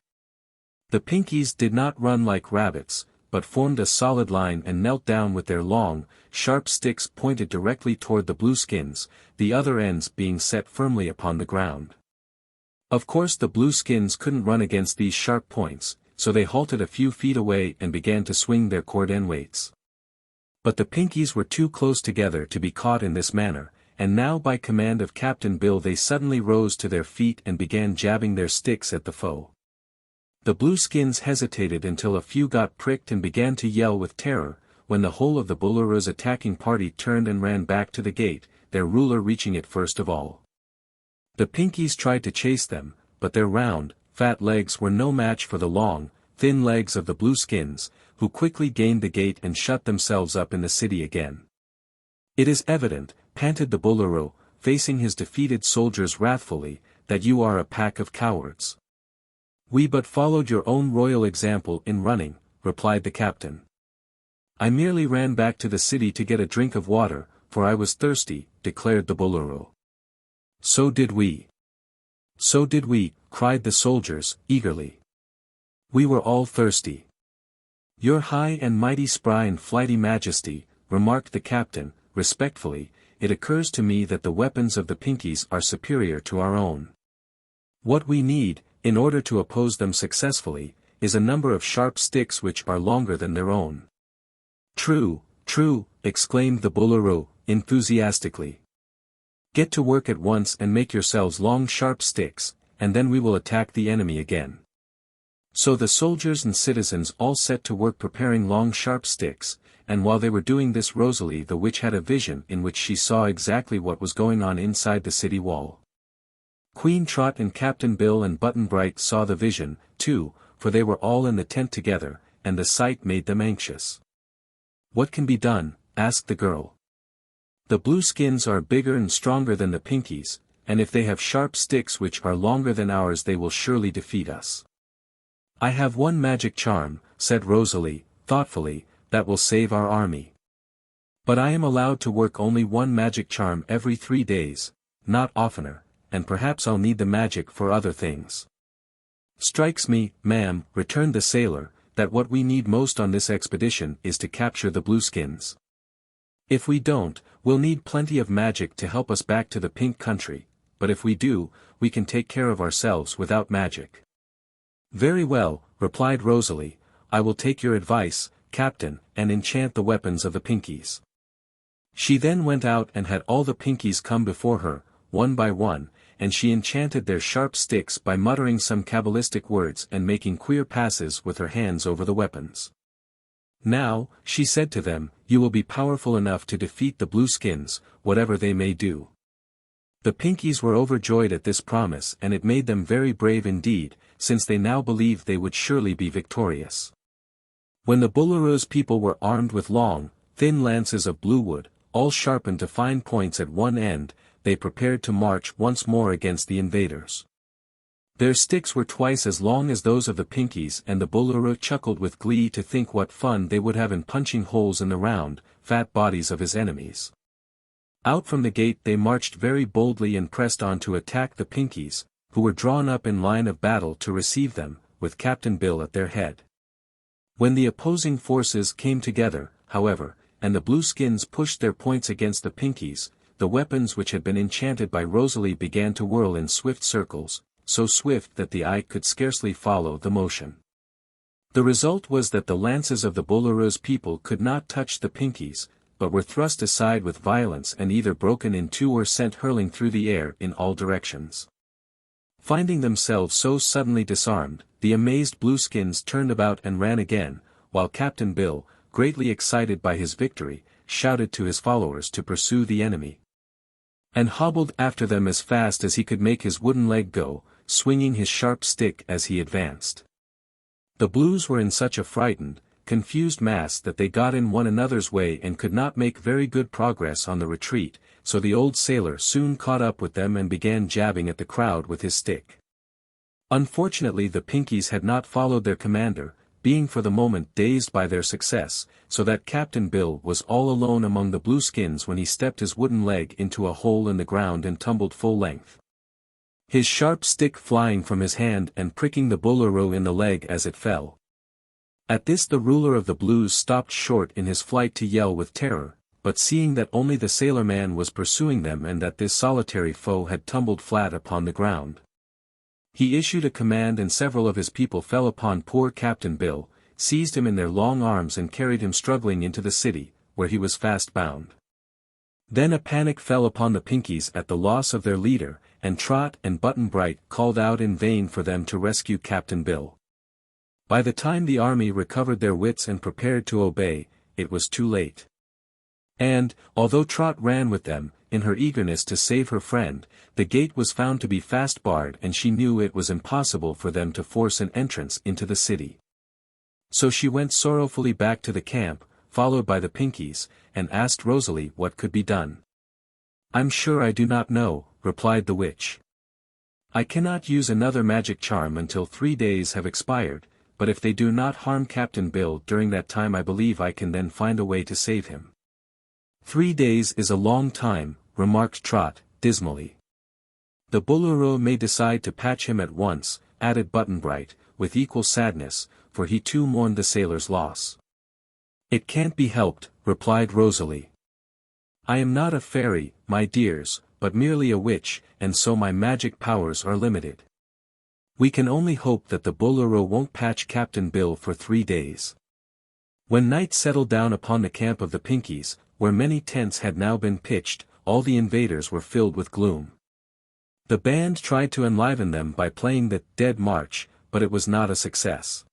The Pinkies did not run like rabbits, but formed a solid line and knelt down with their long, sharp sticks pointed directly toward the blueskins, the other ends being set firmly upon the ground. Of course the blueskins couldn't run against these sharp points, so they halted a few feet away and began to swing their cordon weights. But the Pinkies were too close together to be caught in this manner, and now by command of Captain Bill they suddenly rose to their feet and began jabbing their sticks at the foe. The blueskins hesitated until a few got pricked and began to yell with terror, when the whole of the Boolooroo's attacking party turned and ran back to the gate, their ruler reaching it first of all. The Pinkies tried to chase them, but their round, fat legs were no match for the long, thin legs of the blueskins, who quickly gained the gate and shut themselves up in the city again. "It is evident," panted the Boolooroo, facing his defeated soldiers wrathfully, "that you are a pack of cowards." "We but followed your own royal example in running," replied the captain. "I merely ran back to the city to get a drink of water, for I was thirsty," declared the Boolooroo. "So did we. So did we," cried the soldiers, eagerly. "We were all thirsty." "Your high and mighty spry and flighty majesty," remarked the captain, respectfully, "it occurs to me that the weapons of the Pinkies are superior to our own. What we need, in order to oppose them successfully, is a number of sharp sticks which are longer than their own." "True, true," exclaimed the Boolooroo, enthusiastically. "Get to work at once and make yourselves long sharp sticks, and then we will attack the enemy again." So the soldiers and citizens all set to work preparing long sharp sticks, and while they were doing this Rosalie the witch had a vision in which she saw exactly what was going on inside the city wall. Queen Trot and Captain Bill and Button Bright saw the vision, too, for they were all in the tent together, and the sight made them anxious. "What can be done?" asked the girl. "The blueskins are bigger and stronger than the Pinkies, and if they have sharp sticks which are longer than ours they will surely defeat us." "I have one magic charm," said Rosalie, thoughtfully, "that will save our army. But I am allowed to work only one magic charm every 3 days, not oftener, and perhaps I'll need the magic for other things." "Strikes me, ma'am," returned the sailor, "that what we need most on this expedition is to capture the blueskins. If we don't, we'll need plenty of magic to help us back to the Pink Country, but if we do, we can take care of ourselves without magic." "Very well," replied Rosalie, "I will take your advice, Captain, and enchant the weapons of the Pinkies." She then went out and had all the Pinkies come before her, one by one, and she enchanted their sharp sticks by muttering some cabalistic words and making queer passes with her hands over the weapons. "Now," she said to them, "you will be powerful enough to defeat the blueskins, whatever they may do." The Pinkies were overjoyed at this promise, and it made them very brave indeed, since they now believed they would surely be victorious. When the Boolooroo's people were armed with long, thin lances of blue wood, all sharpened to fine points at one end, they prepared to march once more against the invaders. Their sticks were twice as long as those of the Pinkies, and the Boolooroo chuckled with glee to think what fun they would have in punching holes in the round, fat bodies of his enemies. Out from the gate they marched very boldly and pressed on to attack the Pinkies, who were drawn up in line of battle to receive them, with Captain Bill at their head. When the opposing forces came together, however, and the blueskins pushed their points against the Pinkies, the weapons which had been enchanted by Rosalie began to whirl in swift circles, so swift that the eye could scarcely follow the motion. The result was that the lances of the Boolooroo's people could not touch the Pinkies, but were thrust aside with violence and either broken in two or sent hurling through the air in all directions. Finding themselves so suddenly disarmed, the amazed Blueskins turned about and ran again, while Captain Bill, greatly excited by his victory, shouted to his followers to pursue the enemy. And hobbled after them as fast as he could make his wooden leg go, swinging his sharp stick as he advanced. The Blues were in such a frightened, confused mass that they got in one another's way and could not make very good progress on the retreat, so the old sailor soon caught up with them and began jabbing at the crowd with his stick. Unfortunately the Pinkies had not followed their commander, being for the moment dazed by their success, so that Captain Bill was all alone among the Blueskins when he stepped his wooden leg into a hole in the ground and tumbled full length, his sharp stick flying from his hand and pricking the Boolooroo in the leg as it fell. At this the ruler of the Blues stopped short in his flight to yell with terror, but seeing that only the sailor man was pursuing them and that this solitary foe had tumbled flat upon the ground, he issued a command and several of his people fell upon poor Captain Bill, seized him in their long arms and carried him struggling into the city, where he was fast bound. Then a panic fell upon the Pinkies at the loss of their leader, and Trot and Button-Bright called out in vain for them to rescue Captain Bill. By the time the army recovered their wits and prepared to obey, it was too late. And, although Trot ran with them, in her eagerness to save her friend, the gate was found to be fast barred and she knew it was impossible for them to force an entrance into the city. So she went sorrowfully back to the camp, followed by the Pinkies, and asked Rosalie what could be done. "I'm sure I do not know," replied the witch. "I cannot use another magic charm until 3 days have expired, but if they do not harm Captain Bill during that time I believe I can then find a way to save him." 3 days is a long time, remarked Trot, dismally. "The Boolooroo may decide to patch him at once," added Button-Bright, with equal sadness, for he too mourned the sailor's loss. "It can't be helped," replied Rosalie. "I am not a fairy, my dears, but merely a witch, and so my magic powers are limited. We can only hope that the Boolooroo won't patch Captain Bill for 3 days." When night settled down upon the camp of the Pinkies, where many tents had now been pitched, all the invaders were filled with gloom. The band tried to enliven them by playing the Dead March, but it was not a success.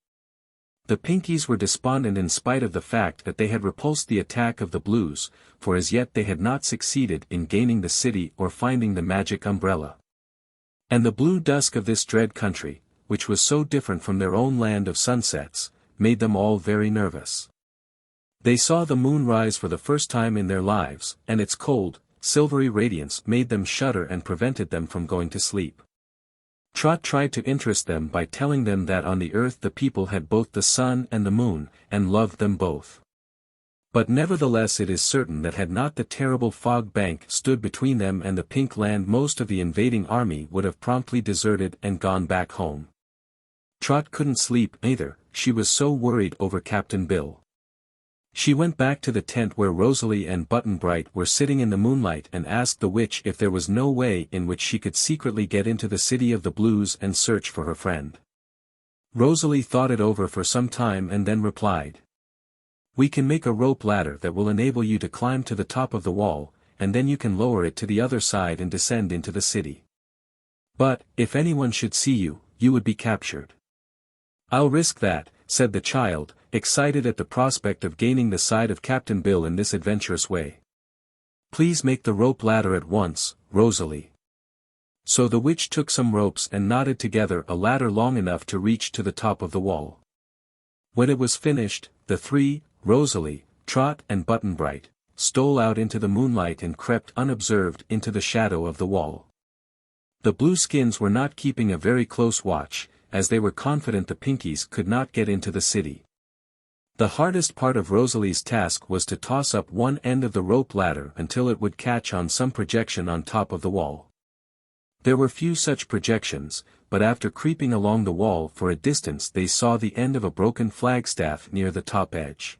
The Pinkies were despondent in spite of the fact that they had repulsed the attack of the Blues, for as yet they had not succeeded in gaining the city or finding the magic umbrella. And the blue dusk of this dread country, which was so different from their own land of sunsets, made them all very nervous. They saw the moon rise for the first time in their lives, and its cold, silvery radiance made them shudder and prevented them from going to sleep. Trot tried to interest them by telling them that on the earth the people had both the sun and the moon, and loved them both. But nevertheless it is certain that had not the terrible fog bank stood between them and the Pink Land most of the invading army would have promptly deserted and gone back home. Trot couldn't sleep either, she was so worried over Captain Bill. She went back to the tent where Rosalie and Button-Bright were sitting in the moonlight and asked the witch if there was no way in which she could secretly get into the city of the Blues and search for her friend. Rosalie thought it over for some time and then replied, "We can make a rope ladder that will enable you to climb to the top of the wall, and then you can lower it to the other side and descend into the city. But, if anyone should see you, you would be captured." "I'll risk that," said the child, excited at the prospect of gaining the side of Captain Bill in this adventurous way. "Please make the rope ladder at once, Rosalie." So the witch took some ropes and knotted together a ladder long enough to reach to the top of the wall. When it was finished, the three, Rosalie, Trot and Button-Bright, stole out into the moonlight and crept unobserved into the shadow of the wall. The Blueskins were not keeping a very close watch, as they were confident the Pinkies could not get into the city. The hardest part of Rosalie's task was to toss up one end of the rope ladder until it would catch on some projection on top of the wall. There were few such projections, but after creeping along the wall for a distance they saw the end of a broken flagstaff near the top edge.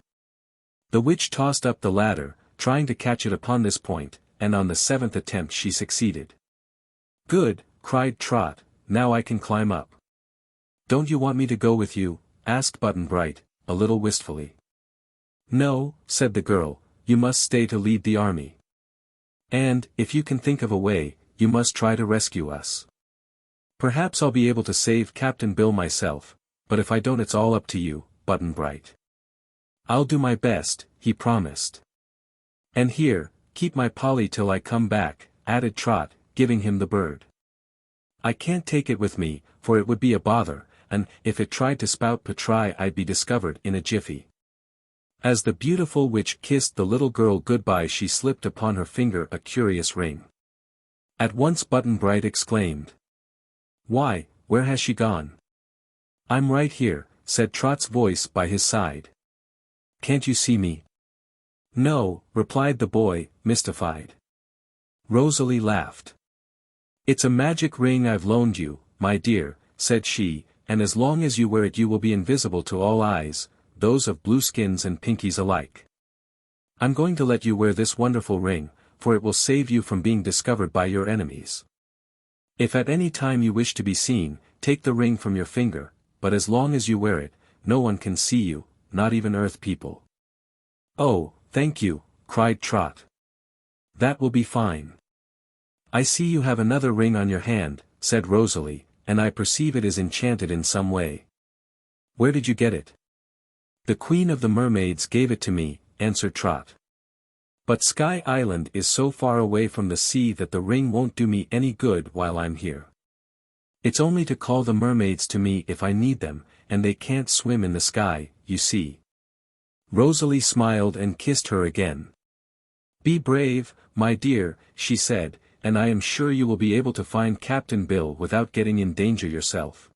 The witch tossed up the ladder, trying to catch it upon this point, and on the 7th attempt she succeeded. "Good," cried Trot, "now I can climb up." "Don't you want me to go with you?" asked Button-Bright, a little wistfully. No, said the girl, you must stay to lead the army. And, if you can think of a way, you must try to rescue us. Perhaps I'll be able to save Captain Bill myself, but if I don't it's all up to you, Button-Bright. I'll do my best, he promised. And here, keep my Polly till I come back, added Trot, giving him the bird. I can't take it with me, for it would be a bother, and, if it tried to spout patry I'd be discovered in a jiffy. As the beautiful witch kissed the little girl goodbye she slipped upon her finger a curious ring. At once Button-Bright exclaimed. Why, where has she gone? I'm right here, said Trot's voice by his side. Can't you see me? No, replied the boy, mystified. Rosalie laughed. It's a magic ring I've loaned you, my dear, said she, and as long as you wear it you will be invisible to all eyes, those of Blueskins and Pinkies alike. I'm going to let you wear this wonderful ring, for it will save you from being discovered by your enemies. If at any time you wish to be seen, take the ring from your finger, but as long as you wear it, no one can see you, not even Earth people. Oh, thank you, cried Trot. That will be fine. I see you have another ring on your hand, said Rosalie, and I perceive it is enchanted in some way. Where did you get it? The Queen of the Mermaids gave it to me, answered Trot. But Sky Island is so far away from the sea that the ring won't do me any good while I'm here. It's only to call the mermaids to me if I need them, and they can't swim in the sky, you see. Rosalie smiled and kissed her again. Be brave, my dear, she said, and I am sure you will be able to find Captain Bill without getting in danger yourself.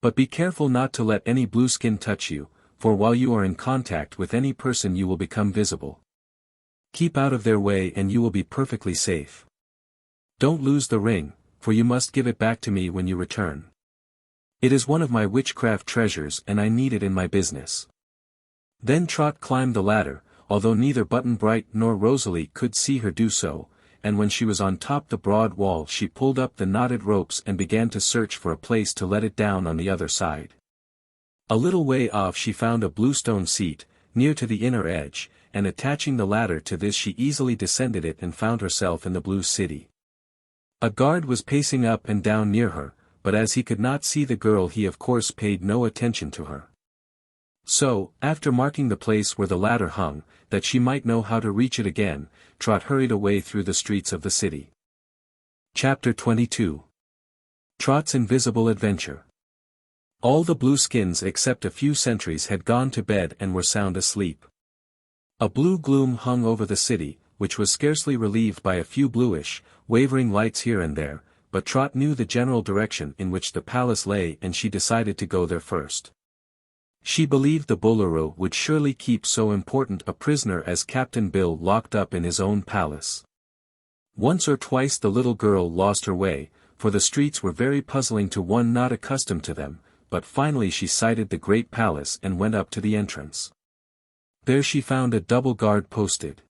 But be careful not to let any Blueskin touch you, for while you are in contact with any person you will become visible. Keep out of their way and you will be perfectly safe. Don't lose the ring, for you must give it back to me when you return. It is one of my witchcraft treasures and I need it in my business. Then Trot climbed the ladder, although neither Button-Bright nor Rosalie could see her do so, and when she was on top the broad wall she pulled up the knotted ropes and began to search for a place to let it down on the other side. A little way off she found a bluestone seat, near to the inner edge, and attaching the ladder to this she easily descended it and found herself in the Blue City. A guard was pacing up and down near her, but as he could not see the girl he of course paid no attention to her. So, after marking the place where the ladder hung, that she might know how to reach it again, Trot hurried away through the streets of the city. Chapter 22. Trot's Invisible Adventure. All the Blueskins except a few sentries had gone to bed and were sound asleep. A blue gloom hung over the city, which was scarcely relieved by a few bluish, wavering lights here and there, but Trot knew the general direction in which the palace lay and she decided to go there first. She believed the Boolooroo would surely keep so important a prisoner as Captain Bill locked up in his own palace. Once or twice the little girl lost her way, for the streets were very puzzling to one not accustomed to them, but finally she sighted the great palace and went up to the entrance. There she found a double guard posted.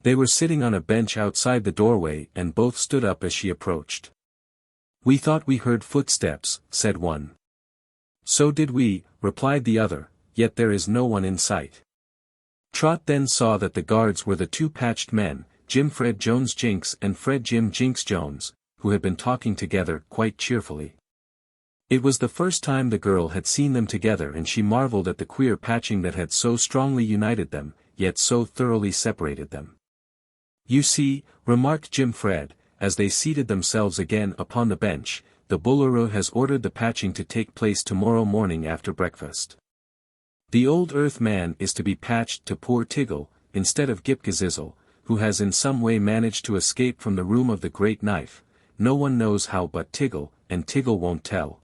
They were sitting on a bench outside the doorway and both stood up as she approached. We thought we heard footsteps, said one. So did we, replied the other, yet there is no one in sight. Trot then saw that the guards were the two patched men, Jim Fred Jones Jinks and Fred Jim Jinks Jones, who had been talking together quite cheerfully. It was the first time the girl had seen them together and she marveled at the queer patching that had so strongly united them, yet so thoroughly separated them. You see, remarked Jim Fred, as they seated themselves again upon the bench, the Boolooroo has ordered the patching to take place tomorrow morning after breakfast. The old Earth man is to be patched to poor Tiggle, instead of Ghip-Ghisizzle, who has in some way managed to escape from the room of the great knife. No one knows how but Tiggle, and Tiggle won't tell.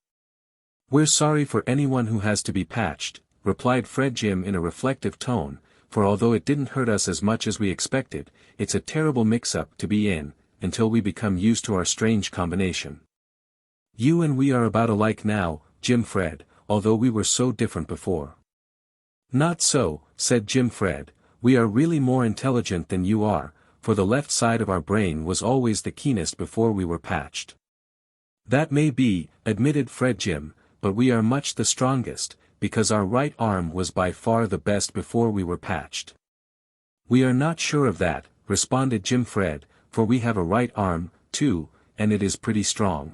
We're sorry for anyone who has to be patched, replied Fred Jim in a reflective tone, for although it didn't hurt us as much as we expected, it's a terrible mix-up to be in, until we become used to our strange combination. You and we are about alike now, Jim Fred, although we were so different before. Not so, said Jim Fred, we are really more intelligent than you are, for the left side of our brain was always the keenest before we were patched. That may be, admitted Fred Jim, but we are much the strongest, because our right arm was by far the best before we were patched. We are not sure of that, responded Jim Fred, for we have a right arm, too, and it is pretty strong.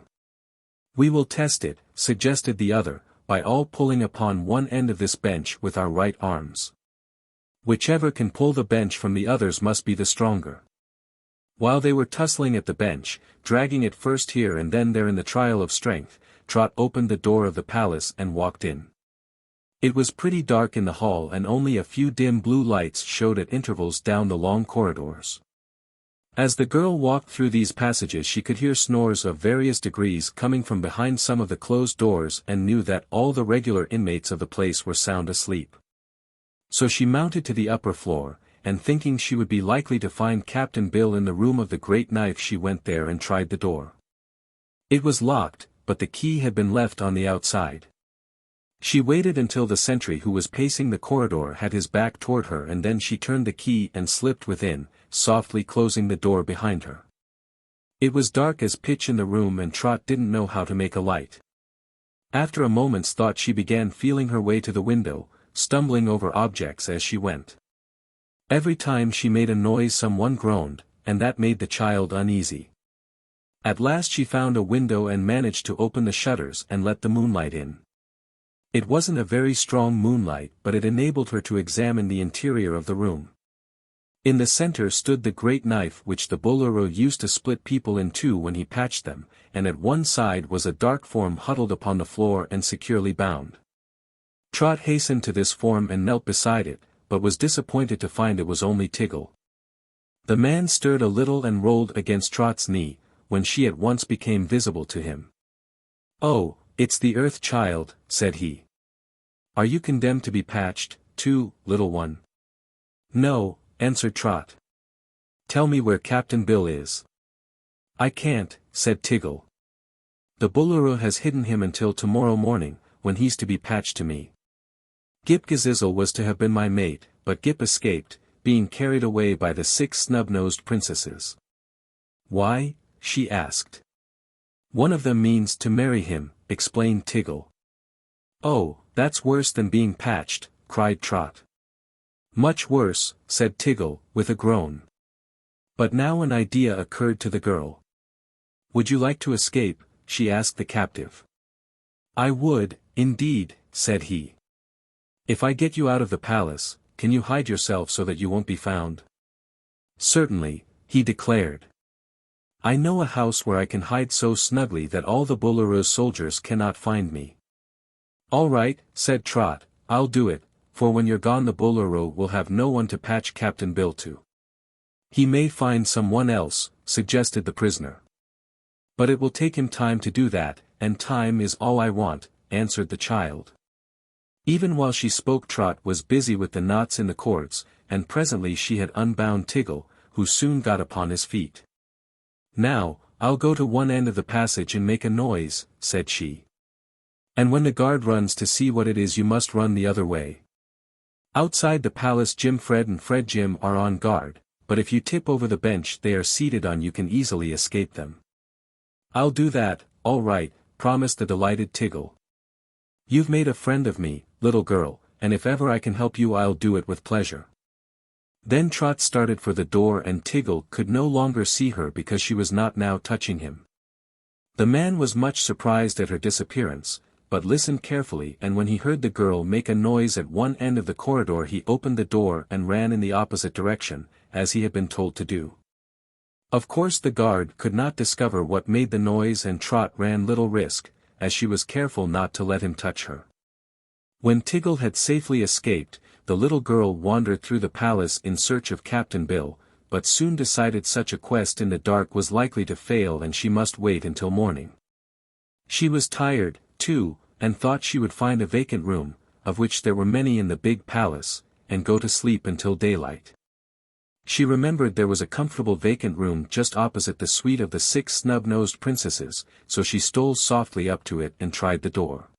We will test it, suggested the other, by all pulling upon one end of this bench with our right arms. Whichever can pull the bench from the others must be the stronger. While they were tussling at the bench, dragging it first here and then there in the trial of strength, Trot opened the door of the palace and walked in. It was pretty dark in the hall and only a few dim blue lights showed at intervals down the long corridors. As the girl walked through these passages she could hear snores of various degrees coming from behind some of the closed doors and knew that all the regular inmates of the place were sound asleep. So she mounted to the upper floor, and thinking she would be likely to find Captain Bill in the room of the great knife she went there and tried the door. It was locked, but the key had been left on the outside. She waited until the sentry who was pacing the corridor had his back toward her and then she turned the key and slipped within, softly closing the door behind her. It was dark as pitch in the room and Trot didn't know how to make a light. After a moment's thought she began feeling her way to the window, stumbling over objects as she went. Every time she made a noise someone groaned, and that made the child uneasy. At last she found a window and managed to open the shutters and let the moonlight in. It wasn't a very strong moonlight but it enabled her to examine the interior of the room. In the center stood the great knife which the Boolooroo used to split people in two when he patched them, and at one side was a dark form huddled upon the floor and securely bound. Trot hastened to this form and knelt beside it, but was disappointed to find it was only Tiggle. The man stirred a little and rolled against Trot's knee, when she at once became visible to him. "Oh, it's the Earth Child," said he. "Are you condemned to be patched, too, little one?" "No," answered Trot. "Tell me where Captain Bill is." "I can't," said Tiggle. "The Boolooroo has hidden him until tomorrow morning, when he's to be patched to me. Ghip-Ghisizzle was to have been my mate, but Ghip escaped, being carried away by the 6 snub-nosed princesses." "Why?" she asked. "One of them means to marry him," explained Tiggle. "Oh, that's worse than being patched," cried Trot. "Much worse," said Tiggle, with a groan. But now an idea occurred to the girl. "Would you like to escape?" she asked the captive. "I would, indeed," said he. "If I get you out of the palace, can you hide yourself so that you won't be found?" "Certainly," he declared. "I know a house where I can hide so snugly that all the Boolooroo's soldiers cannot find me." "All right," said Trot, "I'll do it, for when you're gone the Boolooroo will have no one to patch Captain Bill to." "He may find someone else," suggested the prisoner. "But it will take him time to do that, and time is all I want," answered the child. Even while she spoke Trot was busy with the knots in the cords, and presently she had unbound Tiggle, who soon got upon his feet. "Now, I'll go to one end of the passage and make a noise," said she. "And when the guard runs to see what it is you must run the other way. Outside the palace Jim Fred and Fred Jim are on guard, but if you tip over the bench they are seated on you can easily escape them." "I'll do that, all right," promised the delighted Tiggle. "You've made a friend of me, little girl, and if ever I can help you I'll do it with pleasure." Then Trot started for the door and Tiggle could no longer see her because she was not now touching him. The man was much surprised at her disappearance, but listened carefully and when he heard the girl make a noise at one end of the corridor he opened the door and ran in the opposite direction, as he had been told to do. Of course the guard could not discover what made the noise and Trot ran little risk, as she was careful not to let him touch her. When Tiggle had safely escaped, the little girl wandered through the palace in search of Captain Bill, but soon decided such a quest in the dark was likely to fail and she must wait until morning. She was tired, too, and thought she would find a vacant room, of which there were many in the big palace, and go to sleep until daylight. She remembered there was a comfortable vacant room just opposite the suite of the 6 snub-nosed princesses, so she stole softly up to it and tried the door.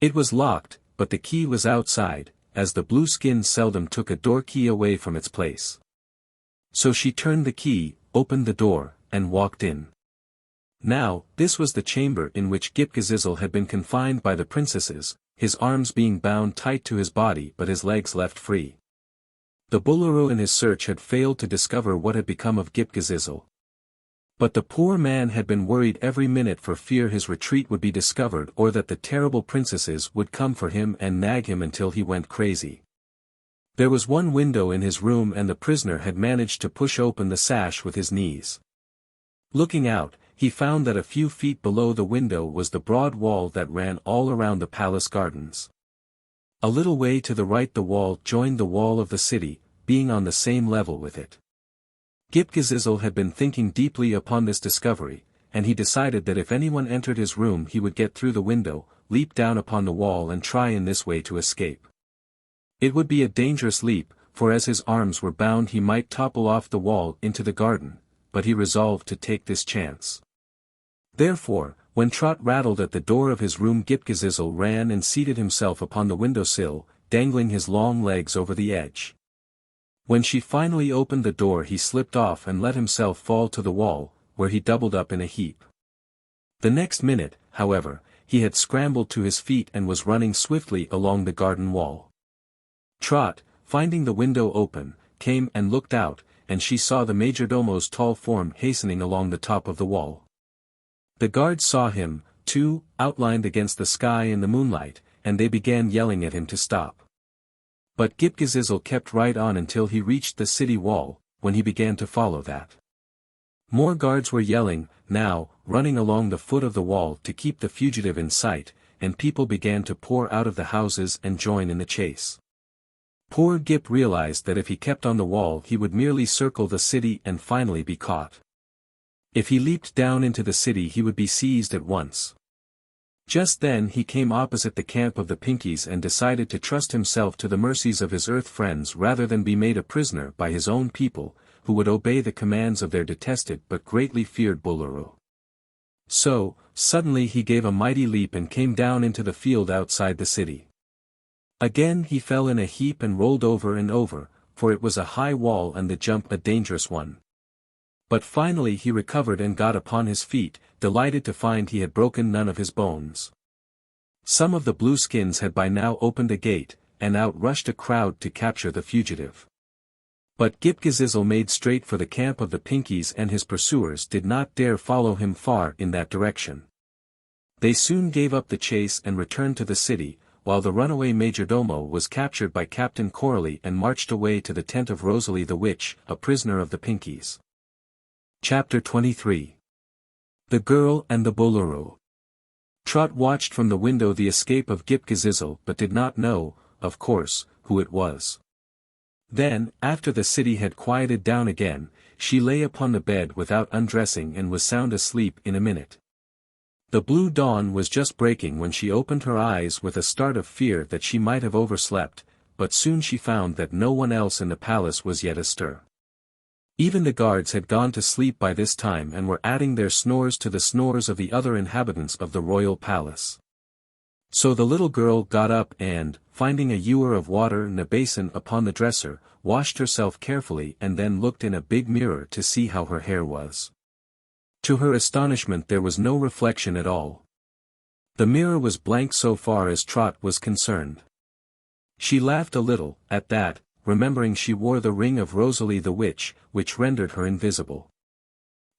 It was locked, but the key was outside, as the blue skin seldom took a door key away from its place. So she turned the key, opened the door, and walked in. Now, this was the chamber in which Ghip-Ghisizzle had been confined by the princesses, his arms being bound tight to his body but his legs left free. The Boolooroo in his search had failed to discover what had become of Ghip-Ghisizzle. But the poor man had been worried every minute for fear his retreat would be discovered or that the terrible princesses would come for him and nag him until he went crazy. There was one window in his room and the prisoner had managed to push open the sash with his knees. Looking out, he found that a few feet below the window was the broad wall that ran all around the palace gardens. A little way to the right the wall joined the wall of the city, being on the same level with it. Ghip-Ghisizzle had been thinking deeply upon this discovery, and he decided that if anyone entered his room he would get through the window, leap down upon the wall and try in this way to escape. It would be a dangerous leap, for as his arms were bound he might topple off the wall into the garden, but he resolved to take this chance. Therefore, when Trot rattled at the door of his room Ghip-Ghisizzle ran and seated himself upon the windowsill, dangling his long legs over the edge. When she finally opened the door he slipped off and let himself fall to the wall, where he doubled up in a heap. The next minute, however, he had scrambled to his feet and was running swiftly along the garden wall. Trot, finding the window open, came and looked out, and she saw the majordomo's tall form hastening along the top of the wall. The guards saw him, too, outlined against the sky in the moonlight, and they began yelling at him to stop. But Ghip-Ghisizzle kept right on until he reached the city wall, when he began to follow that. More guards were yelling, now, running along the foot of the wall to keep the fugitive in sight, and people began to pour out of the houses and join in the chase. Poor Ghip realized that if he kept on the wall he would merely circle the city and finally be caught. If he leaped down into the city he would be seized at once. Just then he came opposite the camp of the Pinkies and decided to trust himself to the mercies of his Earth friends rather than be made a prisoner by his own people, who would obey the commands of their detested but greatly feared Boolooroo. So, suddenly he gave a mighty leap and came down into the field outside the city. Again he fell in a heap and rolled over and over, for it was a high wall and the jump a dangerous one. But finally he recovered and got upon his feet, delighted to find he had broken none of his bones. Some of the blueskins had by now opened a gate, and out rushed a crowd to capture the fugitive. But Ghip-Ghisizzle made straight for the camp of the Pinkies and his pursuers did not dare follow him far in that direction. They soon gave up the chase and returned to the city, while the runaway majordomo was captured by Captain Coralie and marched away to the tent of Rosalie the witch, a prisoner of the Pinkies. Chapter 23. The Girl and the Boolooroo. Trot watched from the window the escape of Ghip-Ghisizzle but did not know, of course, who it was. Then, after the city had quieted down again, she lay upon the bed without undressing and was sound asleep in a minute. The blue dawn was just breaking when she opened her eyes with a start of fear that she might have overslept, but soon she found that no one else in the palace was yet astir. Even the guards had gone to sleep by this time and were adding their snores to the snores of the other inhabitants of the royal palace. So the little girl got up and, finding a ewer of water in a basin upon the dresser, washed herself carefully and then looked in a big mirror to see how her hair was. To her astonishment there was no reflection at all. The mirror was blank so far as Trot was concerned. She laughed a little, at that, remembering she wore the ring of Rosalie the witch, which rendered her invisible.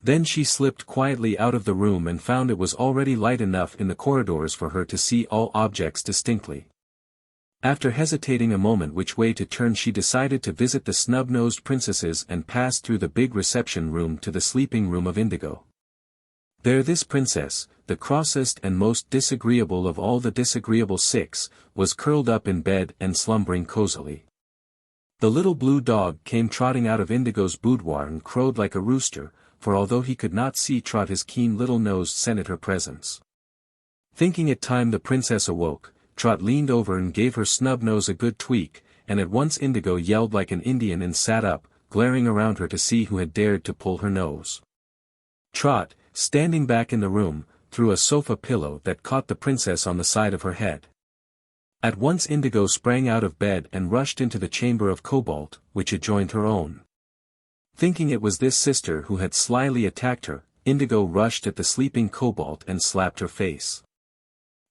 Then she slipped quietly out of the room and found it was already light enough in the corridors for her to see all objects distinctly. After hesitating a moment which way to turn she decided to visit the Snubnosed princesses and passed through the big reception room to the sleeping room of Indigo. There this princess, the crossest and most disagreeable of all the disagreeable 6, was curled up in bed and slumbering cozily. The little blue dog came trotting out of Indigo's boudoir and crowed like a rooster, for although he could not see Trot his keen little nose scented her presence. Thinking it time the princess awoke, Trot leaned over and gave her Snubnose a good tweak, and at once Indigo yelled like an Indian and sat up, glaring around her to see who had dared to pull her nose. Trot, standing back in the room, threw a sofa pillow that caught the princess on the side of her head. At once Indigo sprang out of bed and rushed into the chamber of Cobalt, which adjoined her own. Thinking it was this sister who had slyly attacked her, Indigo rushed at the sleeping Cobalt and slapped her face.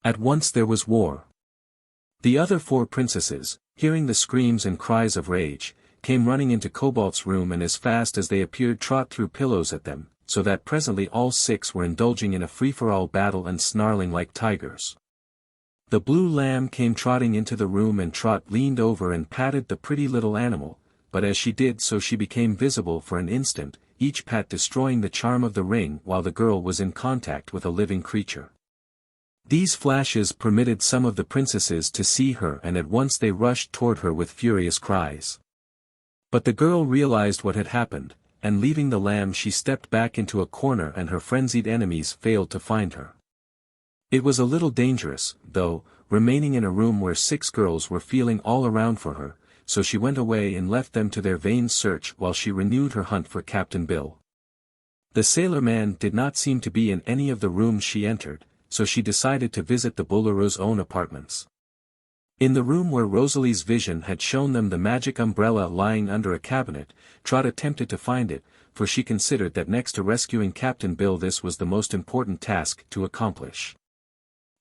At once there was war. The other 4 princesses, hearing the screams and cries of rage, came running into Cobalt's room, and as fast as they appeared Trot threw pillows at them, so that presently all 6 were indulging in a free-for-all battle and snarling like tigers. The blue lamb came trotting into the room, and Trot leaned over and patted the pretty little animal, but as she did so she became visible for an instant, each pat destroying the charm of the ring while the girl was in contact with a living creature. These flashes permitted some of the princesses to see her, and at once they rushed toward her with furious cries. But the girl realized what had happened, and leaving the lamb she stepped back into a corner, and her frenzied enemies failed to find her. It was a little dangerous, though, remaining in a room where 6 girls were feeling all around for her, so she went away and left them to their vain search while she renewed her hunt for Captain Bill. The sailor man did not seem to be in any of the rooms she entered, so she decided to visit the Boolooroo's own apartments. In the room where Rosalie's vision had shown them the magic umbrella lying under a cabinet, Trot attempted to find it, for she considered that next to rescuing Captain Bill this was the most important task to accomplish.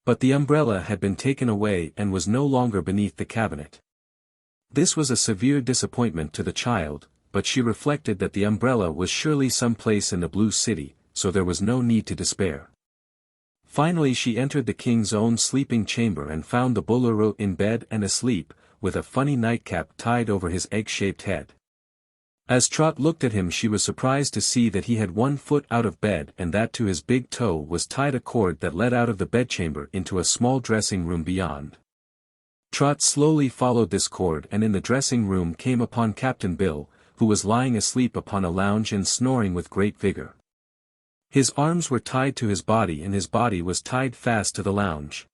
But the umbrella had been taken away and was no longer beneath the cabinet. This was a severe disappointment to the child, but she reflected that the umbrella was surely some place in the Blue City, so there was no need to despair. Finally she entered the king's own sleeping chamber and found the Boolooroo in bed and asleep, with a funny nightcap tied over his egg-shaped head. As Trot looked at him she was surprised to see that he had 1 foot out of bed, and that to his big toe was tied a cord that led out of the bedchamber into a small dressing room beyond. Trot slowly followed this cord and in the dressing room came upon Captain Bill, who was lying asleep upon a lounge and snoring with great vigor. His arms were tied to his body and his body was tied fast to the lounge.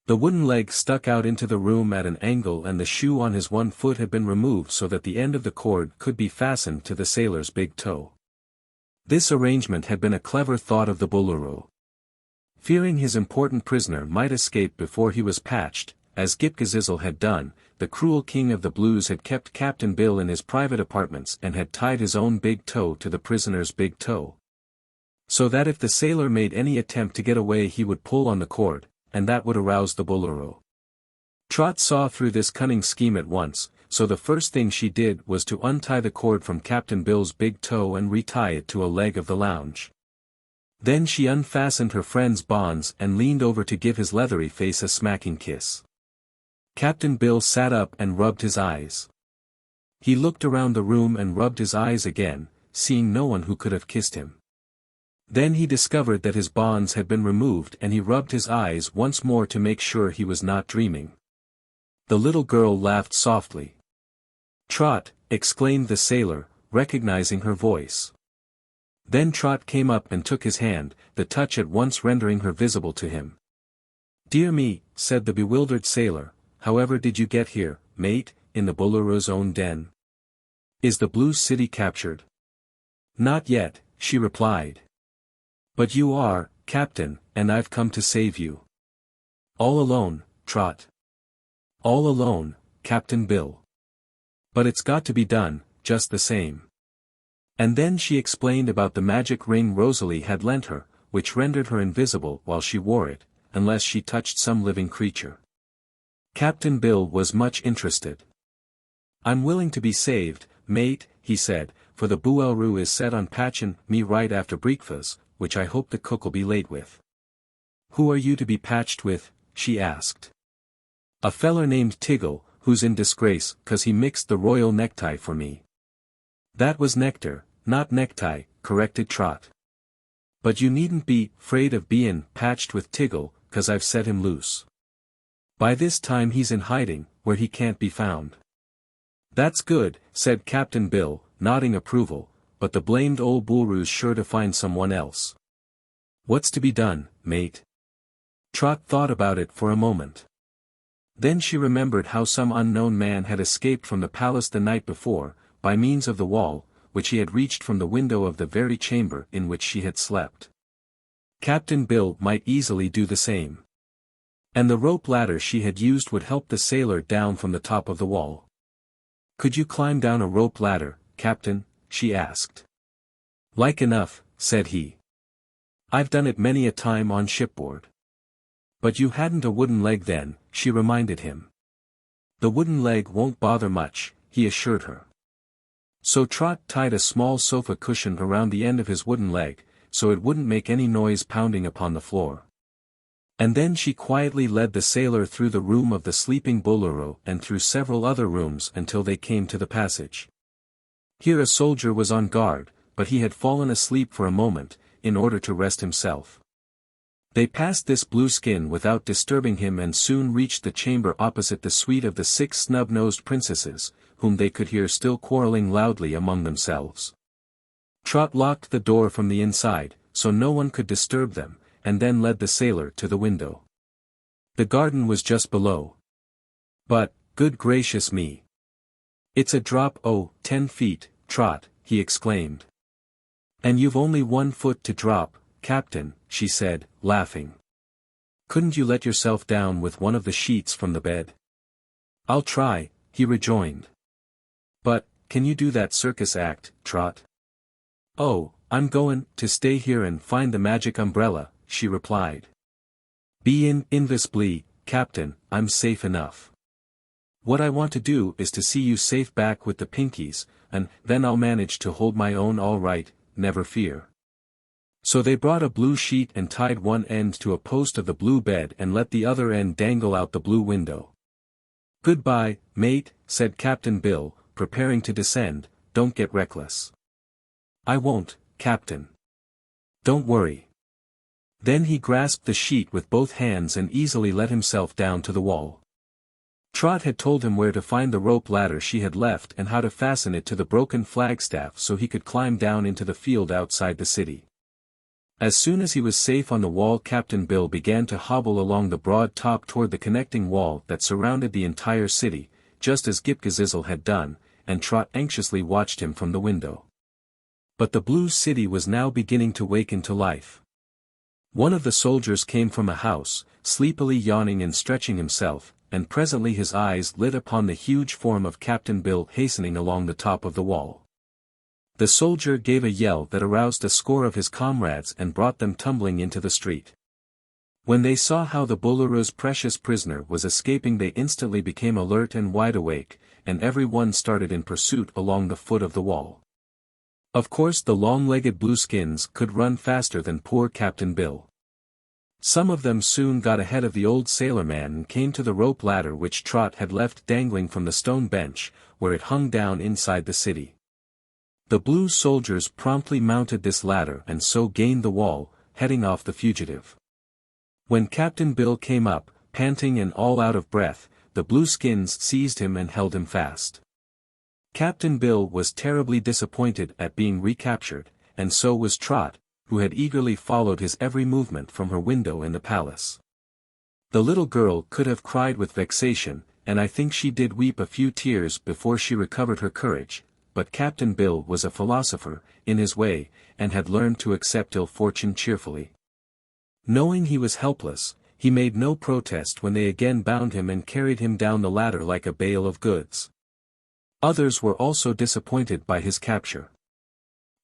The wooden leg stuck out into the room at an angle, and the shoe on his 1 foot had been removed so that the end of the cord could be fastened to the sailor's big toe. This arrangement had been a clever thought of the Boolooroo. Fearing his important prisoner might escape before he was patched, as Ghip-Ghisizzle had done, the cruel king of the Blues had kept Captain Bill in his private apartments and had tied his own big toe to the prisoner's big toe, so that if the sailor made any attempt to get away he would pull on the cord, and that would arouse the Boolooroo. Trot saw through this cunning scheme at once, so the first thing she did was to untie the cord from Captain Bill's big toe and retie it to a leg of the lounge. Then she unfastened her friend's bonds and leaned over to give his leathery face a smacking kiss. Captain Bill sat up and rubbed his eyes. He looked around the room and rubbed his eyes again, seeing no one who could have kissed him. Then he discovered that his bonds had been removed and he rubbed his eyes once more to make sure he was not dreaming. The little girl laughed softly. "Trot," exclaimed the sailor, recognizing her voice. Then Trot came up and took his hand, the touch at once rendering her visible to him. "Dear me," said the bewildered sailor, "however did you get here, mate, in the Boolooroo's own den? Is the Blue City captured?" "Not yet," she replied. "But you are, Captain, and I've come to save you." "All alone, Trot?" "All alone, Captain Bill. But it's got to be done, just the same." And then she explained about the magic ring Rosalie had lent her, which rendered her invisible while she wore it, unless she touched some living creature. Captain Bill was much interested. "I'm willing to be saved, mate," he said, "for the Boolooroo is set on patchin' me right after breakfast, which I hope the cook'll be late with." "Who are you to be patched with?" she asked. "A feller named Tiggle, who's in disgrace 'cause he mixed the royal necktie for me." "That was nectar, not necktie," corrected Trot. "But you needn't be 'fraid of bein' patched with Tiggle, 'cause I've set him loose. By this time he's in hiding, where he can't be found." "That's good," said Captain Bill, nodding approval, "but the blamed old Booloroo's sure to find someone else. What's to be done, mate?" Trot thought about it for a moment. Then she remembered how some unknown man had escaped from the palace the night before, by means of the wall, which he had reached from the window of the very chamber in which she had slept. Captain Bill might easily do the same. And the rope ladder she had used would help the sailor down from the top of the wall. "Could you climb down a rope ladder, Captain?" she asked. "Like enough," said he. "I've done it many a time on shipboard." But you hadn't a wooden leg then, she reminded him. The wooden leg won't bother much, he assured her. So Trot tied a small sofa cushion around the end of his wooden leg, so it wouldn't make any noise pounding upon the floor. And then she quietly led the sailor through the room of the sleeping Boolooroo and through several other rooms until they came to the passage. Here a soldier was on guard, but he had fallen asleep for a moment, in order to rest himself. They passed this blue skin without disturbing him and soon reached the chamber opposite the suite of the 6 snub-nosed princesses, whom they could hear still quarreling loudly among themselves. Trot locked the door from the inside, so no one could disturb them, and then led the sailor to the window. The garden was just below. But, good gracious me! It's a drop 10 feet, Trot, he exclaimed. And you've only 1 foot to drop, Captain, she said, laughing. Couldn't you let yourself down with one of the sheets from the bed? I'll try, he rejoined. But, can you do that circus act, Trot? Oh, I'm goin' to stay here and find the magic umbrella, she replied. Be invisibly, Captain, I'm safe enough. What I want to do is to see you safe back with the Pinkies, and then I'll manage to hold my own all right, never fear. So they brought a blue sheet and tied one end to a post of the blue bed and let the other end dangle out the blue window. Goodbye, mate, said Captain Bill, preparing to descend, don't get reckless. I won't, Captain. Don't worry. Then he grasped the sheet with both hands and easily let himself down to the wall. Trot had told him where to find the rope ladder she had left and how to fasten it to the broken flagstaff so he could climb down into the field outside the city. As soon as he was safe on the wall, Captain Bill began to hobble along the broad top toward the connecting wall that surrounded the entire city, just as Ghip-Ghisizzle had done, and Trot anxiously watched him from the window. But the blue city was now beginning to wake into life. One of the soldiers came from a house, sleepily yawning and stretching himself, and presently his eyes lit upon the huge form of Captain Bill hastening along the top of the wall. The soldier gave a yell that aroused a score of his comrades and brought them tumbling into the street. When they saw how the Boolooroo's precious prisoner was escaping, they instantly became alert and wide awake, and every one started in pursuit along the foot of the wall. Of course the long-legged blueskins could run faster than poor Captain Bill. Some of them soon got ahead of the old sailorman and came to the rope ladder which Trot had left dangling from the stone bench, where it hung down inside the city. The blue soldiers promptly mounted this ladder and so gained the wall, heading off the fugitive. When Captain Bill came up, panting and all out of breath, the blueskins seized him and held him fast. Captain Bill was terribly disappointed at being recaptured, and so was Trot, who had eagerly followed his every movement from her window in the palace. The little girl could have cried with vexation, and I think she did weep a few tears before she recovered her courage, but Captain Bill was a philosopher, in his way, and had learned to accept ill fortune cheerfully. Knowing he was helpless, he made no protest when they again bound him and carried him down the ladder like a bale of goods. Others were also disappointed by his capture.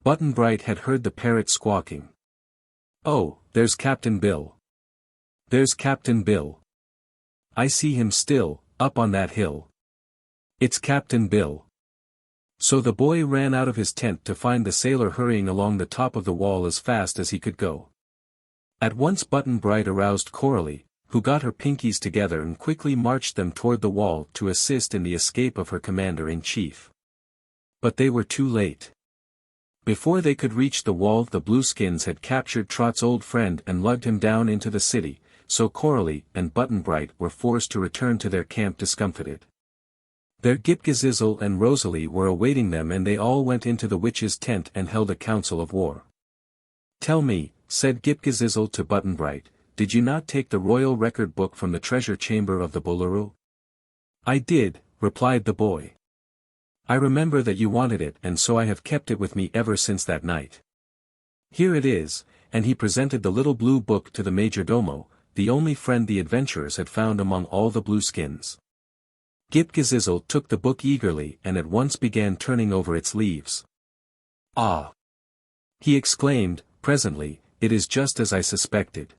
Button-Bright had heard the parrot squawking. Oh, there's Captain Bill. There's Captain Bill. I see him still, up on that hill. It's Captain Bill. So the boy ran out of his tent to find the sailor hurrying along the top of the wall as fast as he could go. At once Button-Bright aroused Coralie, who got her Pinkies together and quickly marched them toward the wall to assist in the escape of her commander-in-chief. But they were too late. Before they could reach the wall, the blueskins had captured Trot's old friend and lugged him down into the city, so Coralie and Button-Bright were forced to return to their camp discomfited. Their Ghip-Ghisizzle and Rosalie were awaiting them, and they all went into the witch's tent and held a council of war. Tell me, said Ghip-Ghisizzle to Button-Bright, did you not take the royal record book from the treasure chamber of the Boolooroo? I did, replied the boy. I remember that you wanted it, and so I have kept it with me ever since that night. Here it is, and he presented the little blue book to the majordomo, the only friend the adventurers had found among all the blueskins. Ghip-Ghisizzle took the book eagerly and at once began turning over its leaves. Ah! He exclaimed, presently, it is just as I suspected.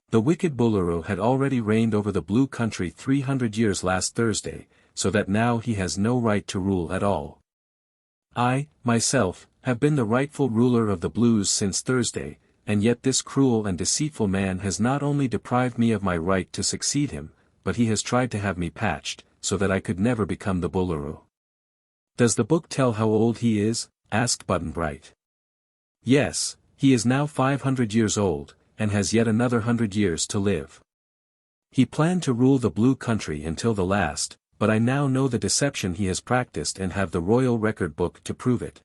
The wicked Boolooroo had already reigned over the Blue Country 300 years last Thursday, so that now he has no right to rule at all. I, myself, have been the rightful ruler of the Blues since Thursday, and yet this cruel and deceitful man has not only deprived me of my right to succeed him, but he has tried to have me patched, so that I could never become the Boolooroo. Does the book tell how old he is? Asked Button-Bright. Yes, he is now 500 years old, and has yet another 100 years to live. He planned to rule the Blue Country until the last, but I now know the deception he has practiced and have the royal record book to prove it.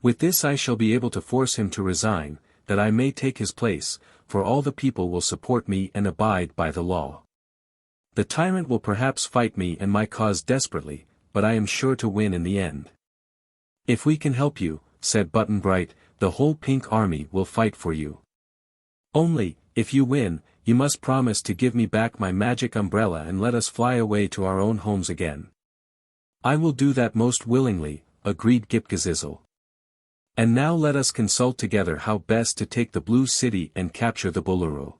With this I shall be able to force him to resign, that I may take his place, for all the people will support me and abide by the law. The tyrant will perhaps fight me and my cause desperately, but I am sure to win in the end. If we can help you, said Button-Bright, the whole Pink Army will fight for you. Only, if you win, you must promise to give me back my magic umbrella and let us fly away to our own homes again. I will do that most willingly, agreed Ghip-Ghisizzle. And now let us consult together how best to take the Blue City and capture the Boolooroo.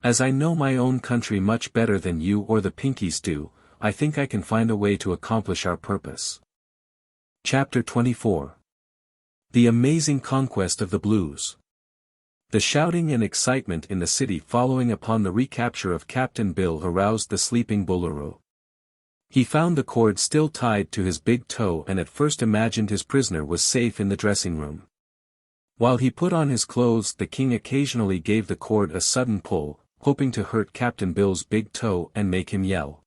As I know my own country much better than you or the Pinkies do, I think I can find a way to accomplish our purpose. Chapter 24. The Amazing Conquest of the Blues. The shouting and excitement in the city following upon the recapture of Captain Bill aroused the sleeping Boolooroo. He found the cord still tied to his big toe and at first imagined his prisoner was safe in the dressing room. While he put on his clothes, the king occasionally gave the cord a sudden pull, hoping to hurt Captain Bill's big toe and make him yell.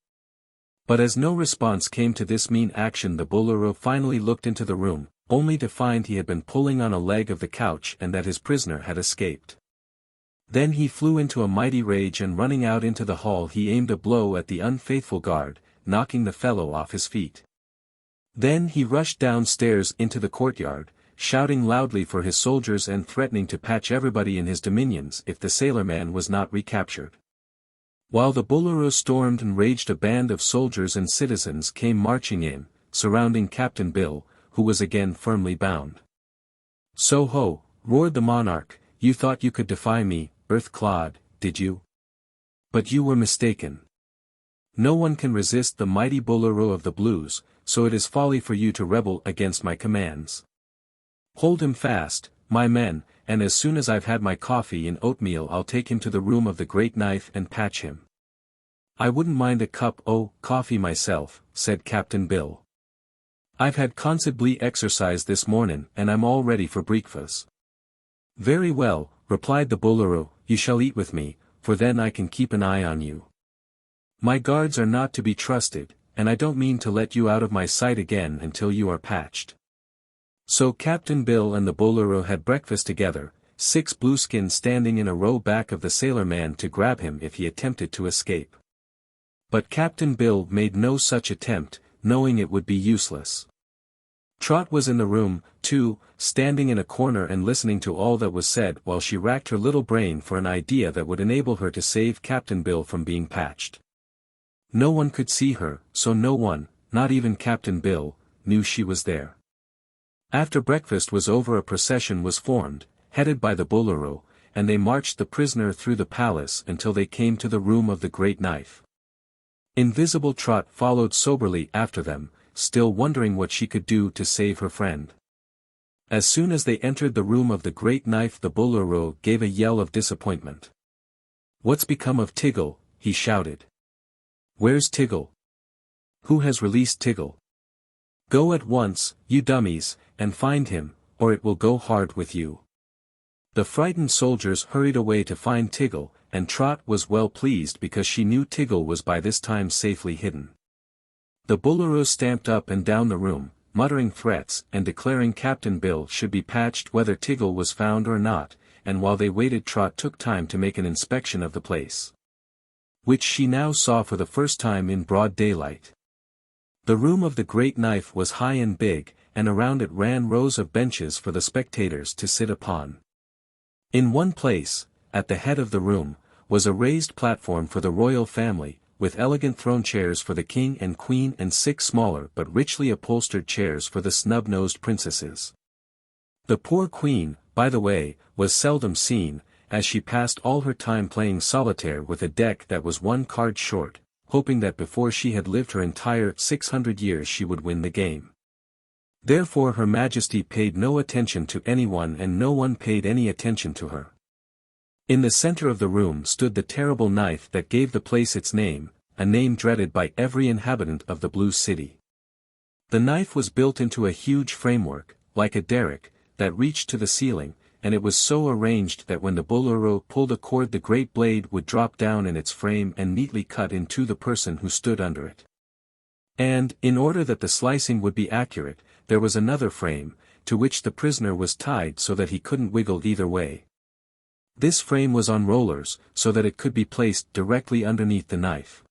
But as no response came to this mean action, the Boolooroo finally looked into the room, only to find he had been pulling on a leg of the couch and that his prisoner had escaped. Then he flew into a mighty rage and running out into the hall he aimed a blow at the unfaithful guard, knocking the fellow off his feet. Then he rushed downstairs into the courtyard, shouting loudly for his soldiers and threatening to patch everybody in his dominions if the sailorman was not recaptured. While the Boolooroo stormed and raged, a band of soldiers and citizens came marching in, surrounding Captain Bill, who was again firmly bound. "So ho," roared the monarch, "you thought you could defy me, earth-clod, did you? But you were mistaken. No one can resist the mighty Boolooroo of the Blues, so it is folly for you to rebel against my commands. Hold him fast, my men, and as soon as I've had my coffee and oatmeal I'll take him to the room of the Great Knife and patch him." "I wouldn't mind a cup o' coffee myself," said Captain Bill. "I've had considerably exercise this mornin' and I'm all ready for breakfast." "Very well," replied the Boolooroo, "you shall eat with me, for then I can keep an eye on you. My guards are not to be trusted, and I don't mean to let you out of my sight again until you are patched." So Captain Bill and the Boolooroo had breakfast together, 6 blueskins standing in a row back of the sailor-man to grab him if he attempted to escape. But Captain Bill made no such attempt, knowing it would be useless. Trot was in the room, too, standing in a corner and listening to all that was said while she racked her little brain for an idea that would enable her to save Captain Bill from being patched. No one could see her, so no one, not even Captain Bill, knew she was there. After breakfast was over, a procession was formed, headed by the Boolooroo, and they marched the prisoner through the palace until they came to the room of the Great Knife. Invisible Trot followed soberly after them, still wondering what she could do to save her friend. As soon as they entered the room of the Great Knife, the Boolooroo gave a yell of disappointment. "What's become of Tiggle?" he shouted. "Where's Tiggle? Who has released Tiggle? Go at once, you dummies, and find him, or it will go hard with you." The frightened soldiers hurried away to find Tiggle, and Trot was well pleased because she knew Tiggle was by this time safely hidden. The Boolooroo stamped up and down the room, muttering threats and declaring Captain Bill should be patched whether Tiggle was found or not, and while they waited Trot took time to make an inspection of the place, which she now saw for the first time in broad daylight. The room of the Great Knife was high and big, and around it ran rows of benches for the spectators to sit upon. In one place, at the head of the room, was a raised platform for the royal family, with elegant throne chairs for the king and queen and 6 smaller but richly upholstered chairs for the snub-nosed princesses. The poor queen, by the way, was seldom seen, as she passed all her time playing solitaire with a deck that was one card short, hoping that before she had lived her entire 600 years she would win the game. Therefore Her Majesty paid no attention to anyone and no one paid any attention to her. In the center of the room stood the terrible knife that gave the place its name, a name dreaded by every inhabitant of the Blue City. The knife was built into a huge framework, like a derrick, that reached to the ceiling, and it was so arranged that when the Boolooroo pulled a cord the great blade would drop down in its frame and neatly cut into the person who stood under it. And, in order that the slicing would be accurate, there was another frame, to which the prisoner was tied so that he couldn't wiggle either way. This frame was on rollers, so that it could be placed directly underneath the knife.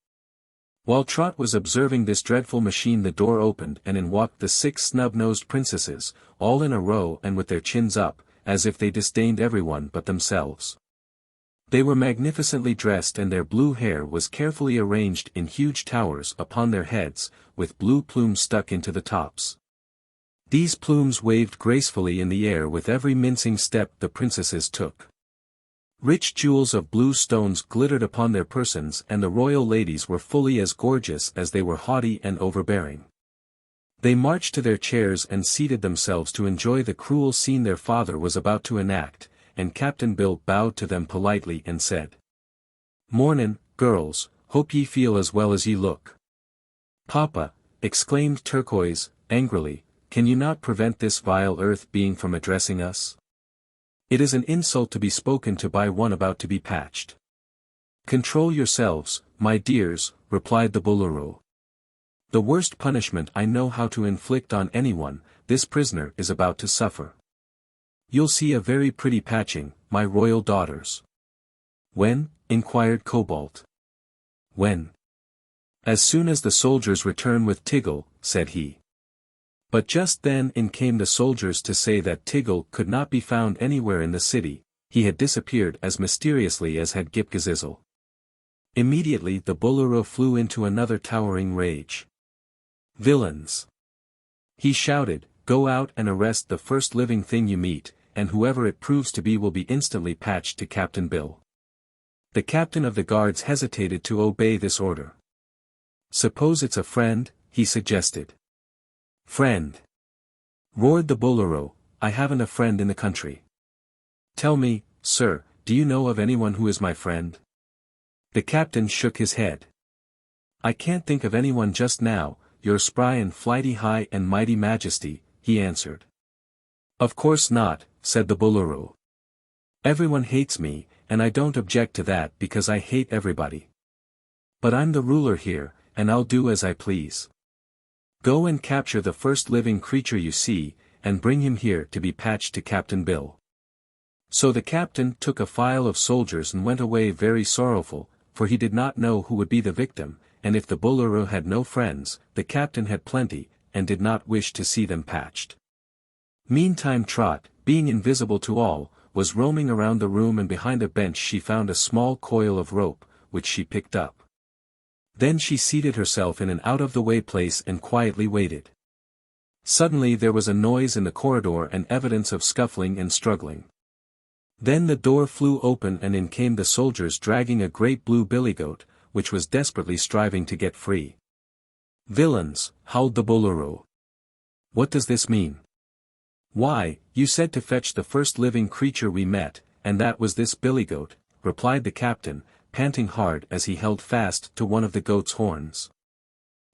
While Trot was observing this dreadful machine, the door opened and in walked the 6 snub-nosed princesses, all in a row and with their chins up, as if they disdained everyone but themselves. They were magnificently dressed and their blue hair was carefully arranged in huge towers upon their heads, with blue plumes stuck into the tops. These plumes waved gracefully in the air with every mincing step the princesses took. Rich jewels of blue stones glittered upon their persons and the royal ladies were fully as gorgeous as they were haughty and overbearing. They marched to their chairs and seated themselves to enjoy the cruel scene their father was about to enact, and Captain Bill bowed to them politely and said, "Mornin', girls, hope ye feel as well as ye look." "Papa," exclaimed Turquoise, angrily, "can you not prevent this vile earth being from addressing us? It is an insult to be spoken to by one about to be patched." "Control yourselves, my dears," replied the Boolooroo. "The worst punishment I know how to inflict on anyone, this prisoner is about to suffer. You'll see a very pretty patching, my royal daughters." "When?" inquired Cobalt. "When? As soon as the soldiers return with Tiggle," said he. But just then in came the soldiers to say that Tiggle could not be found anywhere in the city, he had disappeared as mysteriously as had Ghip-Ghisizzle. Immediately the Boolooroo flew into another towering rage. "Villains!" he shouted, "go out and arrest the first living thing you meet, and whoever it proves to be will be instantly patched to Captain Bill." The captain of the guards hesitated to obey this order. "Suppose it's a friend," he suggested. "Friend!" roared the Boolooroo, "I haven't a friend in the country. Tell me, sir, do you know of anyone who is my friend?" The captain shook his head. "I can't think of anyone just now, your spry and flighty high and mighty majesty," he answered. "Of course not," said the Boolooroo. "Everyone hates me, and I don't object to that because I hate everybody. But I'm the ruler here, and I'll do as I please. Go and capture the first living creature you see, and bring him here to be patched to Captain Bill." So the captain took a file of soldiers and went away very sorrowful, for he did not know who would be the victim, and if the Boolooroo had no friends, the captain had plenty, and did not wish to see them patched. Meantime Trot, being invisible to all, was roaming around the room and behind a bench she found a small coil of rope, which she picked up. Then she seated herself in an out-of-the-way place and quietly waited. Suddenly there was a noise in the corridor and evidence of scuffling and struggling. Then the door flew open and in came the soldiers dragging a great blue billygoat, which was desperately striving to get free. "Villains!" howled the Boolooroo. "What does this mean?" "Why, you said to fetch the first living creature we met, and that was this billygoat," replied the captain, panting hard as he held fast to one of the goat's horns.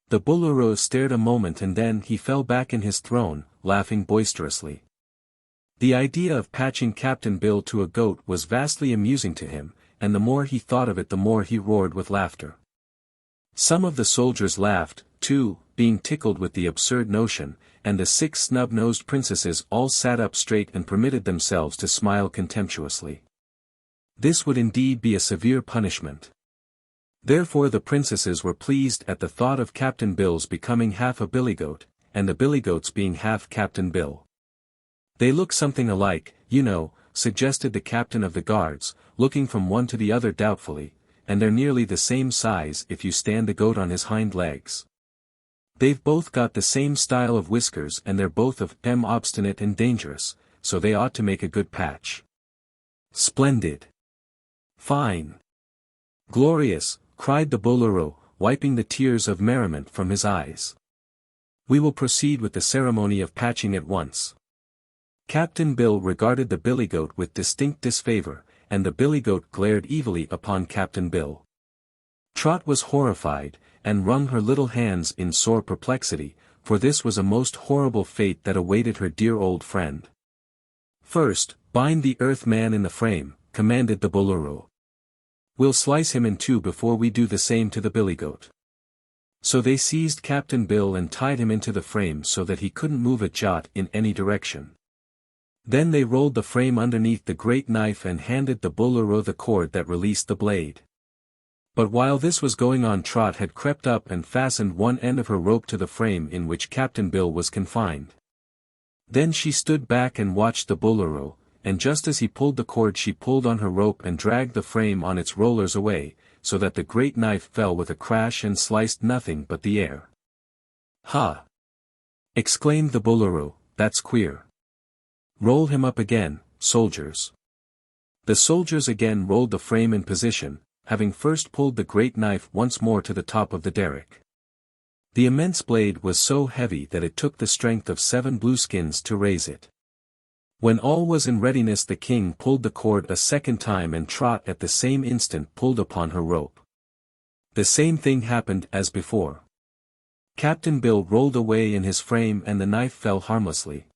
The Boolooroo stared a moment and then he fell back in his throne, laughing boisterously. The idea of patching Captain Bill to a goat was vastly amusing to him, and the more he thought of it the more he roared with laughter. Some of the soldiers laughed, too, being tickled with the absurd notion, and the 6 snub-nosed princesses all sat up straight and permitted themselves to smile contemptuously. This would indeed be a severe punishment. Therefore the princesses were pleased at the thought of Captain Bill's becoming half a billygoat, and the billygoats being half Captain Bill. "They look something alike, you know," suggested the captain of the guards, looking from one to the other doubtfully, "and they're nearly the same size if you stand the goat on his hind legs. They've both got the same style of whiskers and they're both of them obstinate and dangerous, so they ought to make a good patch." "Splendid!" Fine. Glorious, cried the Boolooroo, wiping the tears of merriment from his eyes. We will proceed with the ceremony of patching at once. Captain Bill regarded the billygoat with distinct disfavor, and the billygoat glared evilly upon Captain Bill. Trot was horrified, and wrung her little hands in sore perplexity, for this was a most horrible fate that awaited her dear old friend. First, bind the Earth Man in the frame, commanded the Boolooroo. We'll slice him in two before we do the same to the billygoat. So they seized Captain Bill and tied him into the frame so that he couldn't move a jot in any direction. Then they rolled the frame underneath the great knife and handed the Boolooroo the cord that released the blade. But while this was going on, Trot had crept up and fastened one end of her rope to the frame in which Captain Bill was confined. Then she stood back and watched the Boolooroo, and just as he pulled the cord she pulled on her rope and dragged the frame on its rollers away, so that the great knife fell with a crash and sliced nothing but the air. "Ha!" exclaimed the Boolooroo, "that's queer. Roll him up again, soldiers." The soldiers again rolled the frame in position, having first pulled the great knife once more to the top of the derrick. The immense blade was so heavy that it took the strength of 7 blueskins to raise it. When all was in readiness the king pulled the cord a second time and Trot at the same instant pulled upon her rope. The same thing happened as before. Captain Bill rolled away in his frame and the knife fell harmlessly.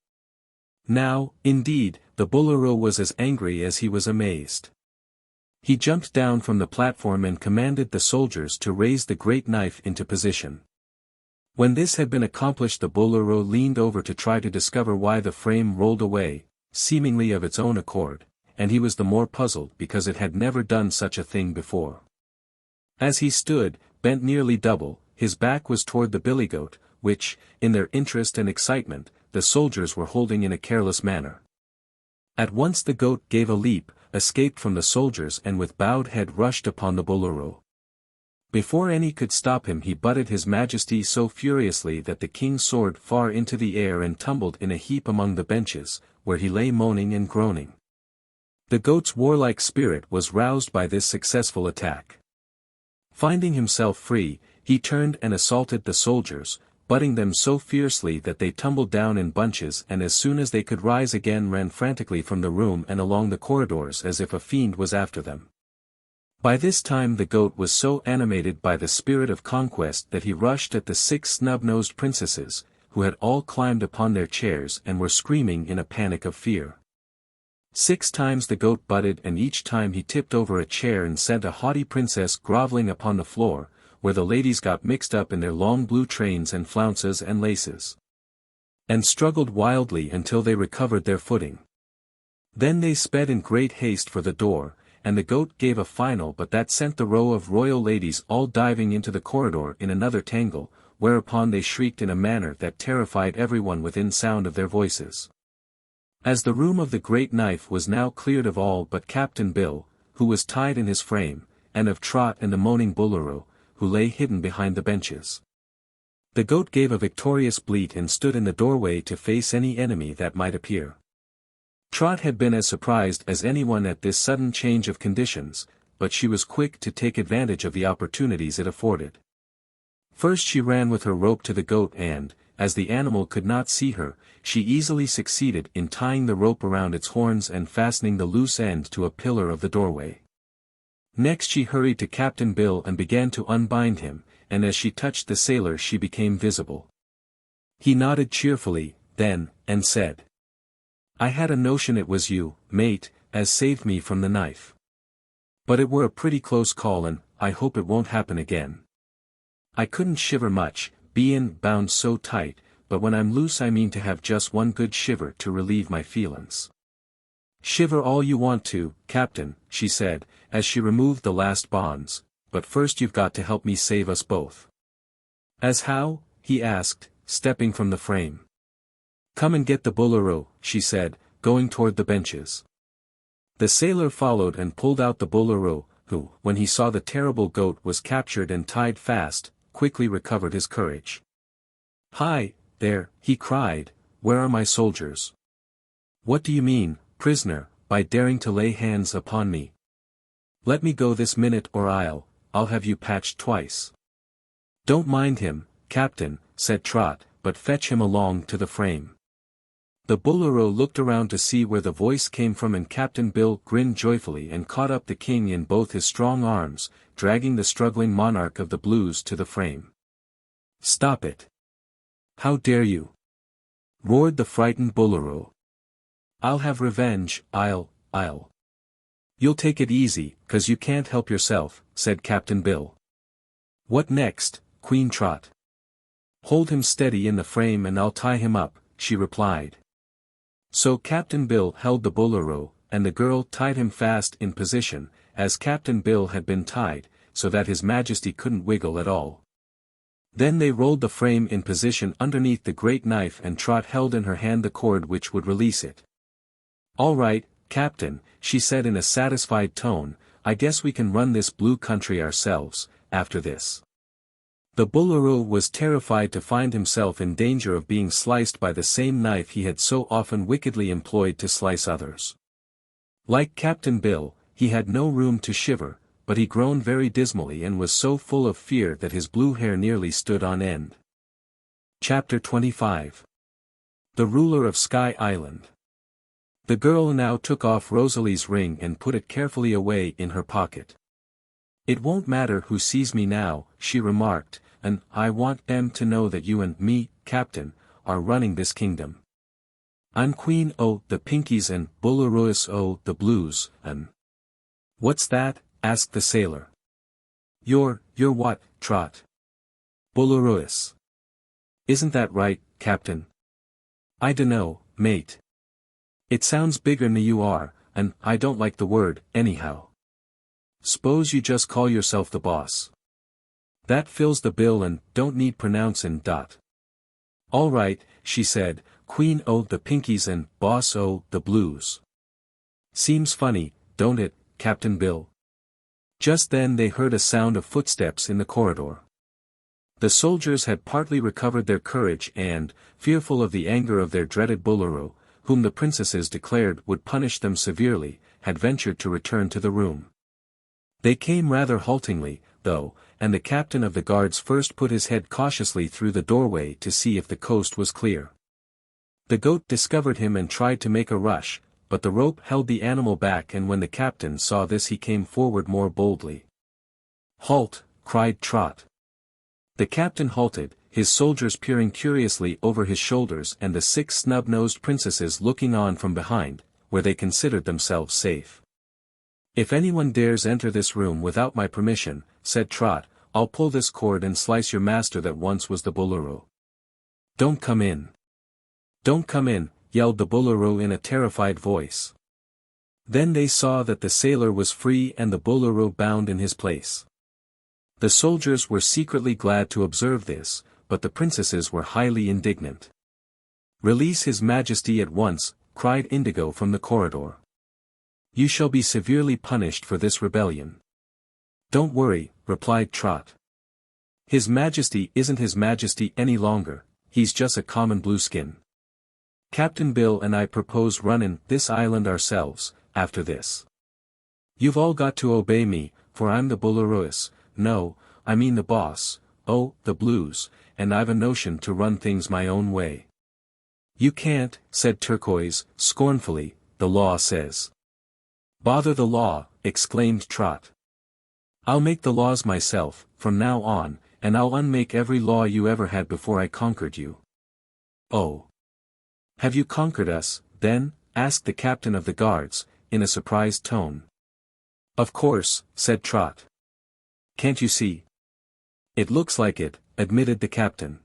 Now, indeed, the Boolooroo was as angry as he was amazed. He jumped down from the platform and commanded the soldiers to raise the great knife into position. When this had been accomplished the Boolooroo leaned over to try to discover why the frame rolled away, seemingly of its own accord, and he was the more puzzled because it had never done such a thing before. As he stood, bent nearly double, his back was toward the billygoat, which, in their interest and excitement, the soldiers were holding in a careless manner. At once the goat gave a leap, escaped from the soldiers and with bowed head rushed upon the Boolooroo. Before any could stop him he butted his majesty so furiously that the king soared far into the air and tumbled in a heap among the benches, where he lay moaning and groaning. The goat's warlike spirit was roused by this successful attack. Finding himself free, he turned and assaulted the soldiers, butting them so fiercely that they tumbled down in bunches and as soon as they could rise again ran frantically from the room and along the corridors as if a fiend was after them. By this time the goat was so animated by the spirit of conquest that he rushed at the 6 snub-nosed princesses, who had all climbed upon their chairs and were screaming in a panic of fear. 6 times the goat butted and each time he tipped over a chair and sent a haughty princess groveling upon the floor, where the ladies got mixed up in their long blue trains and flounces and laces, and struggled wildly until they recovered their footing. Then they sped in great haste for the door, and the goat gave a final but that sent the row of royal ladies all diving into the corridor in another tangle, whereupon they shrieked in a manner that terrified everyone within sound of their voices. As the room of the great knife was now cleared of all but Captain Bill, who was tied in his frame, and of Trot and the moaning Boolooroo, who lay hidden behind the benches. The goat gave a victorious bleat and stood in the doorway to face any enemy that might appear. Trot had been as surprised as anyone at this sudden change of conditions, but she was quick to take advantage of the opportunities it afforded. First she ran with her rope to the goat and, as the animal could not see her, she easily succeeded in tying the rope around its horns and fastening the loose end to a pillar of the doorway. Next she hurried to Captain Bill and began to unbind him, and as she touched the sailor she became visible. He nodded cheerfully, then, and said, "I had a notion it was you, mate, as saved me from the knife. But it were a pretty close call and, I hope it won't happen again. I couldn't shiver much, bein' bound so tight, but when I'm loose I mean to have just one good shiver to relieve my feelin's." "Shiver all you want to, Captain," she said, as she removed the last bonds, "but first you've got to help me save us both." "As how?" he asked, stepping from the frame. "Come and get the Boolooroo," she said, going toward the benches. The sailor followed and pulled out the Boolooroo, who, when he saw the terrible goat was captured and tied fast, quickly recovered his courage. "Hi, there," he cried, "where are my soldiers? What do you mean, prisoner, by daring to lay hands upon me? Let me go this minute or I'll have you patched twice. Don't mind him, Captain, said Trot, but fetch him along to the frame. The Boolooroo looked around to see where the voice came from, and Captain Bill grinned joyfully and caught up the king in both his strong arms, dragging the struggling monarch of the Blues to the frame. Stop it! How dare you! Roared the frightened Boolooroo. I'll have revenge, I'll. You'll take it easy, 'cause you can't help yourself, said Captain Bill. What next, Queen Trot? Hold him steady in the frame and I'll tie him up, she replied. So Captain Bill held the Boolooroo, and the girl tied him fast in position, as Captain Bill had been tied, so that His Majesty couldn't wiggle at all. Then they rolled the frame in position underneath the great knife, and Trot held in her hand the cord which would release it. All right, Captain, she said in a satisfied tone, I guess we can run this blue country ourselves, after this. The Boolooroo was terrified to find himself in danger of being sliced by the same knife he had so often wickedly employed to slice others. Like Captain Bill, he had no room to shiver, but he groaned very dismally and was so full of fear that his blue hair nearly stood on end. Chapter 25. The Ruler of Sky Island. The girl now took off Rosalie's ring and put it carefully away in her pocket. It won't matter who sees me now, she remarked, and I want them to know that you and me, Captain, are running this kingdom. I'm Queen o' the Pinkies and Boolooroo o' the Blues, and... What's that? Asked the sailor. You're what, Trot? Boolooroo. Isn't that right, Captain? I dunno, mate. It sounds bigger'n you are, and I don't like the word, anyhow. S'pose you just call yourself the boss. That fills the bill and don't need pronouncin'. All right, she said, Queen o' the Pinkies and Boss o' the Blues. Seems funny, don't it, Captain Bill? Just then they heard a sound of footsteps in the corridor. The soldiers had partly recovered their courage and, fearful of the anger of their dreaded Boolooroo, whom the princesses declared would punish them severely, had ventured to return to the room. They came rather haltingly, though, and the captain of the guards first put his head cautiously through the doorway to see if the coast was clear. The goat discovered him and tried to make a rush, but the rope held the animal back, and when the captain saw this he came forward more boldly. Halt! Cried Trot. The captain halted, his soldiers peering curiously over his shoulders and the 6 snub-nosed princesses looking on from behind, where they considered themselves safe. If anyone dares enter this room without my permission, said Trot, I'll pull this cord and slice your master that once was the Boolooroo. Don't come in. Don't come in, yelled the Boolooroo in a terrified voice. Then they saw that the sailor was free and the Boolooroo bound in his place. The soldiers were secretly glad to observe this, but the princesses were highly indignant. Release His Majesty at once, cried Indigo from the corridor. You shall be severely punished for this rebellion. Don't worry, replied Trot. His Majesty isn't His Majesty any longer, he's just a common blueskin. Captain Bill and I propose runnin' this island ourselves, after this. You've all got to obey me, for I'm the Boolooroo, no, I mean the boss, the Blues, and I've a notion to run things my own way. You can't, said Turquoise, scornfully, the law says. Bother the law, exclaimed Trot. I'll make the laws myself, from now on, and I'll unmake every law you ever had before I conquered you. Oh. Have you conquered us, then? Asked the captain of the guards, in a surprised tone. Of course, said Trot. Can't you see? It looks like it, admitted the captain.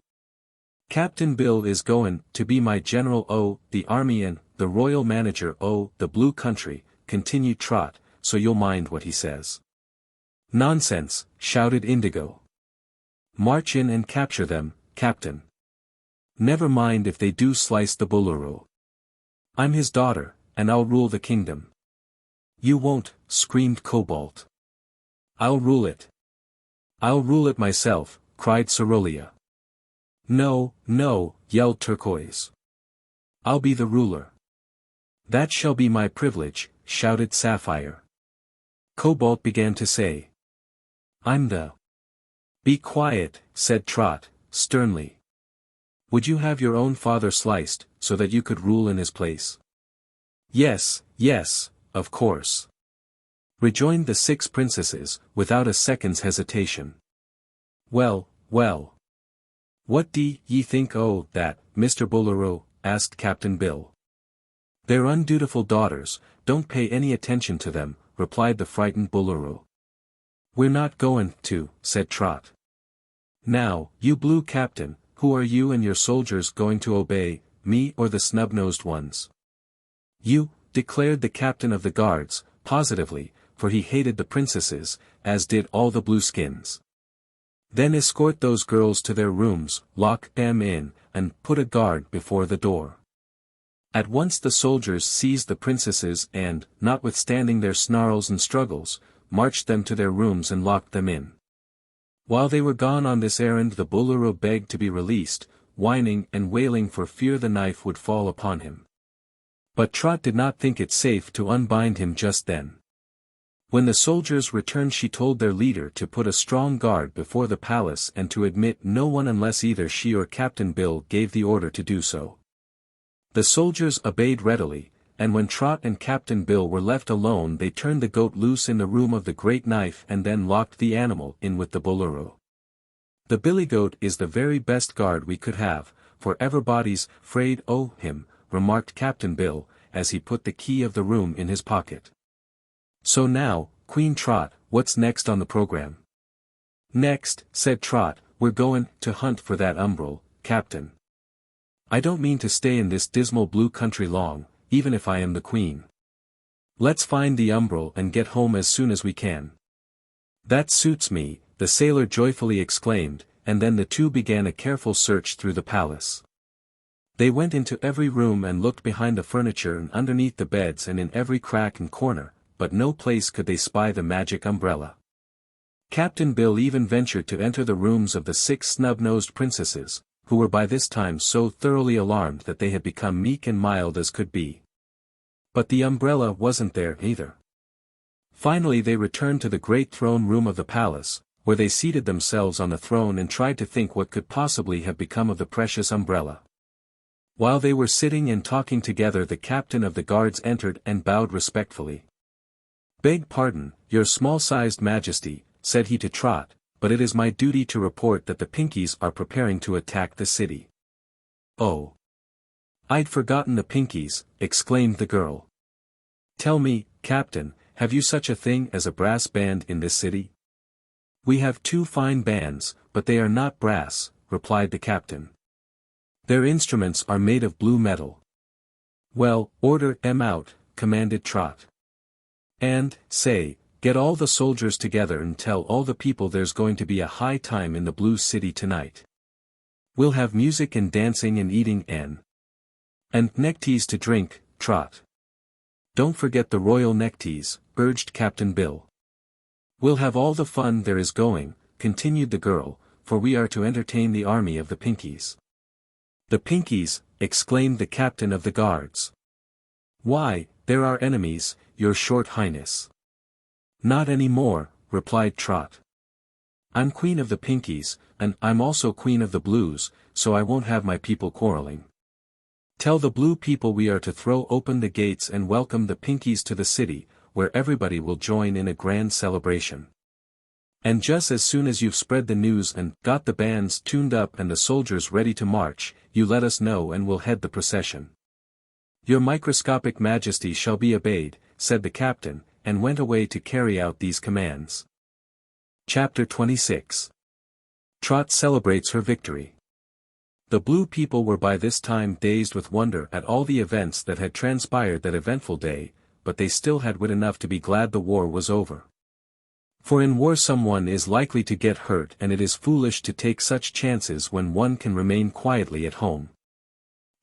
Captain Bill is goin' to be my general o' the army and the royal manager o' the blue country, continued Trot, so you'll mind what he says. Nonsense, shouted Indigo. March in and capture them, Captain. Never mind if they do slice the Boolooroo. I'm his daughter, and I'll rule the kingdom. You won't, screamed Cobalt. I'll rule it. I'll rule it myself, cried Cerulean. No, no, yelled Turquoise. I'll be the ruler. That shall be my privilege, shouted Sapphire. Cobalt began to say. I'm the... Be quiet, said Trot, sternly. Would you have your own father sliced, so that you could rule in his place? Yes, yes, of course. Rejoined the 6 princesses, without a second's hesitation. Well, well. What do ye think o' that, Mr. Boolooroo? Asked Captain Bill. They're undutiful daughters, don't pay any attention to them, replied the frightened Boolooroo. We're not going to, said Trot. Now, you blue captain, who are you and your soldiers going to obey, me or the snub-nosed ones? You, declared the captain of the guards, positively, for he hated the princesses, as did all the blueskins. Then escort those girls to their rooms, lock them in, and put a guard before the door. At once the soldiers seized the princesses and, notwithstanding their snarls and struggles, marched them to their rooms and locked them in. While they were gone on this errand, the Boolooroo begged to be released, whining and wailing for fear the knife would fall upon him. But Trot did not think it safe to unbind him just then. When the soldiers returned, she told their leader to put a strong guard before the palace and to admit no one unless either she or Captain Bill gave the order to do so. The soldiers obeyed readily, and when Trot and Captain Bill were left alone, they turned the goat loose in the room of the great knife and then locked the animal in with the Boolooroo. The billy goat is the very best guard we could have, for everybody's 'fraid o' him, remarked Captain Bill, as he put the key of the room in his pocket. So now, Queen Trot, what's next on the program? Next, said Trot, we're goin' to hunt for that umbral, Captain. I don't mean to stay in this dismal blue country long, even if I am the queen. Let's find the umbral and get home as soon as we can. That suits me, the sailor joyfully exclaimed, and then the two began a careful search through the palace. They went into every room and looked behind the furniture and underneath the beds and in every crack and corner, but no place could they spy the magic umbrella. Captain Bill even ventured to enter the rooms of the 6 snub-nosed princesses, who were by this time so thoroughly alarmed that they had become meek and mild as could be. But the umbrella wasn't there either. Finally they returned to the great throne room of the palace, where they seated themselves on the throne and tried to think what could possibly have become of the precious umbrella. While they were sitting and talking together, the captain of the guards entered and bowed respectfully. Beg pardon, your small-sized majesty, said he to Trot, but it is my duty to report that the Pinkies are preparing to attack the city. Oh! I'd forgotten the Pinkies, exclaimed the girl. Tell me, Captain, have you such a thing as a brass band in this city? We have 2 fine bands, but they are not brass, replied the captain. Their instruments are made of blue metal. Well, order them out, commanded Trot. And, say, get all the soldiers together and tell all the people there's going to be a high time in the Blue City tonight. We'll have music and dancing and eating and neckties to drink, Trot. Don't forget the royal neckties, urged Captain Bill. We'll have all the fun there is going, continued the girl, for we are to entertain the army of the Pinkies. The Pinkies, exclaimed the captain of the guards. Why, they're our enemies, your short highness. Not any more, replied Trot. I'm queen of the Pinkies, and I'm also queen of the Blues, so I won't have my people quarreling. Tell the blue people we are to throw open the gates and welcome the Pinkies to the city, where everybody will join in a grand celebration. And just as soon as you've spread the news and got the bands tuned up and the soldiers ready to march, you let us know and we'll head the procession. Your microscopic majesty shall be obeyed, said the captain, and went away to carry out these commands. Chapter 26. Trot celebrates her victory. The blue people were by this time dazed with wonder at all the events that had transpired that eventful day, but they still had wit enough to be glad the war was over. For in war someone is likely to get hurt, and it is foolish to take such chances when one can remain quietly at home.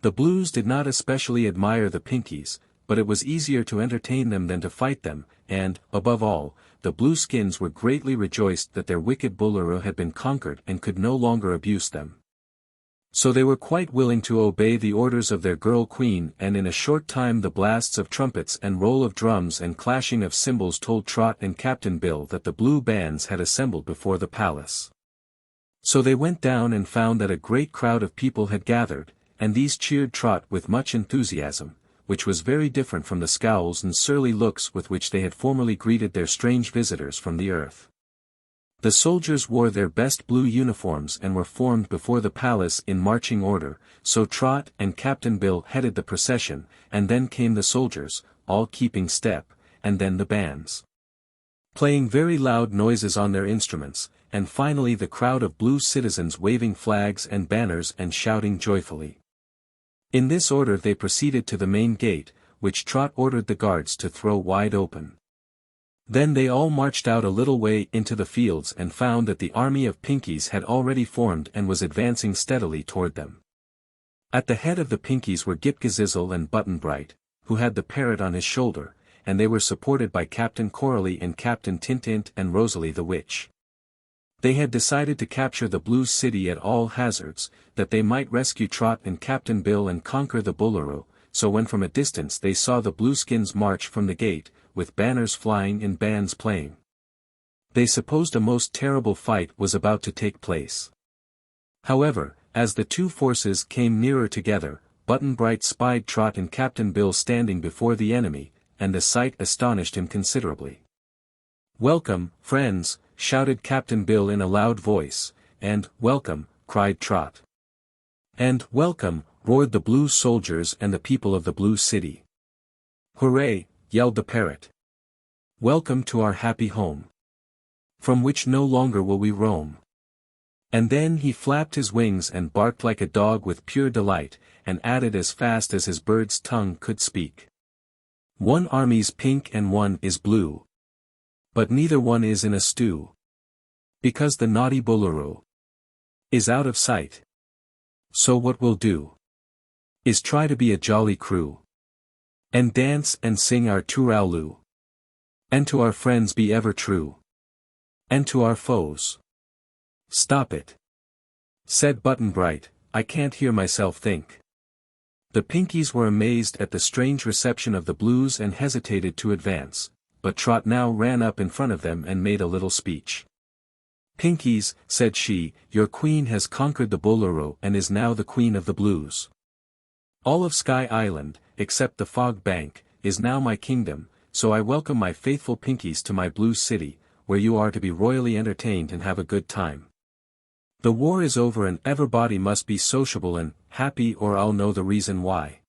The Blues did not especially admire the Pinkies, but it was easier to entertain them than to fight them, and, above all, the Blueskins were greatly rejoiced that their wicked Boolooroo had been conquered and could no longer abuse them. So they were quite willing to obey the orders of their girl queen, and in a short time the blasts of trumpets and roll of drums and clashing of cymbals told Trot and Captain Bill that the blue bands had assembled before the palace. So they went down and found that a great crowd of people had gathered, and these cheered Trot with much enthusiasm, which was very different from the scowls and surly looks with which they had formerly greeted their strange visitors from the earth. The soldiers wore their best blue uniforms and were formed before the palace in marching order, so Trot and Captain Bill headed the procession, and then came the soldiers, all keeping step, and then the bands, playing very loud noises on their instruments, and finally the crowd of blue citizens waving flags and banners and shouting joyfully. In this order they proceeded to the main gate, which Trot ordered the guards to throw wide open. Then they all marched out a little way into the fields and found that the army of Pinkies had already formed and was advancing steadily toward them. At the head of the Pinkies were Ghip-Ghisizzle and Button-Bright, who had the parrot on his shoulder, and they were supported by Captain Coralie and Captain Tint-Tint and Rosalie the witch. They had decided to capture the Blue City at all hazards, that they might rescue Trot and Captain Bill and conquer the Boolooroo, so when from a distance they saw the Blueskins march from the gate, with banners flying and bands playing, they supposed a most terrible fight was about to take place. However, as the two forces came nearer together, Button-Bright spied Trot and Captain Bill standing before the enemy, and the sight astonished him considerably. "Welcome, friends," shouted Captain Bill in a loud voice, and "Welcome," cried Trot. And "Welcome," roared the blue soldiers and the people of the Blue City. "Hooray!" yelled the parrot. "Welcome to our happy home, from which no longer will we roam." And then he flapped his wings and barked like a dog with pure delight, and added as fast as his bird's tongue could speak, "One army's pink and one is blue, but neither one is in a stew, because the naughty Boolooroo is out of sight. So what we'll do is try to be a jolly crew, and dance and sing our tooraloo, and to our friends be ever true, and to our foes stop it," said Button-Bright. "I can't hear myself think." The Pinkies were amazed at the strange reception of the Blues and hesitated to advance, but Trot now ran up in front of them and made a little speech. "Pinkies," said she, "your queen has conquered the Boolooroo and is now the queen of the Blues. All of Sky Island, except the Fog Bank, is now my kingdom, so I welcome my faithful Pinkies to my Blue City, where you are to be royally entertained and have a good time. The war is over and everybody must be sociable and happy, or I'll know the reason why."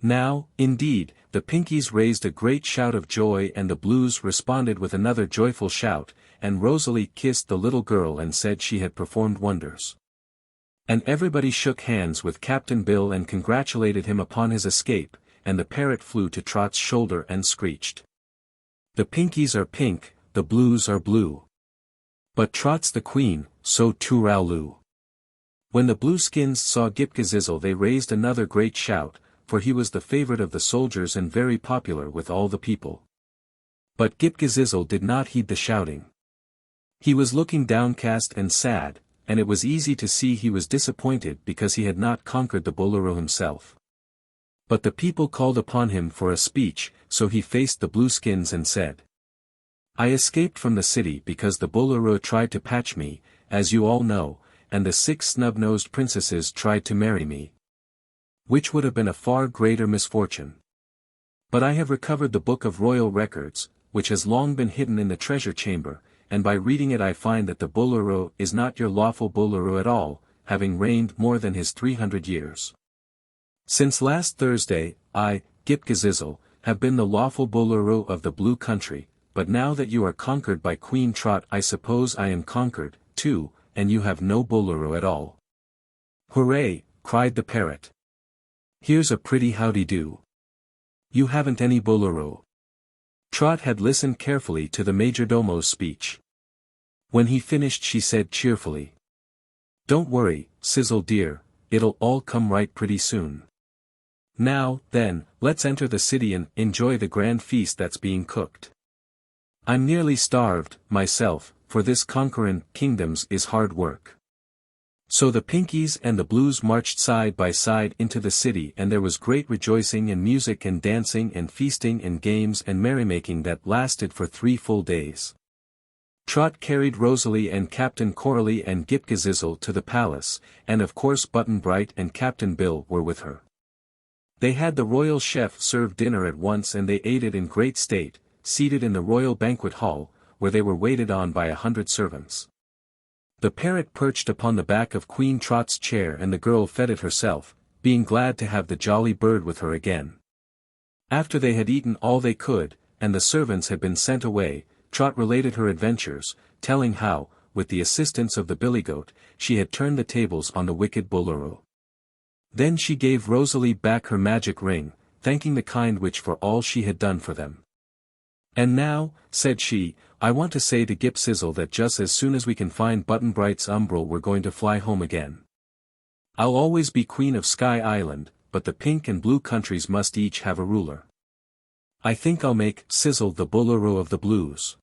Now, indeed, the Pinkies raised a great shout of joy and the Blues responded with another joyful shout, and Rosalie kissed the little girl and said she had performed wonders. And everybody shook hands with Captain Bill and congratulated him upon his escape, and the parrot flew to Trot's shoulder and screeched, "The Pinkies are pink, the Blues are blue, but Trot's the queen, so tooraloo." When the Blueskins saw Ghip-Ghisizzle they raised another great shout, for he was the favorite of the soldiers and very popular with all the people. But Ghip-Ghisizzle did not heed the shouting. He was looking downcast and sad, and it was easy to see he was disappointed because he had not conquered the Boolooroo himself. But the people called upon him for a speech, so he faced the Blueskins and said, "I escaped from the city because the Boolooroo tried to patch me, as you all know, and the 6 snub-nosed princesses tried to marry me, which would have been a far greater misfortune. But I have recovered the Book of Royal Records, which has long been hidden in the treasure chamber, and by reading it I find that the Boolooroo is not your lawful Boolooroo at all, having reigned more than his 300 years. Since last Thursday, I, Ghip-Ghisizzle, have been the lawful Boolooroo of the Blue Country, but now that you are conquered by Queen Trot I suppose I am conquered, too, and you have no Boolooroo at all." "Hooray!" cried the parrot. "Here's a pretty howdy-do. You haven't any Boolooroo." Trot had listened carefully to the majordomo's speech. When he finished she said cheerfully, "Don't worry, Sizzle dear, it'll all come right pretty soon. Now, then, let's enter the city and enjoy the grand feast that's being cooked. I'm nearly starved, myself, for this conquerin' kingdoms is hard work." So the Pinkies and the Blues marched side by side into the city, and there was great rejoicing and music and dancing and feasting and games and merrymaking that lasted for 3 full days. Trot carried Rosalie and Captain Coralie and Ghip-Ghisizzle to the palace, and of course Button-Bright and Captain Bill were with her. They had the royal chef serve dinner at once, and they ate it in great state, seated in the royal banquet hall, where they were waited on by 100 servants. The parrot perched upon the back of Queen Trot's chair, and the girl fed it herself, being glad to have the jolly bird with her again. After they had eaten all they could, and the servants had been sent away, Trot related her adventures, telling how, with the assistance of the billygoat, she had turned the tables on the wicked Boolooroo. Then she gave Rosalie back her magic ring, thanking the kind witch for all she had done for them. "And now," said she, "I want to say to Ghip-Ghisizzle that just as soon as we can find Button-Bright's umbrel we're going to fly home again. I'll always be Queen of Sky Island, but the pink and blue countries must each have a ruler. I think I'll make Sizzle the Boolooroo of the Blues.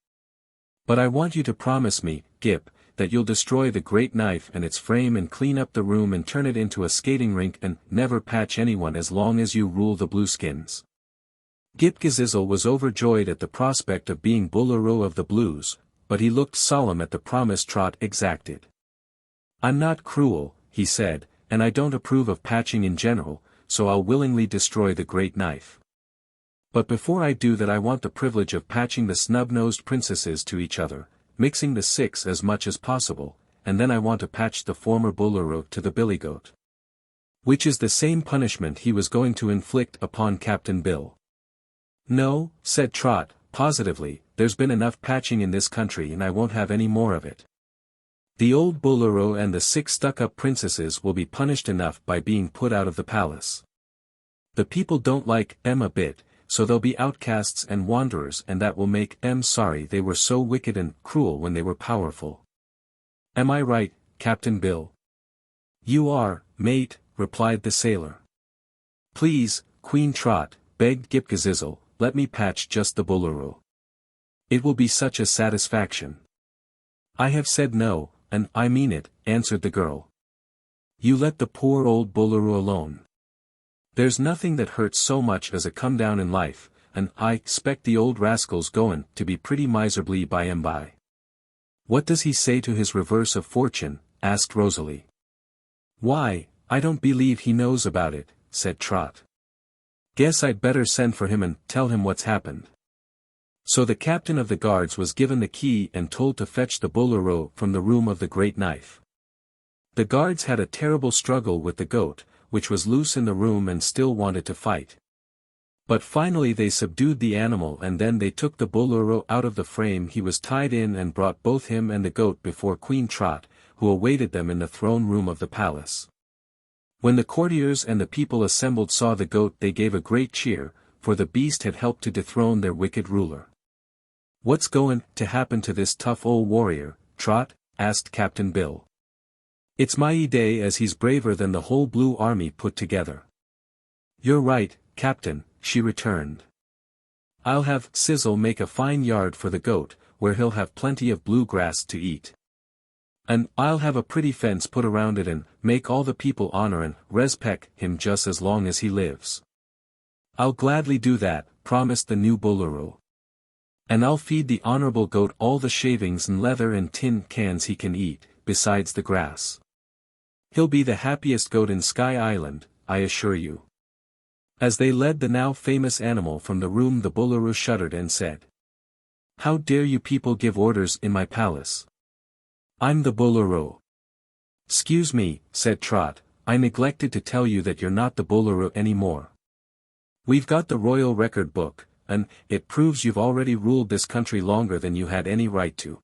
But I want you to promise me, Ghip, that you'll destroy the great knife and its frame and clean up the room and turn it into a skating rink and never patch anyone as long as you rule the Blueskins." Ghip-Ghisizzle was overjoyed at the prospect of being Boolooroo of the Blues, but he looked solemn at the promise Trot exacted. "I'm not cruel," he said, "and I don't approve of patching in general, so I'll willingly destroy the great knife. But before I do that I want the privilege of patching the Snubnosed princesses to each other, mixing the 6 as much as possible, and then I want to patch the former Boolooroo to the billygoat." Which is the same punishment he was going to inflict upon Captain Bill. "No," said Trot, positively, "there's been enough patching in this country and I won't have any more of it. The old Boolooroo and the 6 stuck-up princesses will be punished enough by being put out of the palace. The people don't like them a bit, so they'll be outcasts and wanderers, and that will make them sorry they were so wicked and cruel when they were powerful. Am I right, Captain Bill?" "You are, mate," replied the sailor. "Please, Queen Trot," begged Ghip-Ghisizzle, "let me patch just the Boolooroo. It will be such a satisfaction." "I have said no, and I mean it," answered the girl. "You let the poor old Boolooroo alone. There's nothing that hurts so much as a come down in life, and I expect the old rascal's goin' to be pretty miserly by and by." "What does he say to his reverse of fortune?" asked Rosalie. "Why, I don't believe he knows about it," said Trot. "Guess I'd better send for him and tell him what's happened." So the captain of the guards was given the key and told to fetch the Boolooroo from the room of the great knife. The guards had a terrible struggle with the goat, which was loose in the room and still wanted to fight. But finally they subdued the animal, and then they took the Boolooroo out of the frame he was tied in and brought both him and the goat before Queen Trot, who awaited them in the throne room of the palace. When the courtiers and the people assembled saw the goat they gave a great cheer, for the beast had helped to dethrone their wicked ruler. "What's goin' to happen to this tough old warrior, Trot?" asked Captain Bill. "It's my idea as he's braver than the whole Blue Army put together." "You're right, Captain," she returned. "I'll have Sizzle make a fine yard for the goat, where he'll have plenty of blue grass to eat. And I'll have a pretty fence put around it and make all the people honor and respect him just as long as he lives." "I'll gladly do that," promised the new Boolooroo. "And I'll feed the honorable goat all the shavings and leather and tin cans he can eat, besides the grass. He'll be the happiest goat in Sky Island, I assure you." As they led the now famous animal from the room, the Boolooroo shuddered and said, "How dare you people give orders in my palace? I'm the Boolooroo." "'Scuse me," said Trot, "I neglected to tell you that you're not the Boolooroo anymore. We've got the royal record book, and it proves you've already ruled this country longer than you had any right to.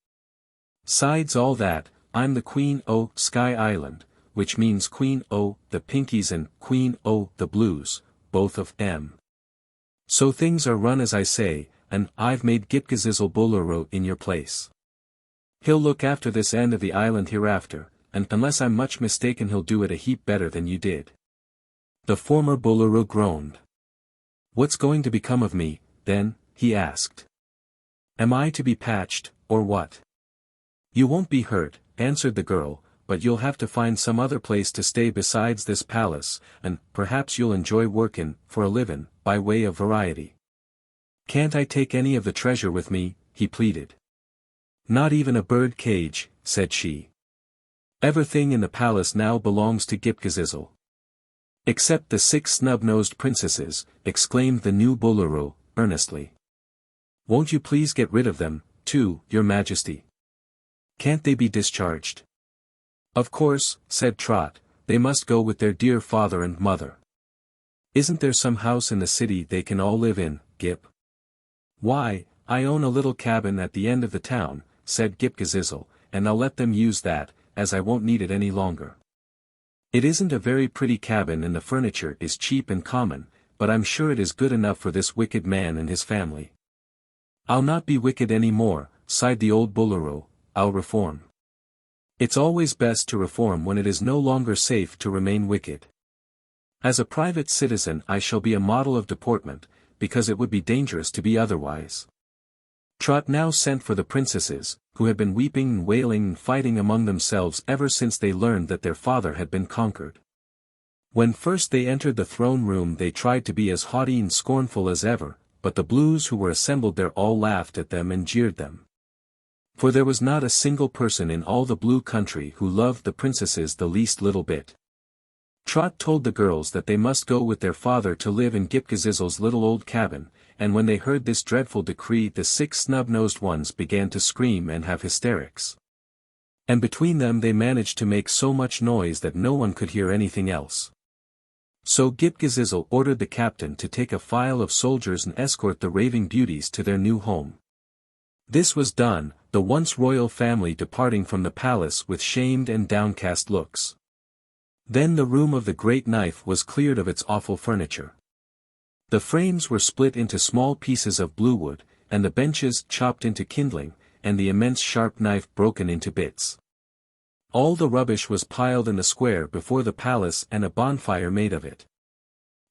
'Sides all that, I'm the Queen o' Sky Island, which means Queen o' the Pinkies and Queen o' the Blues, both of them. So things are run as I say, and I've made Ghip-Ghisizzle Boolooroo in your place. He'll look after this end of the island hereafter, and unless I'm much mistaken he'll do it a heap better than you did." The former Boolooroo groaned. "What's going to become of me, then?" he asked. "Am I to be patched, or what?" "You won't be hurt," answered the girl, but you'll have to find some other place to stay besides this palace, and perhaps you'll enjoy workin' for a livin', by way of variety. Can't I take any of the treasure with me? He pleaded. Not even a bird cage, said she. Everything in the palace now belongs to Ghip-Ghisizzle. Except the 6 snub-nosed princesses, exclaimed the new Boolooroo, earnestly. Won't you please get rid of them, too, your majesty? Can't they be discharged? Of course, said Trot, they must go with their dear father and mother. Isn't there some house in the city they can all live in, Ghip? Why, I own a little cabin at the end of the town, said Ghip-Ghisizzle, and I'll let them use that, as I won't need it any longer. It isn't a very pretty cabin and the furniture is cheap and common, but I'm sure it is good enough for this wicked man and his family. I'll not be wicked any more, sighed the old Boolooroo, I'll reform. It's always best to reform when it is no longer safe to remain wicked. As a private citizen I shall be a model of deportment, because it would be dangerous to be otherwise. Trot now sent for the princesses, who had been weeping and wailing and fighting among themselves ever since they learned that their father had been conquered. When first they entered the throne room they tried to be as haughty and scornful as ever, but the Blues who were assembled there all laughed at them and jeered them. For there was not a single person in all the Blue country who loved the princesses the least little bit. Trot told the girls that they must go with their father to live in Ghip-Ghisizzle's little old cabin, and when they heard this dreadful decree the 6 snub-nosed ones began to scream and have hysterics. And between them they managed to make so much noise that no one could hear anything else. So Ghip-Ghisizzle ordered the captain to take a file of soldiers and escort the raving beauties to their new home. This was done, the once royal family departing from the palace with shamed and downcast looks. Then the room of the great knife was cleared of its awful furniture. The frames were split into small pieces of blue wood, and the benches chopped into kindling, and the immense sharp knife broken into bits. All the rubbish was piled in the square before the palace and a bonfire made of it.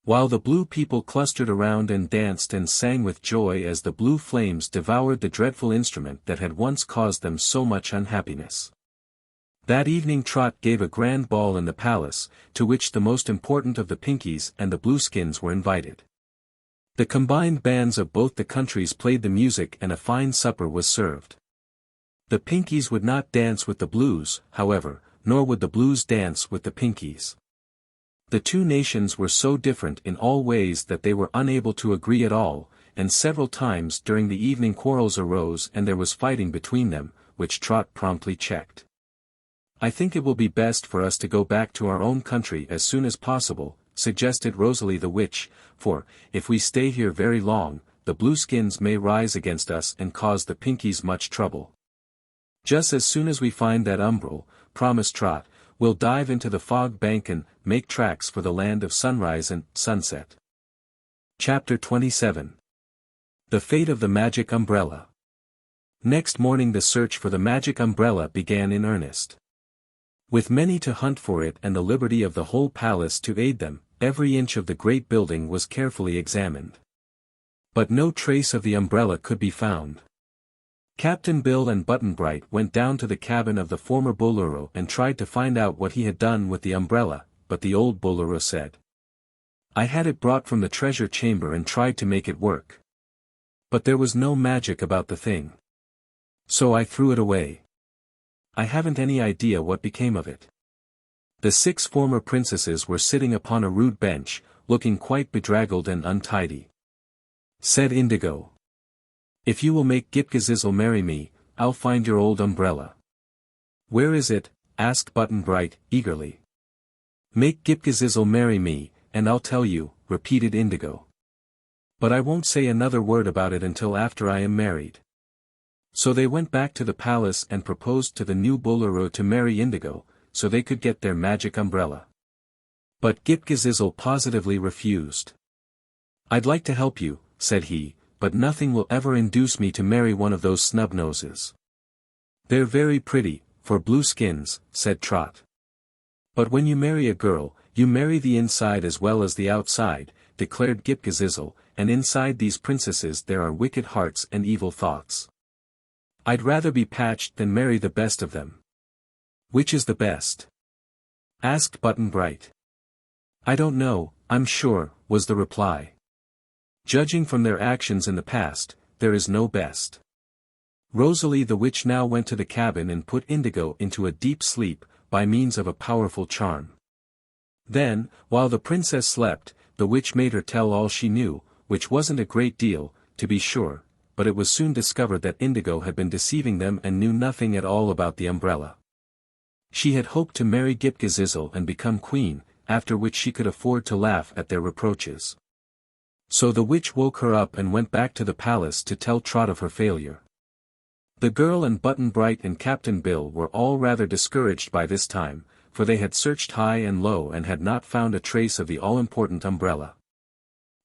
While the Blue people clustered around and danced and sang with joy as the blue flames devoured the dreadful instrument that had once caused them so much unhappiness. That evening Trot gave a grand ball in the palace, to which the most important of the Pinkies and the Blueskins were invited. The combined bands of both the countries played the music and a fine supper was served. The Pinkies would not dance with the Blues, however, nor would the Blues dance with the Pinkies. The two nations were so different in all ways that they were unable to agree at all, and several times during the evening quarrels arose and there was fighting between them, which Trot promptly checked. I think it will be best for us to go back to our own country as soon as possible, suggested Rosalie the witch, for, if we stay here very long, the Blueskins may rise against us and cause the Pinkies much trouble. Just as soon as we find that umbral, promised Trot, we'll dive into the fog bank and make tracks for the land of sunrise and sunset. Chapter 27. The Fate of the Magic Umbrella. Next morning the search for the magic umbrella began in earnest. With many to hunt for it and the liberty of the whole palace to aid them, every inch of the great building was carefully examined. But no trace of the umbrella could be found. Captain Bill and Button-Bright went down to the cabin of the former Boolooroo and tried to find out what he had done with the umbrella, but the old Boolooroo said, I had it brought from the treasure chamber and tried to make it work. But there was no magic about the thing. So I threw it away. I haven't any idea what became of it. The 6 former princesses were sitting upon a rude bench, looking quite bedraggled and untidy. Said Indigo. If you will make Ghip-Ghisizzle marry me, I'll find your old umbrella. Where is it? Asked Button-Bright, eagerly. Make Ghip-Ghisizzle marry me, and I'll tell you, repeated Indigo. But I won't say another word about it until after I am married. So they went back to the palace and proposed to the new Boolooroo to marry Indigo, so they could get their magic umbrella. But Ghip-Ghisizzle positively refused. I'd like to help you, said he, but nothing will ever induce me to marry one of those snub-noses. They're very pretty, for Blueskins, said Trot. But when you marry a girl, you marry the inside as well as the outside, declared Ghip-Ghisizzle, and inside these princesses there are wicked hearts and evil thoughts. I'd rather be patched than marry the best of them. Which is the best? Asked Button-Bright. I don't know, I'm sure, was the reply. Judging from their actions in the past, there is no best. Rosalie the witch now went to the cabin and put Indigo into a deep sleep, by means of a powerful charm. Then, while the princess slept, the witch made her tell all she knew, which wasn't a great deal, to be sure, but it was soon discovered that Indigo had been deceiving them and knew nothing at all about the umbrella. She had hoped to marry Ghip-Ghisizzle and become queen, after which she could afford to laugh at their reproaches. So the witch woke her up and went back to the palace to tell Trot of her failure. The girl and Button-Bright and Captain Bill were all rather discouraged by this time, for they had searched high and low and had not found a trace of the all-important umbrella.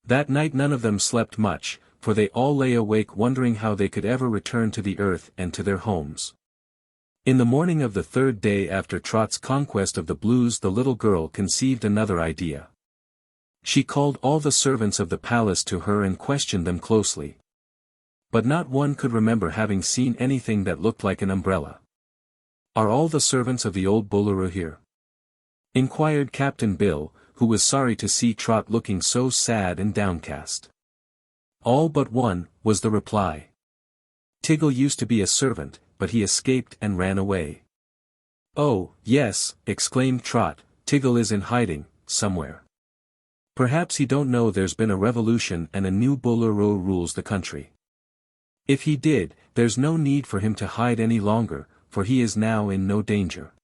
That night none of them slept much, for they all lay awake wondering how they could ever return to the earth and to their homes. In the morning of the third day after Trot's conquest of the Blues, the little girl conceived another idea. She called all the servants of the palace to her and questioned them closely. But not one could remember having seen anything that looked like an umbrella. Are all the servants of the old Boolooroo here? Inquired Captain Bill, who was sorry to see Trot looking so sad and downcast. All but one, was the reply. Tiggle used to be a servant, but he escaped and ran away. Oh, yes, exclaimed Trot, Tiggle is in hiding, somewhere. Perhaps he don't know there's been a revolution and a new Boolooroo rules the country. If he did, there's no need for him to hide any longer, for he is now in no danger.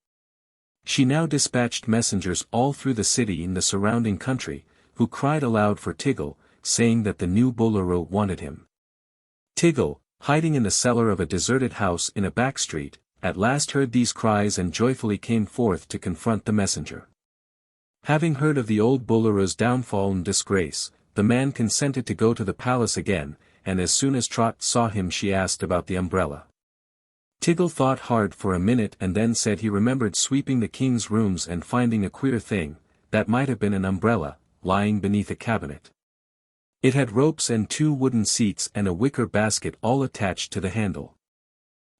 She now dispatched messengers all through the city in the surrounding country, who cried aloud for Tiggle, saying that the new Boolooroo wanted him. Tiggle, hiding in the cellar of a deserted house in a back street, at last heard these cries and joyfully came forth to confront the messenger. Having heard of the old Boolooroo's downfall and disgrace, the man consented to go to the palace again, and as soon as Trot saw him she asked about the umbrella. Tiggle thought hard for a minute and then said he remembered sweeping the king's rooms and finding a queer thing, that might have been an umbrella, lying beneath a cabinet. It had ropes and 2 wooden seats and a wicker basket all attached to the handle.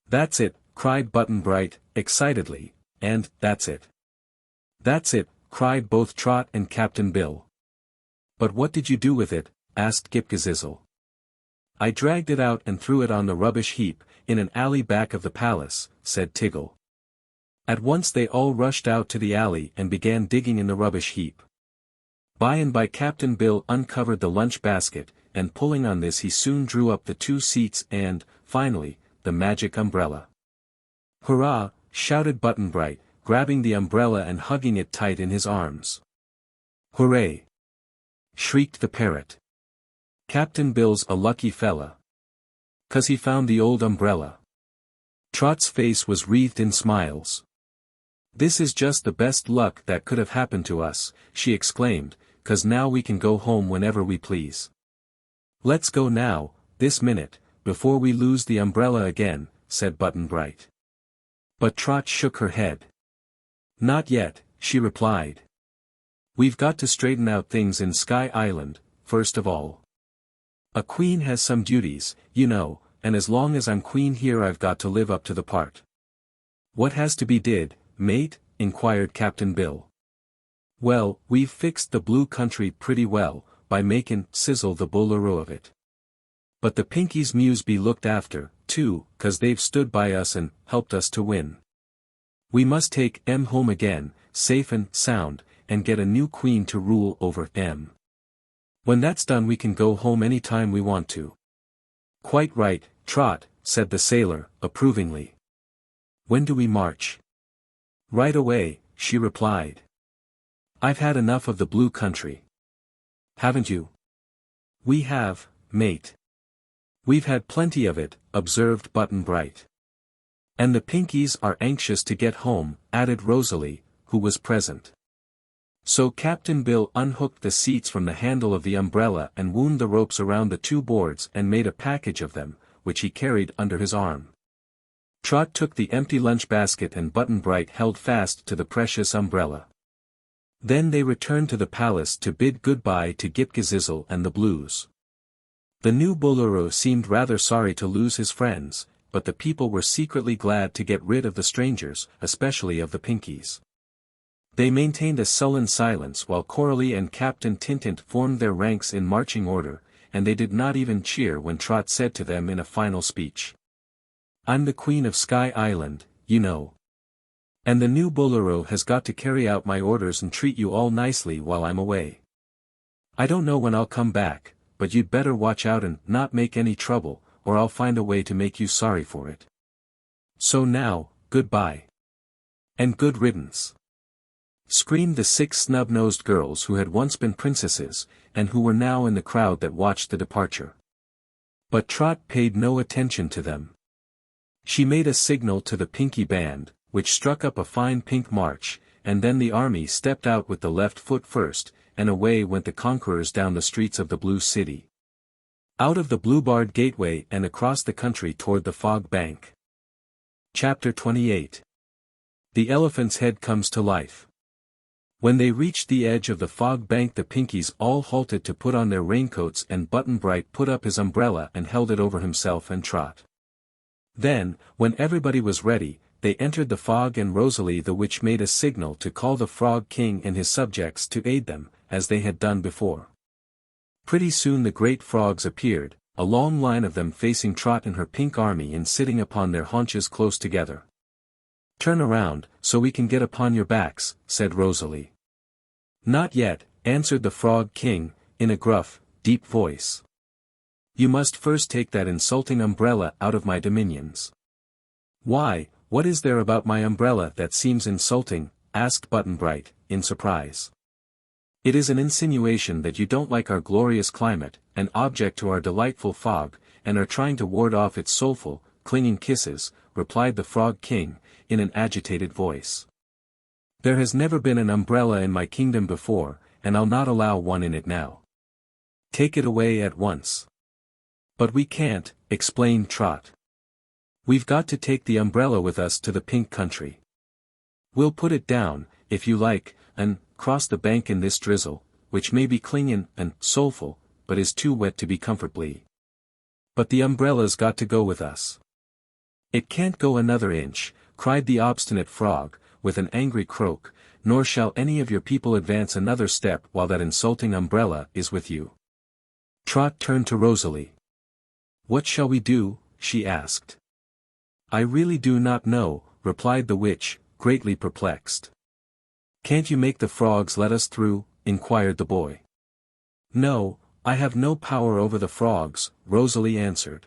That's it, cried Button-Bright, excitedly, and, that's it. That's it, cried both Trot and Captain Bill. But what did you do with it? Asked Ghip-Ghisizzle. I dragged it out and threw it on the rubbish heap, in an alley back of the palace, said Tiggle. At once they all rushed out to the alley and began digging in the rubbish heap. By and by Captain Bill uncovered the lunch basket, and pulling on this he soon drew up the 2 seats and, finally, the magic umbrella. Hurrah! Shouted Button-Bright, grabbing the umbrella and hugging it tight in his arms. Hooray! Shrieked the parrot. Captain Bill's a lucky fella. 'Cause he found the old umbrella. Trot's face was wreathed in smiles. This is just the best luck that could have happened to us, she exclaimed, 'cause now we can go home whenever we please. Let's go now, this minute, before we lose the umbrella again, said Button-Bright. But Trot shook her head. Not yet, she replied. We've got to straighten out things in Sky Island, first of all. A queen has some duties, you know, and as long as I'm queen here I've got to live up to the part. What has to be did, mate? Inquired Captain Bill. Well, we've fixed the blue country pretty well, by makin' Sizzle the Boolooroo of it. But the Pinkies muse be looked after, too, 'cause they've stood by us and helped us to win. We must take em home again, safe and sound, and get a new queen to rule over em. When that's done we can go home any time we want to. Quite right, Trot, said the sailor, approvingly. When do we march? Right away, she replied. I've had enough of the blue country. Haven't you? We have, mate. We've had plenty of it, observed Button-Bright. And the Pinkies are anxious to get home, added Rosalie, who was present. So Captain Bill unhooked the seats from the handle of the umbrella and wound the ropes around the 2 boards and made a package of them, which he carried under his arm. Trot took the empty lunch basket and Button-Bright held fast to the precious umbrella. Then they returned to the palace to bid goodbye to Ghip-Ghisizzle and the Blues. The new Boolooroo seemed rather sorry to lose his friends, but the people were secretly glad to get rid of the strangers, especially of the Pinkies. They maintained a sullen silence while Coralie and Captain Tintint formed their ranks in marching order, and they did not even cheer when Trot said to them in a final speech, "I'm the Queen of Sky Island, you know. And the new Boolooroo has got to carry out my orders and treat you all nicely while I'm away. I don't know when I'll come back, but you'd better watch out and not make any trouble, or I'll find a way to make you sorry for it. So now, goodbye. And good riddance," screamed the 6 snub-nosed girls who had once been princesses, and who were now in the crowd that watched the departure. But Trot paid no attention to them. She made a signal to the Pinkie band, which struck up a fine pink march, and then the army stepped out with the left foot first, and away went the conquerors down the streets of the Blue City. Out of the blue-barred gateway and across the country toward the fog bank. Chapter 28. The Elephant's Head Comes to Life. When they reached the edge of the fog bank, the Pinkies all halted to put on their raincoats, and Button-Bright put up his umbrella and held it over himself and Trot. Then, when everybody was ready, they entered the fog, and Rosalie the witch made a signal to call the Frog King and his subjects to aid them, as they had done before. Pretty soon the great frogs appeared, a long line of them facing Trot and her pink army and sitting upon their haunches close together. "Turn around, so we can get upon your backs," said Rosalie. "Not yet," answered the Frog King, in a gruff, deep voice. "You must first take that insulting umbrella out of my dominions." "Why, what is there about my umbrella that seems insulting?" asked Button-Bright, in surprise. "It is an insinuation that you don't like our glorious climate, an object to our delightful fog, and are trying to ward off its soulful, clinging kisses," replied the Frog King, in an agitated voice. "There has never been an umbrella in my kingdom before, and I'll not allow one in it now. Take it away at once." "But we can't," explained Trot. "We've got to take the umbrella with us to the Pink Country. We'll put it down, if you like, and cross the bank in this drizzle, which may be clinging and soulful, but is too wet to be comfortably. But the umbrella's got to go with us." "It can't go another inch," cried the obstinate frog, with an angry croak, "nor shall any of your people advance another step while that insulting umbrella is with you." Trot turned to Rosalie. "What shall we do?" she asked. "I really do not know," replied the witch, greatly perplexed. "Can't you make the frogs let us through?" inquired the boy. "No, I have no power over the frogs," Rosalie answered.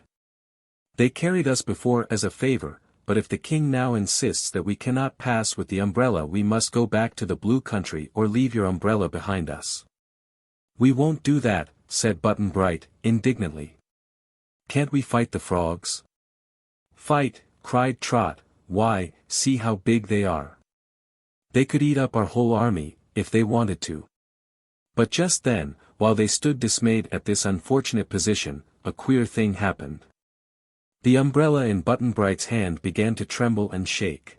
"They carried us before as a favor, but if the king now insists that we cannot pass with the umbrella, we must go back to the Blue Country or leave your umbrella behind us." "We won't do that," said Button-Bright, indignantly. "Can't we fight the frogs?" "Fight," cried Trot, "why, see how big they are. They could eat up our whole army, if they wanted to." But just then, while they stood dismayed at this unfortunate position, a queer thing happened. The umbrella in Button-Bright's hand began to tremble and shake.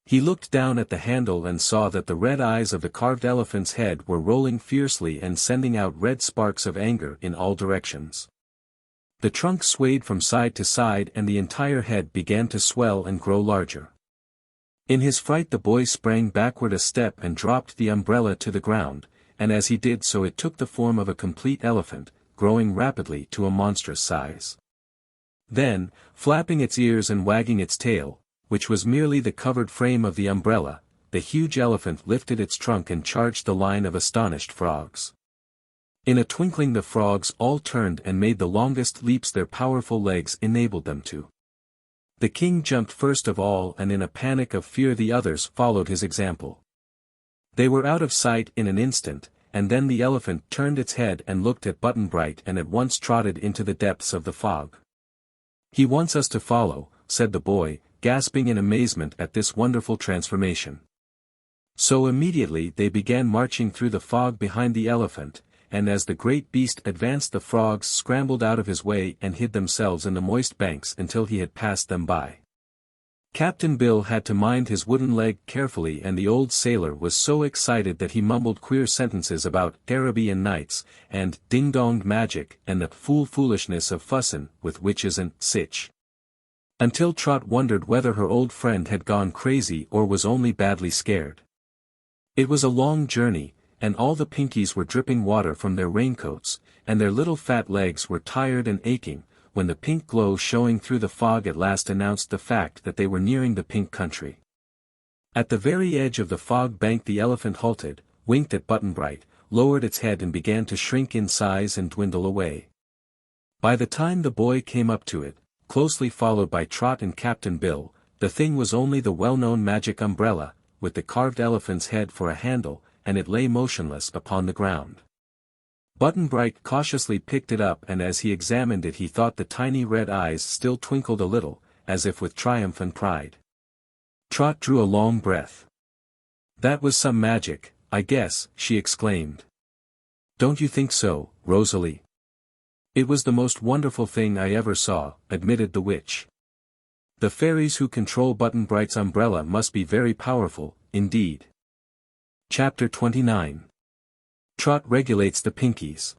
He looked down at the handle and saw that the red eyes of the carved elephant's head were rolling fiercely and sending out red sparks of anger in all directions. The trunk swayed from side to side and the entire head began to swell and grow larger. In his fright the boy sprang backward a step and dropped the umbrella to the ground, and as he did so it took the form of a complete elephant, growing rapidly to a monstrous size. Then, flapping its ears and wagging its tail, which was merely the covered frame of the umbrella, the huge elephant lifted its trunk and charged the line of astonished frogs. In a twinkling the frogs all turned and made the longest leaps their powerful legs enabled them to. The king jumped first of all, and in a panic of fear the others followed his example. They were out of sight in an instant, and then the elephant turned its head and looked at Button-Bright and at once trotted into the depths of the fog. "He wants us to follow," said the boy, gasping in amazement at this wonderful transformation. So immediately they began marching through the fog behind the elephant, and as the great beast advanced the frogs scrambled out of his way and hid themselves in the moist banks until he had passed them by. Captain Bill had to mind his wooden leg carefully, and the old sailor was so excited that he mumbled queer sentences about Caribbean nights, and ding-donged magic, and the foolishness of fussin' with witches and sich. Until Trot wondered whether her old friend had gone crazy or was only badly scared. It was a long journey, and all the Pinkies were dripping water from their raincoats, and their little fat legs were tired and aching, when the pink glow showing through the fog at last announced the fact that they were nearing the Pink Country. At the very edge of the fog bank the elephant halted, winked at Button-Bright, lowered its head and began to shrink in size and dwindle away. By the time the boy came up to it, closely followed by Trot and Captain Bill, the thing was only the well-known magic umbrella, with the carved elephant's head for a handle, and it lay motionless upon the ground. Button-Bright cautiously picked it up, and as he examined it he thought the tiny red eyes still twinkled a little, as if with triumph and pride. Trot drew a long breath. "That was some magic, I guess," she exclaimed. "Don't you think so, Rosalie?" "It was the most wonderful thing I ever saw," admitted the witch. "The fairies who control Button-Bright's umbrella must be very powerful, indeed." Chapter 29. Trot regulates the Pinkies.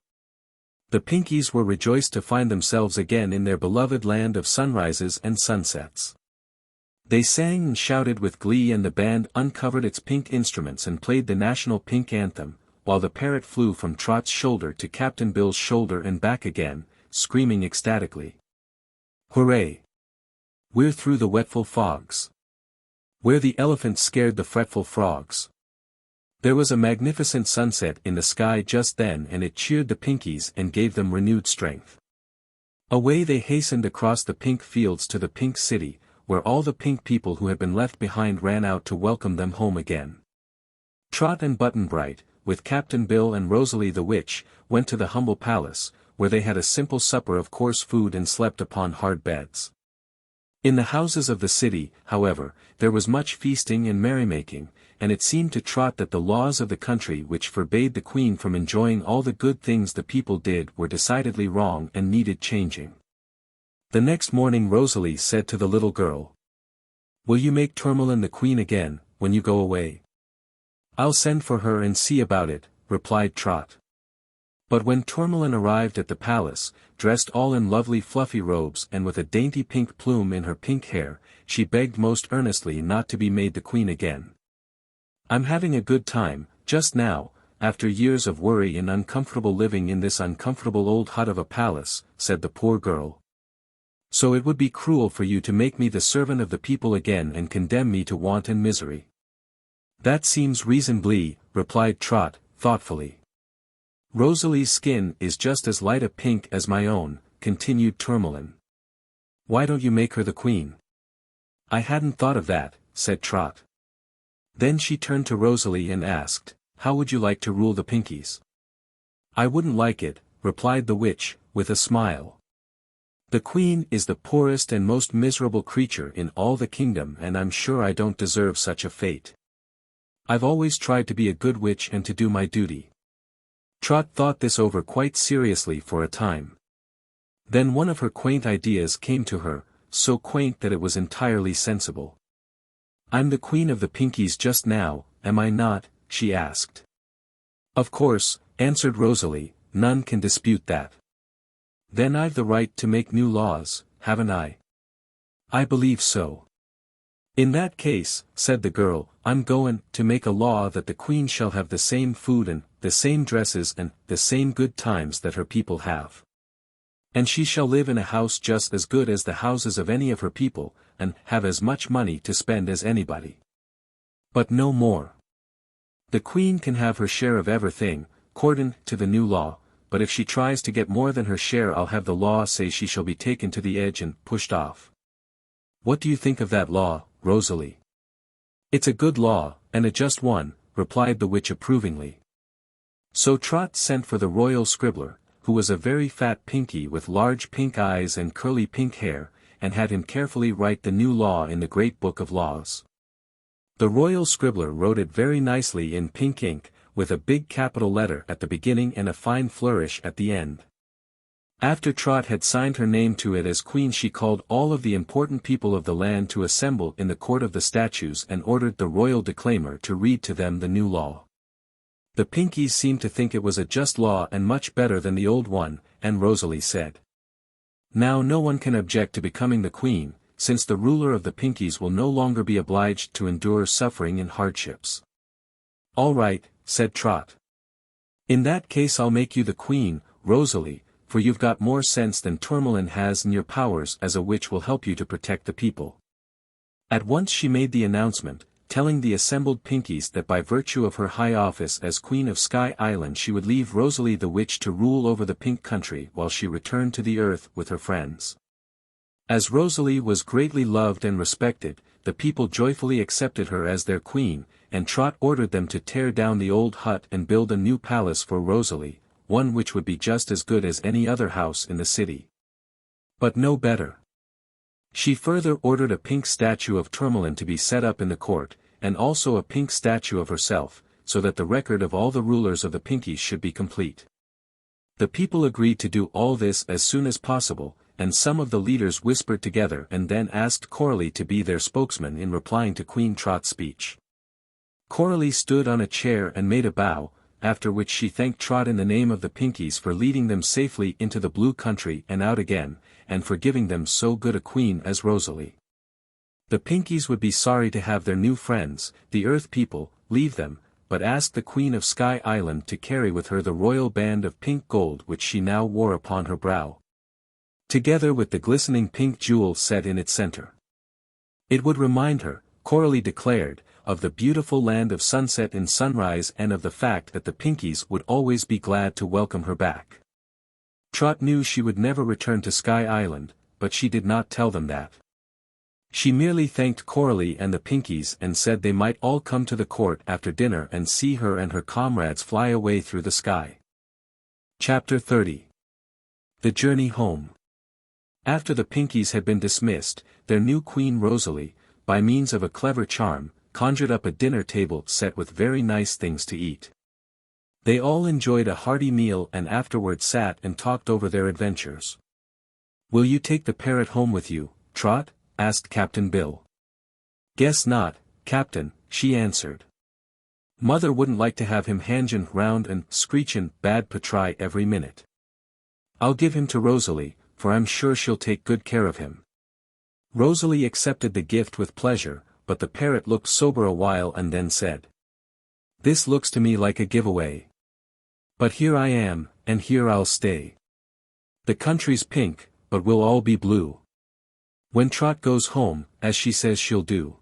The Pinkies were rejoiced to find themselves again in their beloved land of sunrises and sunsets. They sang and shouted with glee, and the band uncovered its pink instruments and played the national pink anthem, while the parrot flew from Trot's shoulder to Captain Bill's shoulder and back again, screaming ecstatically. "Hooray! We're through the wetful fogs. Where the elephants scared the fretful frogs." There was a magnificent sunset in the sky just then, and it cheered the Pinkies and gave them renewed strength. Away they hastened across the pink fields to the Pink City, where all the pink people who had been left behind ran out to welcome them home again. Trot and Button-Bright, with Captain Bill and Rosalie the witch, went to the humble palace, where they had a simple supper of coarse food and slept upon hard beds. In the houses of the city, however, there was much feasting and merrymaking, and it seemed to Trot that the laws of the country which forbade the Queen from enjoying all the good things the people did were decidedly wrong and needed changing. The next morning Rosalie said to the little girl, "Will you make Tourmaline the Queen again, when you go away?" "I'll send for her and see about it," replied Trot. But when Tourmaline arrived at the palace, dressed all in lovely fluffy robes and with a dainty pink plume in her pink hair, she begged most earnestly not to be made the Queen again. "I'm having a good time, just now, after years of worry and uncomfortable living in this uncomfortable old hut of a palace," said the poor girl. "So it would be cruel for you to make me the servant of the people again and condemn me to want and misery." "That seems reasonably," replied Trot, thoughtfully. "Rosalie's skin is just as light a pink as my own," continued Tourmaline. "Why don't you make her the Queen?" "I hadn't thought of that," said Trot. Then she turned to Rosalie and asked, "How would you like to rule the Pinkies?" "I wouldn't like it," replied the witch, with a smile. "The Queen is the poorest and most miserable creature in all the kingdom, and I'm sure I don't deserve such a fate. I've always tried to be a good witch and to do my duty." Trot thought this over quite seriously for a time. Then one of her quaint ideas came to her, so quaint that it was entirely sensible. "I'm the Queen of the Pinkies just now, am I not?" she asked. "Of course," answered Rosalie, "none can dispute that." "Then I've the right to make new laws, haven't I?" "I believe so." "In that case," said the girl, "I'm goin' to make a law that the Queen shall have the same food and the same dresses and the same good times that her people have. And she shall live in a house just as good as the houses of any of her people, and have as much money to spend as anybody. But no more. The Queen can have her share of everything, 'cordin' to the new law, but if she tries to get more than her share I'll have the law say she shall be taken to the edge and pushed off.' What do you think of that law, Rosalie?" "It's a good law, and a just one," replied the witch approvingly. So Trot sent for the royal scribbler, who was a very fat Pinky with large pink eyes and curly pink hair, and had him carefully write the new law in the great book of laws. The royal scribbler wrote it very nicely in pink ink, with a big capital letter at the beginning and a fine flourish at the end. After Trot had signed her name to it as Queen, she called all of the important people of the land to assemble in the court of the statues and ordered the royal declaimer to read to them the new law. The Pinkies seemed to think it was a just law and much better than the old one, and Rosalie said, "Now no one can object to becoming the Queen, since the ruler of the Pinkies will no longer be obliged to endure suffering and hardships. "All right," said Trot. "In that case I'll make you the queen, Rosalie, for you've got more sense than Tourmaline has and your powers as a witch will help you to protect the people." At once she made the announcement, telling the assembled Pinkies that by virtue of her high office as Queen of Sky Island she would leave Rosalie the witch to rule over the Pink Country while she returned to the earth with her friends. As Rosalie was greatly loved and respected, the people joyfully accepted her as their queen, and Trot ordered them to tear down the old hut and build a new palace for Rosalie, one which would be just as good as any other house in the city. But no better. She further ordered a pink statue of Tourmaline to be set up in the court, and also a pink statue of herself, so that the record of all the rulers of the Pinkies should be complete. The people agreed to do all this as soon as possible, and some of the leaders whispered together and then asked Coralie to be their spokesman in replying to Queen Trot's speech. Coralie stood on a chair and made a bow, after which she thanked Trot in the name of the Pinkies for leading them safely into the Blue Country and out again, and for giving them so good a queen as Rosalie. The Pinkies would be sorry to have their new friends, the Earth people, leave them, but asked the Queen of Sky Island to carry with her the royal band of pink gold which she now wore upon her brow, together with the glistening pink jewel set in its center. It would remind her, Coralie declared, of the beautiful land of sunset and sunrise and of the fact that the Pinkies would always be glad to welcome her back. Trot knew she would never return to Sky Island, but she did not tell them that. She merely thanked Coralie and the Pinkies and said they might all come to the court after dinner and see her and her comrades fly away through the sky. Chapter 30. The Journey Home. After the Pinkies had been dismissed, their new queen Rosalie, by means of a clever charm, conjured up a dinner table set with very nice things to eat. They all enjoyed a hearty meal and afterward sat and talked over their adventures. "Will you take the parrot home with you, Trot?" asked Captain Bill. "Guess not, Captain," she answered. "Mother wouldn't like to have him hangin' round and screechin' bad patry every minute. I'll give him to Rosalie, for I'm sure she'll take good care of him." Rosalie accepted the gift with pleasure, but the parrot looked sober a while and then said, "This looks to me like a giveaway. But here I am, and here I'll stay. The country's pink, but we'll all be blue. When Trot goes home, as she says she'll do."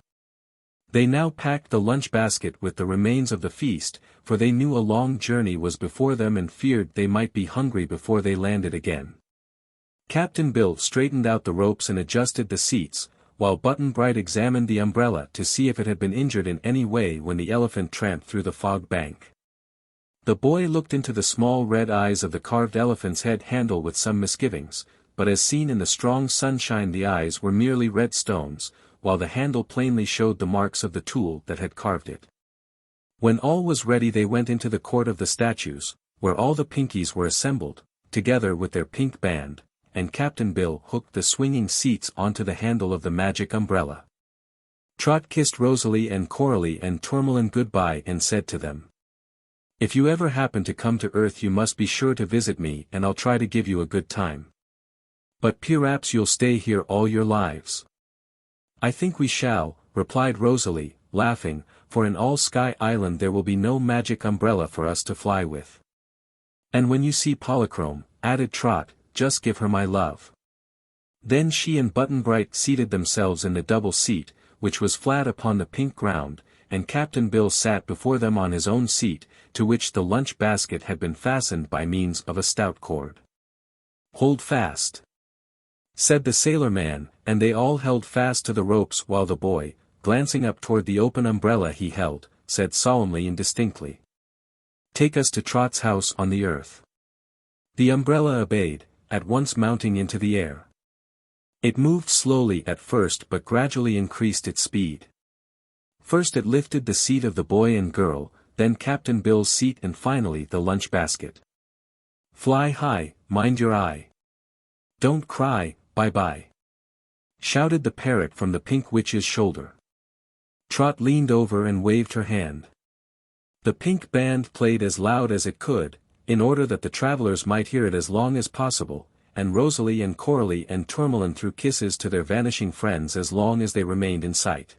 They now packed the lunch basket with the remains of the feast, for they knew a long journey was before them and feared they might be hungry before they landed again. Captain Bill straightened out the ropes and adjusted the seats, while Button-Bright examined the umbrella to see if it had been injured in any way when the elephant tramped through the fog bank. The boy looked into the small red eyes of the carved elephant's head handle with some misgivings, but as seen in the strong sunshine the eyes were merely red stones, while the handle plainly showed the marks of the tool that had carved it. When all was ready they went into the court of the statues, where all the Pinkies were assembled, together with their pink band, and Captain Bill hooked the swinging seats onto the handle of the magic umbrella. Trot kissed Rosalie and Coralie and Tourmaline goodbye and said to them, "If you ever happen to come to Earth you must be sure to visit me and I'll try to give you a good time. But perhaps you'll stay here all your lives." "I think we shall," replied Rosalie, laughing, "for in all Sky Island there will be no magic umbrella for us to fly with." "And when you see Polychrome," added Trot, "just give her my love." Then she and Button-Bright seated themselves in the double seat, which was flat upon the pink ground, and Captain Bill sat before them on his own seat, to which the lunch basket had been fastened by means of a stout cord. "Hold fast," said the sailor-man, and they all held fast to the ropes while the boy, glancing up toward the open umbrella he held, said solemnly and distinctly, "Take us to Trot's house on the earth." The umbrella obeyed, at once mounting into the air. It moved slowly at first but gradually increased its speed. First it lifted the seat of the boy and girl, then Captain Bill's seat and finally the lunch basket. "Fly high, mind your eye. Don't cry, bye-bye," shouted the parrot from the Pink Witch's shoulder. Trot leaned over and waved her hand. The pink band played as loud as it could, in order that the travelers might hear it as long as possible, and Rosalie and Coralie and Tourmaline threw kisses to their vanishing friends as long as they remained in sight.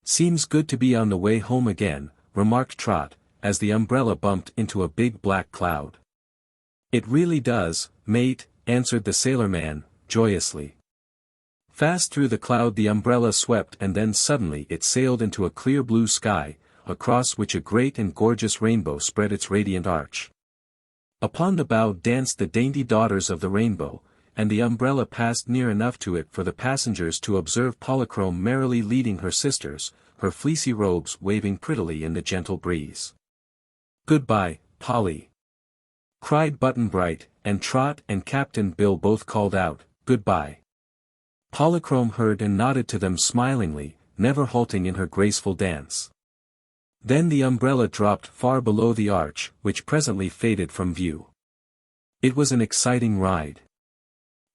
"Seems good to be on the way home again," remarked Trot, as the umbrella bumped into a big black cloud. "It really does, mate," answered the sailorman, joyously. Fast through the cloud the umbrella swept, and then suddenly it sailed into a clear blue sky, across which a great and gorgeous rainbow spread its radiant arch. Upon the bow danced the dainty daughters of the rainbow, and the umbrella passed near enough to it for the passengers to observe Polychrome merrily leading her sisters, her fleecy robes waving prettily in the gentle breeze. "Goodbye, Polly!" cried Button-Bright, and Trot and Captain Bill both called out, "Goodbye." Polychrome heard and nodded to them smilingly, never halting in her graceful dance. Then the umbrella dropped far below the arch, which presently faded from view. It was an exciting ride.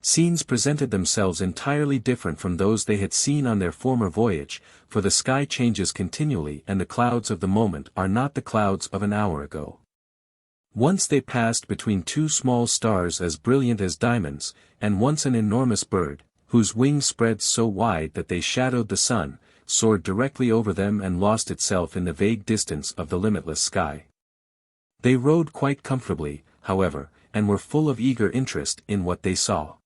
Scenes presented themselves entirely different from those they had seen on their former voyage, for the sky changes continually and the clouds of the moment are not the clouds of an hour ago. Once they passed between two small stars as brilliant as diamonds, and once an enormous bird, whose wings spread so wide that they shadowed the sun, soared directly over them and lost itself in the vague distance of the limitless sky. They rode quite comfortably, however, and were full of eager interest in what they saw.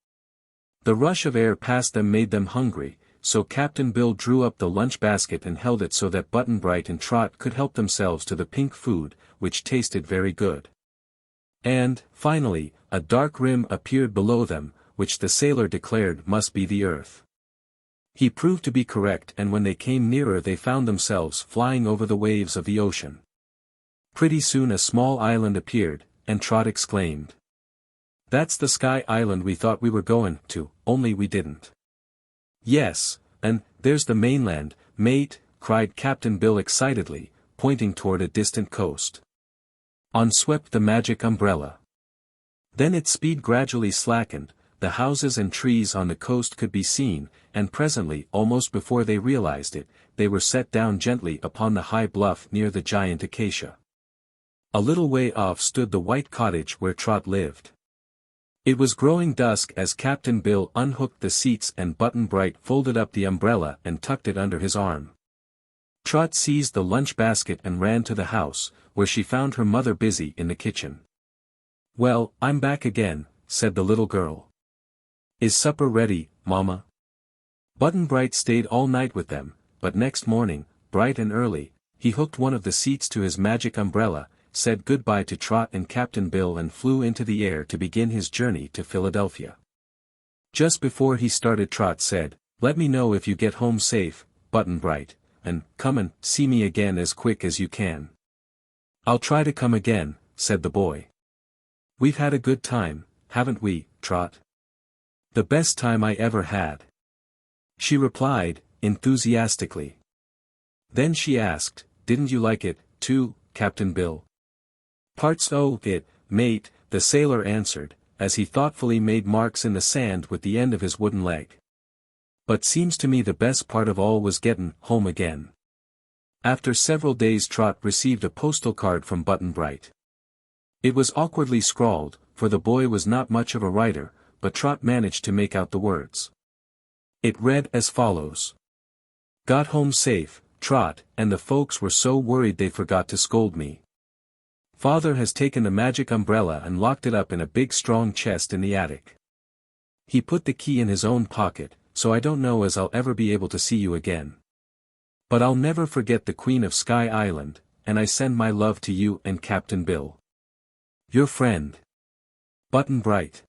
The rush of air past them made them hungry, so Captain Bill drew up the lunch basket and held it so that Button-Bright and Trot could help themselves to the pink food, which tasted very good. And, finally, a dark rim appeared below them, which the sailor declared must be the earth. He proved to be correct, and when they came nearer they found themselves flying over the waves of the ocean. Pretty soon a small island appeared, and Trot exclaimed, "That's the Sky Island we thought we were going to, only we didn't." "Yes, and there's the mainland, mate," cried Captain Bill excitedly, pointing toward a distant coast. On swept the magic umbrella. Then its speed gradually slackened, the houses and trees on the coast could be seen, and presently, almost before they realized it, they were set down gently upon the high bluff near the giant acacia. A little way off stood the white cottage where Trot lived. It was growing dusk as Captain Bill unhooked the seats and Button-Bright folded up the umbrella and tucked it under his arm. Trot seized the lunch basket and ran to the house, where she found her mother busy in the kitchen. "Well, I'm back again," said the little girl. "Is supper ready, Mama?" Button-Bright stayed all night with them, but next morning, bright and early, he hooked one of the seats to his magic umbrella, said goodbye to Trot and Captain Bill and flew into the air to begin his journey to Philadelphia. Just before he started Trot said, "Let me know if you get home safe, Button-Bright, and come and see me again as quick as you can." "I'll try to come again," said the boy. "We've had a good time, haven't we, Trot?" "The best time I ever had," she replied, enthusiastically. Then she asked, "Didn't you like it, too, Captain Bill?" "Parts o' it, mate," the sailor answered, as he thoughtfully made marks in the sand with the end of his wooden leg. "But seems to me the best part of all was gettin' home again." After several days Trot received a postal card from Button-Bright. It was awkwardly scrawled, for the boy was not much of a writer, but Trot managed to make out the words. It read as follows. "Got home safe, Trot, and the folks were so worried they forgot to scold me. Father has taken the magic umbrella and locked it up in a big strong chest in the attic. He put the key in his own pocket, so I don't know as I'll ever be able to see you again. But I'll never forget the Queen of Sky Island, and I send my love to you and Captain Bill. Your friend, Button-Bright."